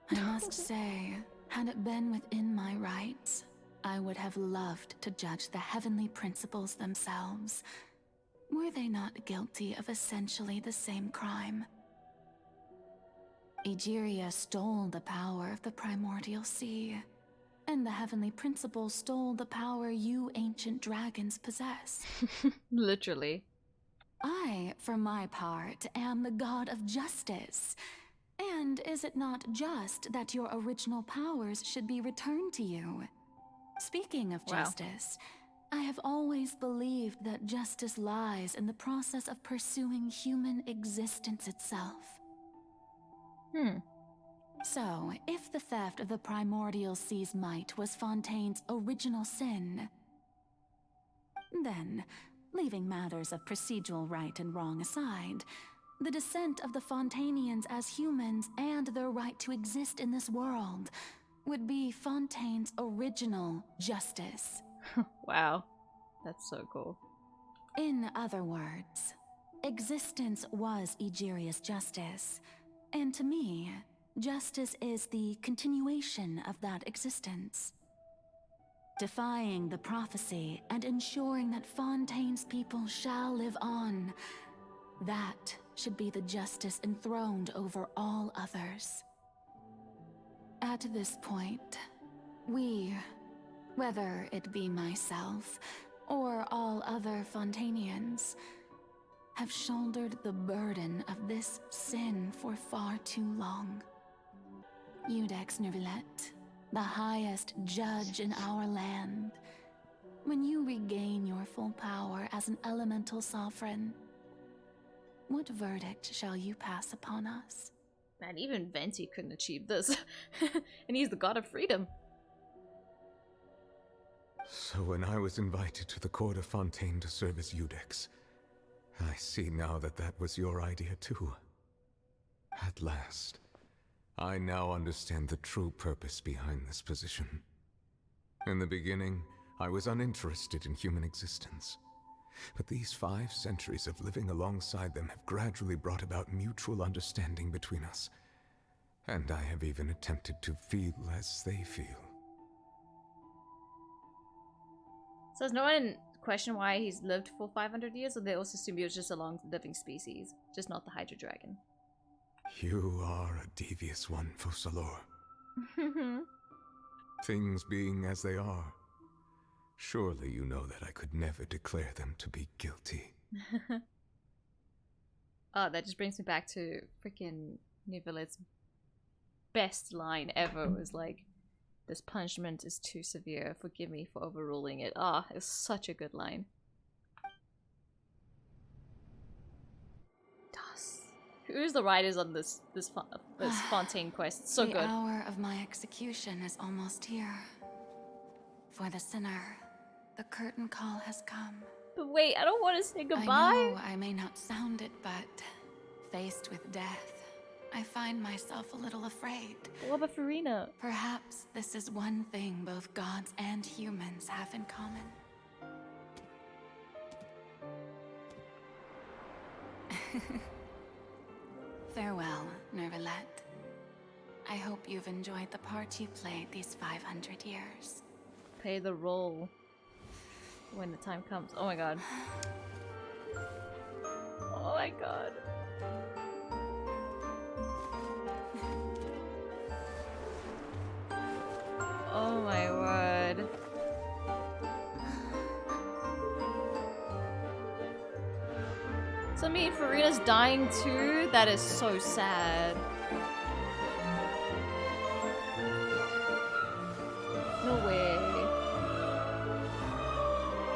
I must say, had it been within my rights, I would have loved to judge the heavenly principles themselves. Were they not guilty of essentially the same crime? Egeria stole the power of the Primordial Sea, and the heavenly principles stole the power you ancient dragons possess. Literally. I, for my part, am the god of justice. And is it not just that your original powers should be returned to you? Speaking of justice, I have always believed that justice lies in the process of pursuing human existence itself. So, if the theft of the Primordial Sea's might was Fontaine's original sin, then, leaving matters of procedural right and wrong aside, the descent of the Fontainians as humans and their right to exist in this world would be Fontaine's original justice. Wow, that's so cool. In other words, existence was Egeria's justice, and to me, justice is the continuation of that existence. Defying the prophecy and ensuring that Fontaine's people shall live on, that should be the justice enthroned over all others. At this point, we, whether it be myself or all other Fontainians, have shouldered the burden of this sin for far too long. Iudex Neuvillette, the highest judge in our land, when you regain your full power as an elemental sovereign, what verdict shall you pass upon us? Man, even Venti couldn't achieve this. And he's the god of freedom. So when I was invited to the court of Fontaine to serve as Iudex, I see now that that was your idea too. At last, I now understand the true purpose behind this position. In the beginning, I was uninterested in human existence. But these 5 centuries of living alongside them have gradually brought about mutual understanding between us. And I have even attempted to feel as they feel. So does no one question why he's lived for 500 years, or they also assume he was just a long-living species, just not the Hydra Dragon? You are a devious one, Focalor. Things being as they are, surely you know that I could never declare them to be guilty. Oh, that just brings me back to freaking Neuvillette's best line ever. Was like, "This punishment is too severe. Forgive me for overruling it." Ah, it's such a good line. Who's the writers on this Fontaine Quest? So the good. The hour of my execution is almost here. For the sinner, the curtain call has come. But wait, I don't want to say goodbye. I know I may not sound it, but faced with death, I find myself a little afraid. What about Furina? Perhaps this is one thing both gods and humans have in common. Farewell, Neuvillette. I hope you've enjoyed the part you played these 500 years. Pay the role when the time comes. Oh my god. Oh my god. Oh my word. So me and Furina's dying too? That is so sad. No way.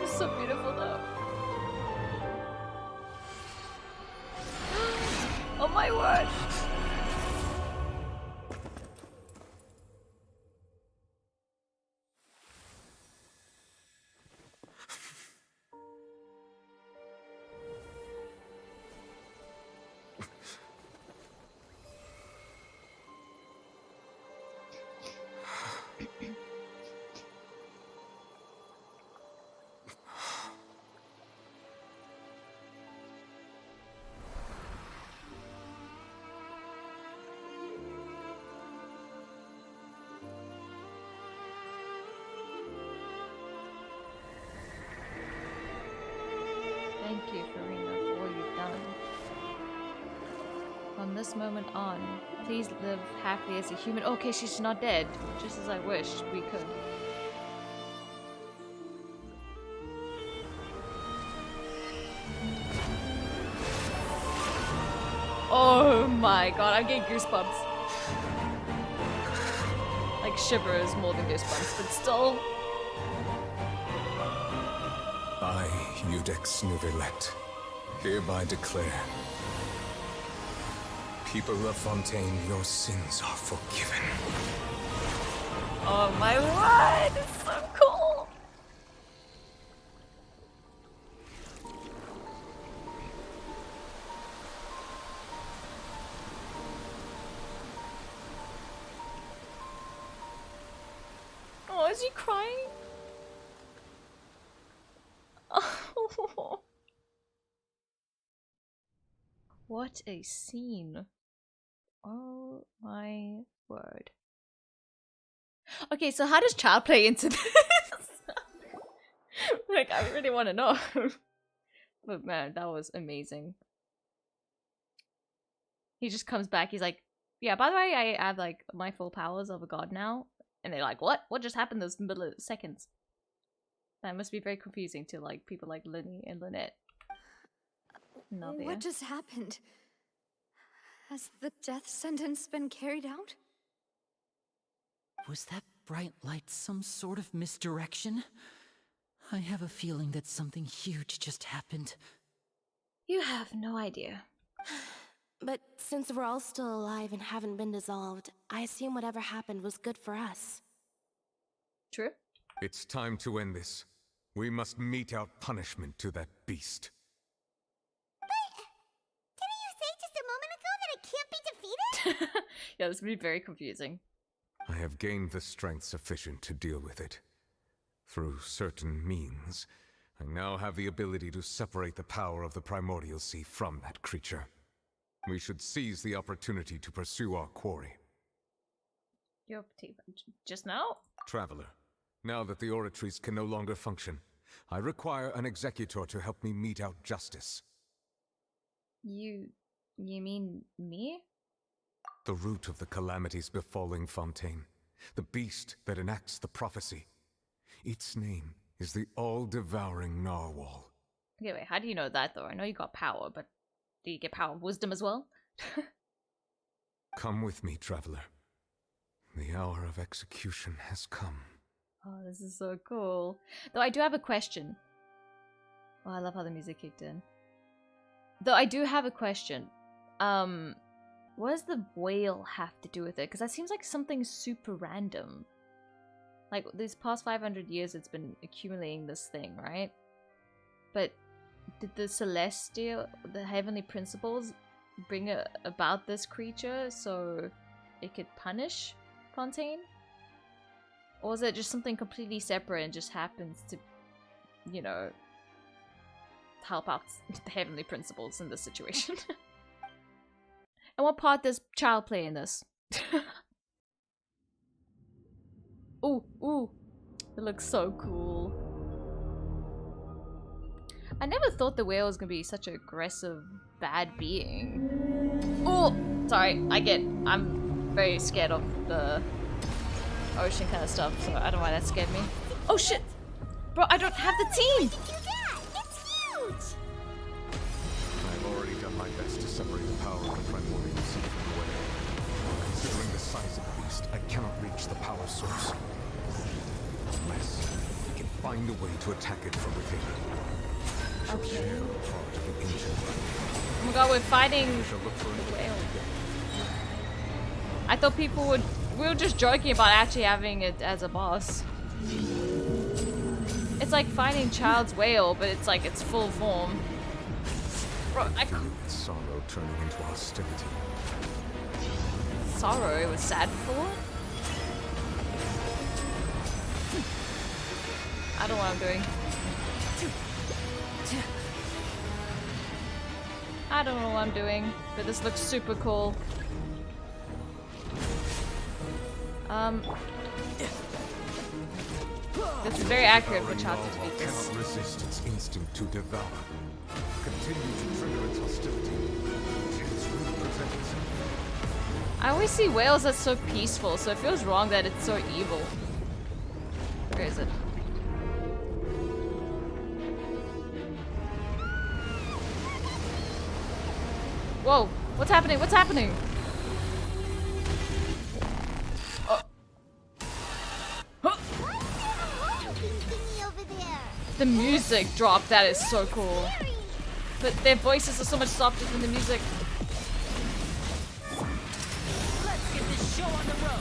It's so beautiful though. Oh my word. Thank you, Furina, for all you've done. From this moment on, please live happily as a human. Okay, she's not dead, just as I wished we could. Oh my god, I'm getting goosebumps. Like shivers more than goosebumps, but still. I, Iudex Neuvillette, hereby declare, people of Fontaine, your sins are forgiven. Oh my word, it's so cool! What a scene. Oh my word. Okay, so how does child play into this? Like, I really want to know. But man, that was amazing. He just comes back, he's like, yeah, by the way, I have like my full powers of a god now. And they're like, what? What just happened those milliseconds? That must be very confusing to like people like Linny and Lynette. Navia. What just happened? Has the death sentence been carried out? Was that bright light some sort of misdirection? I have a feeling that something huge just happened. You have no idea. But since we're all still alive and haven't been dissolved, I assume whatever happened was good for us. True. It's time to end this. We must mete out punishment to that beast. Didn't you say just a moment ago that it can't be defeated? Yeah, this would be very confusing. I have gained the strength sufficient to deal with it. Through certain means, I now have the ability to separate the power of the Primordial Sea from that creature. We should seize the opportunity to pursue our quarry. Your just now? Traveler, now that the oratories can no longer function, I require an executor to help me mete out justice. You mean me? The root of the calamities befalling Fontaine, the beast that enacts the prophecy. Its name is the all-devouring narwhal. Okay, wait, how do you know that though? I know you got power, but do you get power of wisdom as well? Come with me, traveler. The hour of execution has come. Oh, this is so cool. Though I do have a question. Oh, I love how the music kicked in. Though I do have a question. What does the whale have to do with it? Because that seems like something super random. Like, these past 500 years it's been accumulating this thing, right? But did the celestial, the heavenly principles bring about this creature so it could punish Fontaine? Or is it just something completely separate and just happens to, you know, help out the heavenly principles in this situation? And what part does child play in this? Ooh, ooh. It looks so cool. I never thought the whale was gonna be such an aggressive, bad being. Oh, sorry. I'm very scared of the ocean kind of stuff, so I don't know why that scared me. Oh shit! Bro, I don't have the team! I've already done my best to separate the power of the Primordial Sea from the whale. Considering the size of the beast, I cannot reach the power source. Unless we can find a way to attack it from within. Okay. Share a part of the ancient Oh my god, we're fighting the whale. I thought people would... We were just joking about actually having it as a boss. It's like fighting Child's whale, but it's like its full form. Bro, I can't... Sorrow turning into hostility. Sorrow? It was sad before? I don't know what I'm doing. I don't know what I'm doing, but this looks super cool. This is very accurate for Child to defeat this. Cannot resist its instinct to devour. Continue to trigger its hostility. Its will present itself. I always see whales as so peaceful, so it feels wrong that it's so evil. Where is it? Whoa! What's happening? What's happening? Oh. Huh. The music drop, that is so cool. But their voices are so much softer than the music.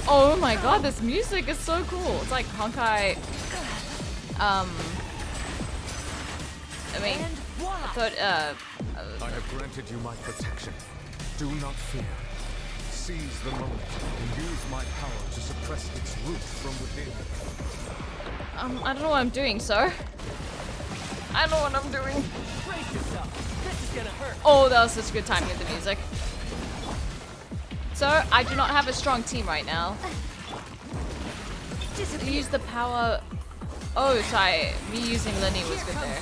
Oh my god, this music is so cool. It's like Honkai. I mean, I thought, I have granted you my protection. Do not fear. Seize the moment and use my power to suppress its roots from within. I don't know what I'm doing, sir. I don't know what I'm doing. Brace yourself. This is gonna hurt. Oh, that was such a good timing with the music. So, I do not have a strong team right now. Use the power... Oh, sorry. Me using Lenny was good there.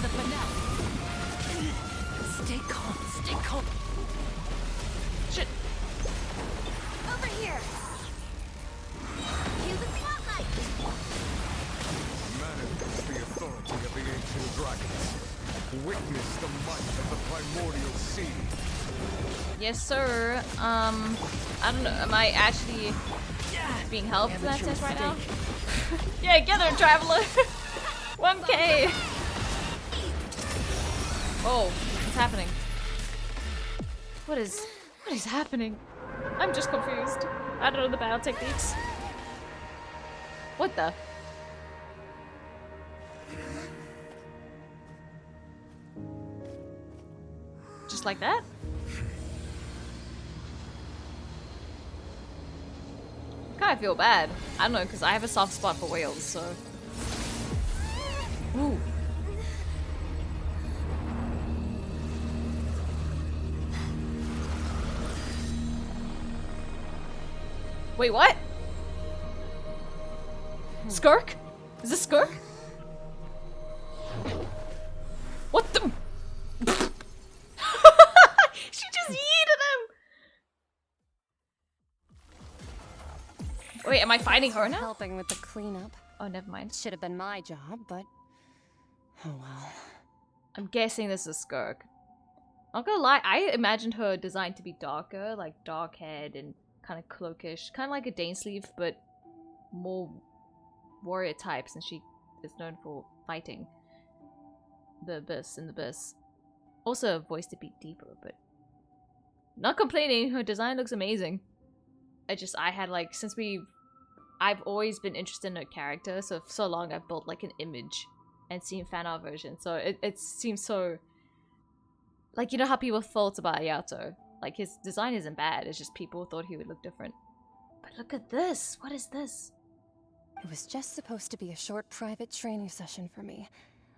Stay calm, stay calm. Shit. Over here. Cue the spotlight. Manifest the authority of the ancient dragons. Witness the might of the primordial sea. Yes, sir. I don't know. Am I actually being helped in that sense right now? Yeah, get her, traveler. 1K. Oh, what's happening? What is happening? I'm just confused. I don't know the battle techniques. What the? Just like that? I kind of feel bad. I don't know, because I have a soft spot for whales, so... Ooh. Wait, what? Skirk? Is this Skirk? What the? She just yeeted him! Wait, am I fighting her now? Helping with the cleanup. Oh, never mind. Should have been my job, but oh well. I'm guessing this is Skirk. Not gonna lie, I imagined her designed to be darker, like dark haired and kind of cloakish, kind of like a Dainsleeve, but more warrior type since she is known for fighting the abyss in the abyss. Also, a voice to be deeper, but not complaining. Her design looks amazing. I had like I've always been interested in her character, so for so long I've built like an image and seen fan art version. So it seems so like, you know how people thought about Yato. Like, his design isn't bad, it's just people thought he would look different. But look at this! What is this? It was just supposed to be a short private training session for me.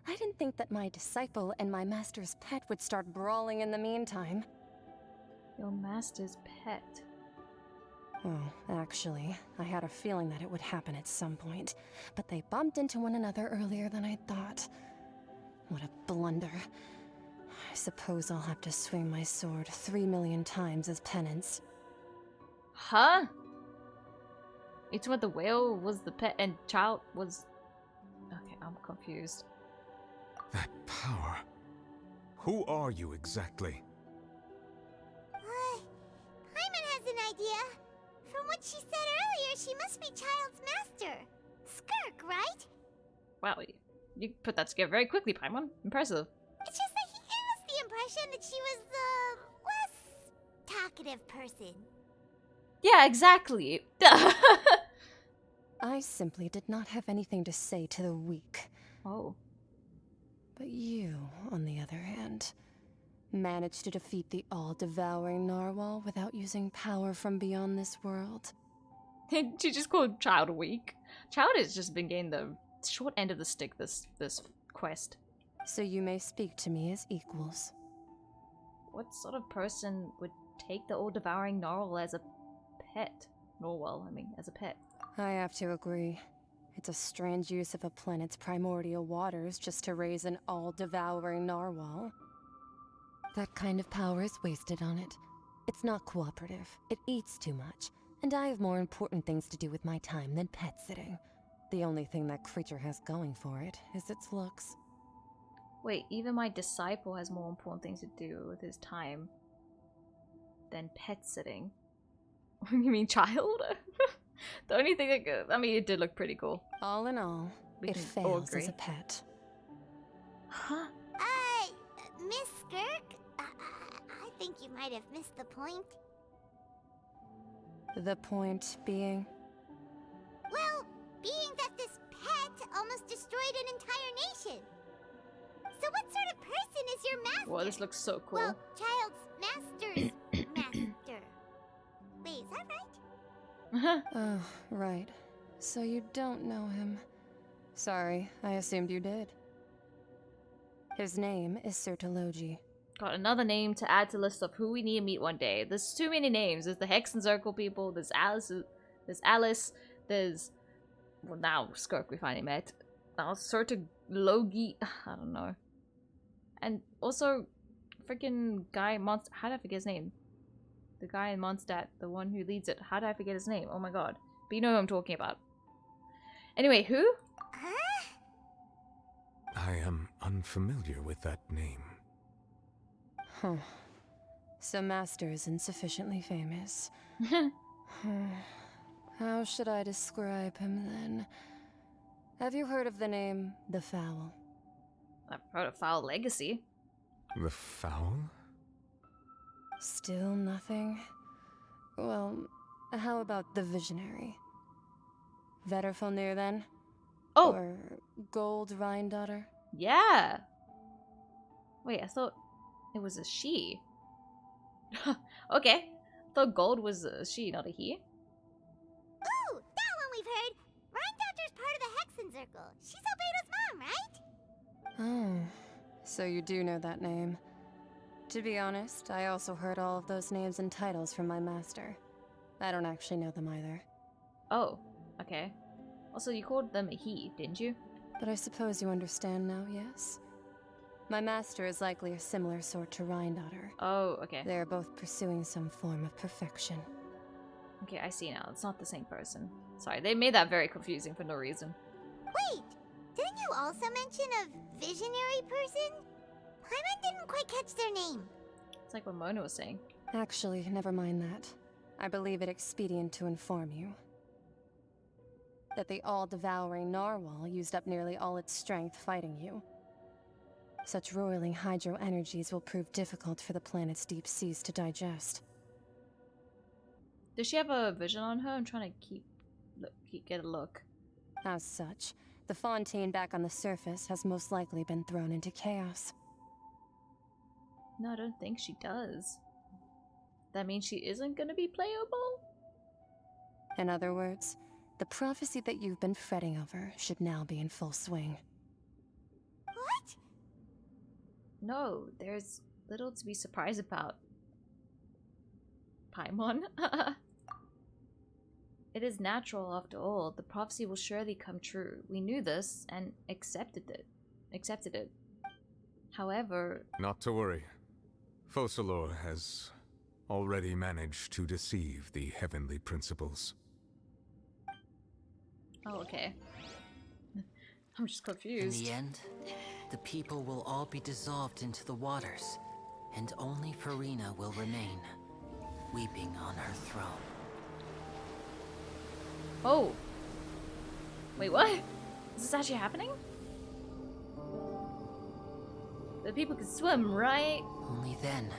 I didn't think that my disciple and my master's pet would start brawling in the meantime. Your master's pet? Oh, actually, I had a feeling that it would happen at some point, but they bumped into one another earlier than I thought. What a blunder. I suppose I'll have to swing my sword 3 million times as penance. Huh? It's what the whale was the pet and child was... Okay, I'm confused. That power. Who are you exactly? Paimon has an idea. From what she said earlier, she must be Child's master. Skirk, right? Wow, you put that together very quickly, Paimon. Impressive. It's just that he gave us the impression that she was the less talkative person. Yeah, exactly. I simply did not have anything to say to the weak. Oh. But you, on the other hand, managed to defeat the all-devouring narwhal without using power from beyond this world. She just called Child weak. Child has just been getting the short end of the stick this quest. So you may speak to me as equals. What sort of person would take the all-devouring narwhal as a pet? Narwhal, I mean, as a pet. I have to agree. It's a strange use of a planet's primordial waters just to raise an all-devouring narwhal. That kind of power is wasted on it. It's not cooperative. It eats too much. And I have more important things to do with my time than pet sitting. The only thing that creature has going for it is its looks. Wait, even my disciple has more important things to do with his time than pet sitting. You mean child? The only thing that I mean, it did look pretty cool. All in all, it fails as a pet. Huh? Miss Skirk? I think you might have missed the point. The point being? Well, being that this pet almost destroyed an entire nation. So what sort of person is your master? Well, this looks so cool. Well, Child's master's master. Wait, is that right? Oh, right. So you don't know him. Sorry, I assumed you did. His name is Sir Taloji. Got another name to add to the list of who we need to meet one day. There's too many names. There's the Hex and Circle people. There's Alice. There's well, now Skirk we finally met. Now sort of Logi. I don't know. And also, freaking guy Monst. How did I forget his name? The guy in Mondstadt, the one who leads it. How did I forget his name? Oh my god. But you know who I'm talking about. Anyway, who? I am unfamiliar with that name. Huh. So Master isn't sufficiently famous. How should I describe him then? Have you heard of the name The Foul? I've heard of Foul Legacy. The Foul? Still nothing? Well, how about the Visionary? Vetterfalnir then? Oh! Or Gold Rhine-daughter? Yeah! Wait, I thought it was a she. Okay. I thought Gold was a she, not a he. Ooh, that one we've heard. Rhine-daughter's part of the Hexen Circle. She's Albedo's mom, right? Oh, so you do know that name. To be honest, I also heard all of those names and titles from my master. I don't actually know them either. Oh, okay. Also, you called them a he, didn't you? But I suppose you understand now, yes? My master is likely a similar sort to Rhine-daughter. Oh, okay. They are both pursuing some form of perfection. Okay, I see now. It's not the same person. Sorry, they made that very confusing for no reason. Wait, didn't you also mention a visionary person? Paimon didn't quite catch their name. It's like what Mona was saying. Actually, never mind that. I believe it expedient to inform you that the all-devouring narwhal used up nearly all its strength fighting you. Such roiling hydro energies will prove difficult for the planet's deep seas to digest. Does she have a vision on her? I'm trying to get a look. As such, the Fontaine back on the surface has most likely been thrown into chaos. No, I don't think she does. That means she isn't gonna be playable? In other words, the prophecy that you've been fretting over should now be in full swing. What? No, there's little to be surprised about. Paimon? It is natural after all. The prophecy will surely come true. We knew this and accepted it. However... Not to worry. Focalor has already managed to deceive the heavenly principles. Oh, okay. I'm just confused. In the end, the people will all be dissolved into the waters, and only Furina will remain, weeping on her throne. Oh! Wait, what? Is this actually happening? The people can swim, right? Only then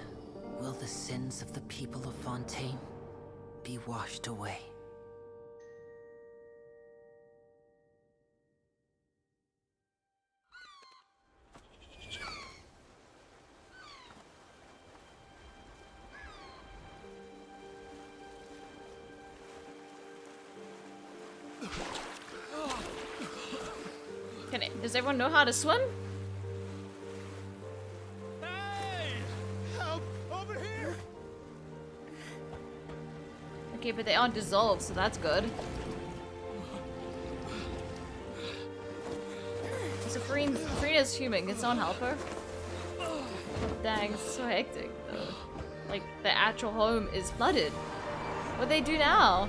will the sins of the people of Fontaine be washed away. Does everyone know how to swim? Hey! Help! Over here! Okay, but they aren't dissolved, so that's good. So Furina's human. Can someone help her? Dang, it's so hectic though. Like, the actual home is flooded. What do they do now?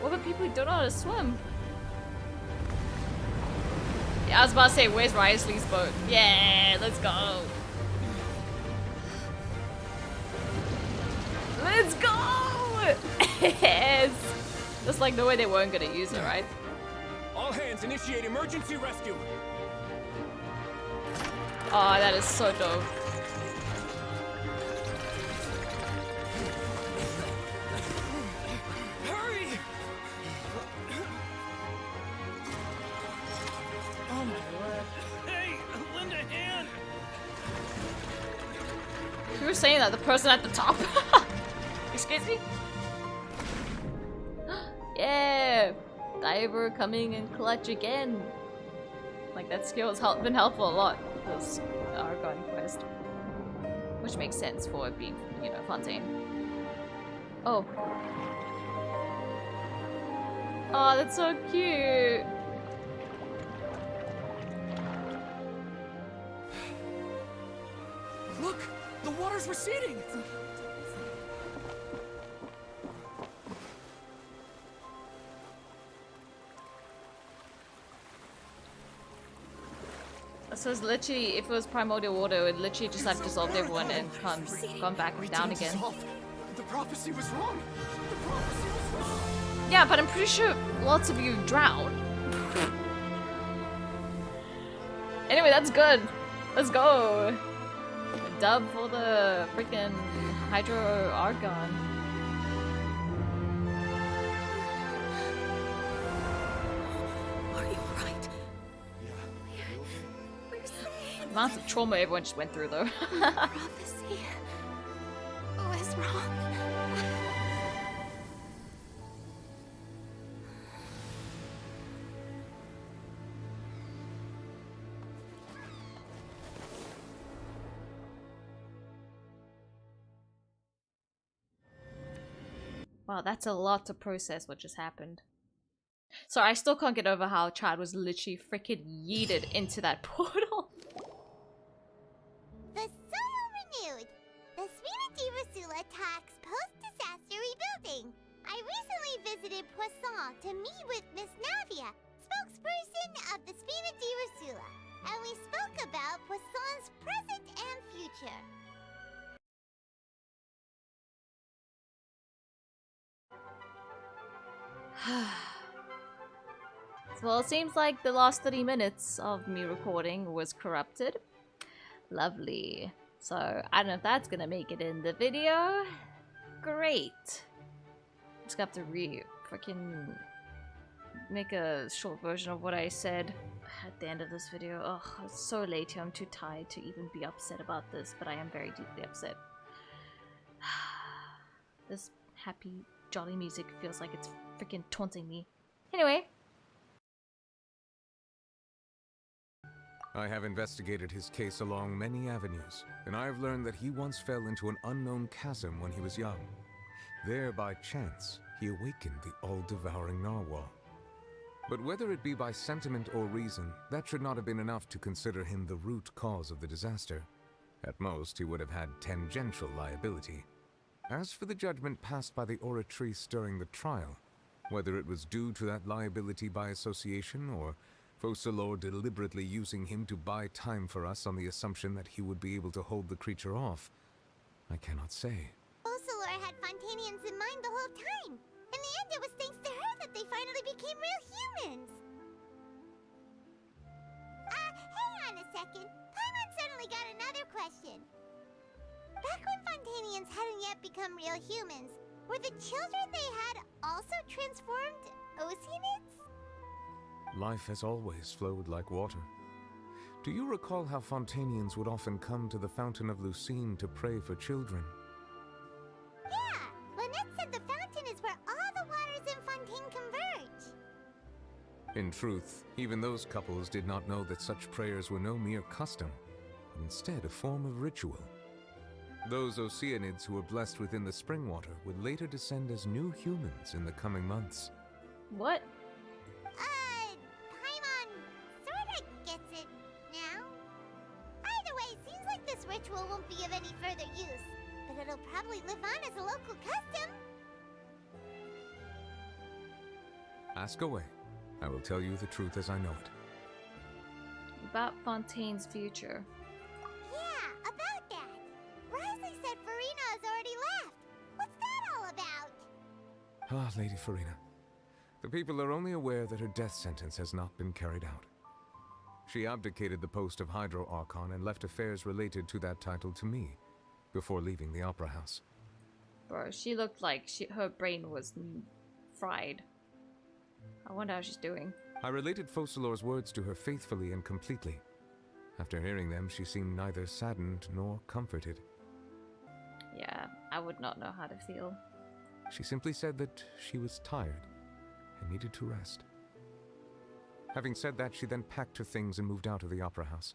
What about people who don't know how to swim? Yeah, I was about to say, where's Riosley's boat? Yeah, let's go. Let's go! Yes! Just like the way they weren't gonna use it, right? All hands initiate emergency rescue. Oh, that is so dope. Hurry! Oh my word. Hey, lend a hand! You were saying that, the person at the top. Excuse me? Yeah! Diver coming in clutch again. Like, that skill has been helpful a lot. this Archon Quest. Which makes sense for it being, you know, Fontaine. Oh. Oh, that's so cute! Look! The water's receding! So it's literally, if it was primordial water, it would literally just like dissolved everyone and gone back down again. The prophecy was wrong! The prophecy was wrong! Yeah, but I'm pretty sure lots of you drowned. Anyway, that's good. Let's go. A dub for the freaking Hydro Argon. Are you alright? Amounts of trauma everyone just went through, though. Prophecy. What was wrong? Wow, that's a lot to process what just happened. So I still can't get over how Chad was literally freaking yeeted into that portal. The soil renewed. The Spina di Rosula talks post-disaster rebuilding. I recently visited Poisson to meet with Miss Navia, spokesperson of the Spina di Rosula, and we spoke about Poisson's present and future. Well, it seems like the last 30 minutes of me recording was corrupted. Lovely. So, I don't know if that's gonna make it in the video. Great. Just have to freaking make a short version of what I said at the end of this video. Ugh, it's so late here. I'm too tired to even be upset about this, but I am very deeply upset. This happy, jolly music feels like it's freaking taunting me. Anyway. I have investigated his case along many avenues, and I have learned that he once fell into an unknown chasm when he was young. There, by chance, he awakened the all-devouring narwhal. But whether it be by sentiment or reason, that should not have been enough to consider him the root cause of the disaster. At most, he would have had tangential liability. As for the judgment passed by the oratrice during the trial, whether it was due to that liability by association or Focalor deliberately using him to buy time for us on the assumption that he would be able to hold the creature off, I cannot say. Focalor had Fontanians in mind the whole time. In the end, it was thanks to her that they finally became real humans. Hang on a second. Paimon suddenly got another question. Back when Fontanians hadn't yet become real humans, were the children they had also transformed Oceanids? Life has always flowed like water. Do you recall how Fontanians would often come to the Fountain of Lucine to pray for children? Yeah! Lynette said the fountain is where all the waters in Fontaine converge. In truth, even those couples did not know that such prayers were no mere custom, but instead a form of ritual. Those Oceanids who were blessed within the spring water would later descend as new humans in the coming months. What? Paimon sorta gets it now. Either way, it seems like this ritual won't be of any further use, but it'll probably live on as a local custom. Ask away. I will tell you the truth as I know it. About Fontaine's future. Yeah, about that. Risley said Furina has already left. What's that all about? Ah, Lady Furina. The people are only aware that her death sentence has not been carried out. She abdicated the post of Hydro Archon and left affairs related to that title to me, before leaving the Opera House. Bro, she looked like her brain was fried. I wonder how she's doing. I related Focalor's words to her faithfully and completely. After hearing them, she seemed neither saddened nor comforted. Yeah, I would not know how to feel. She simply said that she was tired and needed to rest. Having said that, she then packed her things and moved out of the Opera House.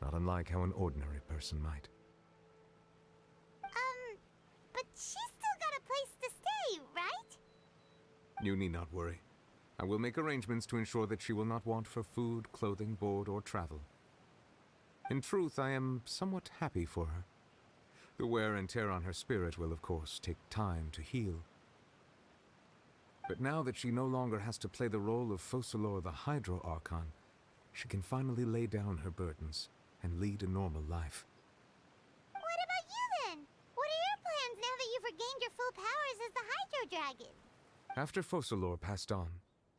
not unlike how an ordinary person might. But she's still got a place to stay, right? You need not worry. I will make arrangements to ensure that she will not want for food, clothing, board, or travel. In truth, I am somewhat happy for her. The wear and tear on her spirit will, of course, take time to heal. But now that she no longer has to play the role of Focalor the Hydro Archon, she can finally lay down her burdens and lead a normal life. What about you then? What are your plans now that you've regained your full powers as the Hydro Dragon? After Focalor passed on,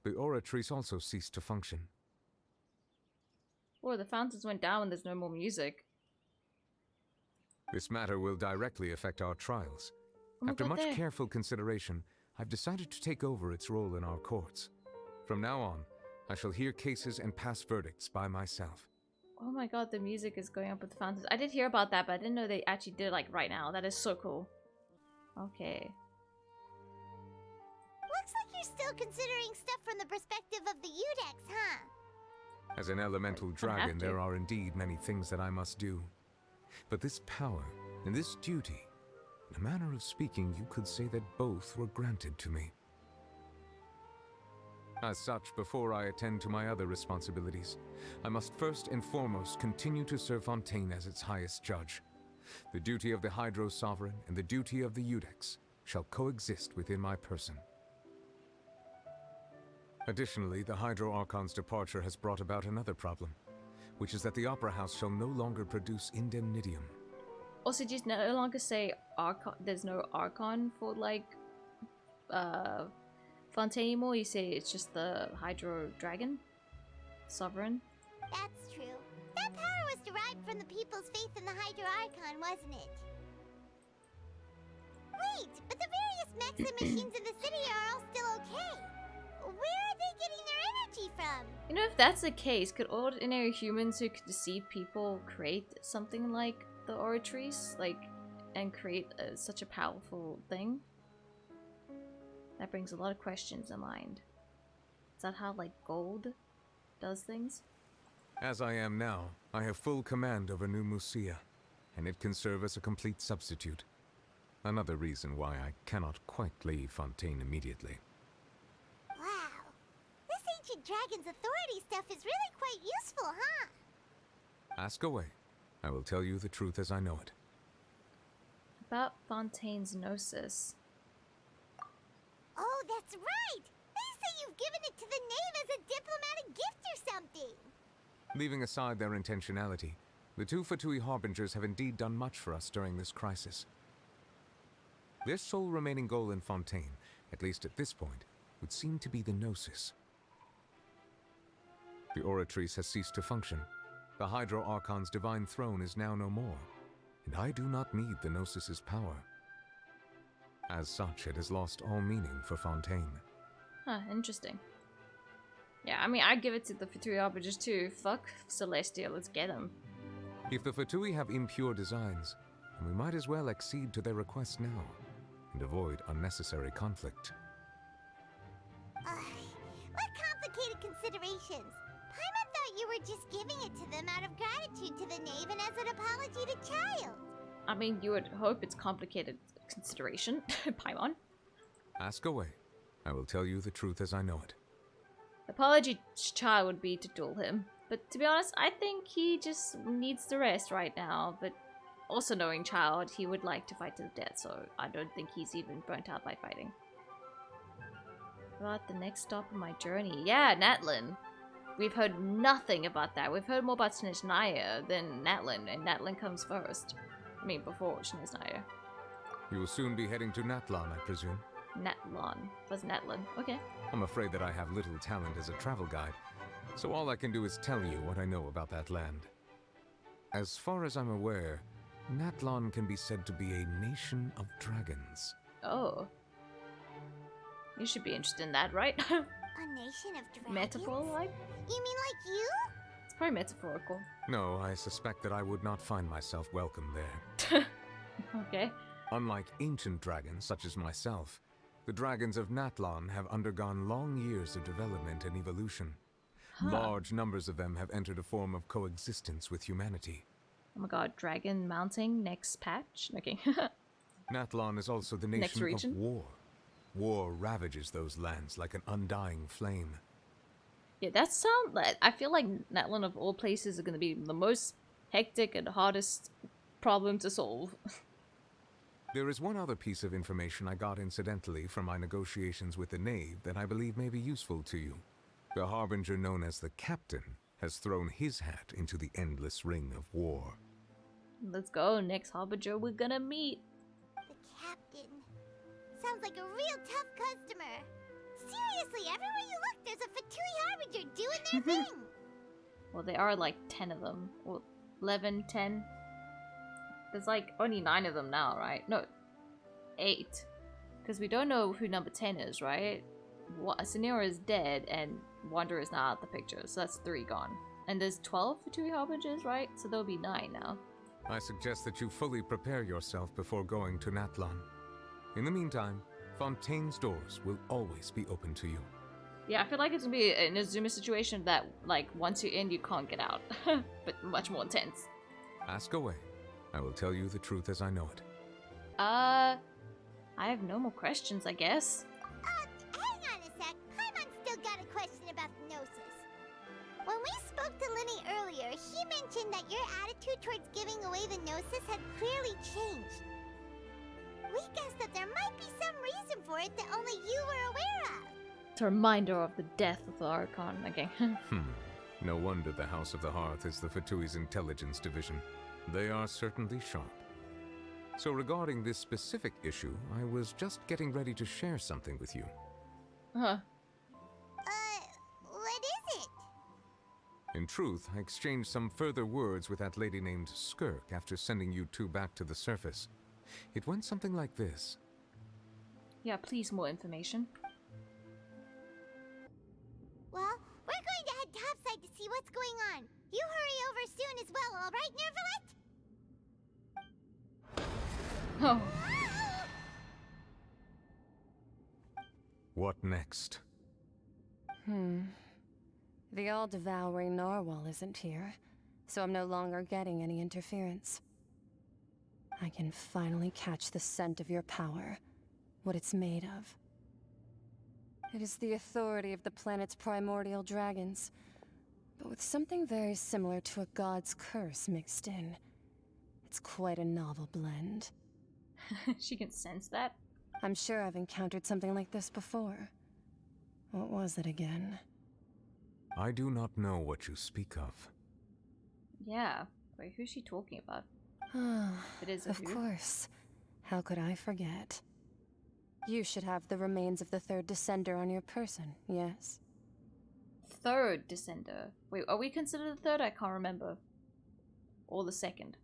the Oratrice also ceased to function. Or the fountains went down when there's no more music. This matter will directly affect our trials. After much careful consideration, I've decided to take over its role in our courts. From now on, I shall hear cases and pass verdicts by myself. Oh my god, the music is going up with the fountains. I did hear about that, but I didn't know they actually did it like right now. That is so cool. Okay. Looks like you're still considering stuff from the perspective of the Udex, huh? As an elemental dragon, there are indeed many things that I must do. But this power and this duty, in a manner of speaking, you could say that both were granted to me. As such, before I attend to my other responsibilities, I must first and foremost continue to serve Fontaine as its highest judge. The duty of the Hydro Sovereign and the duty of the Udex shall coexist within my person. Additionally, the Hydro Archon's departure has brought about another problem, which is that the Opera House shall no longer produce indemnitium. Also, just no longer say Archon. There's no Archon for like Fontaine anymore. You say it's just the Hydro Dragon Sovereign. That's true. That power was derived from the people's faith in the Hydro Archon, wasn't it? Wait, but the various Maxim machines in the city are all still okay. Where are they getting their energy from? You know, if that's the case, could ordinary humans who could deceive people create something like the Oratrice, like, and create such a powerful thing? That brings a lot of questions in mind. Is that how, like, gold does things? As I am now, I have full command over New Musia, and it can serve as a complete substitute. Another reason why I cannot quite leave Fontaine immediately. Wow. This ancient dragon's authority stuff is really quite useful, huh? Ask away. I will tell you the truth as I know it. About Fontaine's Gnosis. Oh, that's right! They say you've given it to the knave as a diplomatic gift or something! Leaving aside their intentionality, the two Fatui Harbingers have indeed done much for us during this crisis. Their sole remaining goal in Fontaine, at least at this point, would seem to be the Gnosis. The Oratrice has ceased to function. The Hydro Archon's divine throne is now no more, and I do not need the Gnosis's power. As such, it has lost all meaning for Fontaine. Huh, interesting. Yeah, I mean, I'd give it to the Fatui Harbingers too. Fuck Celestia, let's get them. If the Fatui have impure designs, then we might as well accede to their request now, and avoid unnecessary conflict. What complicated considerations! Paimon thought you were just giving it to them out of gratitude to the knave and as an apology to Child. I mean, you would hope it's complicated consideration, Paimon. Ask away. I will tell you the truth as I know it. Apology to Child would be to duel him, but to be honest, I think he just needs the rest right now, but also knowing Child, he would like to fight to the death, so I don't think he's even burnt out by fighting. About the next stop on my journey. Yeah, Natlin. We've heard nothing about that. We've heard more about Snezhnaya than Natlin, and Natlin comes first. I mean, before Snezhnaya. You will soon be heading to Natlan, I presume. Natlon. Was Natlin. Okay. I'm afraid that I have little talent as a travel guide, so all I can do is tell you what I know about that land. As far as I'm aware, Natlan can be said to be a nation of dragons. Oh. You should be interested in that, right? A nation of dragons? Metaphor-like? You mean like you? It's probably metaphorical. No, I suspect that I would not find myself welcome there. Okay. Unlike ancient dragons such as myself, the dragons of Natlan have undergone long years of development and evolution. Large numbers of them have entered a form of coexistence with humanity. Oh my god, dragon mounting next patch? Okay. Natlan is also the Next nation of region? war. War ravages those lands like an undying flame. Yeah, that sound. I feel like Natlan of all places are gonna be the most hectic and hardest problem to solve. There is one other piece of information I got incidentally from my negotiations with the Knave that I believe may be useful to you. The Harbinger known as the Captain has thrown his hat into the endless ring of war. Let's go, next Harbinger we're gonna meet. The Captain. Sounds like a real tough customer. Seriously, everywhere you look, there's a Fatui Harbinger doing their thing. Well, there are like 10 of them. Or 11, 10. There's like only 9 of them now, right? No, 8. Because we don't know who number 10 is, right? Sanira is dead and Wanderer is not out the picture, so that's 3 gone. And there's 12 Fatui Harbingers, right? So there'll be 9 now. I suggest that you fully prepare yourself before going to Natlan. In the meantime, Fontaine's doors will always be open to you. Yeah, I feel like it's gonna be an Azuma situation that, like, once you're in, you can't get out. But much more intense. Ask away. I will tell you the truth as I know it. I have no more questions, I guess. Hang on a sec. Paimon's still got a question about the Gnosis. When we spoke to Linny earlier, he mentioned that your attitude towards giving away the Gnosis had clearly changed. We guessed that there might be some reason for it that only you were aware of. It's a reminder of the death of the Archon. Okay. No wonder the House of the Hearth is the Fatui's intelligence division. They are certainly sharp. So regarding this specific issue, I was just getting ready to share something with you. Huh. What is it? In truth, I exchanged some further words with that lady named Skirk after sending you two back to the surface. It went something like this. Yeah, please, more information. Well, we're going to head topside to see what's going on. You hurry over soon as well, all right, Neuvillette? Oh. What next? The all-devouring narwhal isn't here, so I'm no longer getting any interference. I can finally catch the scent of your power, what it's made of. It is the authority of the planet's primordial dragons, but with something very similar to a god's curse mixed in. It's quite a novel blend. She can sense that? I'm sure I've encountered something like this before. What was it again? I do not know what you speak of. Yeah. Wait, who's she talking about? It is Of course. How could I forget? You should have the remains of the third descender on your person, yes? Third descender. Wait, are we considered the third? I can't remember. Or the second.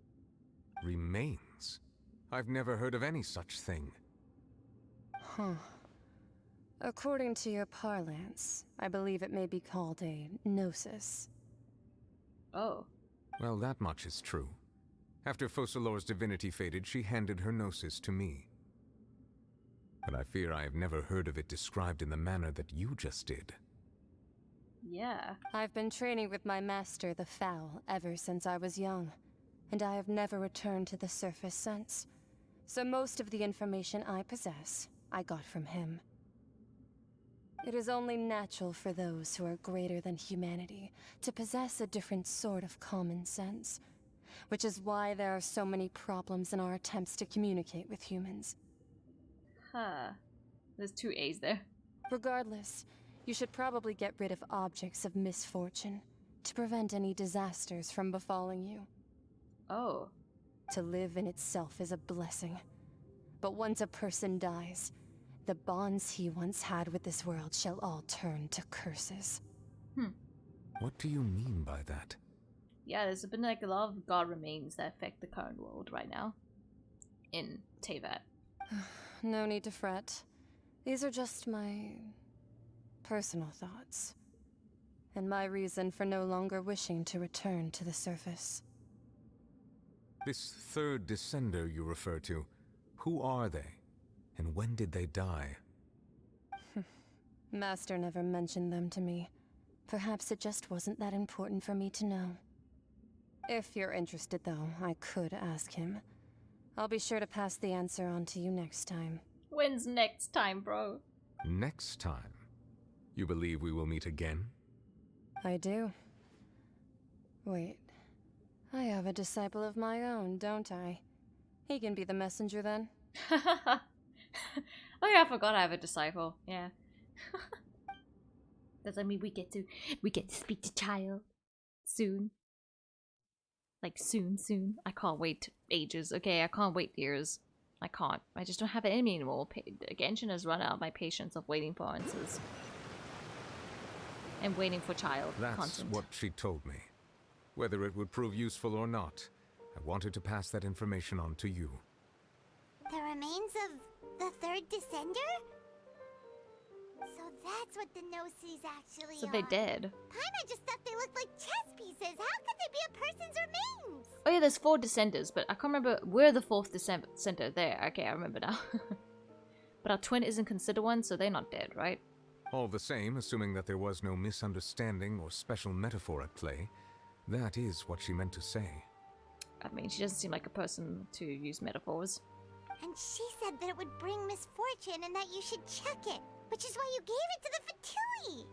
Remains? I've never heard of any such thing. According to your parlance, I believe it may be called a gnosis. Oh. Well, that much is true. After Focalor's divinity faded, she handed her gnosis to me. But I fear I have never heard of it described in the manner that you just did. Yeah. I've been training with my master, the Foul, ever since I was young, and I have never returned to the surface since. So most of the information I possess, I got from him. It is only natural for those who are greater than humanity to possess a different sort of common sense, which is why there are so many problems in our attempts to communicate with humans. Huh. There's 2 A's there. Regardless, you should probably get rid of objects of misfortune to prevent any disasters from befalling you. Oh. To live in itself is a blessing. But once a person dies, the bonds he once had with this world shall all turn to curses. What do you mean by that? Yeah, there's been like a lot of god remains that affect the current world right now. In Teyvat. No need to fret. These are just my personal thoughts. And my reason for no longer wishing to return to the surface. This third descender you refer to, who are they? And when did they die? Master never mentioned them to me. Perhaps it just wasn't that important for me to know. If you're interested, though, I could ask him. I'll be sure to pass the answer on to you next time. When's next time, bro? Next time? You believe we will meet again? I do. Wait. I have a disciple of my own, don't I? He can be the messenger then. Oh yeah, I forgot I have a disciple. Yeah. Does that mean we get to speak to child soon? Like soon. I can't wait ages. Okay, I can't wait years. I can't. I just don't have it in me anymore. Genshin has run out of my patience of waiting for answers. And waiting for child That's content. what she told me. Whether it would prove useful or not, I wanted to pass that information on to you. The remains of the third descender? So that's what the Gnosis actually So are. they did. Paimon just thought they looked like chess pieces. How could they be a person's remains? Oh yeah, there's 4 descenders, but I can't remember. We're the 4th descender. There, okay, I remember now. But our twin isn't considered one, so they're not dead, right? All the same, assuming that there was no misunderstanding or special metaphor at play, that is what she meant to say. I mean, she doesn't seem like a person to use metaphors. And she said that it would bring misfortune and that you should check it, which is why you gave it to the Fatui.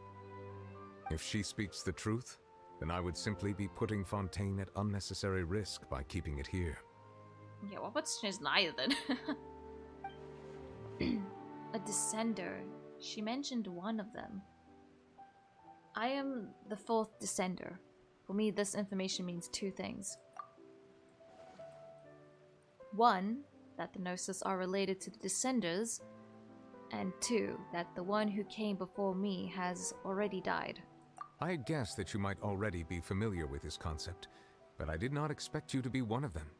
If she speaks the truth, then I would simply be putting Fontaine at unnecessary risk by keeping it here. Yeah, well, what's his neither then? A descender. She mentioned one of them. I am the 4th descender. For me, this information means 2 things. 1, that the Gnosis are related to the descenders, and 2, that the one who came before me has already died. I guessed that you might already be familiar with this concept, but I did not expect you to be one of them.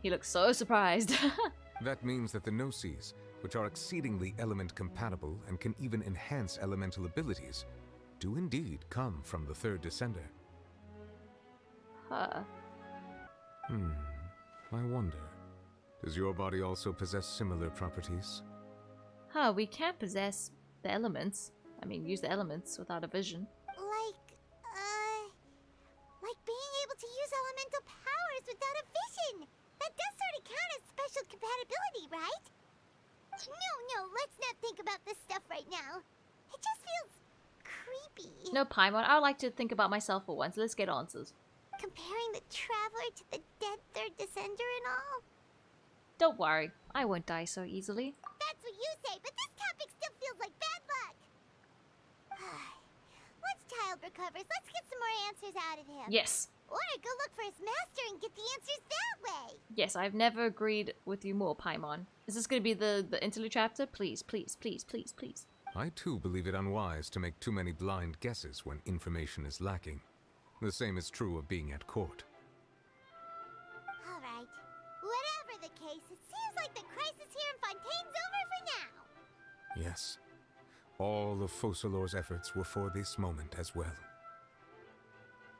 He looks so surprised. That means that the Gnosis, which are exceedingly element compatible and can even enhance elemental abilities, do indeed come from the 3rd descender. Huh. I wonder, does your body also possess similar properties? Huh, we can't possess the elements. I mean, use the elements without a vision. Like being able to use elemental powers without a vision. That does sort of count as special compatibility, right? No, let's not think about this stuff right now. It just feels creepy. No, Paimon, I would like to think about myself for once. Let's get answers. Comparing the Traveler to the dead 3rd descender and all? Don't worry, I won't die so easily. That's what you say, but this topic still feels like bad luck. Once Child recovers, let's get some more answers out of him. Yes. Or go look for his master and get the answers that way. Yes, I've never agreed with you more, Paimon. Is this going to be the interlude chapter? Please, please, please, please, please. I too believe it unwise to make too many blind guesses when information is lacking. The same is true of being at court. Alright. Whatever the case, it seems like the crisis here in Fontaine's over for now. Yes. All of Focalor's efforts were for this moment as well.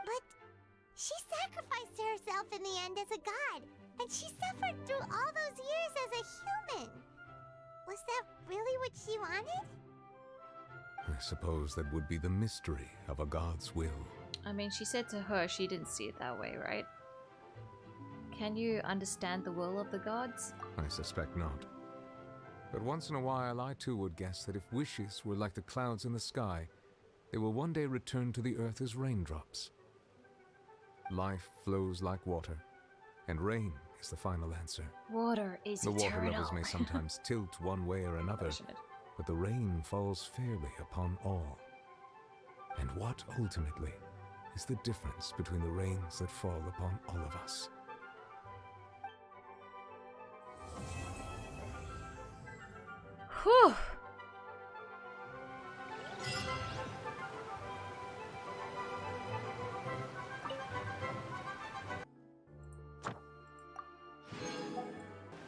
But she sacrificed herself in the end as a god, and she suffered through all those years as a human. Was that really what she wanted? I suppose that would be the mystery of a god's will. I mean, she said to her she didn't see it that way, right? Can you understand the will of the gods? I suspect not. But once in a while, I too would guess that if wishes were like the clouds in the sky, they will one day return to the earth as raindrops. Life flows like water, and rain is the final answer. Water is the eternal. water levels may sometimes tilt one way or another, but the rain falls fairly upon all. And what ultimately is the difference between the rains that fall upon all of us? Whew.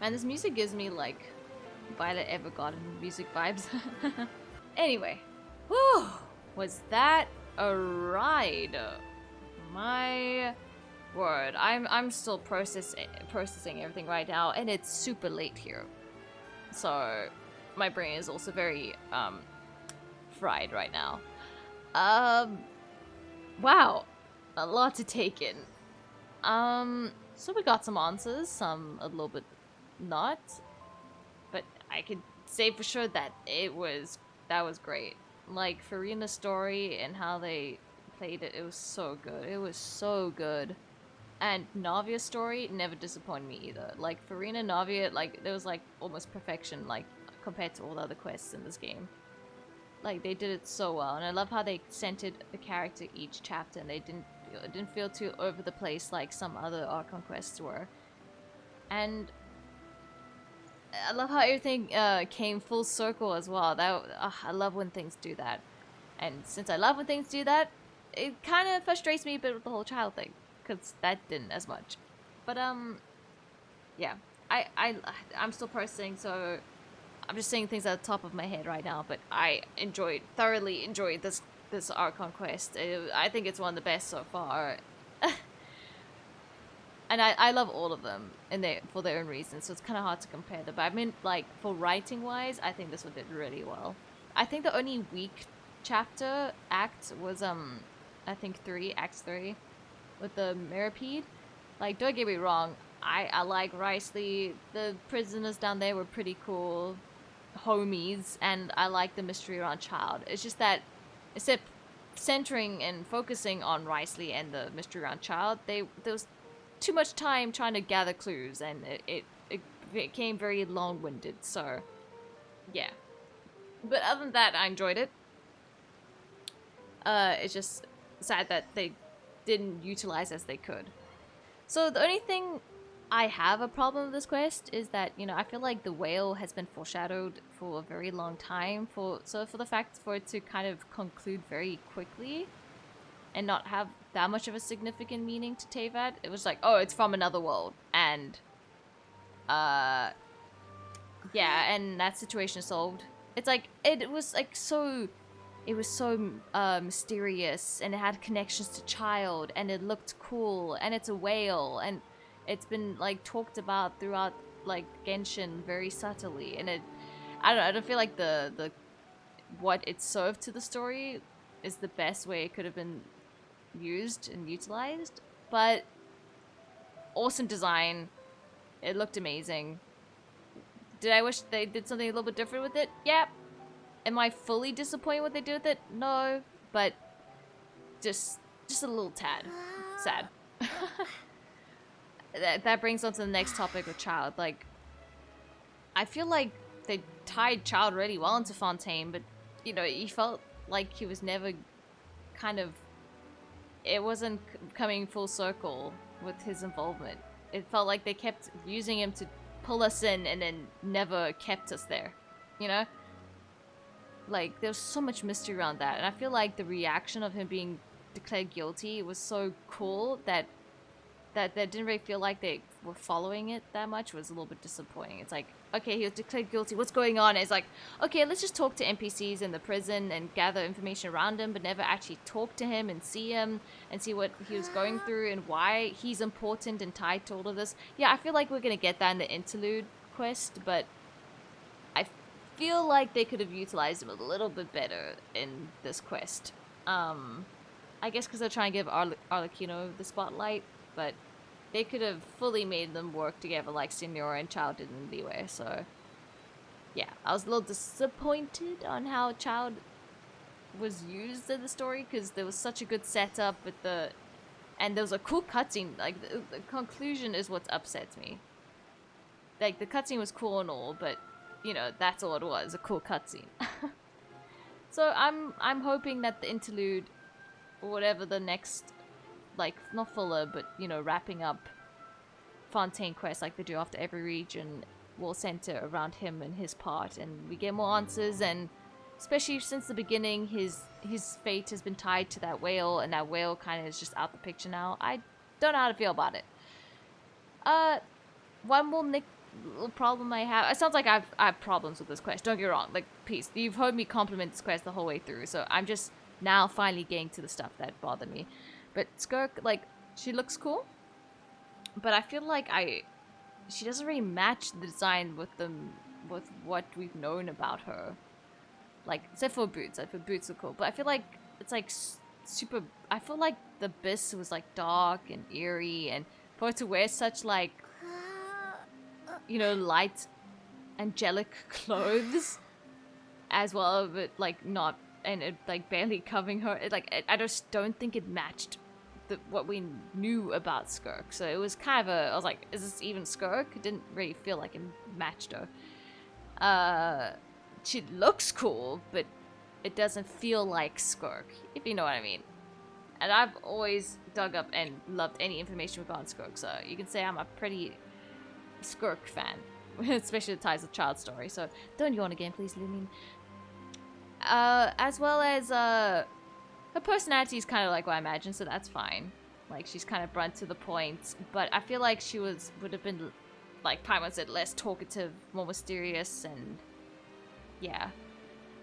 Man, this music gives me like Violet Evergarden music vibes. Anyway, whew, was that a ride? My word, I'm still processing everything right now, and it's super late here, so my brain is also very fried right now. Wow, a lot to take in. So we got some answers, some a little bit not, but I could say for sure that that was great. Like Furina's story and how they played it, it was so good. It was so good. And Navia's story never disappointed me either. Like Furina, Navia, like there was like almost perfection, like compared to all the other quests in this game. Like they did it so well, and I love how they centered the character each chapter, and it didn't feel too over the place like some other Archon quests were. And I love how everything came full circle as well. I love when things do that. And since I love when things do that, it kind of frustrates me a bit with the whole child thing, because that didn't as much. But yeah, I'm still processing, so I'm just saying things at the top of my head right now. But I thoroughly enjoyed this Archon quest. I think it's one of the best so far. And I love all of them for their own reasons, so it's kind of hard to compare them. But I mean, like, for writing-wise, I think this one did really well. I think the only weak act was, I think Act 3, with the Mirapede. Like, don't get me wrong, I like Riceley. The prisoners down there were pretty cool homies, and I like the mystery around Child. It's just that, except centering and focusing on Riceley and the mystery around Child, there was too much time trying to gather clues, and it became very long-winded, so yeah. But other than that, I enjoyed it. It's just sad that they didn't utilize as they could. So the only thing I have a problem with this quest is that, you know, I feel like the whale has been foreshadowed for a very long time, for the fact for it to kind of conclude very quickly and not have that much of a significant meaning to Teyvat. It was like, oh, it's from another world, and yeah, and that situation solved. It's like it was so mysterious, and it had connections to Child, and it looked cool, and it's a whale, and it's been like talked about throughout like Genshin very subtly, and I don't feel like the what it served to the story is the best way it could have been used and utilized. But awesome design, it looked amazing. Did I wish they did something a little bit different with it? Yeah. Am I fully disappointed what they did with it? No, but just a little tad sad. That brings on to the next topic with Child. Like, I feel like they tied Child really well into Fontaine, but you know, he felt like he was never kind of, it wasn't coming full circle with his involvement. It felt like they kept using him to pull us in and then never kept us there, you know? Like, there's so much mystery around that, and I feel like the reaction of him being declared guilty was so cool that didn't really feel like they were following it that much. Was a little bit disappointing. It's like, okay, he was declared guilty, what's going on? And it's like, okay, let's just talk to NPCs in the prison and gather information around him, but never actually talk to him and see him and see what he was going through and why he's important and tied to all of this. Yeah, I feel like we're gonna get that in the interlude quest, but I feel like they could have utilized him a little bit better in this quest. I guess because they're trying to give Arlecchino the spotlight, but they could have fully made them work together like Signora and Child did in Leeway. So yeah, I was a little disappointed on how Child was used in the story, because there was such a good setup with and there was a cool cutscene. Like, the conclusion is what upsets me. Like, the cutscene was cool and all, but you know, that's all it was, a cool cutscene. So I'm hoping that the interlude, or whatever the next, like, not fuller, but, you know, wrapping up Fontaine quest like they do after every region, will center around him and his part, and we get more answers. And especially since the beginning, his fate has been tied to that whale, and that whale kind of is just out the picture now. I don't know how to feel about it. One more little problem I have. It sounds like I have problems with this quest. Don't get me wrong. Like, peace. You've heard me compliment this quest the whole way through, so I'm just now finally getting to the stuff that bothered me. But Skirk, like, she looks cool, but I feel like she doesn't really match the design with what we've known about her. Like, except for boots. I feel boots are cool, but I feel like it's like super. I feel like the abyss was like dark and eerie, and for her to wear such like, you know, light, angelic clothes, as well, but like not, and it like barely covering her. It, like I just don't think it matched what we knew about Skirk. So it was kind of a. I was like, is this even Skirk? It didn't really feel like it matched her. She looks cool, but it doesn't feel like Skirk, if you know what I mean. And I've always dug up and loved any information regarding Skirk, so you can say I'm a pretty Skirk fan, especially the ties of child story. So don't yawn again, please, Lumin. As well as her personality is kind of like what I imagined, so that's fine. Like she's kind of blunt to the point, but I feel like she would have been, like Paimon said, less talkative, more mysterious, and yeah.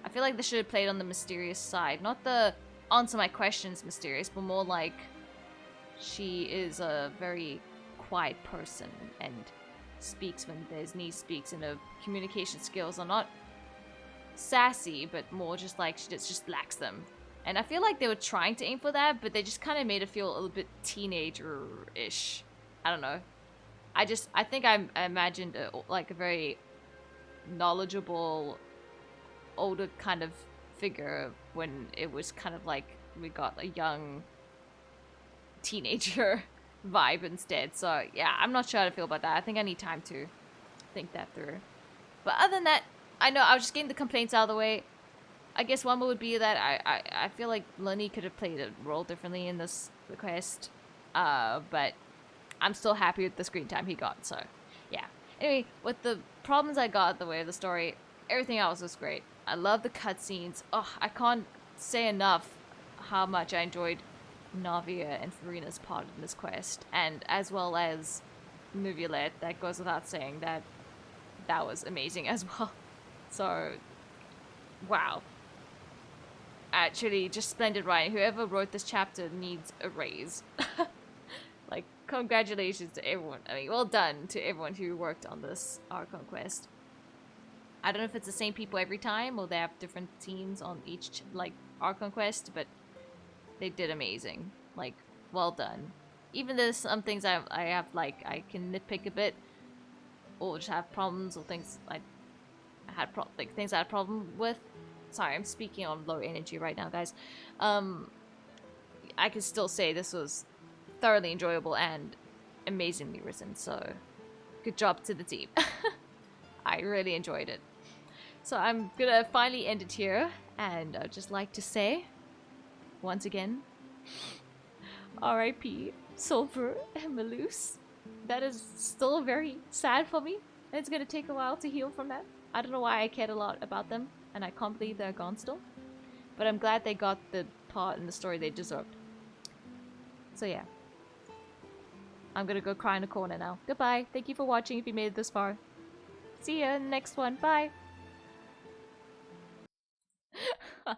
I feel like they should have played on the mysterious side. Not the answer my questions mysterious, but more like she is a very quiet person and speaks when there's need, speaks, and her communication skills are not sassy, but more just like she just lacks them. And I feel like they were trying to aim for that, but they just kind of made it feel a little bit teenager-ish. I don't know. I think I imagined like a very knowledgeable, older kind of figure when it was kind of like we got a young teenager vibe instead. So yeah, I'm not sure how to feel about that. I think I need time to think that through. But other than that, I know I was just getting the complaints out of the way. I guess one would be that I feel like Lenny could have played a role differently in this quest, but I'm still happy with the screen time he got, so yeah. Anyway, with the problems I got at the way of the story, everything else was great. I love the cutscenes. Oh, I can't say enough how much I enjoyed Navia and Furina's part in this quest, and as well as Neuvillette. That goes without saying that was amazing as well. So, wow. Actually, just splendid writing. Whoever wrote this chapter needs a raise. Like, congratulations to everyone. I mean, well done to everyone who worked on this Archon Quest. I don't know if it's the same people every time, or they have different teams on each, like, Archon Quest, but they did amazing. Like, well done. Even there's some things I have, like, I can nitpick a bit, or just have problems, or things I had things I had problem with. Sorry, I'm speaking on low energy right now, guys. I can still say this was thoroughly enjoyable and amazingly written, so good job to the team. I really enjoyed it. So I'm gonna finally end it here, and I'd just like to say, once again, R.I.P. Sulfur and Malus. That is still very sad for me, and it's gonna take a while to heal from that. I don't know why I cared a lot about them, and I can't believe they're gone still. But I'm glad they got the part in the story they deserved. So yeah. I'm gonna go cry in a corner now. Goodbye. Thank you for watching if you made it this far. See ya in the next one. Bye. I'm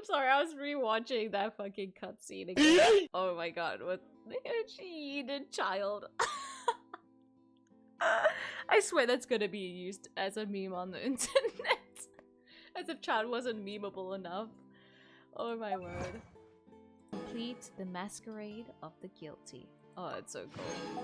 sorry, I was rewatching that fucking cutscene again. Oh my god, what she did, child. I swear that's gonna be used as a meme on the internet. As if child wasn't memeable enough. Oh my word. Complete the masquerade of the guilty. Oh, it's so cool.